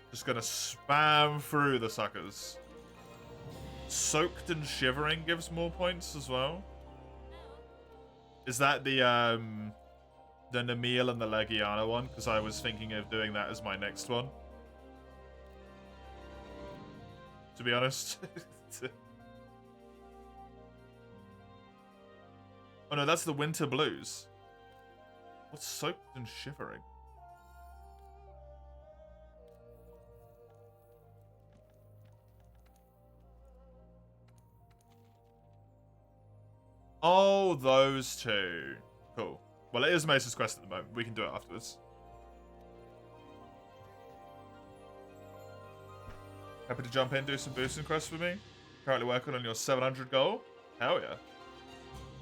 A: Just gonna spam through the suckers. Soaked and Shivering gives more points as well. Is that the Namiel and the Legiana one? Because I was thinking of doing that as my next one. To be honest. Oh no, that's the Winter Blues. What's Soaked and Shivering? Oh, those two. Cool. Well, it is Mace's quest at the moment. We can do it afterwards. Happy to jump in, do some boosting quests for me. Currently working on your 700 goal. Hell yeah.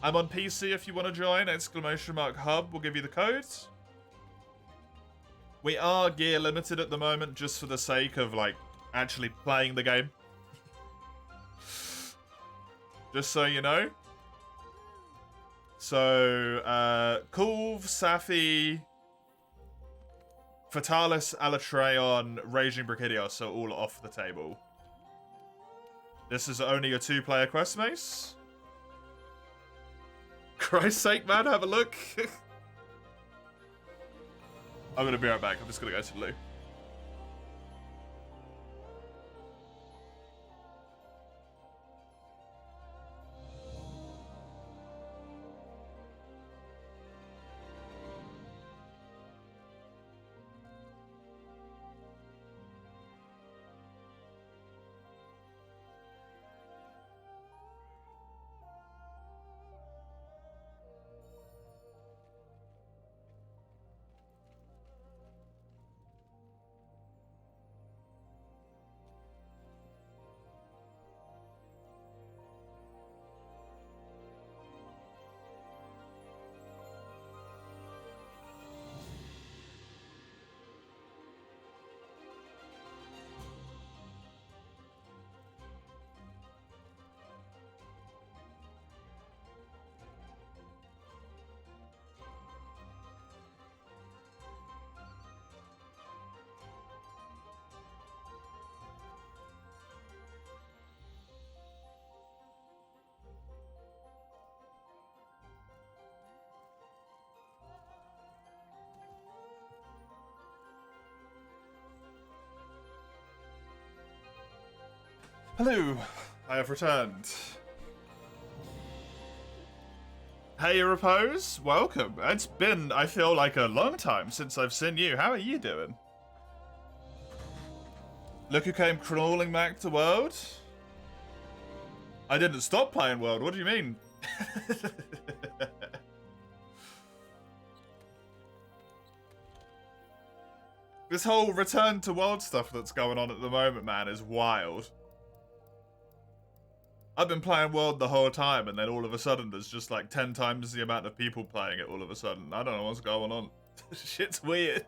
A: I'm on PC if you want to join. !hub will give you the codes. We are gear limited at the moment just for the sake of, like, actually playing the game. Just so you know. So, Kulve, Safi, Fatalis, Alatreon, Raging Brachydios are all off the table. This is only a 2-player quest, Mace. Christ's sake, man, have a look. I'm gonna be right back. I'm just gonna go to the loo. Hello, I have returned. Hey, Repose, welcome. It's been, I feel like, a long time since I've seen you. How are you doing? Look who came crawling back to World. I didn't stop playing World, what do you mean? This whole return to world stuff that's going on at the moment, man, is wild. I've been playing World the whole time, and then all of a sudden there's just like 10 times the amount of people playing it all of a sudden. I don't know what's going on. Shit's weird.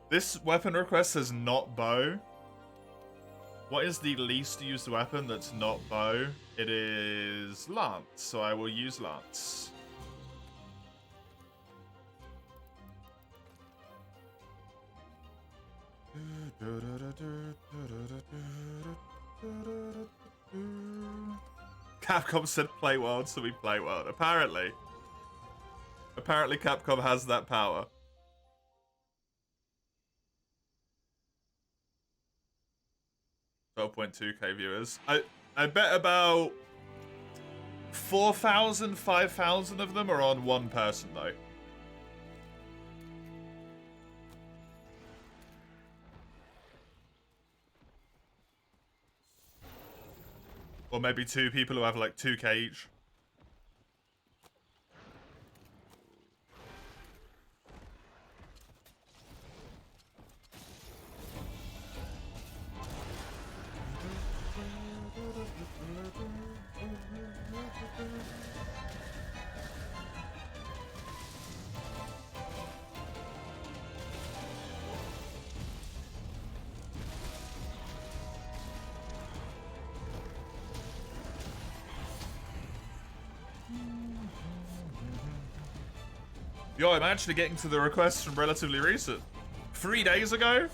A: This weapon request says not bow. What is the least used weapon that's not bow? It is lance, so I will use lance. Capcom said play world, so we play world. Apparently. Apparently Capcom has that power. $12.2k viewers. I bet about 4,000, 5,000 of them are on one person though. Or maybe two people who have like 2k each. Yo, I'm actually getting to the requests from relatively recent. 3 days ago?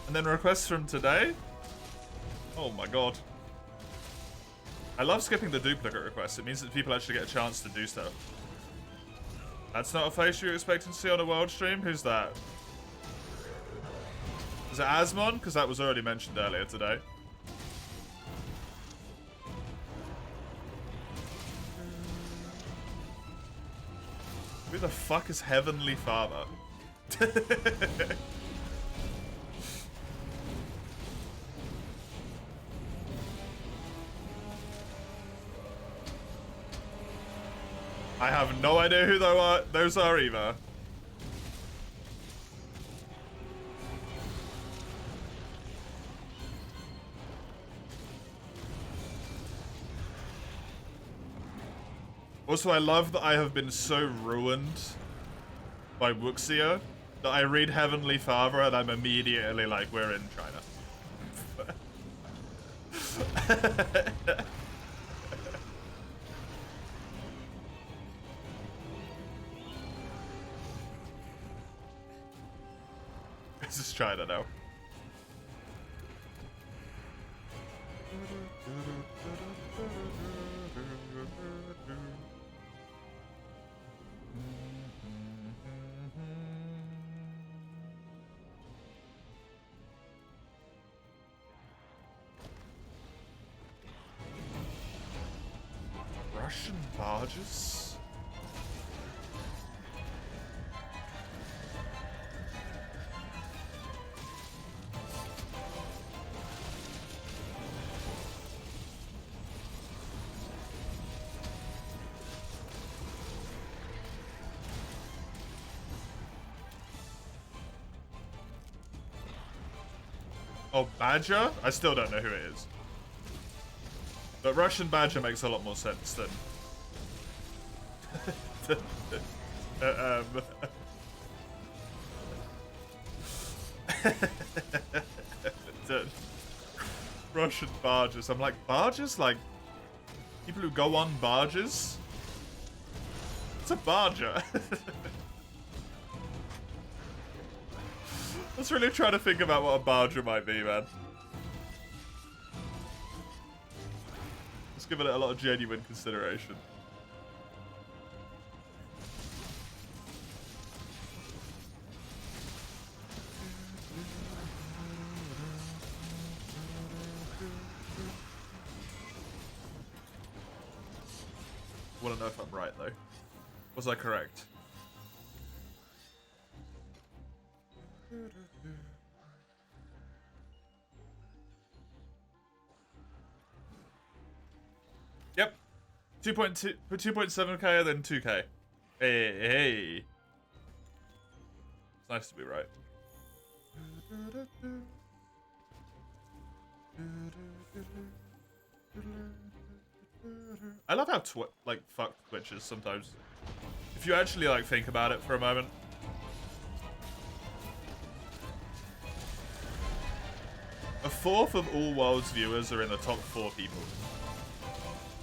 A: And then requests from today? Oh my god. I love skipping the duplicate requests. It means that people actually get a chance to do stuff. That's not a face you're expecting to see on a world stream? Who's that? Is it Asmon? Because that was already mentioned earlier today. Who the fuck is Heavenly Father? I have no idea who those are either. Also, I love that I have been so ruined by Wuxia that I read Heavenly Father and I'm immediately like, we're in China. This is China now. Russian barges? Oh, Badger? I still don't know who it is. But Russian Badger makes a lot more sense than... Russian barges. I'm like, barges? Like, people who go on barges? It's a barger. I was really trying to think about what a barger might be, man. Let's give it a lot of genuine consideration. I want to know if I'm right, though. Was I correct? Yep. 2.7k and then 2k. Hey. Nice to be right. I love how fuck Twitch is sometimes. If you actually like think about it for a moment. A fourth of all World's viewers are in the top 4 people.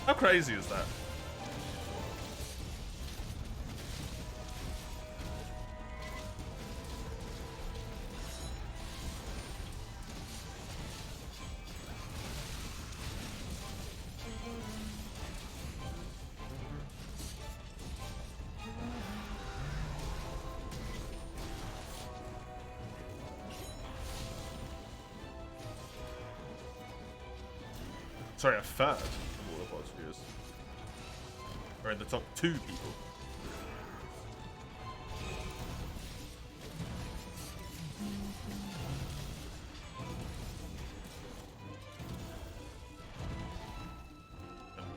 A: How crazy is that? Sorry, a third of all of World's viewers are in the top 2 people.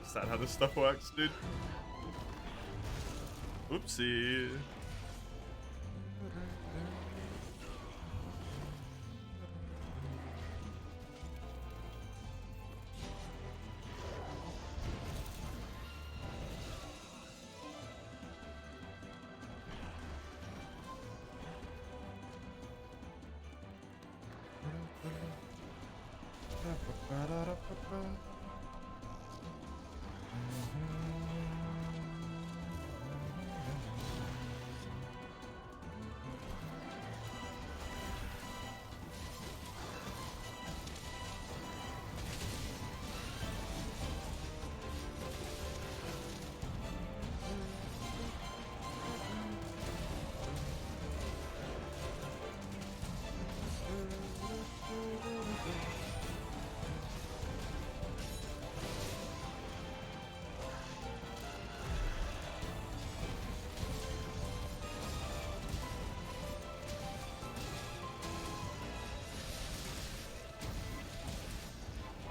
A: Is that how this stuff works, dude? Oopsie.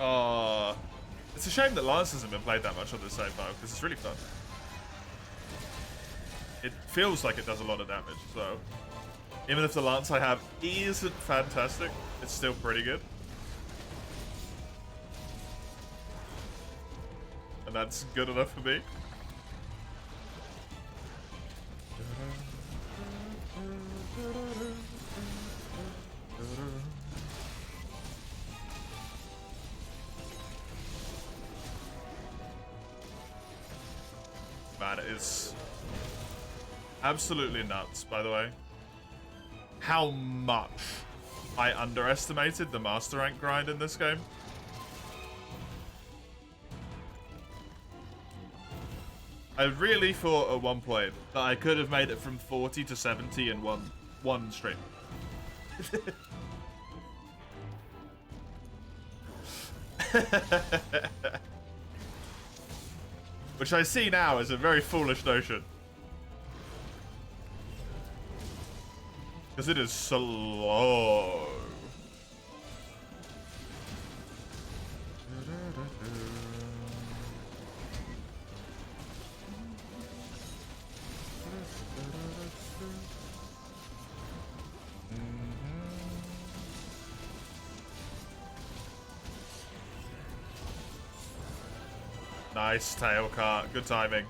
A: Oh, it's a shame that Lance hasn't been played that much on the same time because it's really fun. It feels like it does a lot of damage, so even if the Lance I have isn't fantastic, it's still pretty good. And that's good enough for me. Man, it is absolutely nuts, by the way, how much I underestimated the master rank grind in this game. I really thought at one point that I could have made it from 40 to 70 in one stream. Which I see now is a very foolish notion. Because it is slow. Nice tail cart. Good timing.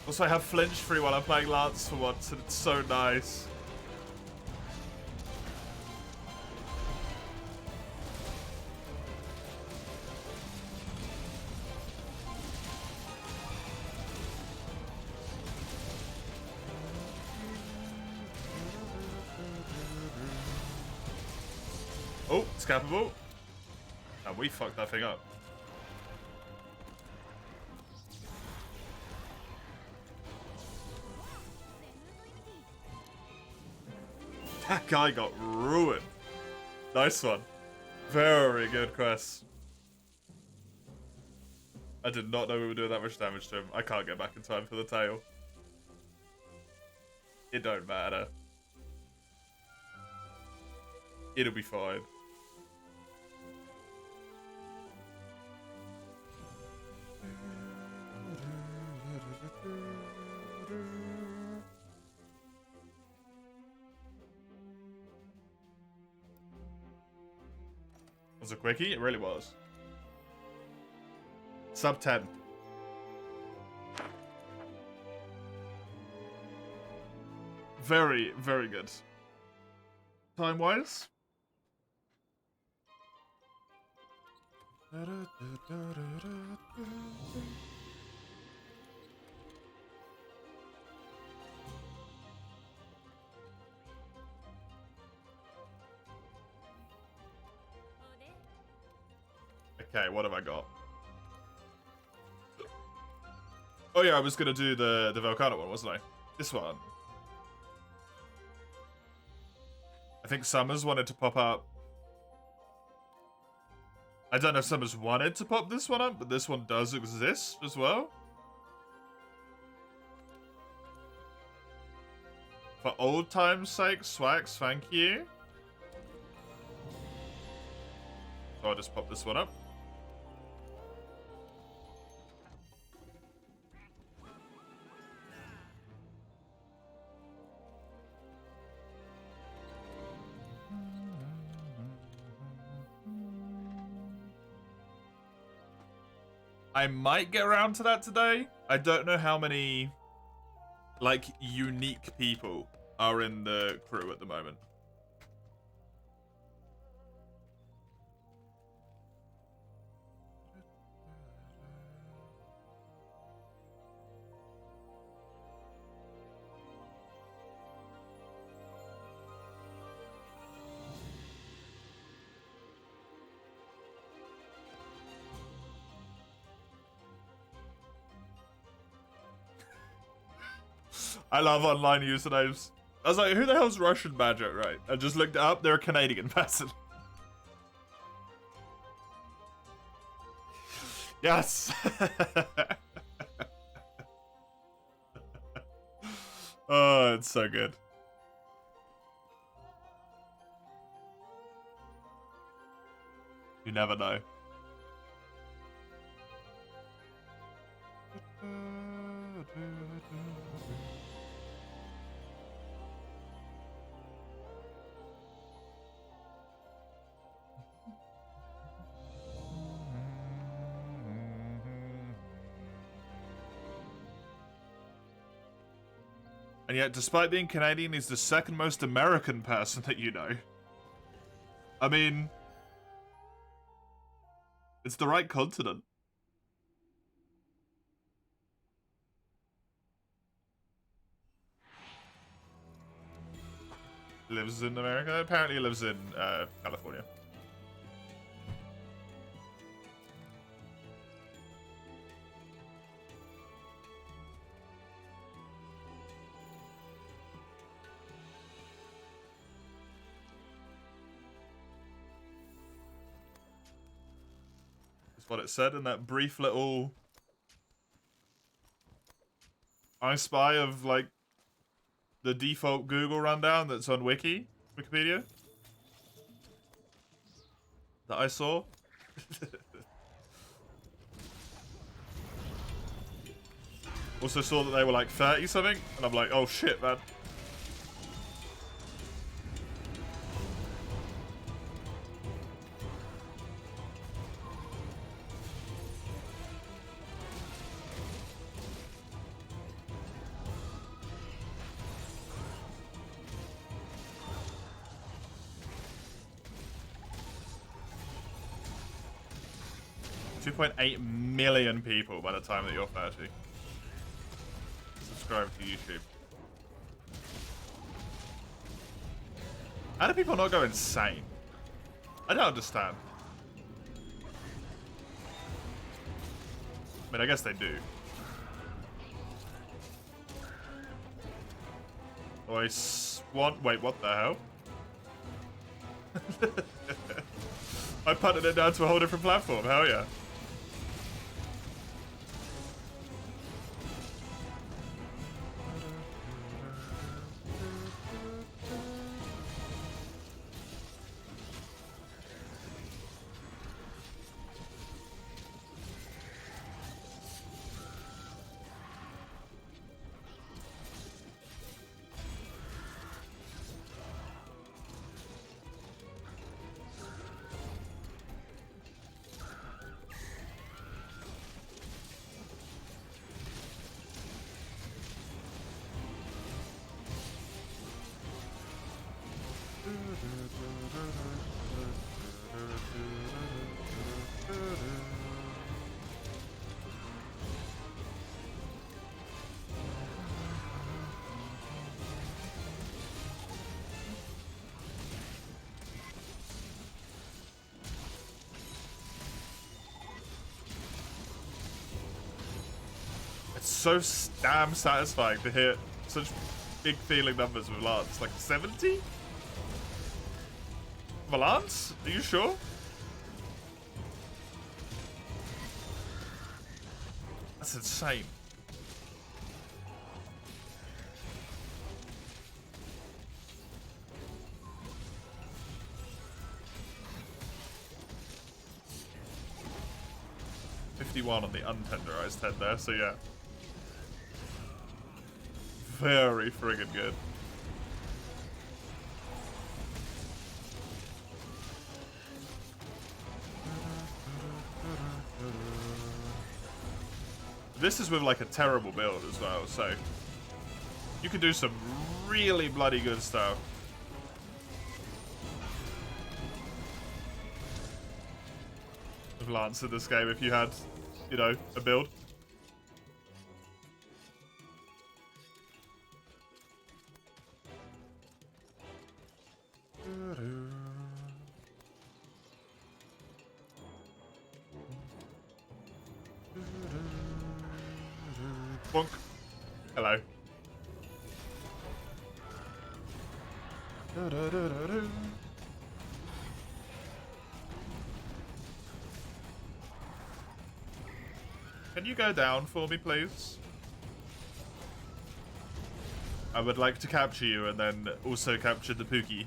A: Also, I have flinch free while I'm playing Lance for once, and it's so nice. Oh, scapable. And we fucked that thing up. That guy got ruined. Nice one. Very good quest. I did not know we were doing that much damage to him. I can't get back in time for the tail. It don't matter. It'll be fine. Was a quickie? It really was. Sub 10. Very, very good. Time-wise? Okay, what have I got? Oh yeah, I was gonna do the Volcano one, wasn't I? This one. I think Summers wanted to pop up. I don't know if Summers wanted to pop this one up, but this one does exist as well. For old time's sake, Swax, thank you. So I'll just pop this one up. I might get around to that today. I don't know how many, like, unique people are in the crew at the moment. I love online usernames. I was like, who the hell's Russian Magic, right? I just looked it up, they're a Canadian person. Yes! Oh, it's so good. You never know. And yet, despite being Canadian, he's the second most American person that you know. I mean, it's the right continent. Lives in America? Apparently he lives in California. That's what it said in that brief little I Spy of, like, the default Google rundown that's on Wikipedia. That I saw. Also saw that they were like 30 something, and I'm like, oh shit, man. $2.8 million people by the time that you're 30. Subscribe to YouTube. How do people not go insane? I don't understand. I mean, I guess they do. I want. Wait, what the hell? I punted it down to a whole different platform. Hell yeah. so damn satisfying to hit such big feeling numbers with Lance. Like 70? For Lance? Are you sure? That's insane. $51 on the untenderized head there, so yeah. Very friggin' good. This is with like a terrible build as well, so you can do some really bloody good stuff. With Lance in this game if you had, you know, a build. Bonk. Hello. Can you go down for me, please? I would like to capture you and then also capture the Pookie.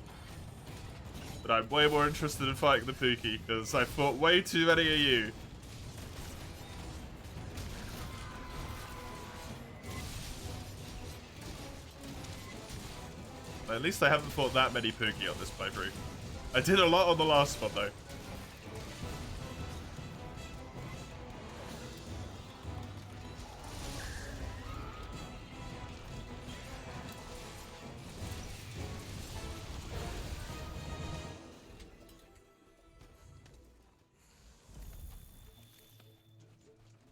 A: But I'm way more interested in fighting the Pookie because I fought way too many of you. At least I haven't fought that many Pookie on this playthrough. I did a lot on the last one though.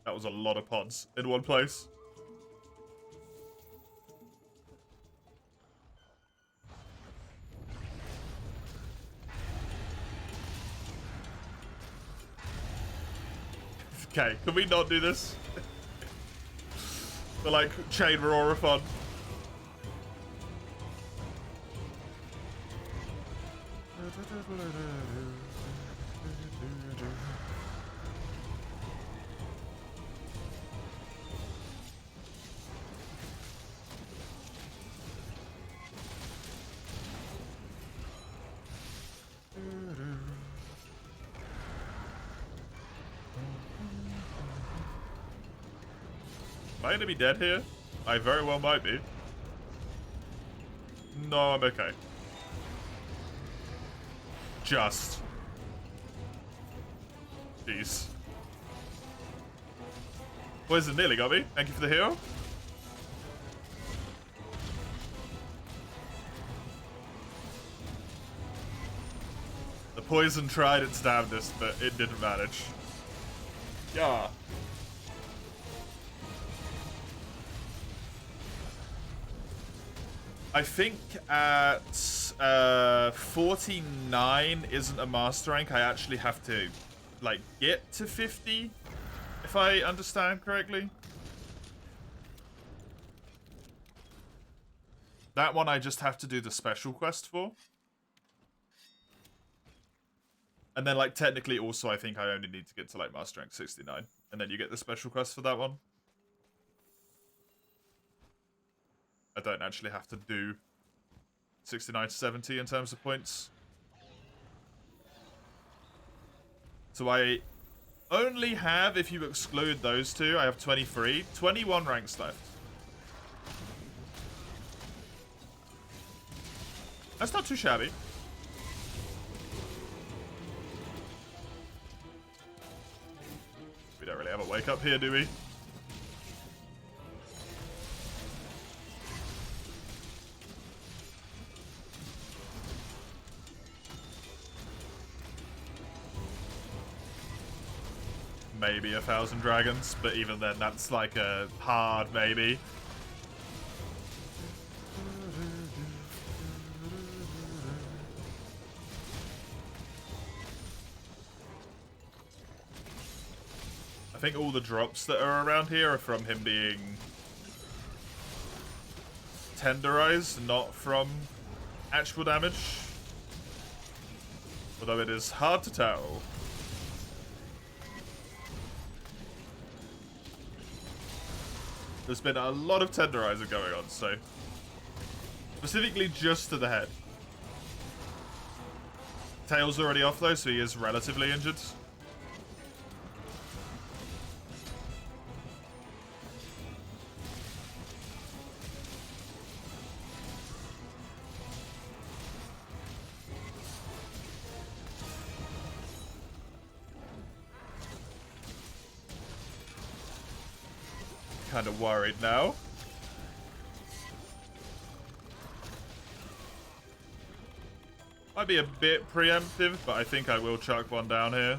A: That was a lot of pods in one place. Okay, can we not do this? The like chain Roarathon. Am I gonna be dead here? I very well might be. No, I'm okay. Just. Jeez. Poison nearly got me. Thank you for the hero. The poison tried its damnedest, but it didn't manage. Yeah. I think at 49 isn't a master rank. I actually have to, like, get to 50, if I understand correctly. That one I just have to do the special quest for. And then, like, technically also I think I only need to get to, like, master rank 69. And then you get the special quest for that one. I don't actually have to do 69 to 70 in terms of points. So I only have, if you exclude those two, I have 23. 21 ranks left. That's not too shabby. We don't really have a wake up here, do we? Maybe 1,000 dragons, but even then that's like a hard maybe. I think all the drops that are around here are from him being tenderized, not from actual damage. Although it is hard to tell. There's been a lot of tenderizer going on, so specifically just to the head. Tail's already off though, so he is relatively injured. Kind of worried now. Might be a bit preemptive, but I think I will chuck one down here.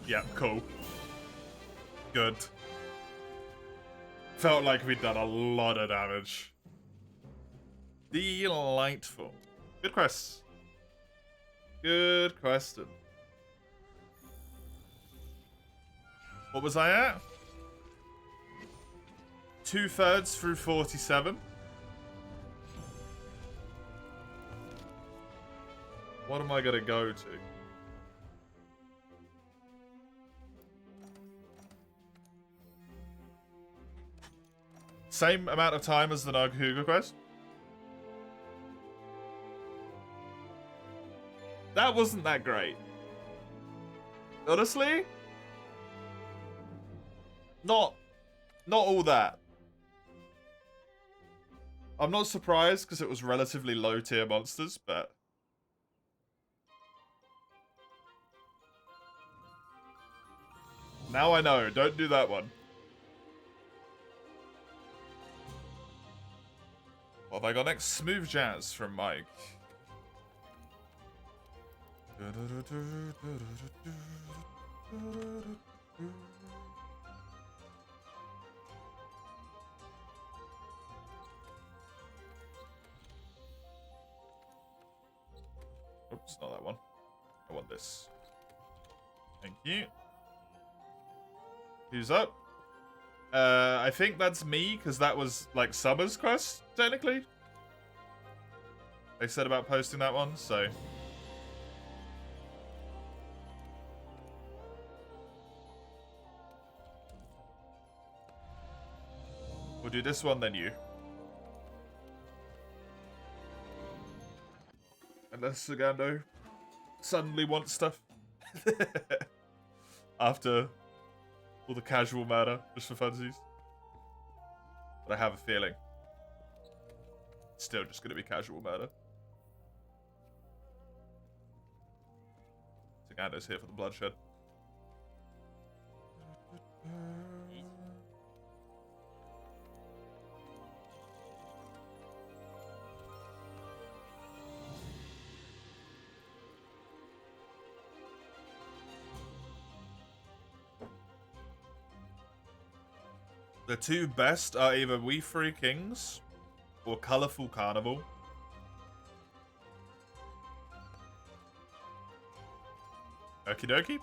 A: Yeah, cool. Good. Felt like we'd done a lot of damage. Delightful. Good quest. Good question. What was I at? 2/3 through 47. What am I gonna go to? Same amount of time as the Nargahuga quest. That wasn't that great. Honestly? Not all that. I'm not surprised because it was relatively low tier monsters, but now I know. Don't do that one. What have I got next? Smooth Jazz from Mike. Oops, not that one. I want this. Thank you. Who's up? I think that's me, because that was, like, Summer's quest, technically. They said about posting that one, so... We'll do this one, then you. Unless Sagando suddenly wants stuff. After all the casual matter, just for funsies. But I have a feeling it's still just going to be casual matter. Sagando's here for the bloodshed. The two best are either We Three Kings or Colourful Carnival. Okie dokie.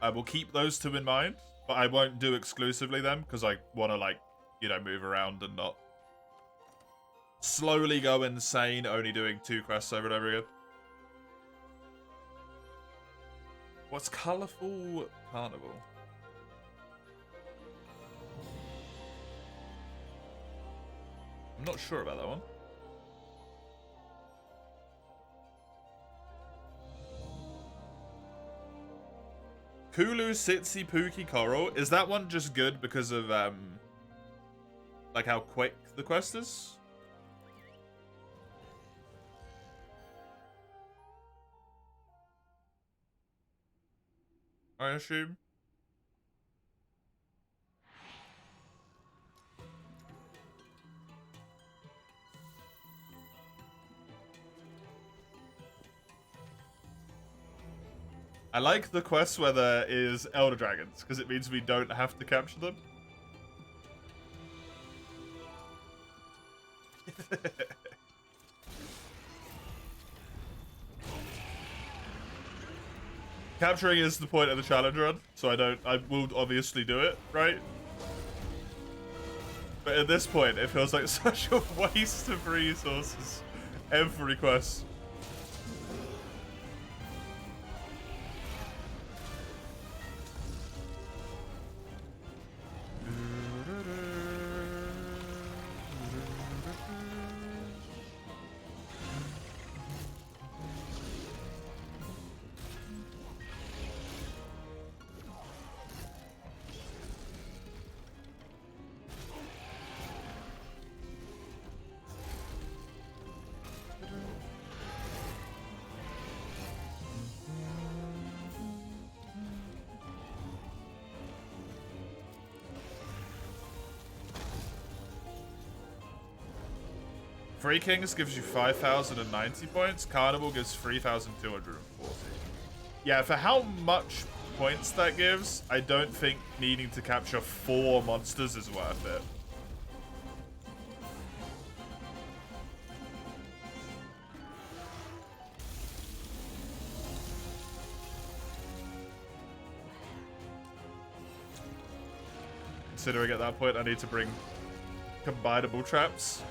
A: I will keep those two in mind, but I won't do exclusively them because I want to, like, you know, move around and not slowly go insane only doing 2 quests over and over again. What's Colourful Carnival? I'm not sure about that one. Kulu Sitsi Pookie Coral. Is that one just good because of, like how quick the quest is? I assume. I like the quests where there is Elder Dragons, because it means we don't have to capture them. Capturing is the point of the challenge run, so I will obviously do it, right? But at this point, it feels like such a waste of resources. Every quest. Free Kings gives you 5,090 points. Carnival gives 3,240. Yeah, for how much points that gives, I don't think needing to capture 4 monsters is worth it. Considering at that point I need to bring combinable traps.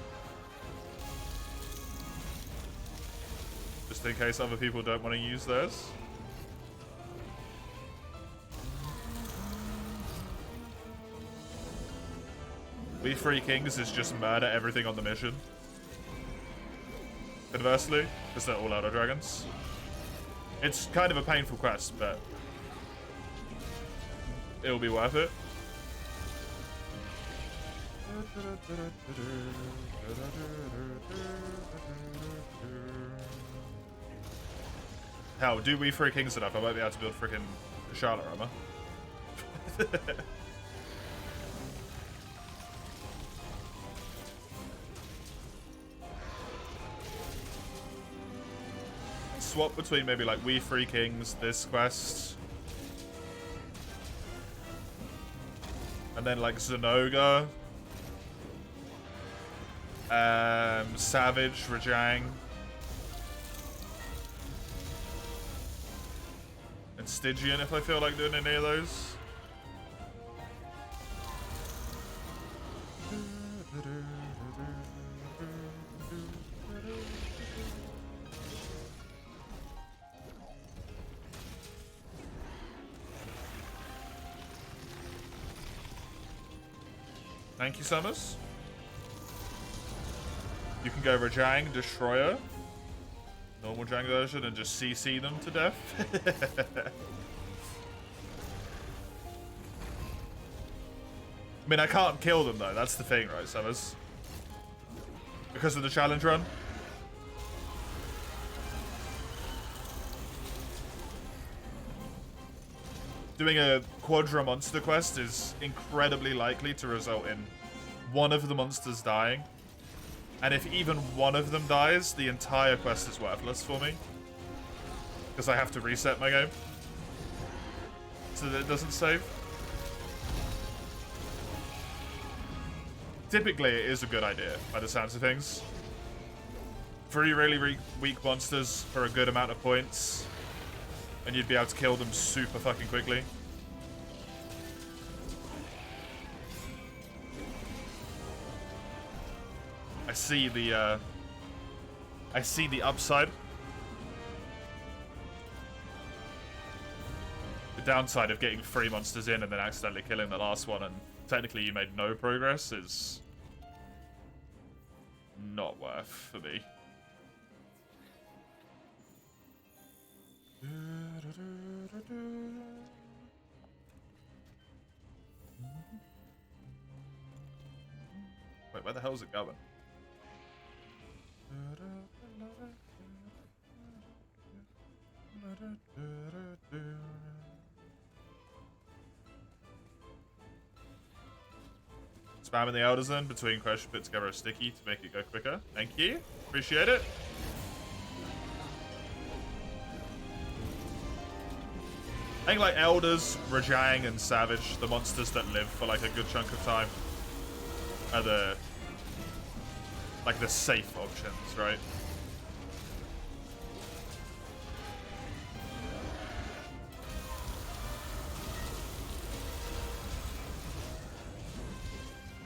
A: Just in case other people don't want to use theirs. We Free Kings is just murder everything on the mission. Conversely, because they're all Elder Dragons. It's kind of a painful quest, but it'll be worth it. Hell, do we Free Kings enough? I might be able to build freaking Charlotte armor. Swap between maybe like we Free Kings, this quest, and then like Zenoga, Savage, Rajang, and Stygian if I feel like doing any of those. Thank you, Summers. You can go Rajang, Destroyer, normal Jang version, and just CC them to death. I mean, I can't kill them though, that's the thing, right, Summers? Because of the challenge run. Doing a Quadra monster quest is incredibly likely to result in one of the monsters dying. And if even one of them dies, the entire quest is worthless for me. Because I have to reset my game. So that it doesn't save. Typically, it is a good idea, by the sounds of things. 3 really weak monsters for a good amount of points. And you'd be able to kill them super fucking quickly. I see the upside. The downside of getting 3 monsters in and then accidentally killing the last one and technically you made no progress is not worth for me. Wait, where the hell is it going? Spamming the Elder Zone between quests, put together a sticky to make it go quicker. Thank you. Appreciate it. I think like Elders, Rajang, and Savage, the monsters that live for like a good chunk of time, are the safe options, right?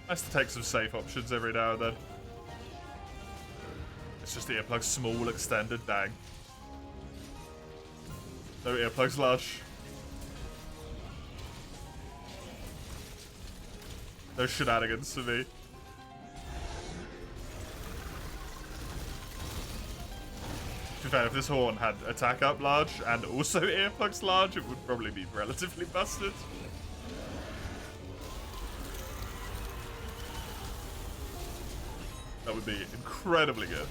A: Nice to take some safe options every now and then. It's just earplugs small, extended, dang. No earplugs large. No shenanigans for me. To be fair, if this horn had attack up large and also earplugs large, it would probably be relatively busted. That would be incredibly good.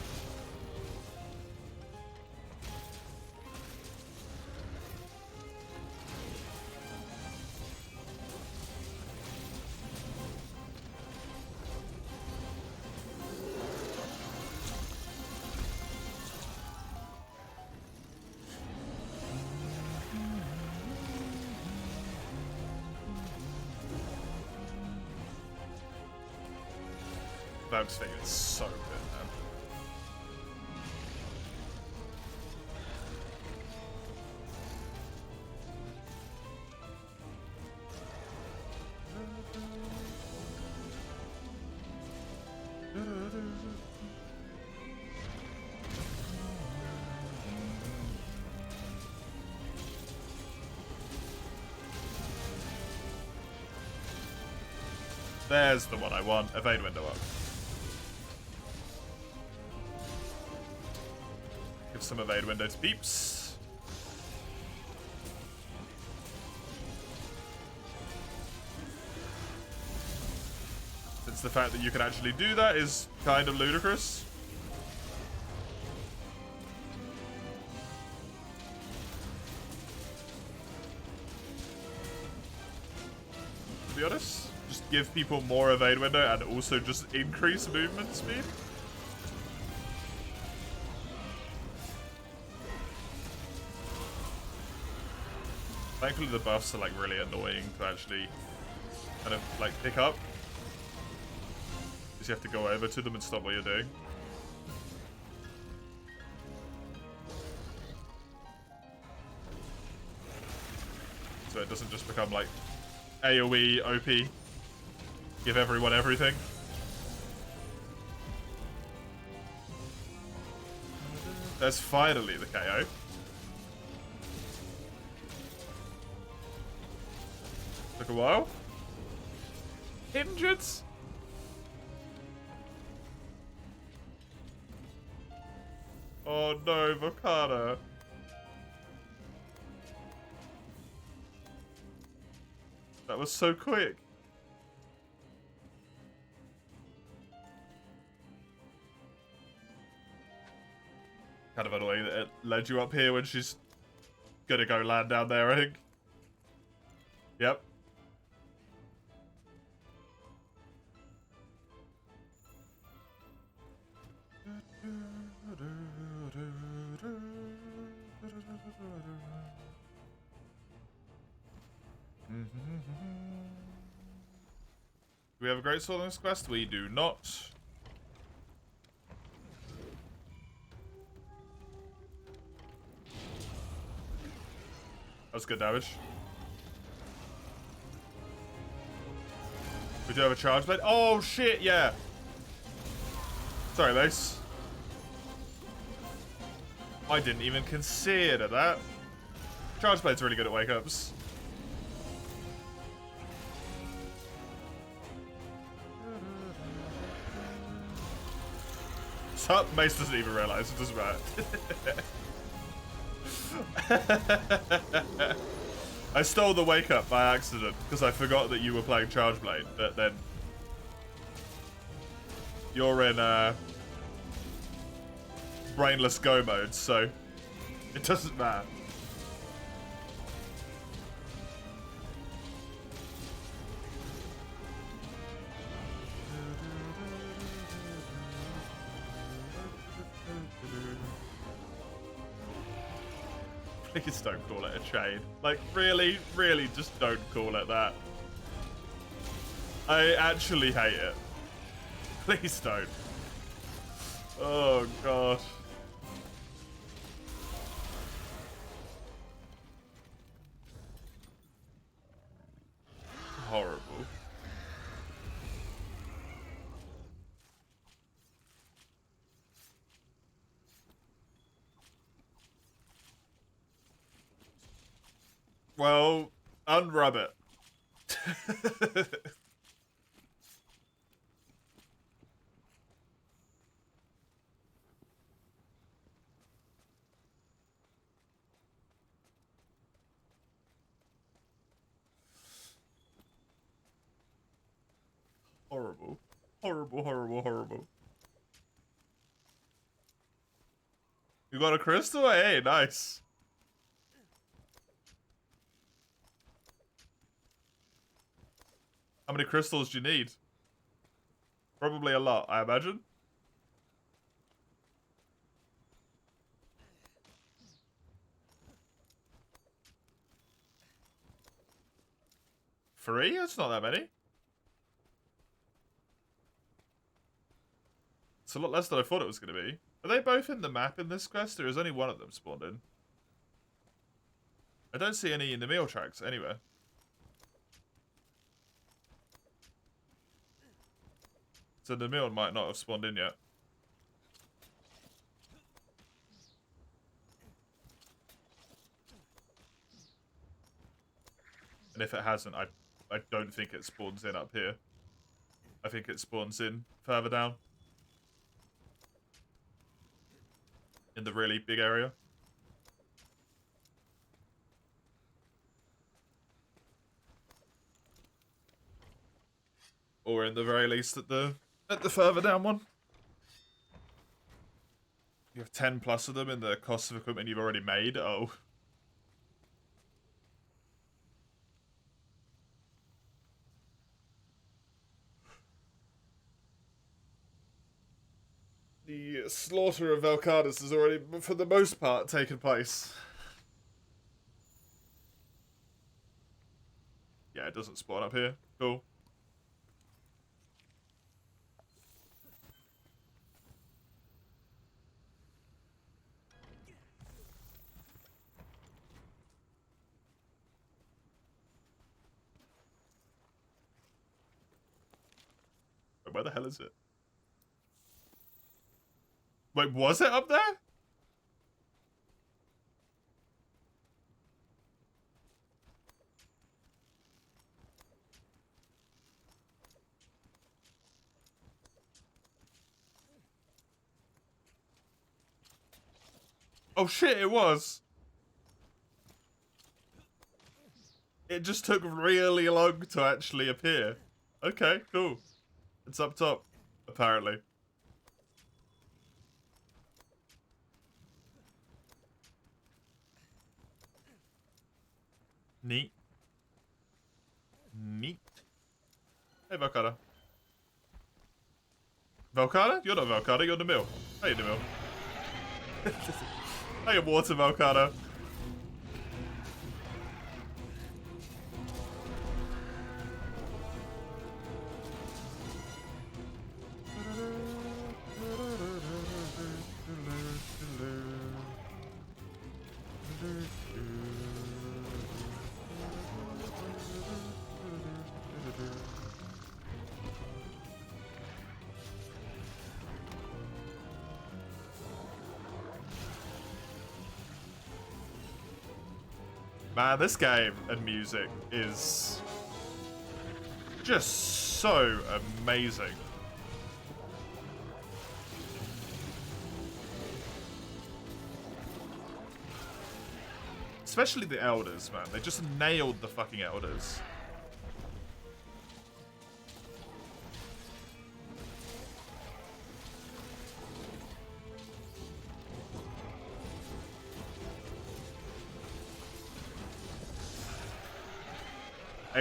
A: Vogue's thing is so good, man. There's the one I want. Evade window up. Give some evade window to peeps. Since the fact that you can actually do that is kind of ludicrous. To be honest, just give people more evade window and also just increase movement speed. Thankfully the buffs are like really annoying to actually kind of like pick up. Because you have to go over to them and stop what you're doing. So it doesn't just become like AoE, OP, give everyone everything. There's finally the KO. Took a while. Injured? Oh no, Volcana. That was so quick. Kind of annoying that it led you up here when she's gonna go land down there, I think. Yep. Do we have a great sword on this quest? We do not. That's good damage. We do have a charge blade. Oh shit, yeah. Sorry, Mace. I didn't even consider that. Charge blade's really good at wake ups. So, Mace doesn't even realize, it doesn't matter. I stole the wake up by accident because I forgot that you were playing Charge Blade, but then you're in brainless go mode, so it doesn't matter. Please don't call it a chain. Like, really, really just don't call it that. I actually hate it. Please don't. Oh, God. Horrible. Well, unrub it. Horrible. Horrible, horrible, horrible. You got a crystal? Hey, nice. How many crystals do you need? Probably a lot, I imagine. Three? That's not that many. It's a lot less than I thought it was going to be. Are they both in the map in this quest, or is only one of them spawned in? I don't see any in the meal tracks anywhere. So the meal might not have spawned in yet. And if it hasn't, I don't think it spawns in up here. I think it spawns in further down. In the really big area. Or in the very least at the further down one. You have 10 plus of them in the cost of equipment you've already made. Oh. The slaughter of Vel'Kardas has already, for the most part, taken place. Yeah, it doesn't spawn up here. Cool. Wait, where the hell is it? Wait, was it up there? Oh shit, it was. It just took really long to actually appear. Okay, cool. It's up top, apparently. Neat. Neat. Hey, Vel'Karda. Vel'Karda? You're not Vel'Karda, you're Namil. Hey, Namil. Hey, water Vel'Karda. Man, this game and music is just so amazing. Especially the Elders, man. They just nailed the fucking Elders.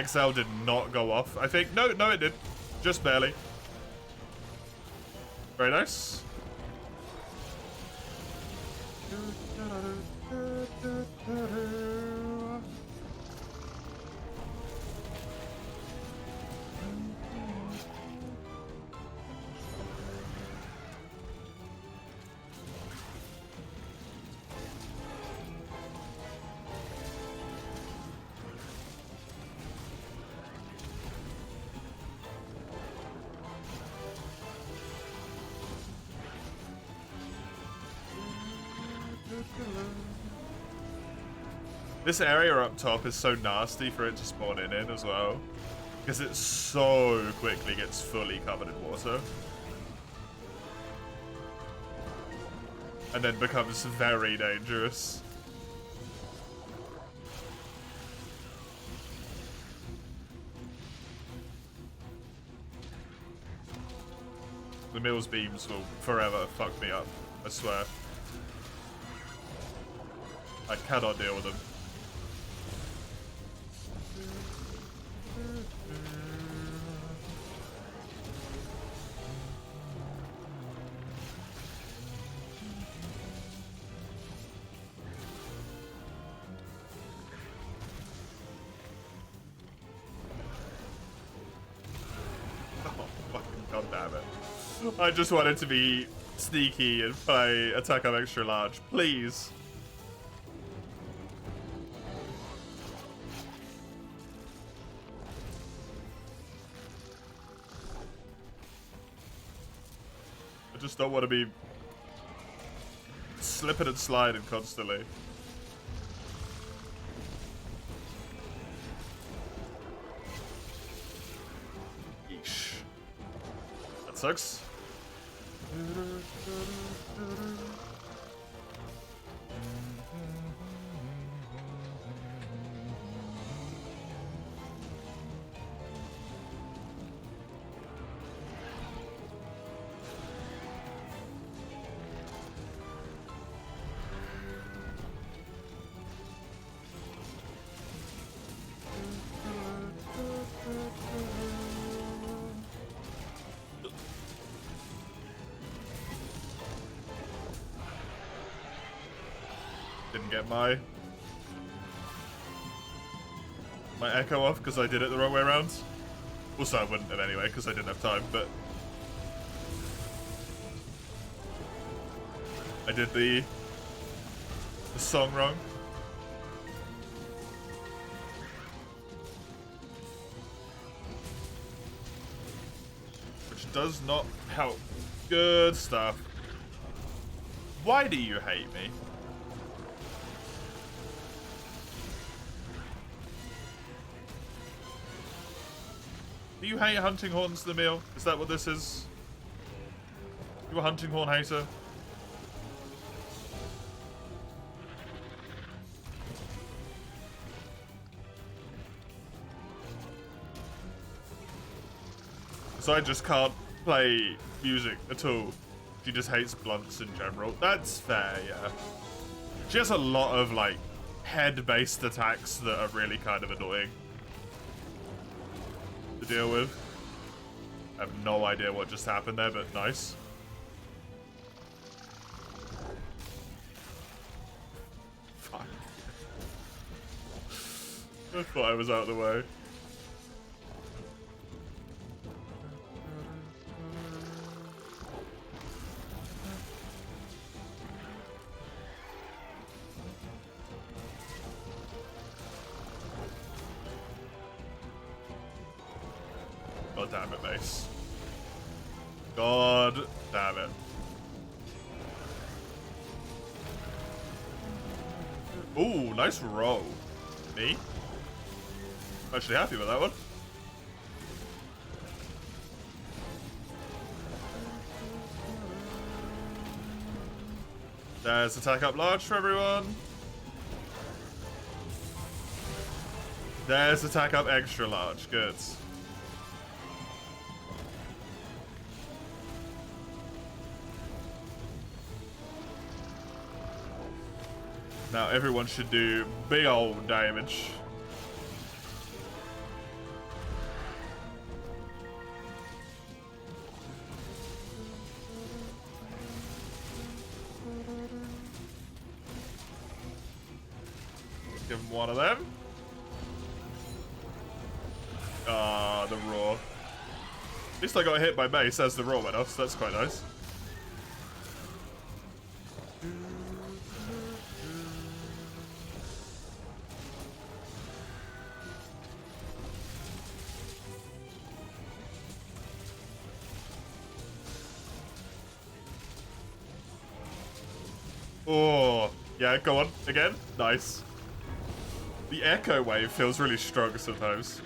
A: XL did not go off. I think. No, it did. Just barely. Very nice. This area up top is so nasty for it to spawn in as well. Because it so quickly gets fully covered in water. And then becomes very dangerous. The Mills beams will forever fuck me up, I swear. I cannot deal with them. God damn it. I just wanted to be sneaky and play Attack Up Extra Large. Please. I just don't want to be slipping and sliding constantly. Sucks. Didn't get my echo off because I did it the wrong way around. Also, I wouldn't have anyway because I didn't have time, but I did the song wrong. Which does not help. Good stuff. Why do you hate me? Do you hate hunting horns, the meal? Is that what this is? You a hunting horn hater? So I just can't play music at all. She just hates blunts in general. That's fair, yeah. She has a lot of, like, head-based attacks that are really kind of annoying to deal with. I have no idea what just happened there, but nice. Fuck. I thought I was out of the way. God damn it, Mace. God damn it. Ooh, nice roll. Me? I'm actually happy with that one. There's attack up large for everyone. There's attack up extra large. Good. Now everyone should do big old damage. give him one of them. Ah, the roar. At least I got hit by mace as the roar went off, so that's quite nice. Oh, yeah, go on. Again. Nice. The echo wave feels really strong sometimes.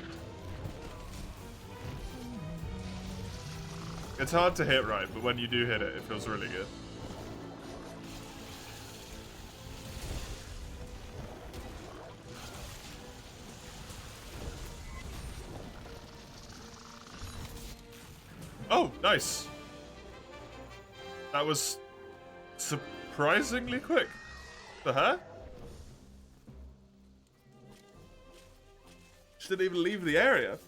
A: It's hard to hit right, but when you do hit it, it feels really good. Oh, nice. That was surprisingly quick for her. She didn't even leave the area.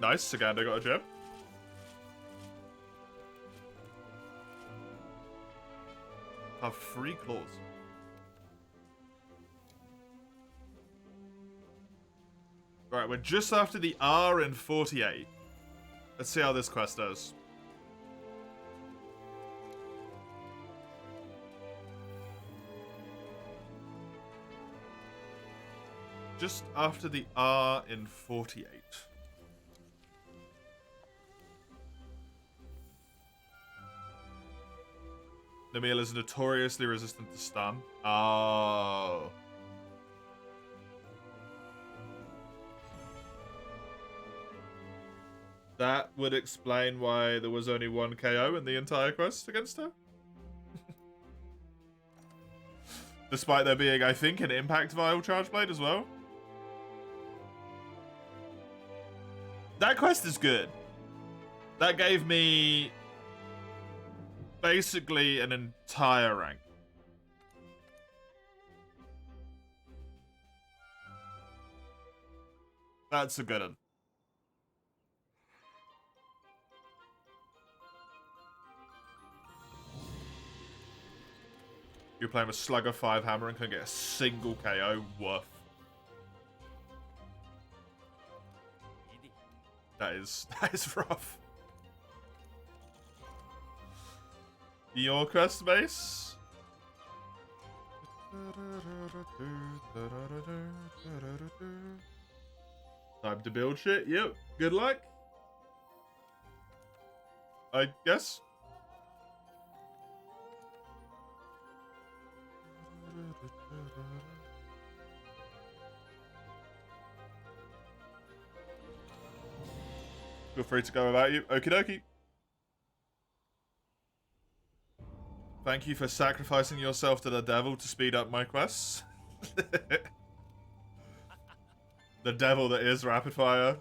A: Nice, Saganda got a gem. Have 3 claws. Right, we're just after the R in 48. Let's see how this quest does. Just after the R in 48. Namiel is notoriously resistant to stun. Oh. That would explain why there was only 1 KO in the entire quest against her. Despite there being, I think, an Impact Vial Charge Blade as well. That quest is good. That gave me basically an entire rank. That's a good one. You're playing with Slugger 5 Hammer and can get a single KO. Woof. That is rough. Your quest base. Time to build shit. Yep. Good luck. I guess. Feel free to go about you. Okie dokie. Thank you for sacrificing yourself to the devil to speed up my quests. The devil that is rapid fire.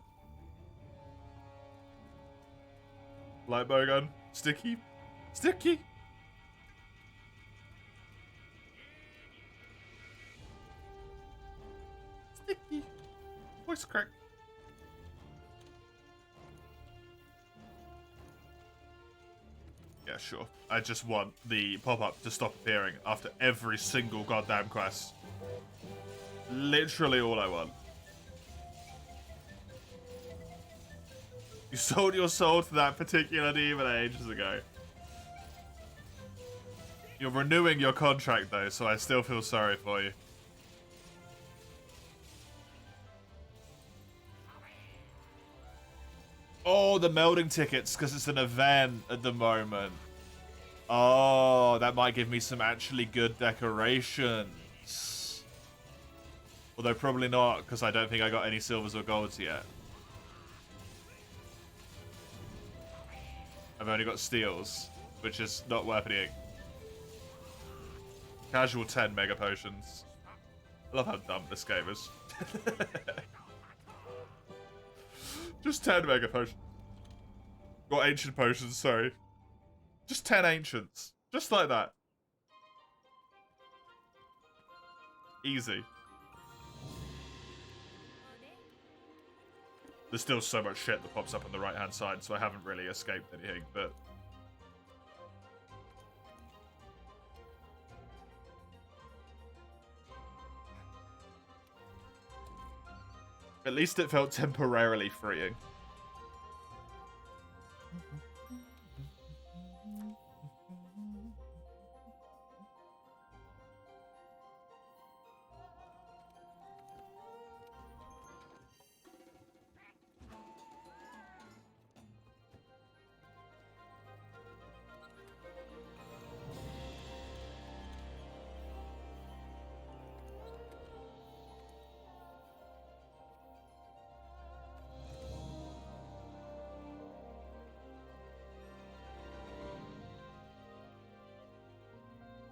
A: Light bowgun. Sticky. Sticky. Sticky. Voice crack. Yeah, sure. I just want the pop-up to stop appearing after every single goddamn quest. Literally all I want. You sold your soul to that particular demon ages ago. You're renewing your contract though, so I still feel sorry for you. Oh, the melding tickets, because it's an event at the moment. Oh, that might give me some actually good decorations. Although probably not, because I don't think I got any silvers or golds yet. I've only got steals, which is not worth anything. Casual 10 mega potions. I love how dumb this game is. Just 10 mega potions. Or ancient potions, sorry. Just 10 ancients. Just like that. Easy. There's still so much shit that pops up on the right-hand side, so I haven't really escaped anything, but At least it felt temporarily freeing.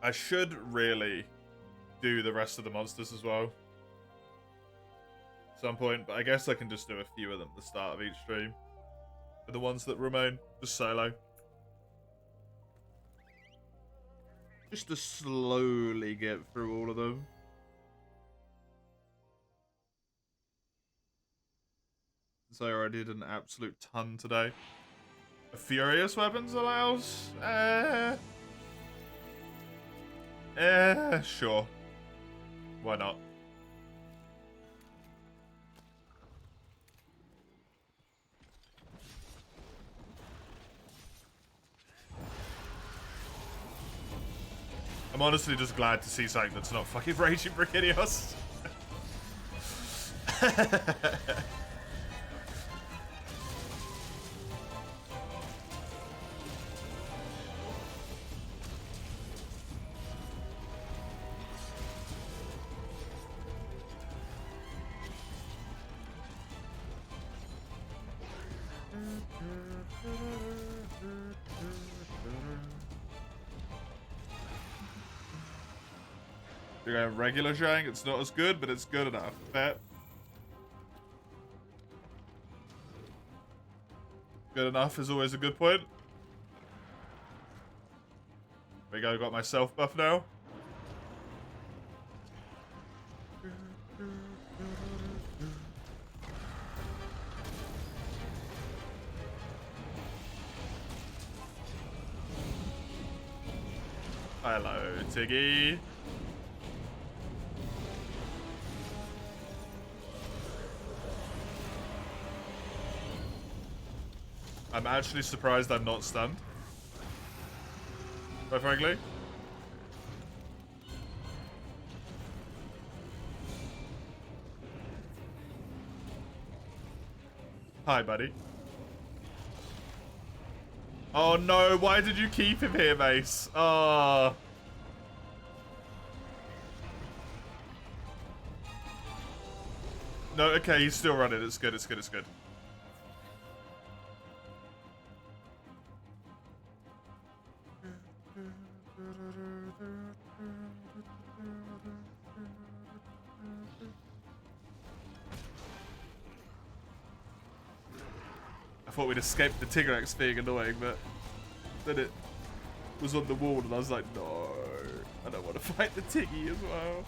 A: I should really do the rest of the monsters as well. At some point, but I guess I can just do a few of them at the start of each stream. For the ones that remain, just solo. Just to slowly get through all of them. So I already did an absolute ton today. A Furious Weapons allows? Sure. Why not? I'm honestly just glad to see something that's not fucking Raging Brigadios. You're going regular Zhang, it's not as good, but it's good enough. Bet. Good enough is always a good point. There we go, got my self buff now. Hello, Tiggy. I'm actually surprised I'm not stunned. Quite frankly. Hi, buddy. Oh no, why did you keep him here, Mace? Oh. No, okay, he's still running. It's good, it's good, it's good. I thought we'd escaped the Tigrex being annoying, but then it was on the wall and I was like, no, I don't want to fight the Tiggy as well.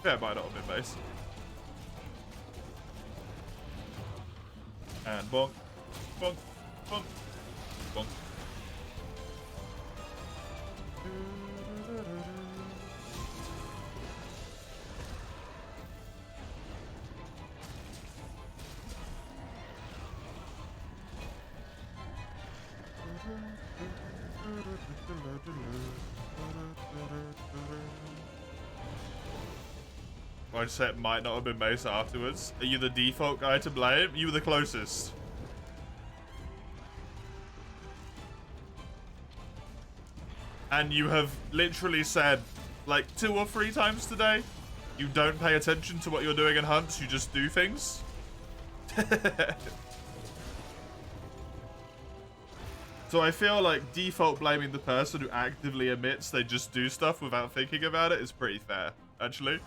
A: Yeah, it might not have been base. And bonk, bonk, bonk, bonk. I said might not have been Mace afterwards. Are you the default guy to blame? You were the closest. And you have literally said, like, 2 or 3 times today, you don't pay attention to what you're doing in hunts, you just do things. So I feel like default blaming the person who actively admits they just do stuff without thinking about it is pretty fair, actually.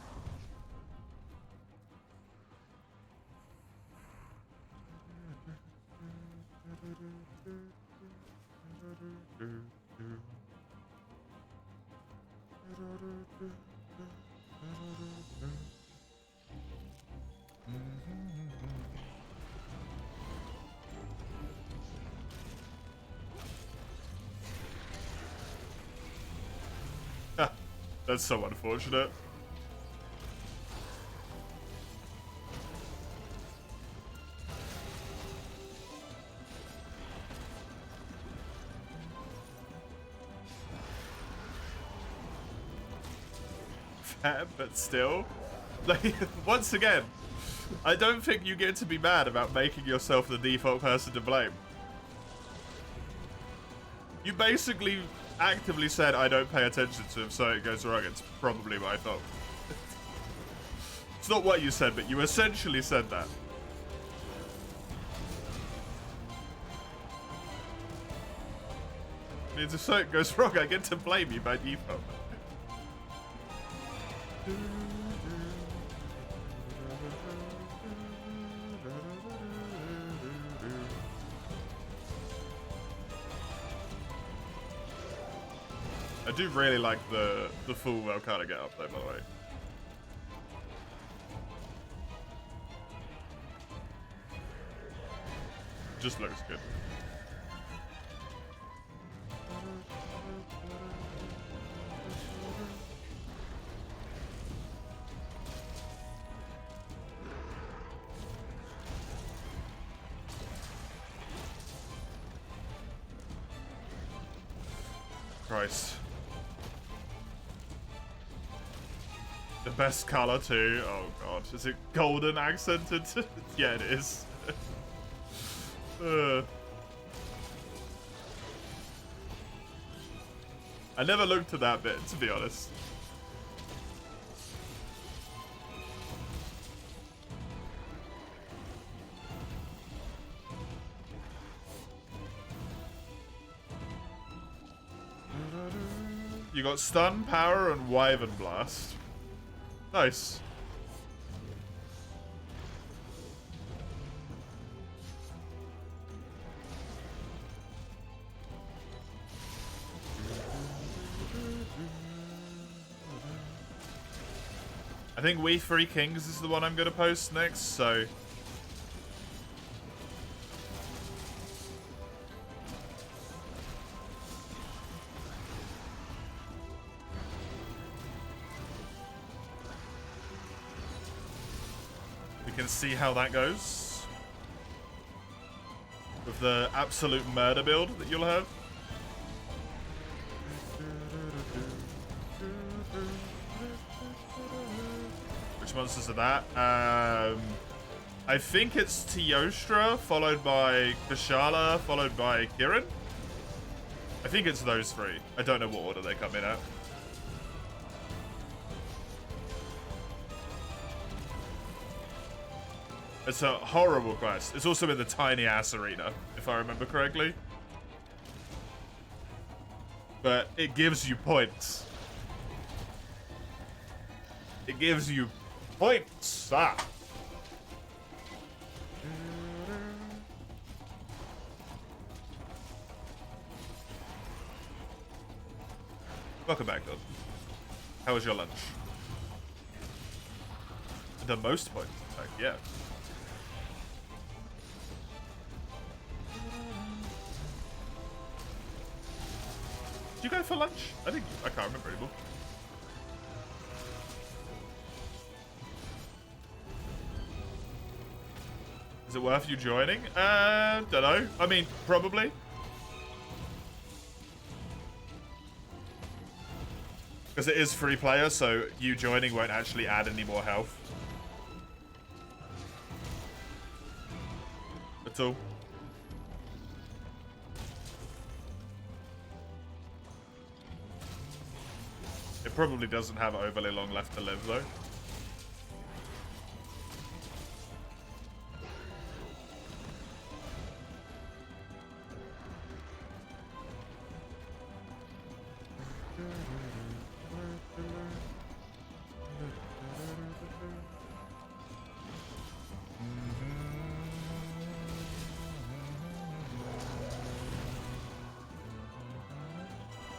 A: That's so unfortunate. Fair, but still. Like, once again, I don't think you get to be mad about making yourself the default person to blame. You basically actively said, I don't pay attention to him, so it goes wrong. It's probably my fault. It's not what you said, but you essentially said that. I mean, if something goes wrong, I get to blame you by default. I do really like the full Velkhana get up though, by the way. Just looks good. Christ. The best color too. Oh god, is it golden accented? Yeah, it is. I never looked at that bit, to be honest. You got stun, power, and wyvern blast. Nice. I think We Three Kings is the one I'm going to post next, so... we can see how that goes. With the absolute murder build that you'll have. Which monsters are that? I think it's Teostra, followed by Kushala, followed by Kirin. I think it's those three. I don't know what order they come in at. It's a horrible quest. It's also in the tiny ass arena, if I remember correctly. But it gives you points. It gives you points. Ah. Welcome back, Don. How was your lunch? The most points, in fact, yeah. Did you go for lunch? I can't remember anymore. Is it worth you joining? Don't know. I mean, probably. Because it is free player, so you joining won't actually add any more health. At all. It probably doesn't have overly long left to live, though.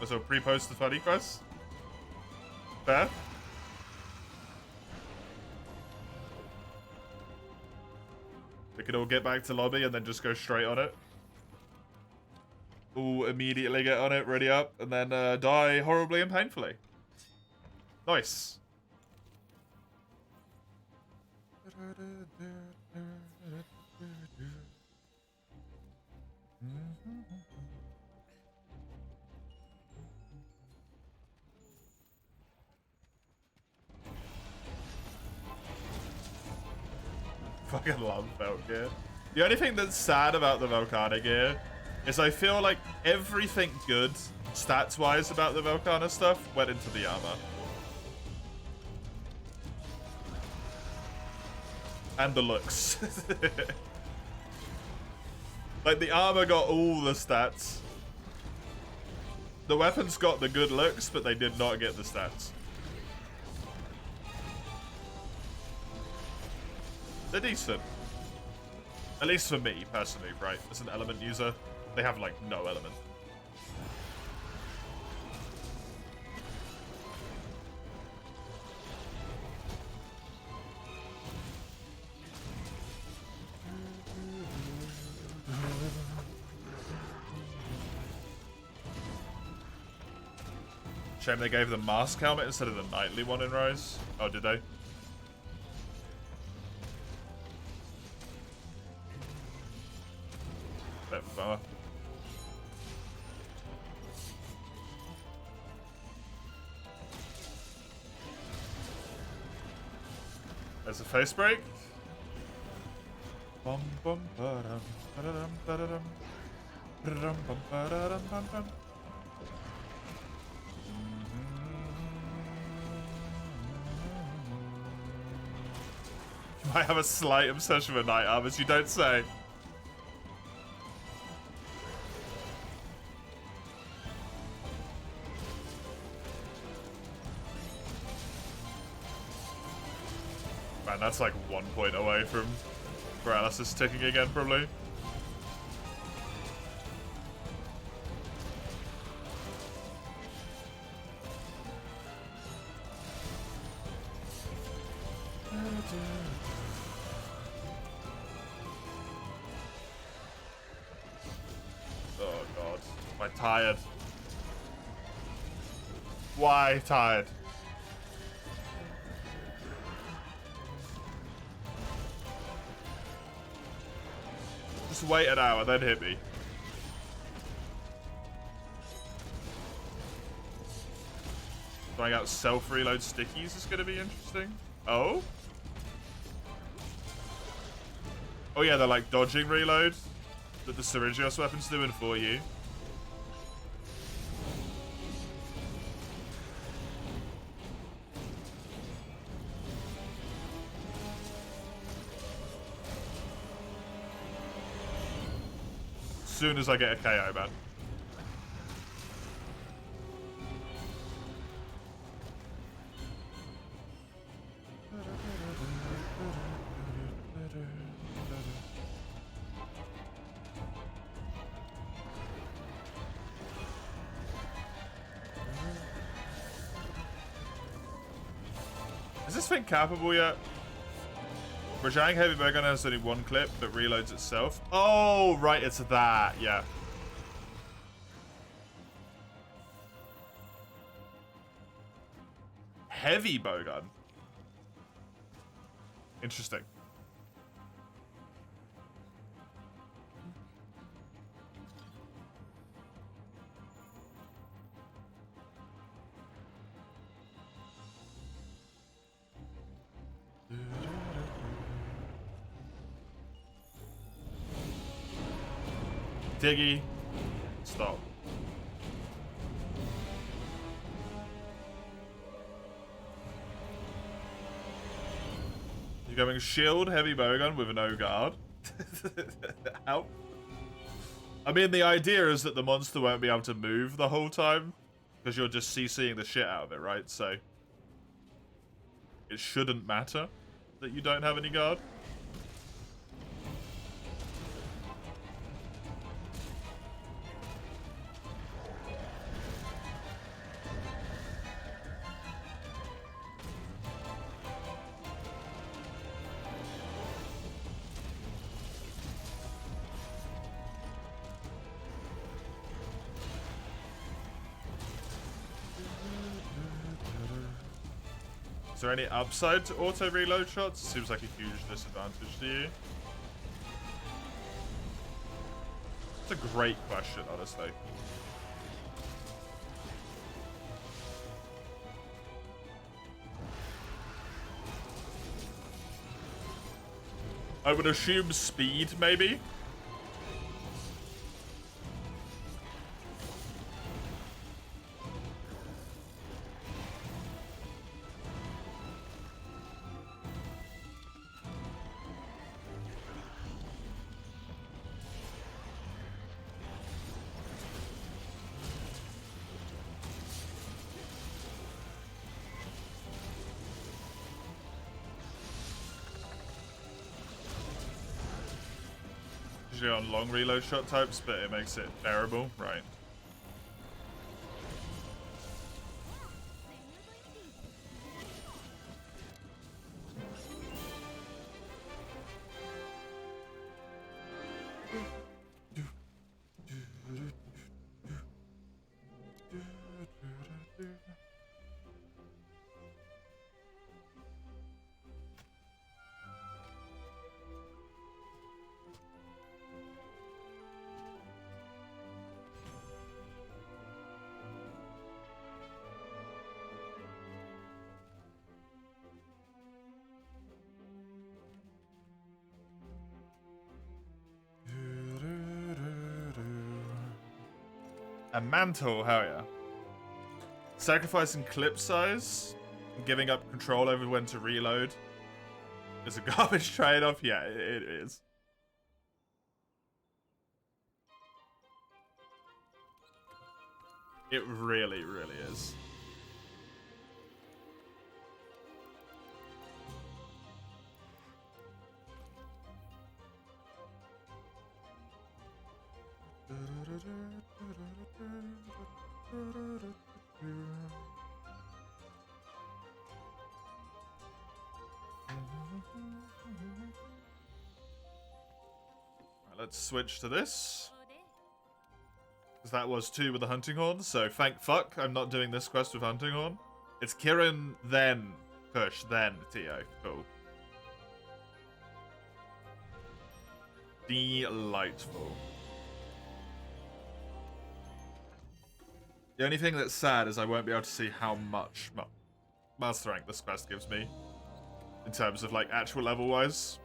A: So pre-post the funny quest? Fair? We could all get back to lobby and then just go straight on it. All immediately get on it, ready up, and then die horribly and painfully. Nice. Fucking love Belt gear. The only thing that's sad about the Velkhana gear is I feel like everything good, stats-wise, about the Velkhana stuff went into the armor. And the looks. Like, the armor got all the stats. The weapons got the good looks, but they did not get the stats. They're decent. At least for me, personally, right? As an element user, they have, like, no element. Shame they gave the mask helmet instead of the nightly one in Rise. Oh, did they? Bummer. There's a face break. Bum bum ba-dum, ba-da-dum, ba-da-dum. Ba-da-dum, bum, ba-da-dum, bum, bum. You might have a slight obsession with night armors, you don't say. Man, that's like 1 point away from paralysis ticking again, probably. Oh god, am I tired? Why tired? Just wait an hour, then hit me. Trying out self-reload stickies is going to be interesting. Oh? Oh yeah, they're like dodging reload that the Syringios weapons doing for you. As soon as I get a KO, man. Is this thing capable yet? Rajang Heavy Bowgun has only one clip that reloads itself. Oh, right, it's that, yeah. Heavy Bowgun. Interesting. Diggy, stop. You're going shield, heavy bowgun with no guard. How? I mean, the idea is that the monster won't be able to move the whole time because you're just CCing the shit out of it, right? So it shouldn't matter that you don't have any guard. there any upside to auto reload shots? It seems like a huge disadvantage to you. It's a great question, honestly. I would assume speed, maybe? Usually on long reload shot types, but it makes it bearable, right? A mantle, hell yeah. Sacrificing clip size and giving up control over when to reload is a garbage trade-off. Yeah, it is. It really, really is. Let's switch to this. Because that was 2 with the Hunting Horn, so thank fuck I'm not doing this quest with Hunting Horn. It's Kirin, then Push, then Tio. Cool. Delightful. The only thing that's sad is I won't be able to see how much Master Rank this quest gives me. In terms of, like, actual level-wise.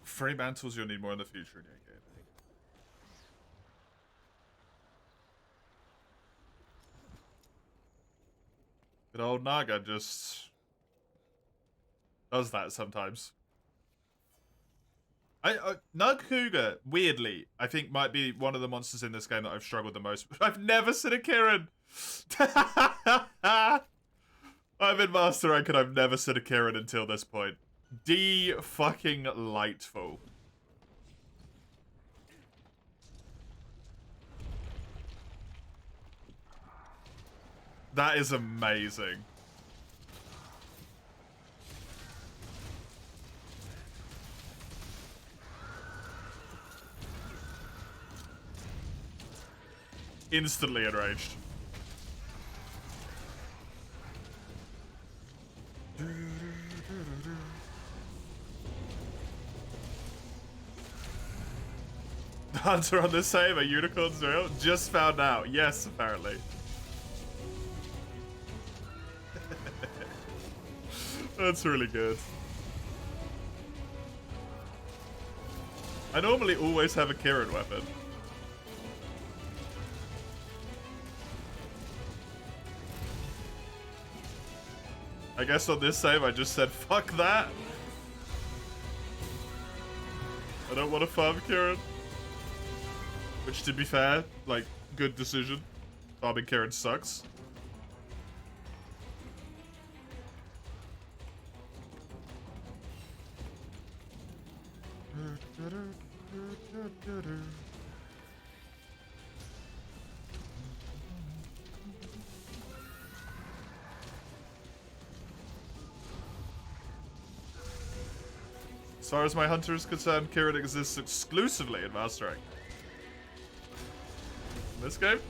A: Free mantles you'll need more in the future in your game. Good old Naga just does that sometimes. Nug Cougar, weirdly, I think might be one of the monsters in this game that I've struggled the most with. I've never seen a Kirin! I'm in Master Rank and I've never seen a Kirin until this point. Fucking-lightful. That is amazing. Instantly enraged. Hunter on the same, a unicorn's real? Just found out. Yes, apparently. That's really good. I normally always have a Kirin weapon. I I guess on this save I just said, fuck that. I don't want to farm Kieran. Which, to be fair, like, good decision. Farming Kieran sucks. As far as my hunter is concerned, Kieran exists exclusively in Mastering. In this game?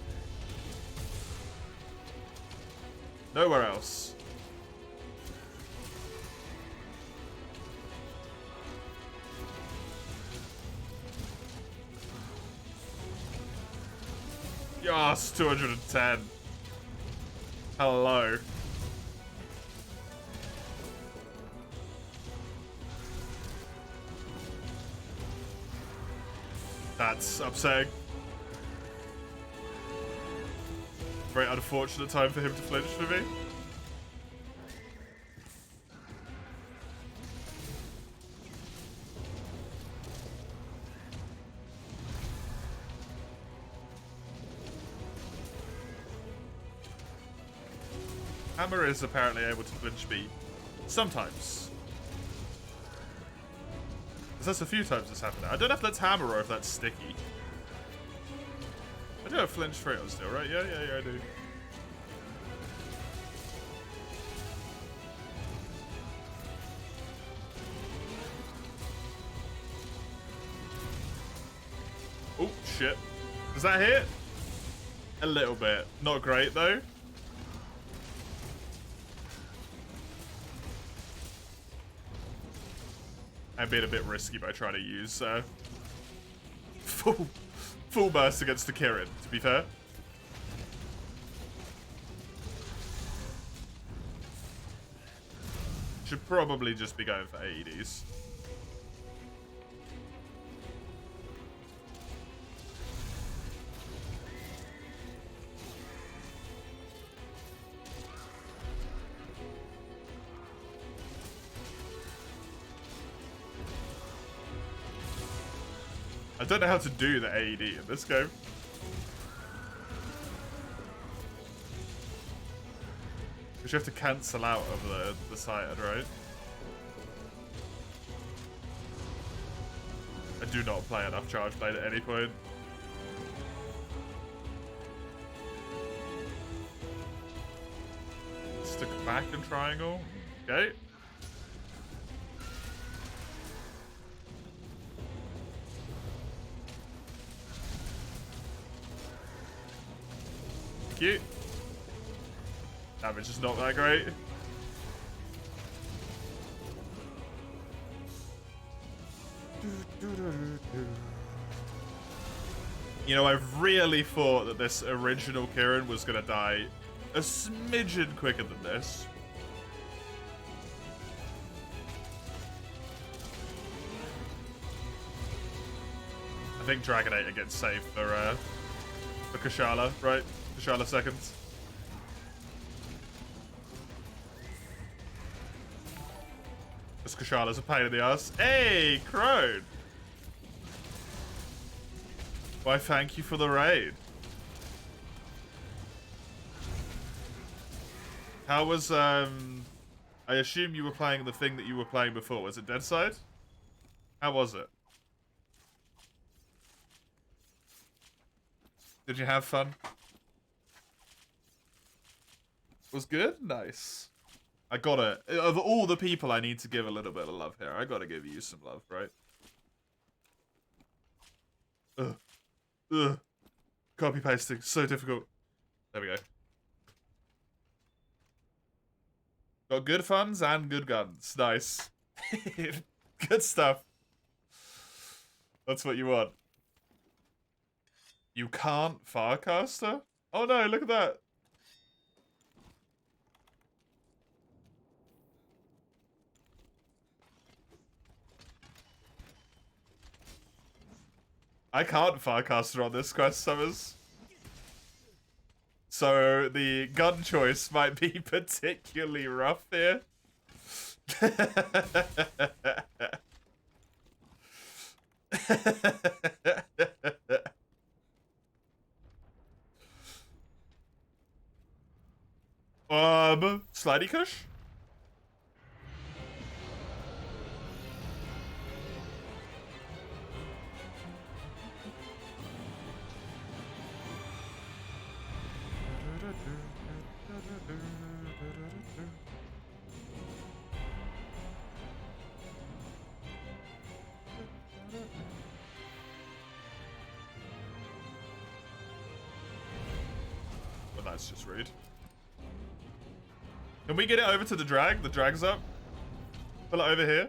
A: Nowhere else. Yes, 210. Hello. That's upsetting. Very unfortunate time for him to flinch for me. Hammer is apparently able to flinch me sometimes. That's a few times this happened. I don't know if that's hammer or if that's sticky. I do have flinch frail still, right? Yeah, I do. Oh, shit. Does that hit? A little bit. Not great, though. I'm being a bit risky by trying to use full burst against the Kirin, to be fair. Should probably just be going for AEDs. I don't know how to do the AED in this game. Because you have to cancel out of the side, right? I do not play enough Charge Blade at any point. Stick back and triangle. Okay. Cute. Damage is not that great. You know, I really thought that this original Kirin was gonna die a smidgen quicker than this. I think Dragonator gets saved for Kushala, right? Kushala seconds. This Kushala's a pain in the ass. Hey, Crone! Why, thank you for the raid. How was, I assume you were playing the thing that you were playing before. Was it Deadside? How was it? Did you have fun? Was good? Nice. I gotta... Of all the people I need to give a little bit of love here, I gotta give you some love, right? Ugh. Copy pasting. So difficult. There we go. Got good funds and good guns. Nice. Good stuff. That's what you want. You can't Farcaster? Oh no, look at that. I can't Farcaster on this quest, Summers. So the gun choice might be particularly rough here. Slidey Kush? Well, that's just rude. Can we get it over to the drag? The drag's up. Pull it over here.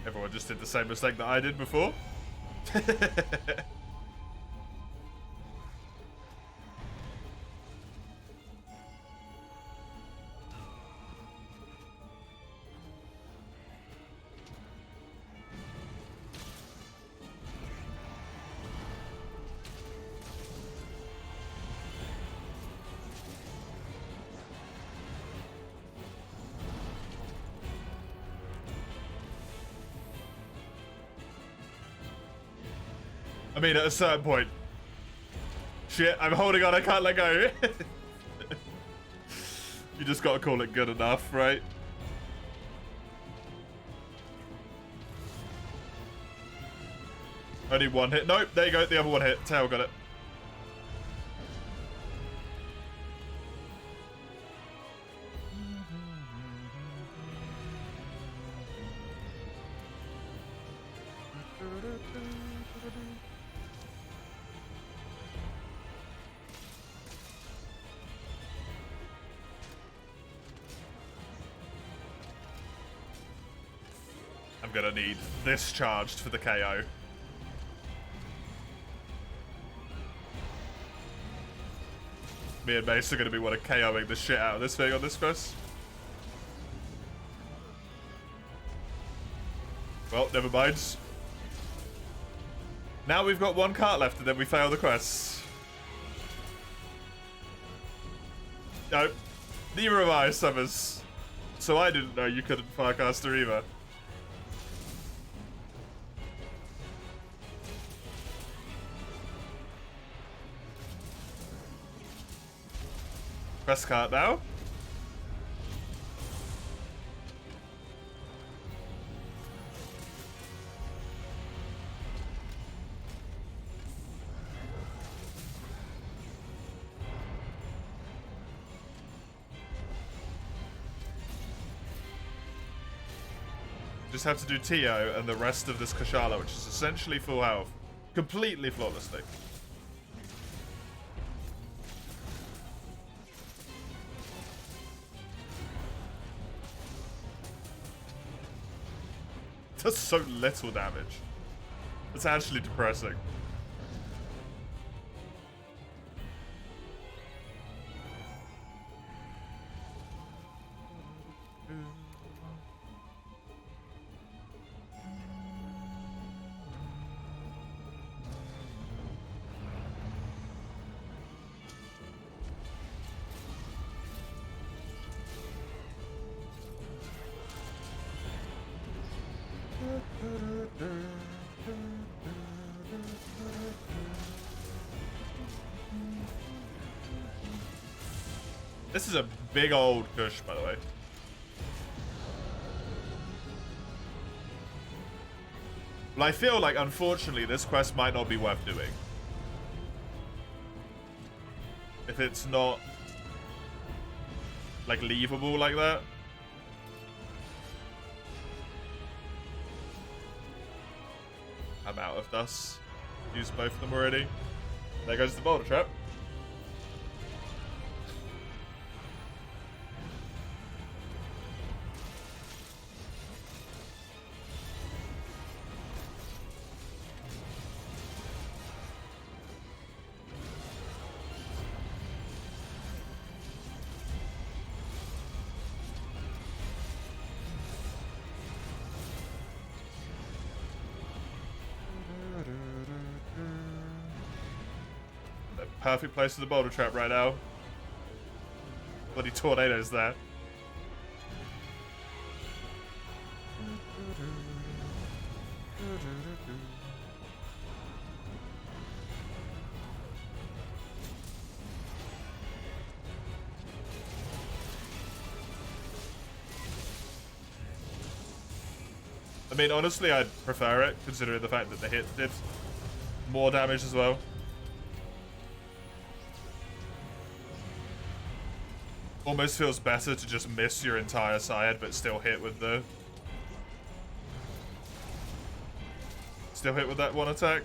A: Everyone just did the same mistake that I did before. I mean, at a certain point. Shit, I'm holding on, I can't let go. You just gotta call it good enough, right? Only one hit. Nope, there you go, the other one hit. Tail got it. I'm gonna need this charged for the KO. Me and Mace are gonna be one of KOing the shit out of this thing on this quest. Well, never mind. Now we've got one cart left and then we fail the quest. No, neither of I, Summers. So I didn't know you couldn't Firecaster either. Quest cart now. Just have to do Tio and the rest of this Kushala, which is essentially full health. Completely flawlessly. Does so little damage. It's actually depressing. This is a big old Kush, by the way. But I feel like, unfortunately, this quest might not be worth doing. If it's not, like, leavable like that. I'm out of dust. Used both of them already. There goes the boulder trap. perfect place for the boulder trap right now. Bloody tornadoes there. I mean, honestly, I'd prefer it, considering the fact that the hit did more damage as well. Almost feels better to just miss your entire side, but still hit with the... Still hit with that one attack.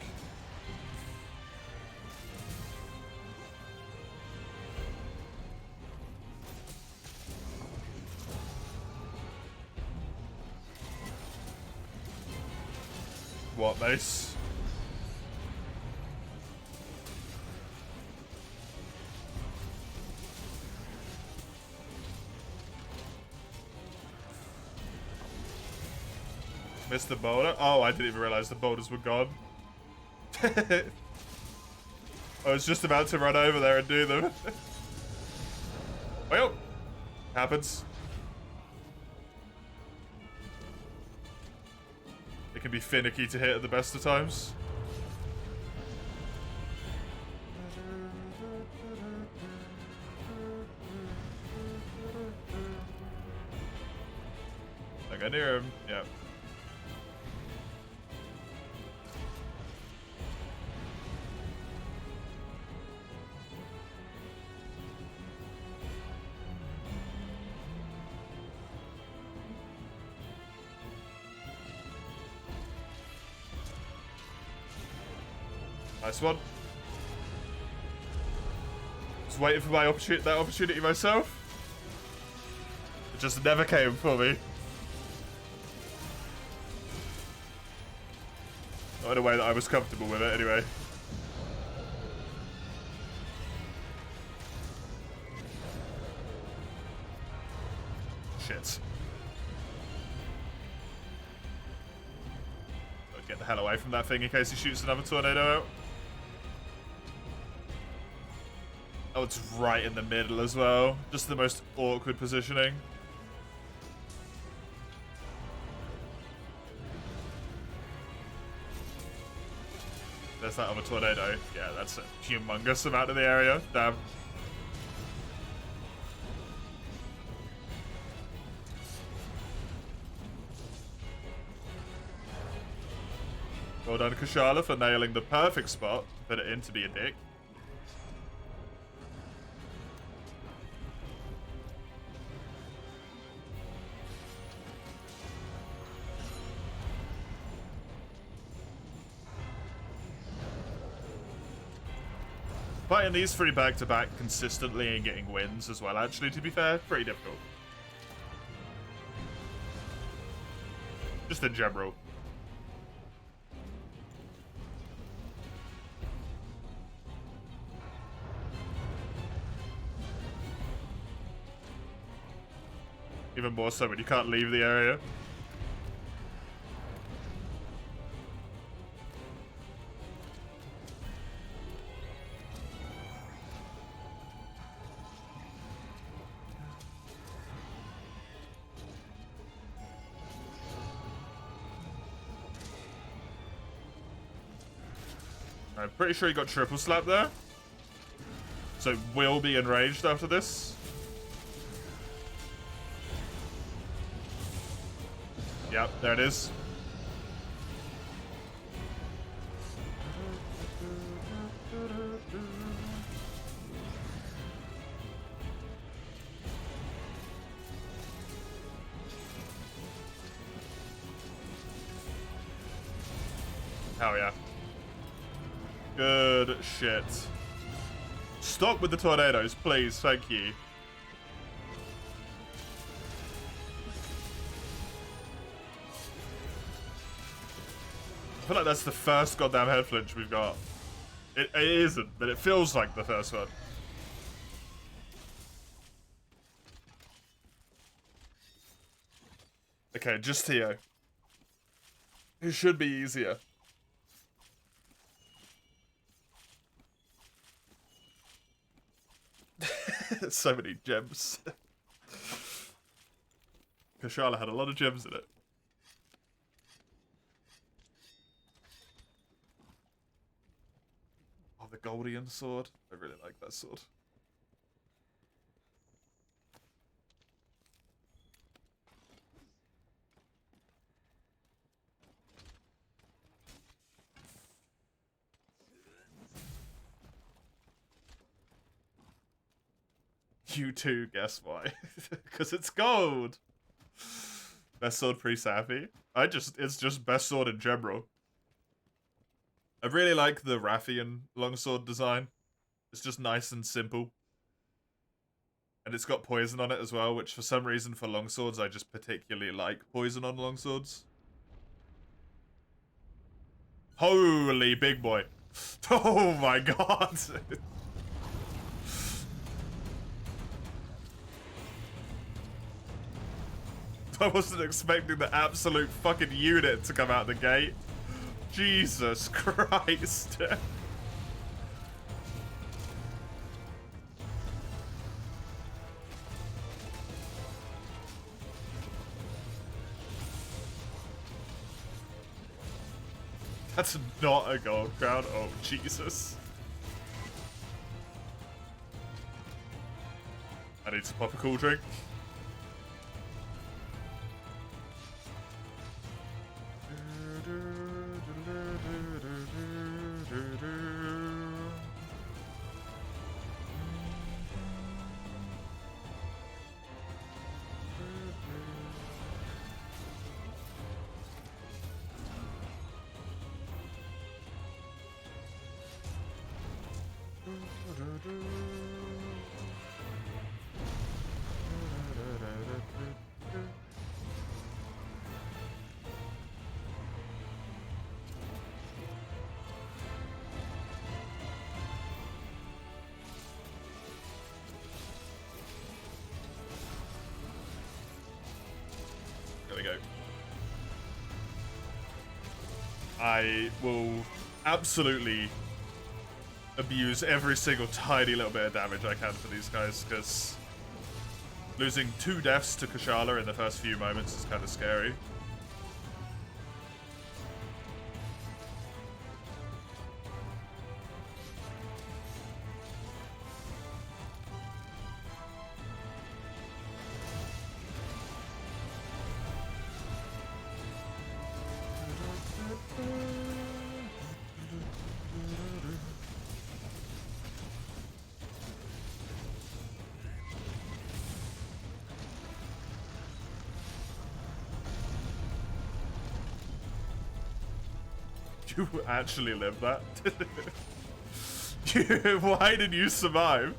A: What, Mace? Missed the boulder? Oh, I didn't even realize the boulders were gone. I was just about to run over there and do them. Well, happens. It can be finicky to hit at the best of times. I got near him. Yep. Nice one. Just waiting for my opportunity myself. It just never came for me. Not in a way that I was comfortable with it, anyway. Shit. Gotta get the hell away from that thing in case he shoots another tornado out. Oh, it's right in the middle as well. Just the most awkward positioning. There's that other tornado. Yeah, that's a humongous amount of the area. Damn. Well done, Kushala, for nailing the perfect spot. Put it in to be a dick. Fighting these three back-to-back consistently and getting wins as well, actually, to be fair, pretty difficult. Just in general. Even more so when you can't leave the area. I'm pretty sure he got triple slap there. So will be enraged after this. Yep, there it is. Hell yeah. Good shit. Stop with the tornadoes, please. Thank you. I feel like that's the first goddamn head flinch we've got. It isn't, but it feels like the first one. Okay, just Tio. It should be easier. So many gems. Kushala had a lot of gems in it. Oh, the Goldian sword. I really like that sword. You too, guess why? Because it's gold! Best sword pre-Sappy. It's just best sword in general. I really like the Rathian longsword design. It's just nice and simple. And it's got poison on it as well, which for some reason for longswords, I just particularly like poison on longswords. Holy big boy. Oh my god. I wasn't expecting the absolute fucking unit to come out the gate. Jesus Christ. That's not a gold crown. Oh, Jesus. I need to pop a cool drink. There we go. I will absolutely abuse every single tiny little bit of damage I can for these guys, because losing 2 deaths to Kushala in the first few moments is kind of scary. You actually lived that? Why did you survive?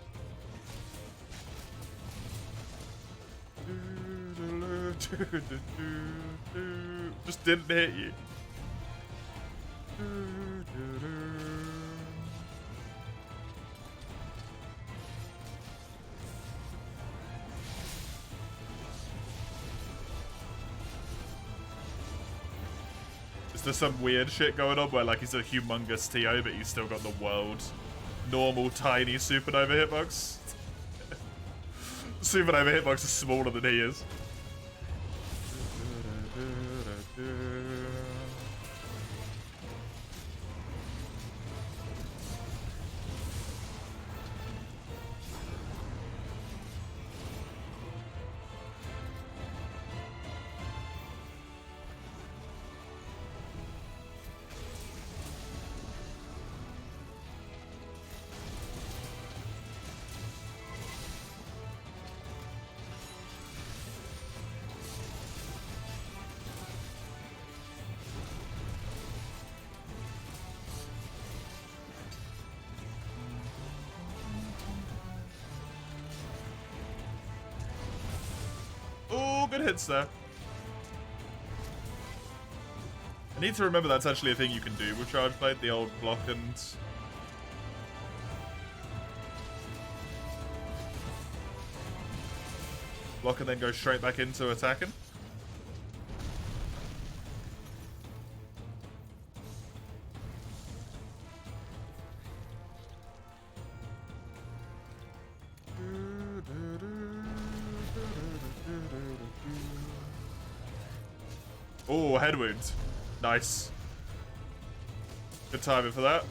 A: Just didn't hit you. Is there some weird shit going on where, like, he's a humongous TO, but he's still got the world's normal, tiny supernova hitbox? Supernova hitbox is smaller than he is. Oh, good hits there. I need to remember that's actually a thing you can do with Charge Blade, the old block and... block and then go straight back into attacking. Oh, head wound. Nice. Good timing for that.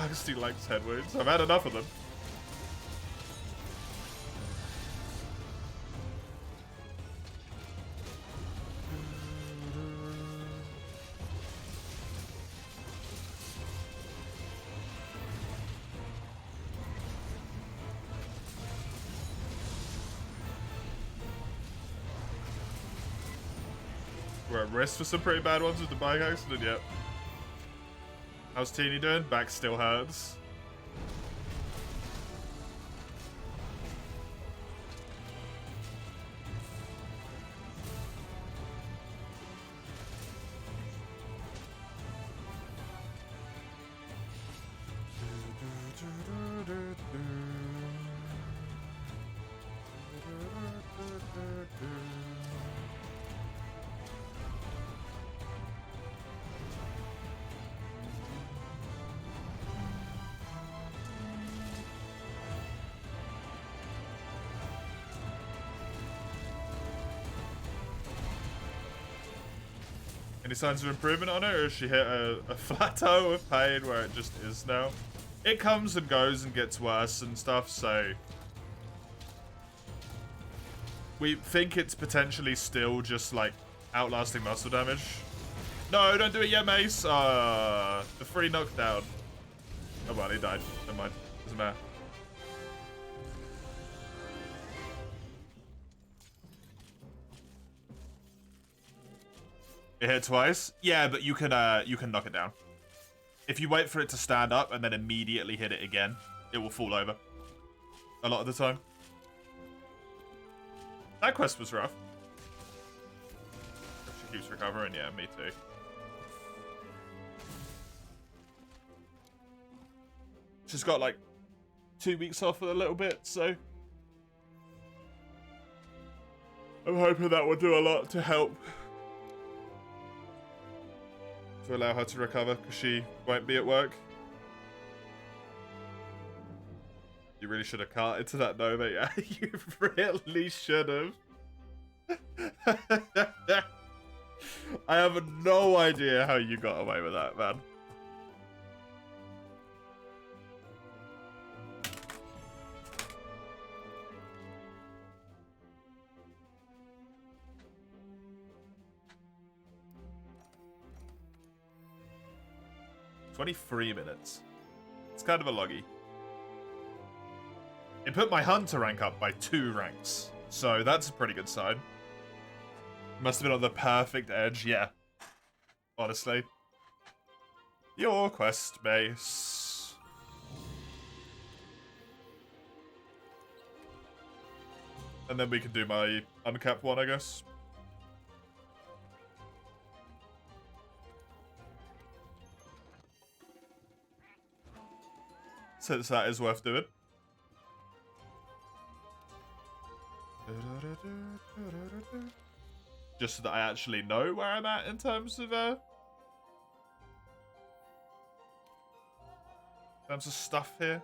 A: Augustine likes head wounds. I've had enough of them. We're at risk for some pretty bad ones with the bike accident, yep. How's Teeny doing? Back still hurts. Any signs of improvement on it, or has she hit a plateau of pain where it just is now? It comes and goes and gets worse and stuff, so... we think it's potentially still just, like, outlasting muscle damage. No, don't do it yet, Mace! The free knockdown. Oh, well, he died. Never mind. Doesn't matter. It hit twice? Yeah, but you can knock it down. If you wait for it to stand up and then immediately hit it again, it will fall over. A lot of the time. That quest was rough. She keeps recovering, yeah, me too. She's got like 2 weeks off for a little bit, so I'm hoping that will do a lot to help. To allow her to recover, because she won't be at work. You really should have carted to that Nova, yeah. You really should have. I have no idea how you got away with that, man. "23 minutes. It's kind of a loggy. It put my hunter rank up by 2 ranks, so that's a pretty good sign. Must have been on the perfect edge, yeah. Honestly. Your quest base. And then we can do my uncapped one, I guess. Since that is worth doing. Just so that I actually know where I'm at in terms of stuff here.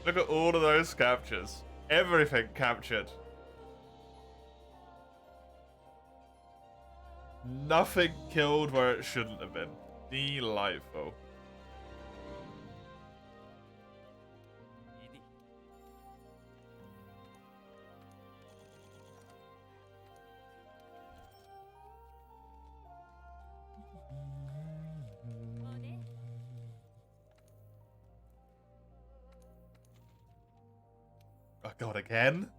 A: Look at all of those captures. Everything captured. Nothing killed where it shouldn't have been. Delightful. Oh god, again?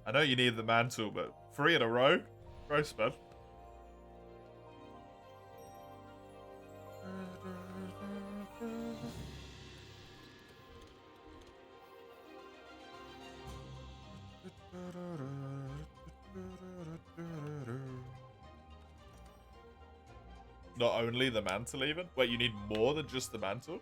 A: I know you need the mantle, but 3 in a row? Gross, man. not only the mantle even? Wait, you need more than just the mantle?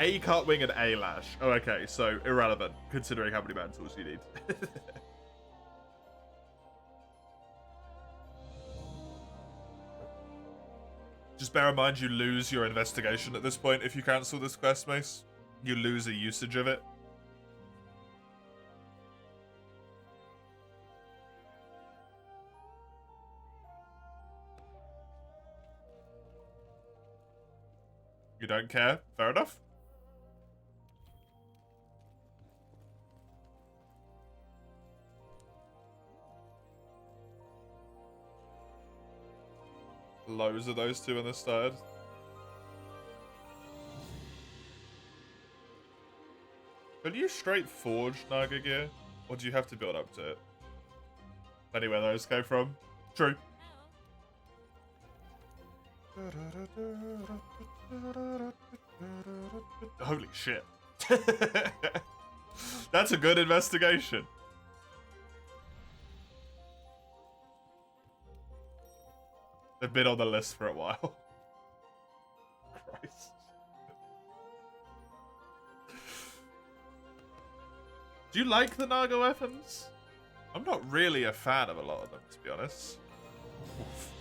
A: A cut wing and A lash. Oh, okay, so irrelevant, considering how many mantles you need. Just bear in mind you lose your investigation at this point if you cancel this quest, Mace. You lose a usage of it. You don't care? Fair enough. Loads of those two on this side. Could you straight forge Naga gear? Or do you have to build up to it? Anywhere those came from? True. Holy shit. That's a good investigation. They've been on the list for a while. Christ. Do you like the Naga weapons? I'm not really a fan of a lot of them, to be honest. Oof.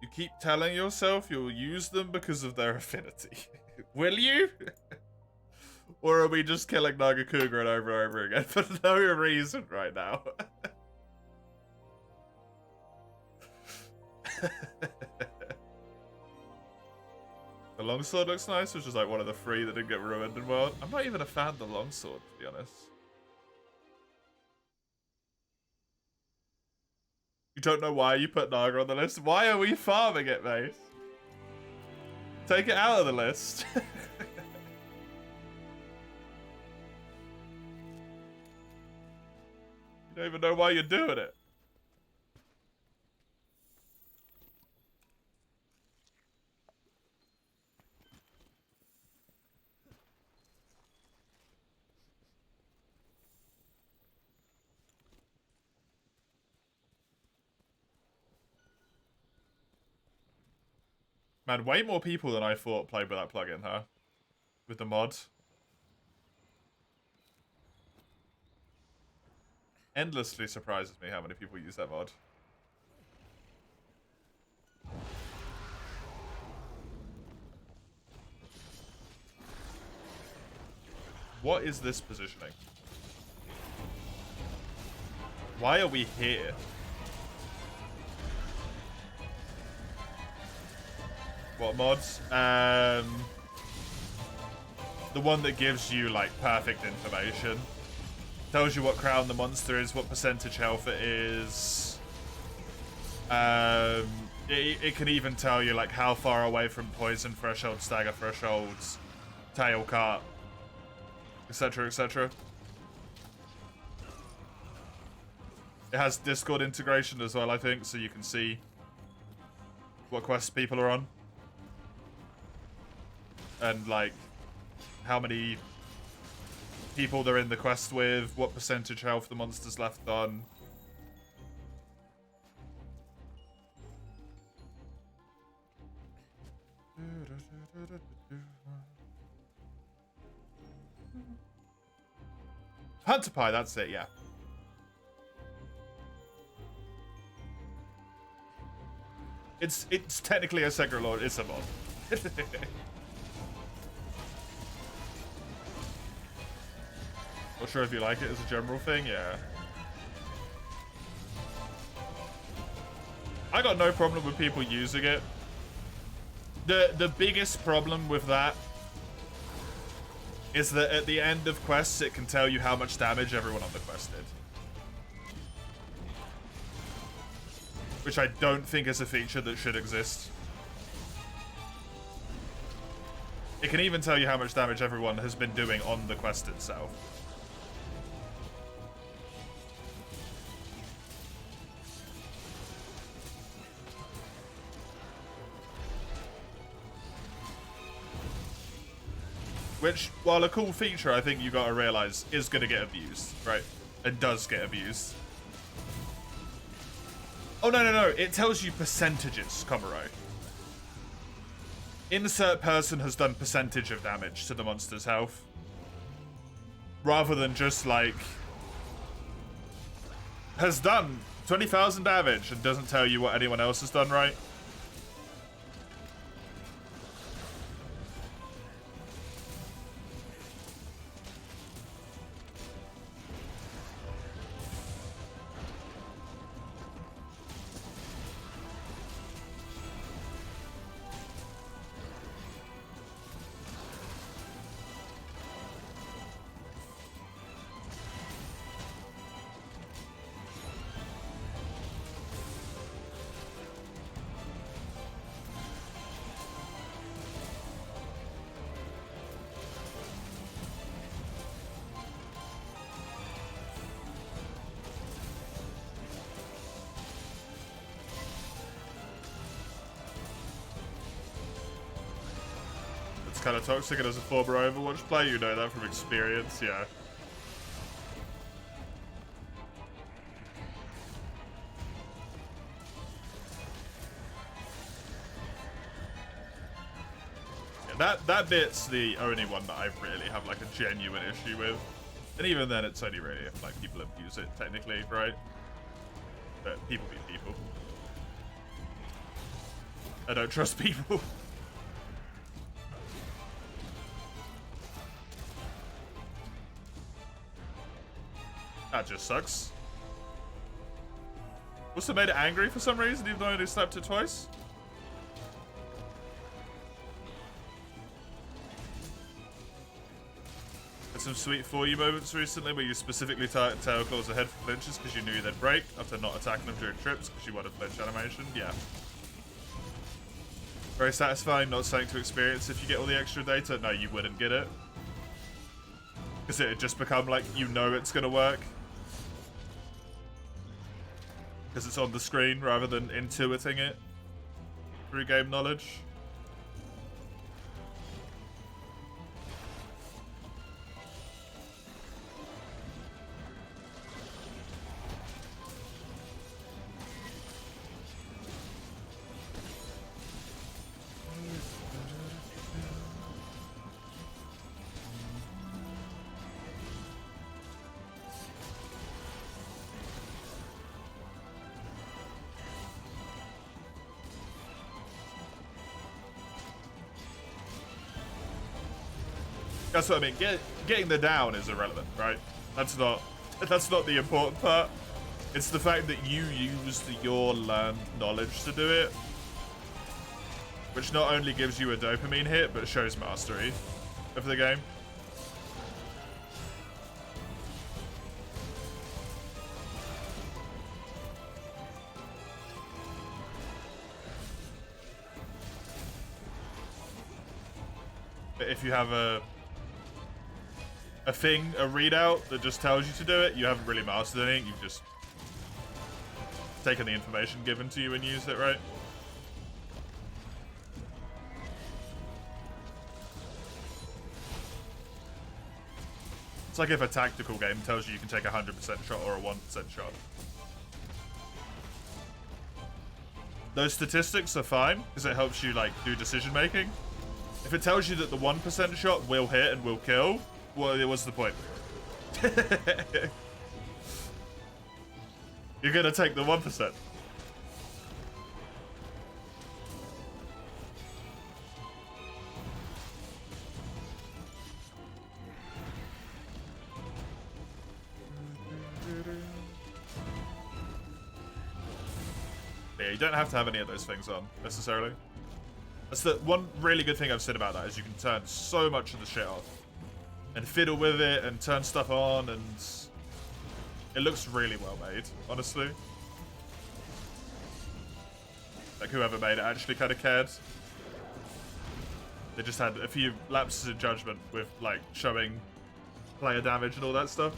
A: You keep telling yourself you'll use them because of their affinity. Will you? Or are we just killing Nagakuga over and over again for no reason right now? The longsword looks nice, which is like one of the 3 that didn't get ruined in World. I'm not even a fan of the longsword, to be honest. You don't know why you put Naga on the list? Why are we farming it, mate? Take it out of the list. You don't even know why you're doing it. Man, way more people than I thought played with that plugin, huh? With the mod. Endlessly surprises me how many people use that mod. What is this positioning? Why are we here? What mods? The one that gives you, like, perfect information. Tells you what crown the monster is, what percentage health it is. It can even tell you, like, how far away from poison threshold, stagger thresholds, tail cut, etc, etc. It has Discord integration as well, I think, so you can see what quests people are on. And, like, how many people they're in the quest with, what percentage health the monster's left on. Hunter Pie, that's it, yeah. It's technically a Sacred Lord, it's a mod. Not sure if you like it as a general thing, yeah. I got no problem with people using it. The biggest problem with that is that at the end of quests, it can tell you how much damage everyone on the quest did. Which I don't think is a feature that should exist. It can even tell you how much damage everyone has been doing on the quest itself. Which, while a cool feature, I think you gotta realize is gonna get abused, right? And does get abused. Oh, no. It tells you percentages, Komuro. Insert person has done percentage of damage to the monster's health. Rather than just, like, has done 20,000 damage and doesn't tell you what anyone else has done, right? Kind of toxic, and as a former Overwatch player, you know that from experience, yeah. That bit's the only one that I really have like a genuine issue with. And even then, it's only really if like people abuse it technically, right? But people be people. I don't trust people. That just sucks. Must have made it angry for some reason, even though I only slapped it twice. Had some sweet for you moments recently where you specifically target tail claws ahead for flinches because you knew they'd break after not attacking them during trips because you wanted flinch animation. Yeah. Very satisfying, not something to experience if you get all the extra data. No, you wouldn't get it. Because it'd just become like, you know it's going to work. Because it's on the screen rather than intuiting it through game knowledge. That's what I mean. Getting the down is irrelevant, right? That's not the important part. It's the fact that you used your learned knowledge to do it, which not only gives you a dopamine hit, but shows mastery of the game. But if you have a readout that just tells you to do it, you haven't really mastered anything, you've just taken the information given to you and used it, right? It's like if a tactical game tells you you can take a 100% shot or a 1% shot. Those statistics are fine, because it helps you, like, do decision making. If it tells you that the 1% shot will hit and will kill, well, what's the point? You're gonna take the 1%. Yeah, you don't have to have any of those things on, necessarily. That's the one really good thing I've said about that, is you can turn so much of the shit off. And fiddle with it, and turn stuff on, and... It looks really well made, honestly. Like, whoever made it actually kind of cared. They just had a few lapses in judgment with, like, showing player damage and all that stuff.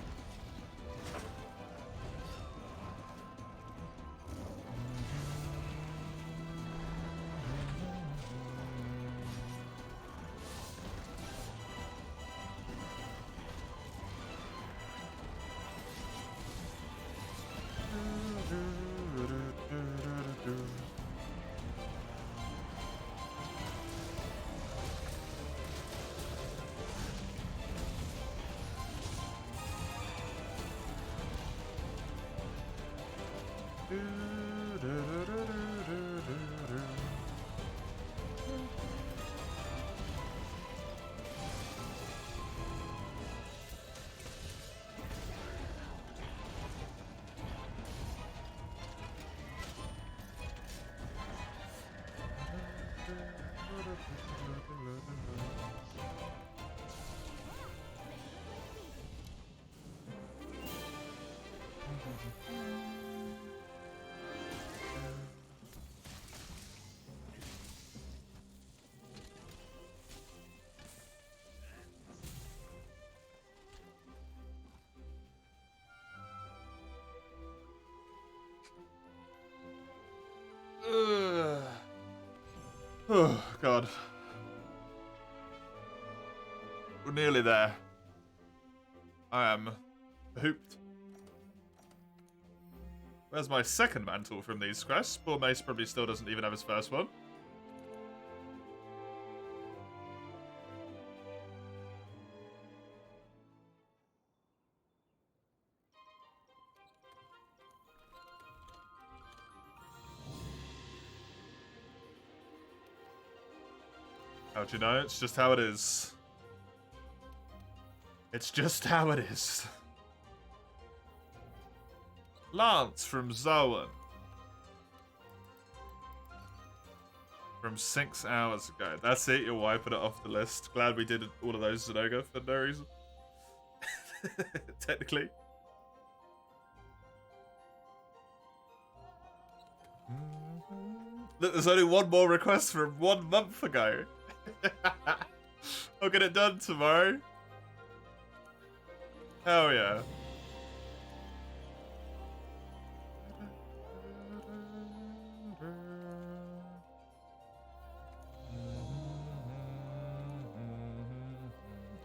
A: Oh, God. We're nearly there. I am hooped. Where's my second mantle from these quests? Poor Mace probably still doesn't even have his first one. How'd you know? It's just how it is. It's just how it is. Lance from Zoan. From 6 hours ago. That's it, you're wiping it off the list. Glad we did all of those Zenoga for no reason. Technically. Look, there's only one more request from 1 month ago. I'll get it done tomorrow. Hell yeah.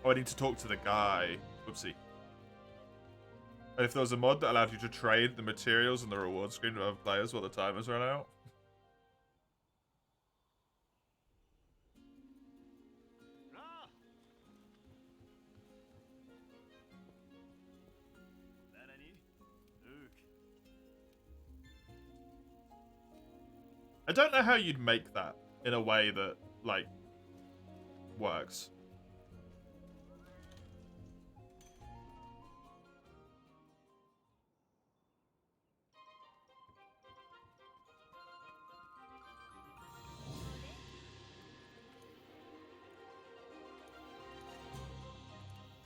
A: Oh, I need to talk to the guy. Whoopsie. If there was a mod that allowed you to trade the materials on the reward screen with other players while the timers run out. I don't know how you'd make that in a way that, like, works.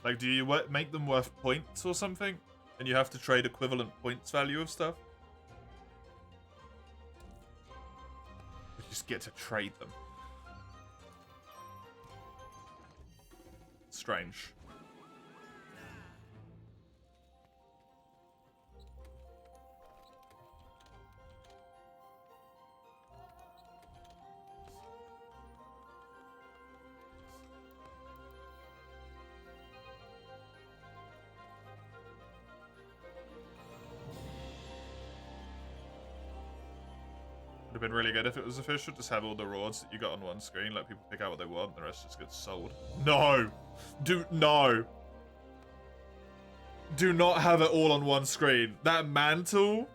A: Like, do you make them worth points or something? And you have to trade equivalent points value of stuff? You just get to trade them. Strange. Would have been really good if it was official. Just have all the rewards that you got on one screen, let people pick out what they want, and the rest just gets sold. No! No! Do not have it all on one screen. That mantle...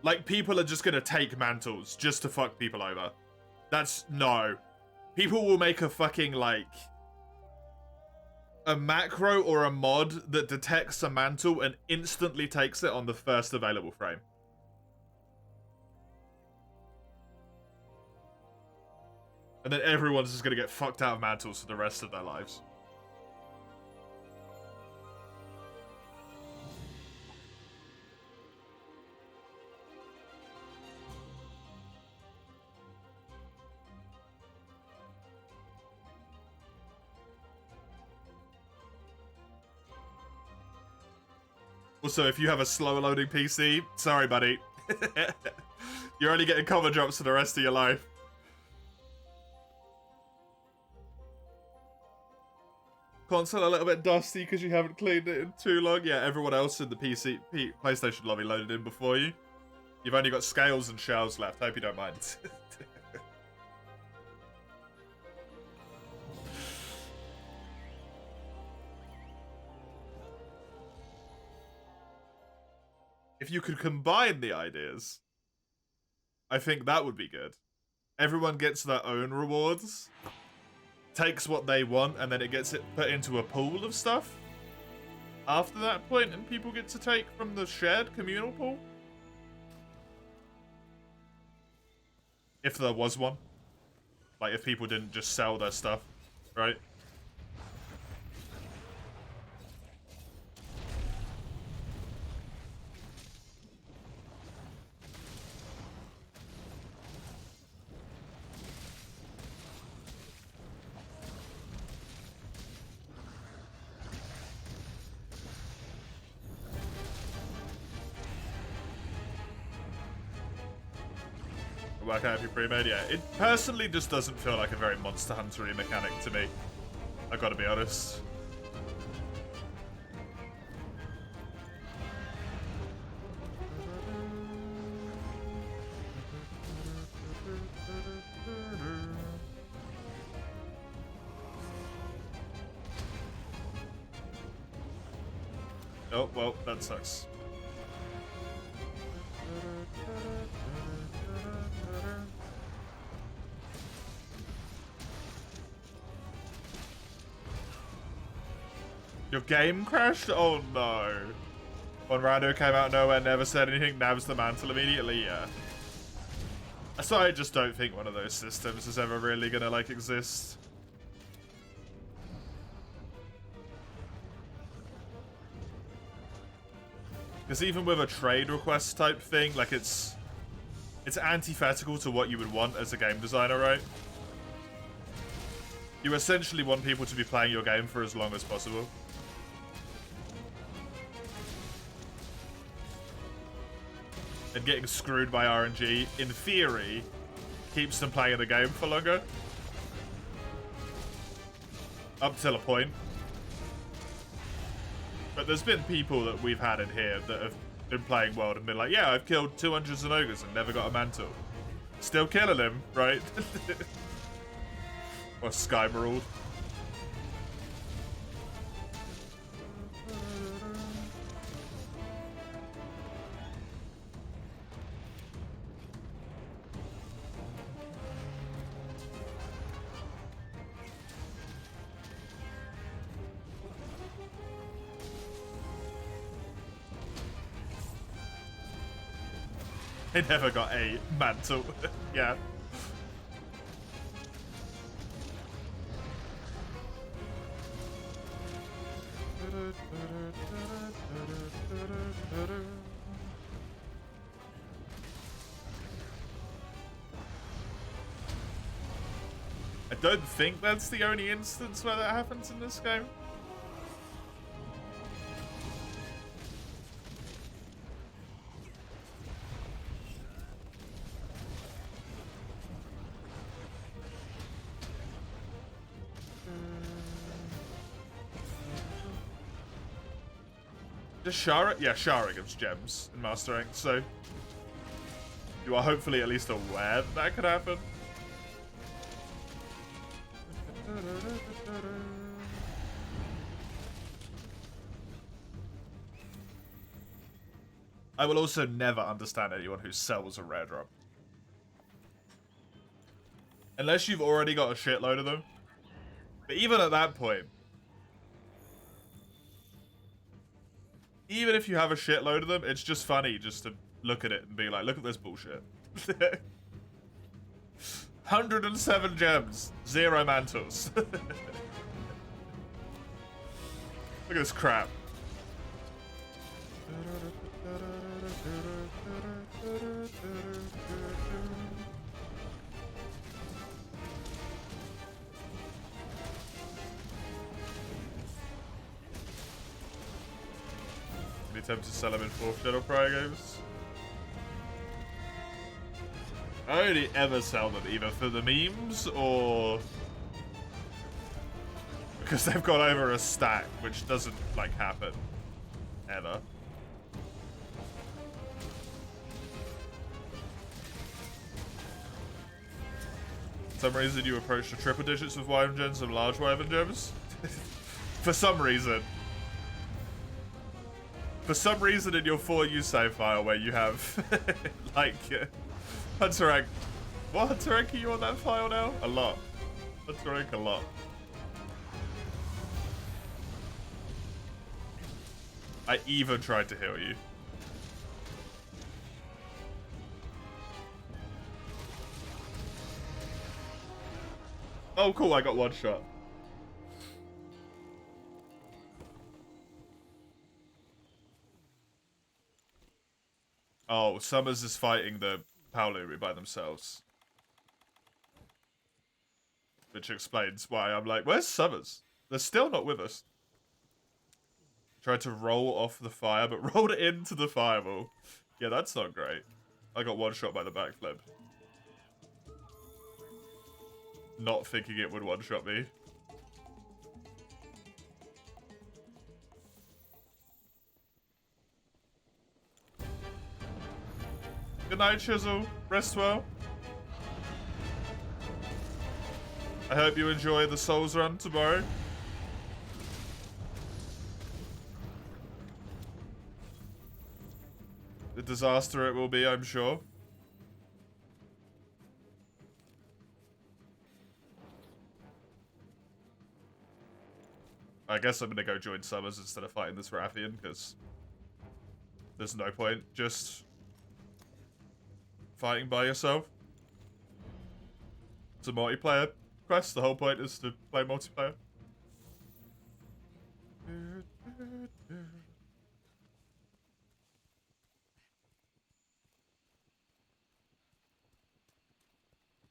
A: Like, people are just gonna take mantles just to fuck people over. That's... No. People will make a fucking, like... a macro or a mod that detects a mantle and instantly takes it on the first available frame. And then everyone's just going to get fucked out of mantles for the rest of their lives. Also, if you have a slower loading PC, sorry, buddy. You're only getting cover drops for the rest of your life. Console a little bit dusty because you haven't cleaned it in too long. Yeah, everyone else in the PlayStation lobby loaded in before you. You've only got scales and shells left. Hope you don't mind. If you could combine the ideas, I think that would be good. Everyone gets their own rewards, takes what they want, and then it gets it put into a pool of stuff after that point, and people get to take from the shared communal pool. If there was one. Like, if people didn't just sell their stuff, right? Work out if you're pre-made, yeah. It personally just doesn't feel like a very Monster Hunter-y mechanic to me. I gotta be honest. Oh, well, that sucks. Your game crashed? Oh no. When Rando came out of nowhere, never said anything, nabs the mantle immediately, yeah. So I just don't think one of those systems is ever really gonna, like, exist. Because even with a trade request type thing, like, it's antithetical to what you would want as a game designer, right? You essentially want people to be playing your game for as long as possible. And getting screwed by RNG, in theory, keeps them playing the game for longer. Up till a point. But there's been people that we've had in here that have been playing World and been like, yeah, I've killed 200 Zenogres and never got a mantle. Still killing him, right? Or Sky Maraud. I never got a mantle. Yeah. I don't think that's the only instance where that happens in this game. Does Shara? Yeah, Shara gives gems in Master Rank, so you are hopefully at least aware that that could happen. I will also never understand anyone who sells a rare drop. Unless you've already got a shitload of them. But even at that point, even if you have a shitload of them, it's just funny just to look at it and be like, look at this bullshit. 107 gems, 0 mantles. Look at this crap. Any attempt to sell them in 4th Shadow Prior games? I only ever sell them either for the memes or because they've got over a stack, which doesn't like happen ever. For some reason you approach the triple digits with Wyvern gems and large Wyvern gems. For some reason. For some reason in your 4U save file where you have like Hunter rank. What Hunter rank are you on that file now? A lot. Hunter rank a lot. I even tried to heal you. Oh cool, I got one shot. Oh, Summers is fighting the Paoluri by themselves. Which explains why I'm like, where's Summers? They're still not with us. Tried to roll off the fire, but rolled it into the fireball. Yeah, that's not great. I got one shot by the backflip. Not thinking it would one-shot me. Good night, Chisel. Rest well. I hope you enjoy the Souls run tomorrow. The disaster it will be, I'm sure. I guess I'm gonna go join Summers instead of fighting this Rathian, because there's no point just fighting by yourself. It's a multiplayer quest. The whole point is to play multiplayer.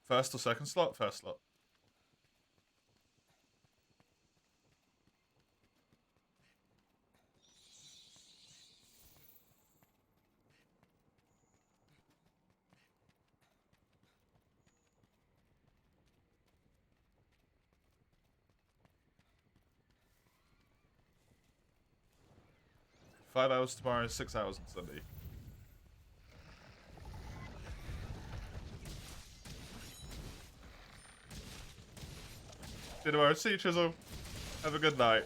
A: First or second slot? First slot. Five hours tomorrow, 6 hours on Sunday. See you tomorrow. See you, Chisel. Have a good night.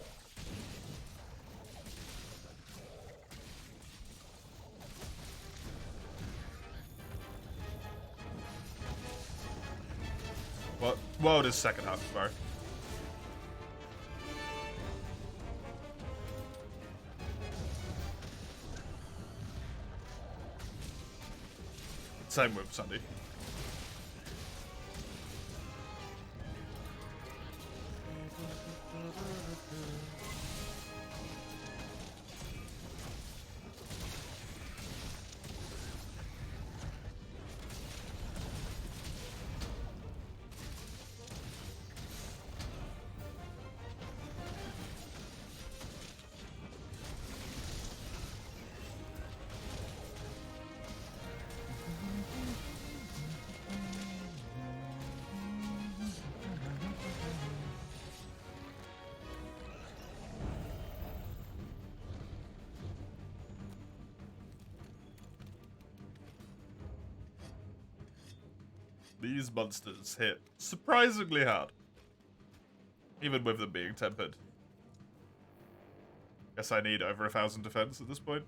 A: What? World is second half tomorrow. Same with Sunday. These monsters hit surprisingly hard. Even with them being tempered. Guess I need over 1,000 defense at this point.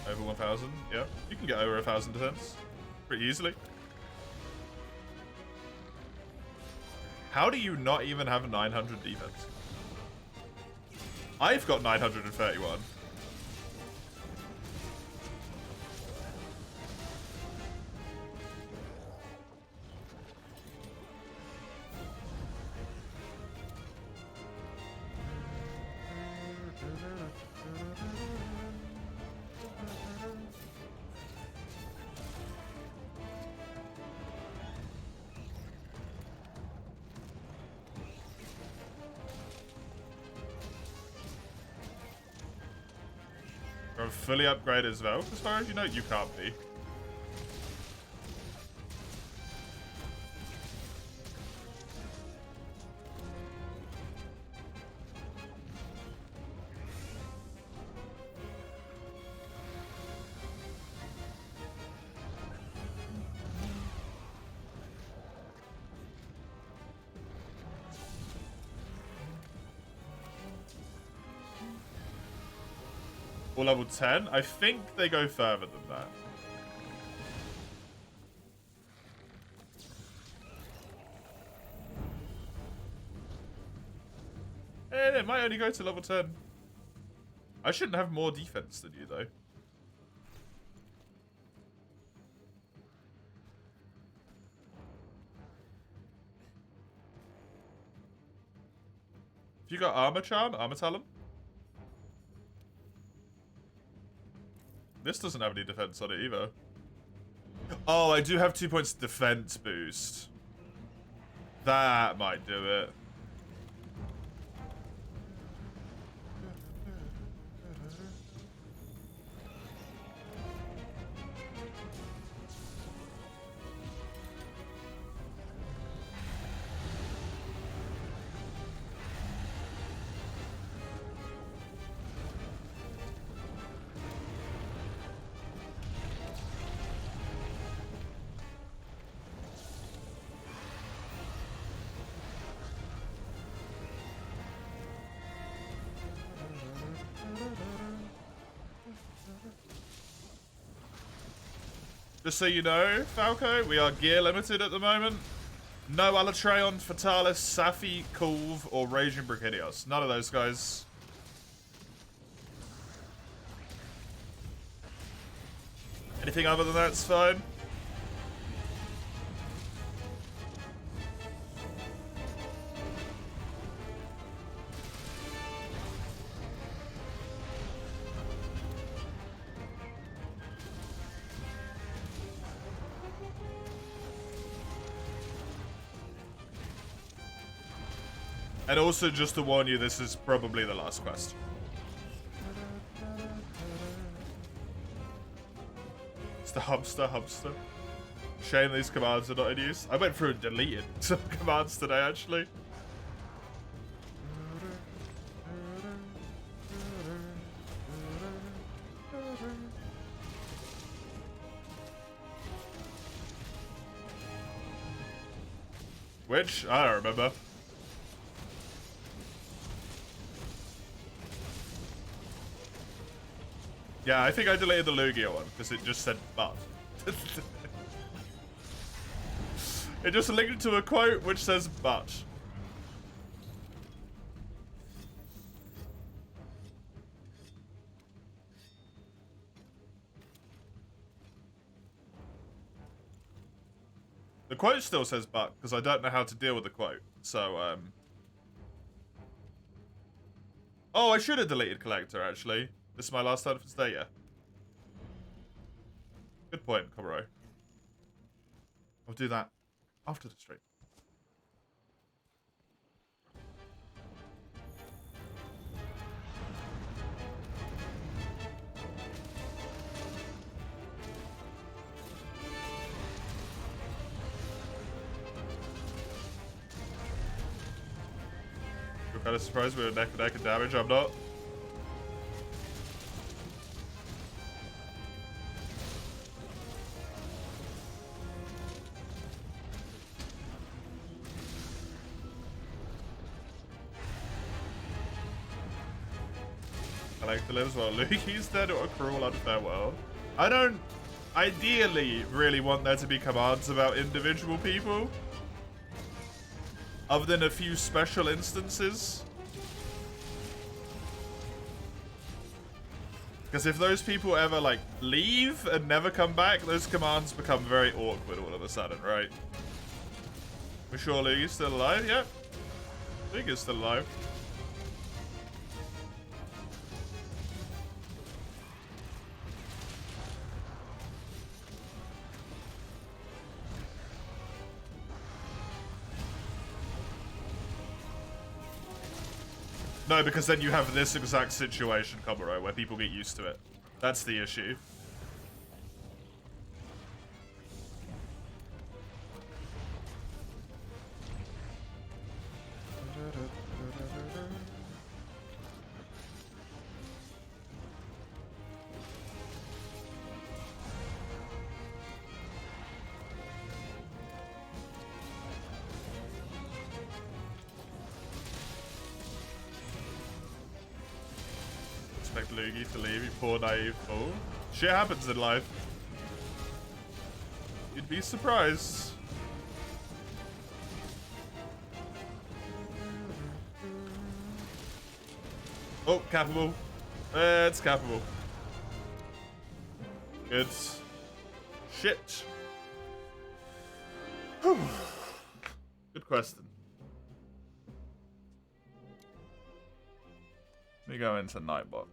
A: Over 1,000, yeah. You can get over 1,000 defense pretty easily. How do you not even have 900 defense? I've got 931. You're fully upgraded as well. As far as you know, you can't be. Or level 10? I think they go further than that. And it might only go to level 10. I shouldn't have more defense than you, though. If you got Armor Charm, Armor Talon. This doesn't have any defense on it either. Oh, I do have 2 points defense boost. That might do it. Just so you know, Falco, we are gear limited at the moment. No Alatreon, Fatalis, Safi, Kulve, or Raging Brachydios. None of those guys. Anything other than that's fine. And also, just to warn you, this is probably the last quest. It's the Hubster. Shame these commands are not in use. I went through and deleted some commands today, actually. Which? I don't remember. Yeah, I think I deleted the Lugia one because it just said buff. It just linked to a quote which says but. The quote still says but because I don't know how to deal with the quote. So, oh, I should have deleted Collector, actually. This is my last time for today, yeah. Good point, Comro. I'll do that after the stream. You're kind of surprised we were neck and neck in damage, I'm not. To live as well. Lukey's dead or a cruel unfair world. I don't ideally really want there to be commands about individual people. Other than a few special instances. Because if those people ever, like, leave and never come back, those commands become very awkward all of a sudden, right? We're sure Lugi's still alive? Yep. Lugi's still alive. No, because then you have this exact situation, Komuro, where people get used to it. That's the issue. Expect Lugi to leave, you poor naive fool. Shit happens in life. You'd be surprised. Oh, capable. It's capable. Good. Shit. Whew. Good question. Let me go into Nightbot,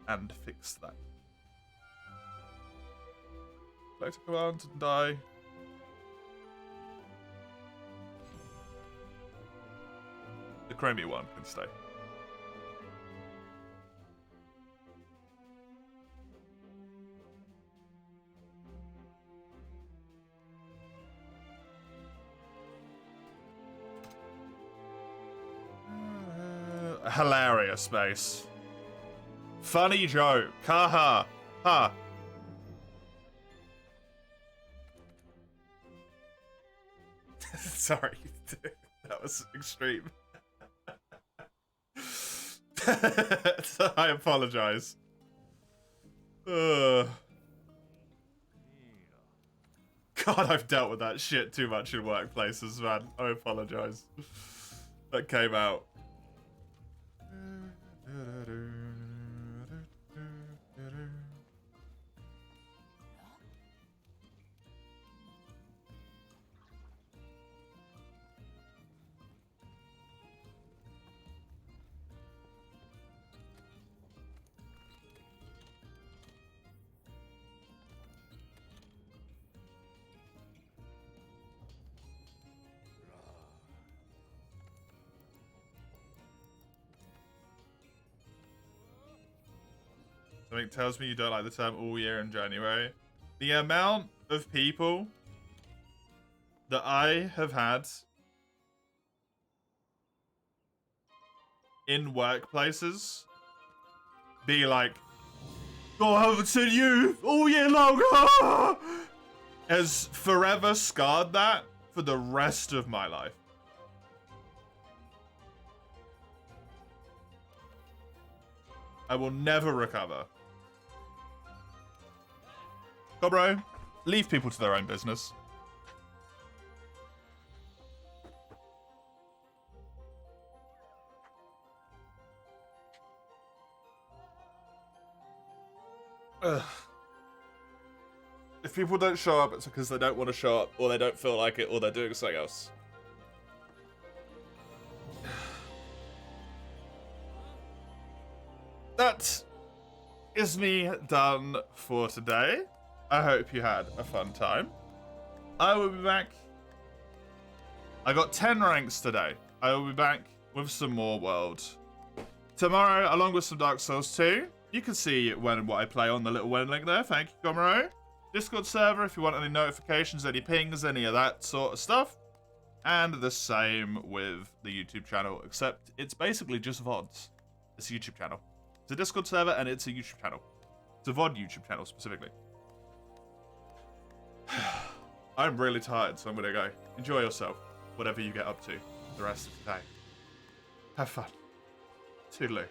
A: and fix that. Select a command and die. The Chromie one can stay. Hilarious space. Funny joke. Ha ha. Ha. Sorry. That was extreme. I apologize. God, I've dealt with that shit too much in workplaces, man. I apologize. That came out. Something tells me you don't like the term all year in January. The amount of people that I have had in workplaces be like, oh, I haven't seen you all year long, has forever scarred that for the rest of my life. I will never recover. Go, bro. Leave people to their own business. Ugh. If people don't show up, it's because they don't want to show up, or they don't feel like it, or they're doing something else. That is me done for today. I hope you had a fun time. I will be back. I got 10 ranks today. I will be back with some more World tomorrow, along with some Dark Souls 2. You can see when and what I play on the little web link there. Thank you, Komuro. Discord server if you want any notifications, any pings, any of that sort of stuff. And the same with the YouTube channel, except it's basically just VODs. It's a YouTube channel. It's a Discord server and it's a YouTube channel. It's a VOD YouTube channel specifically. I'm really tired, so I'm gonna go. Enjoy yourself, whatever you get up to the rest of the day. Have fun. Toodaloo.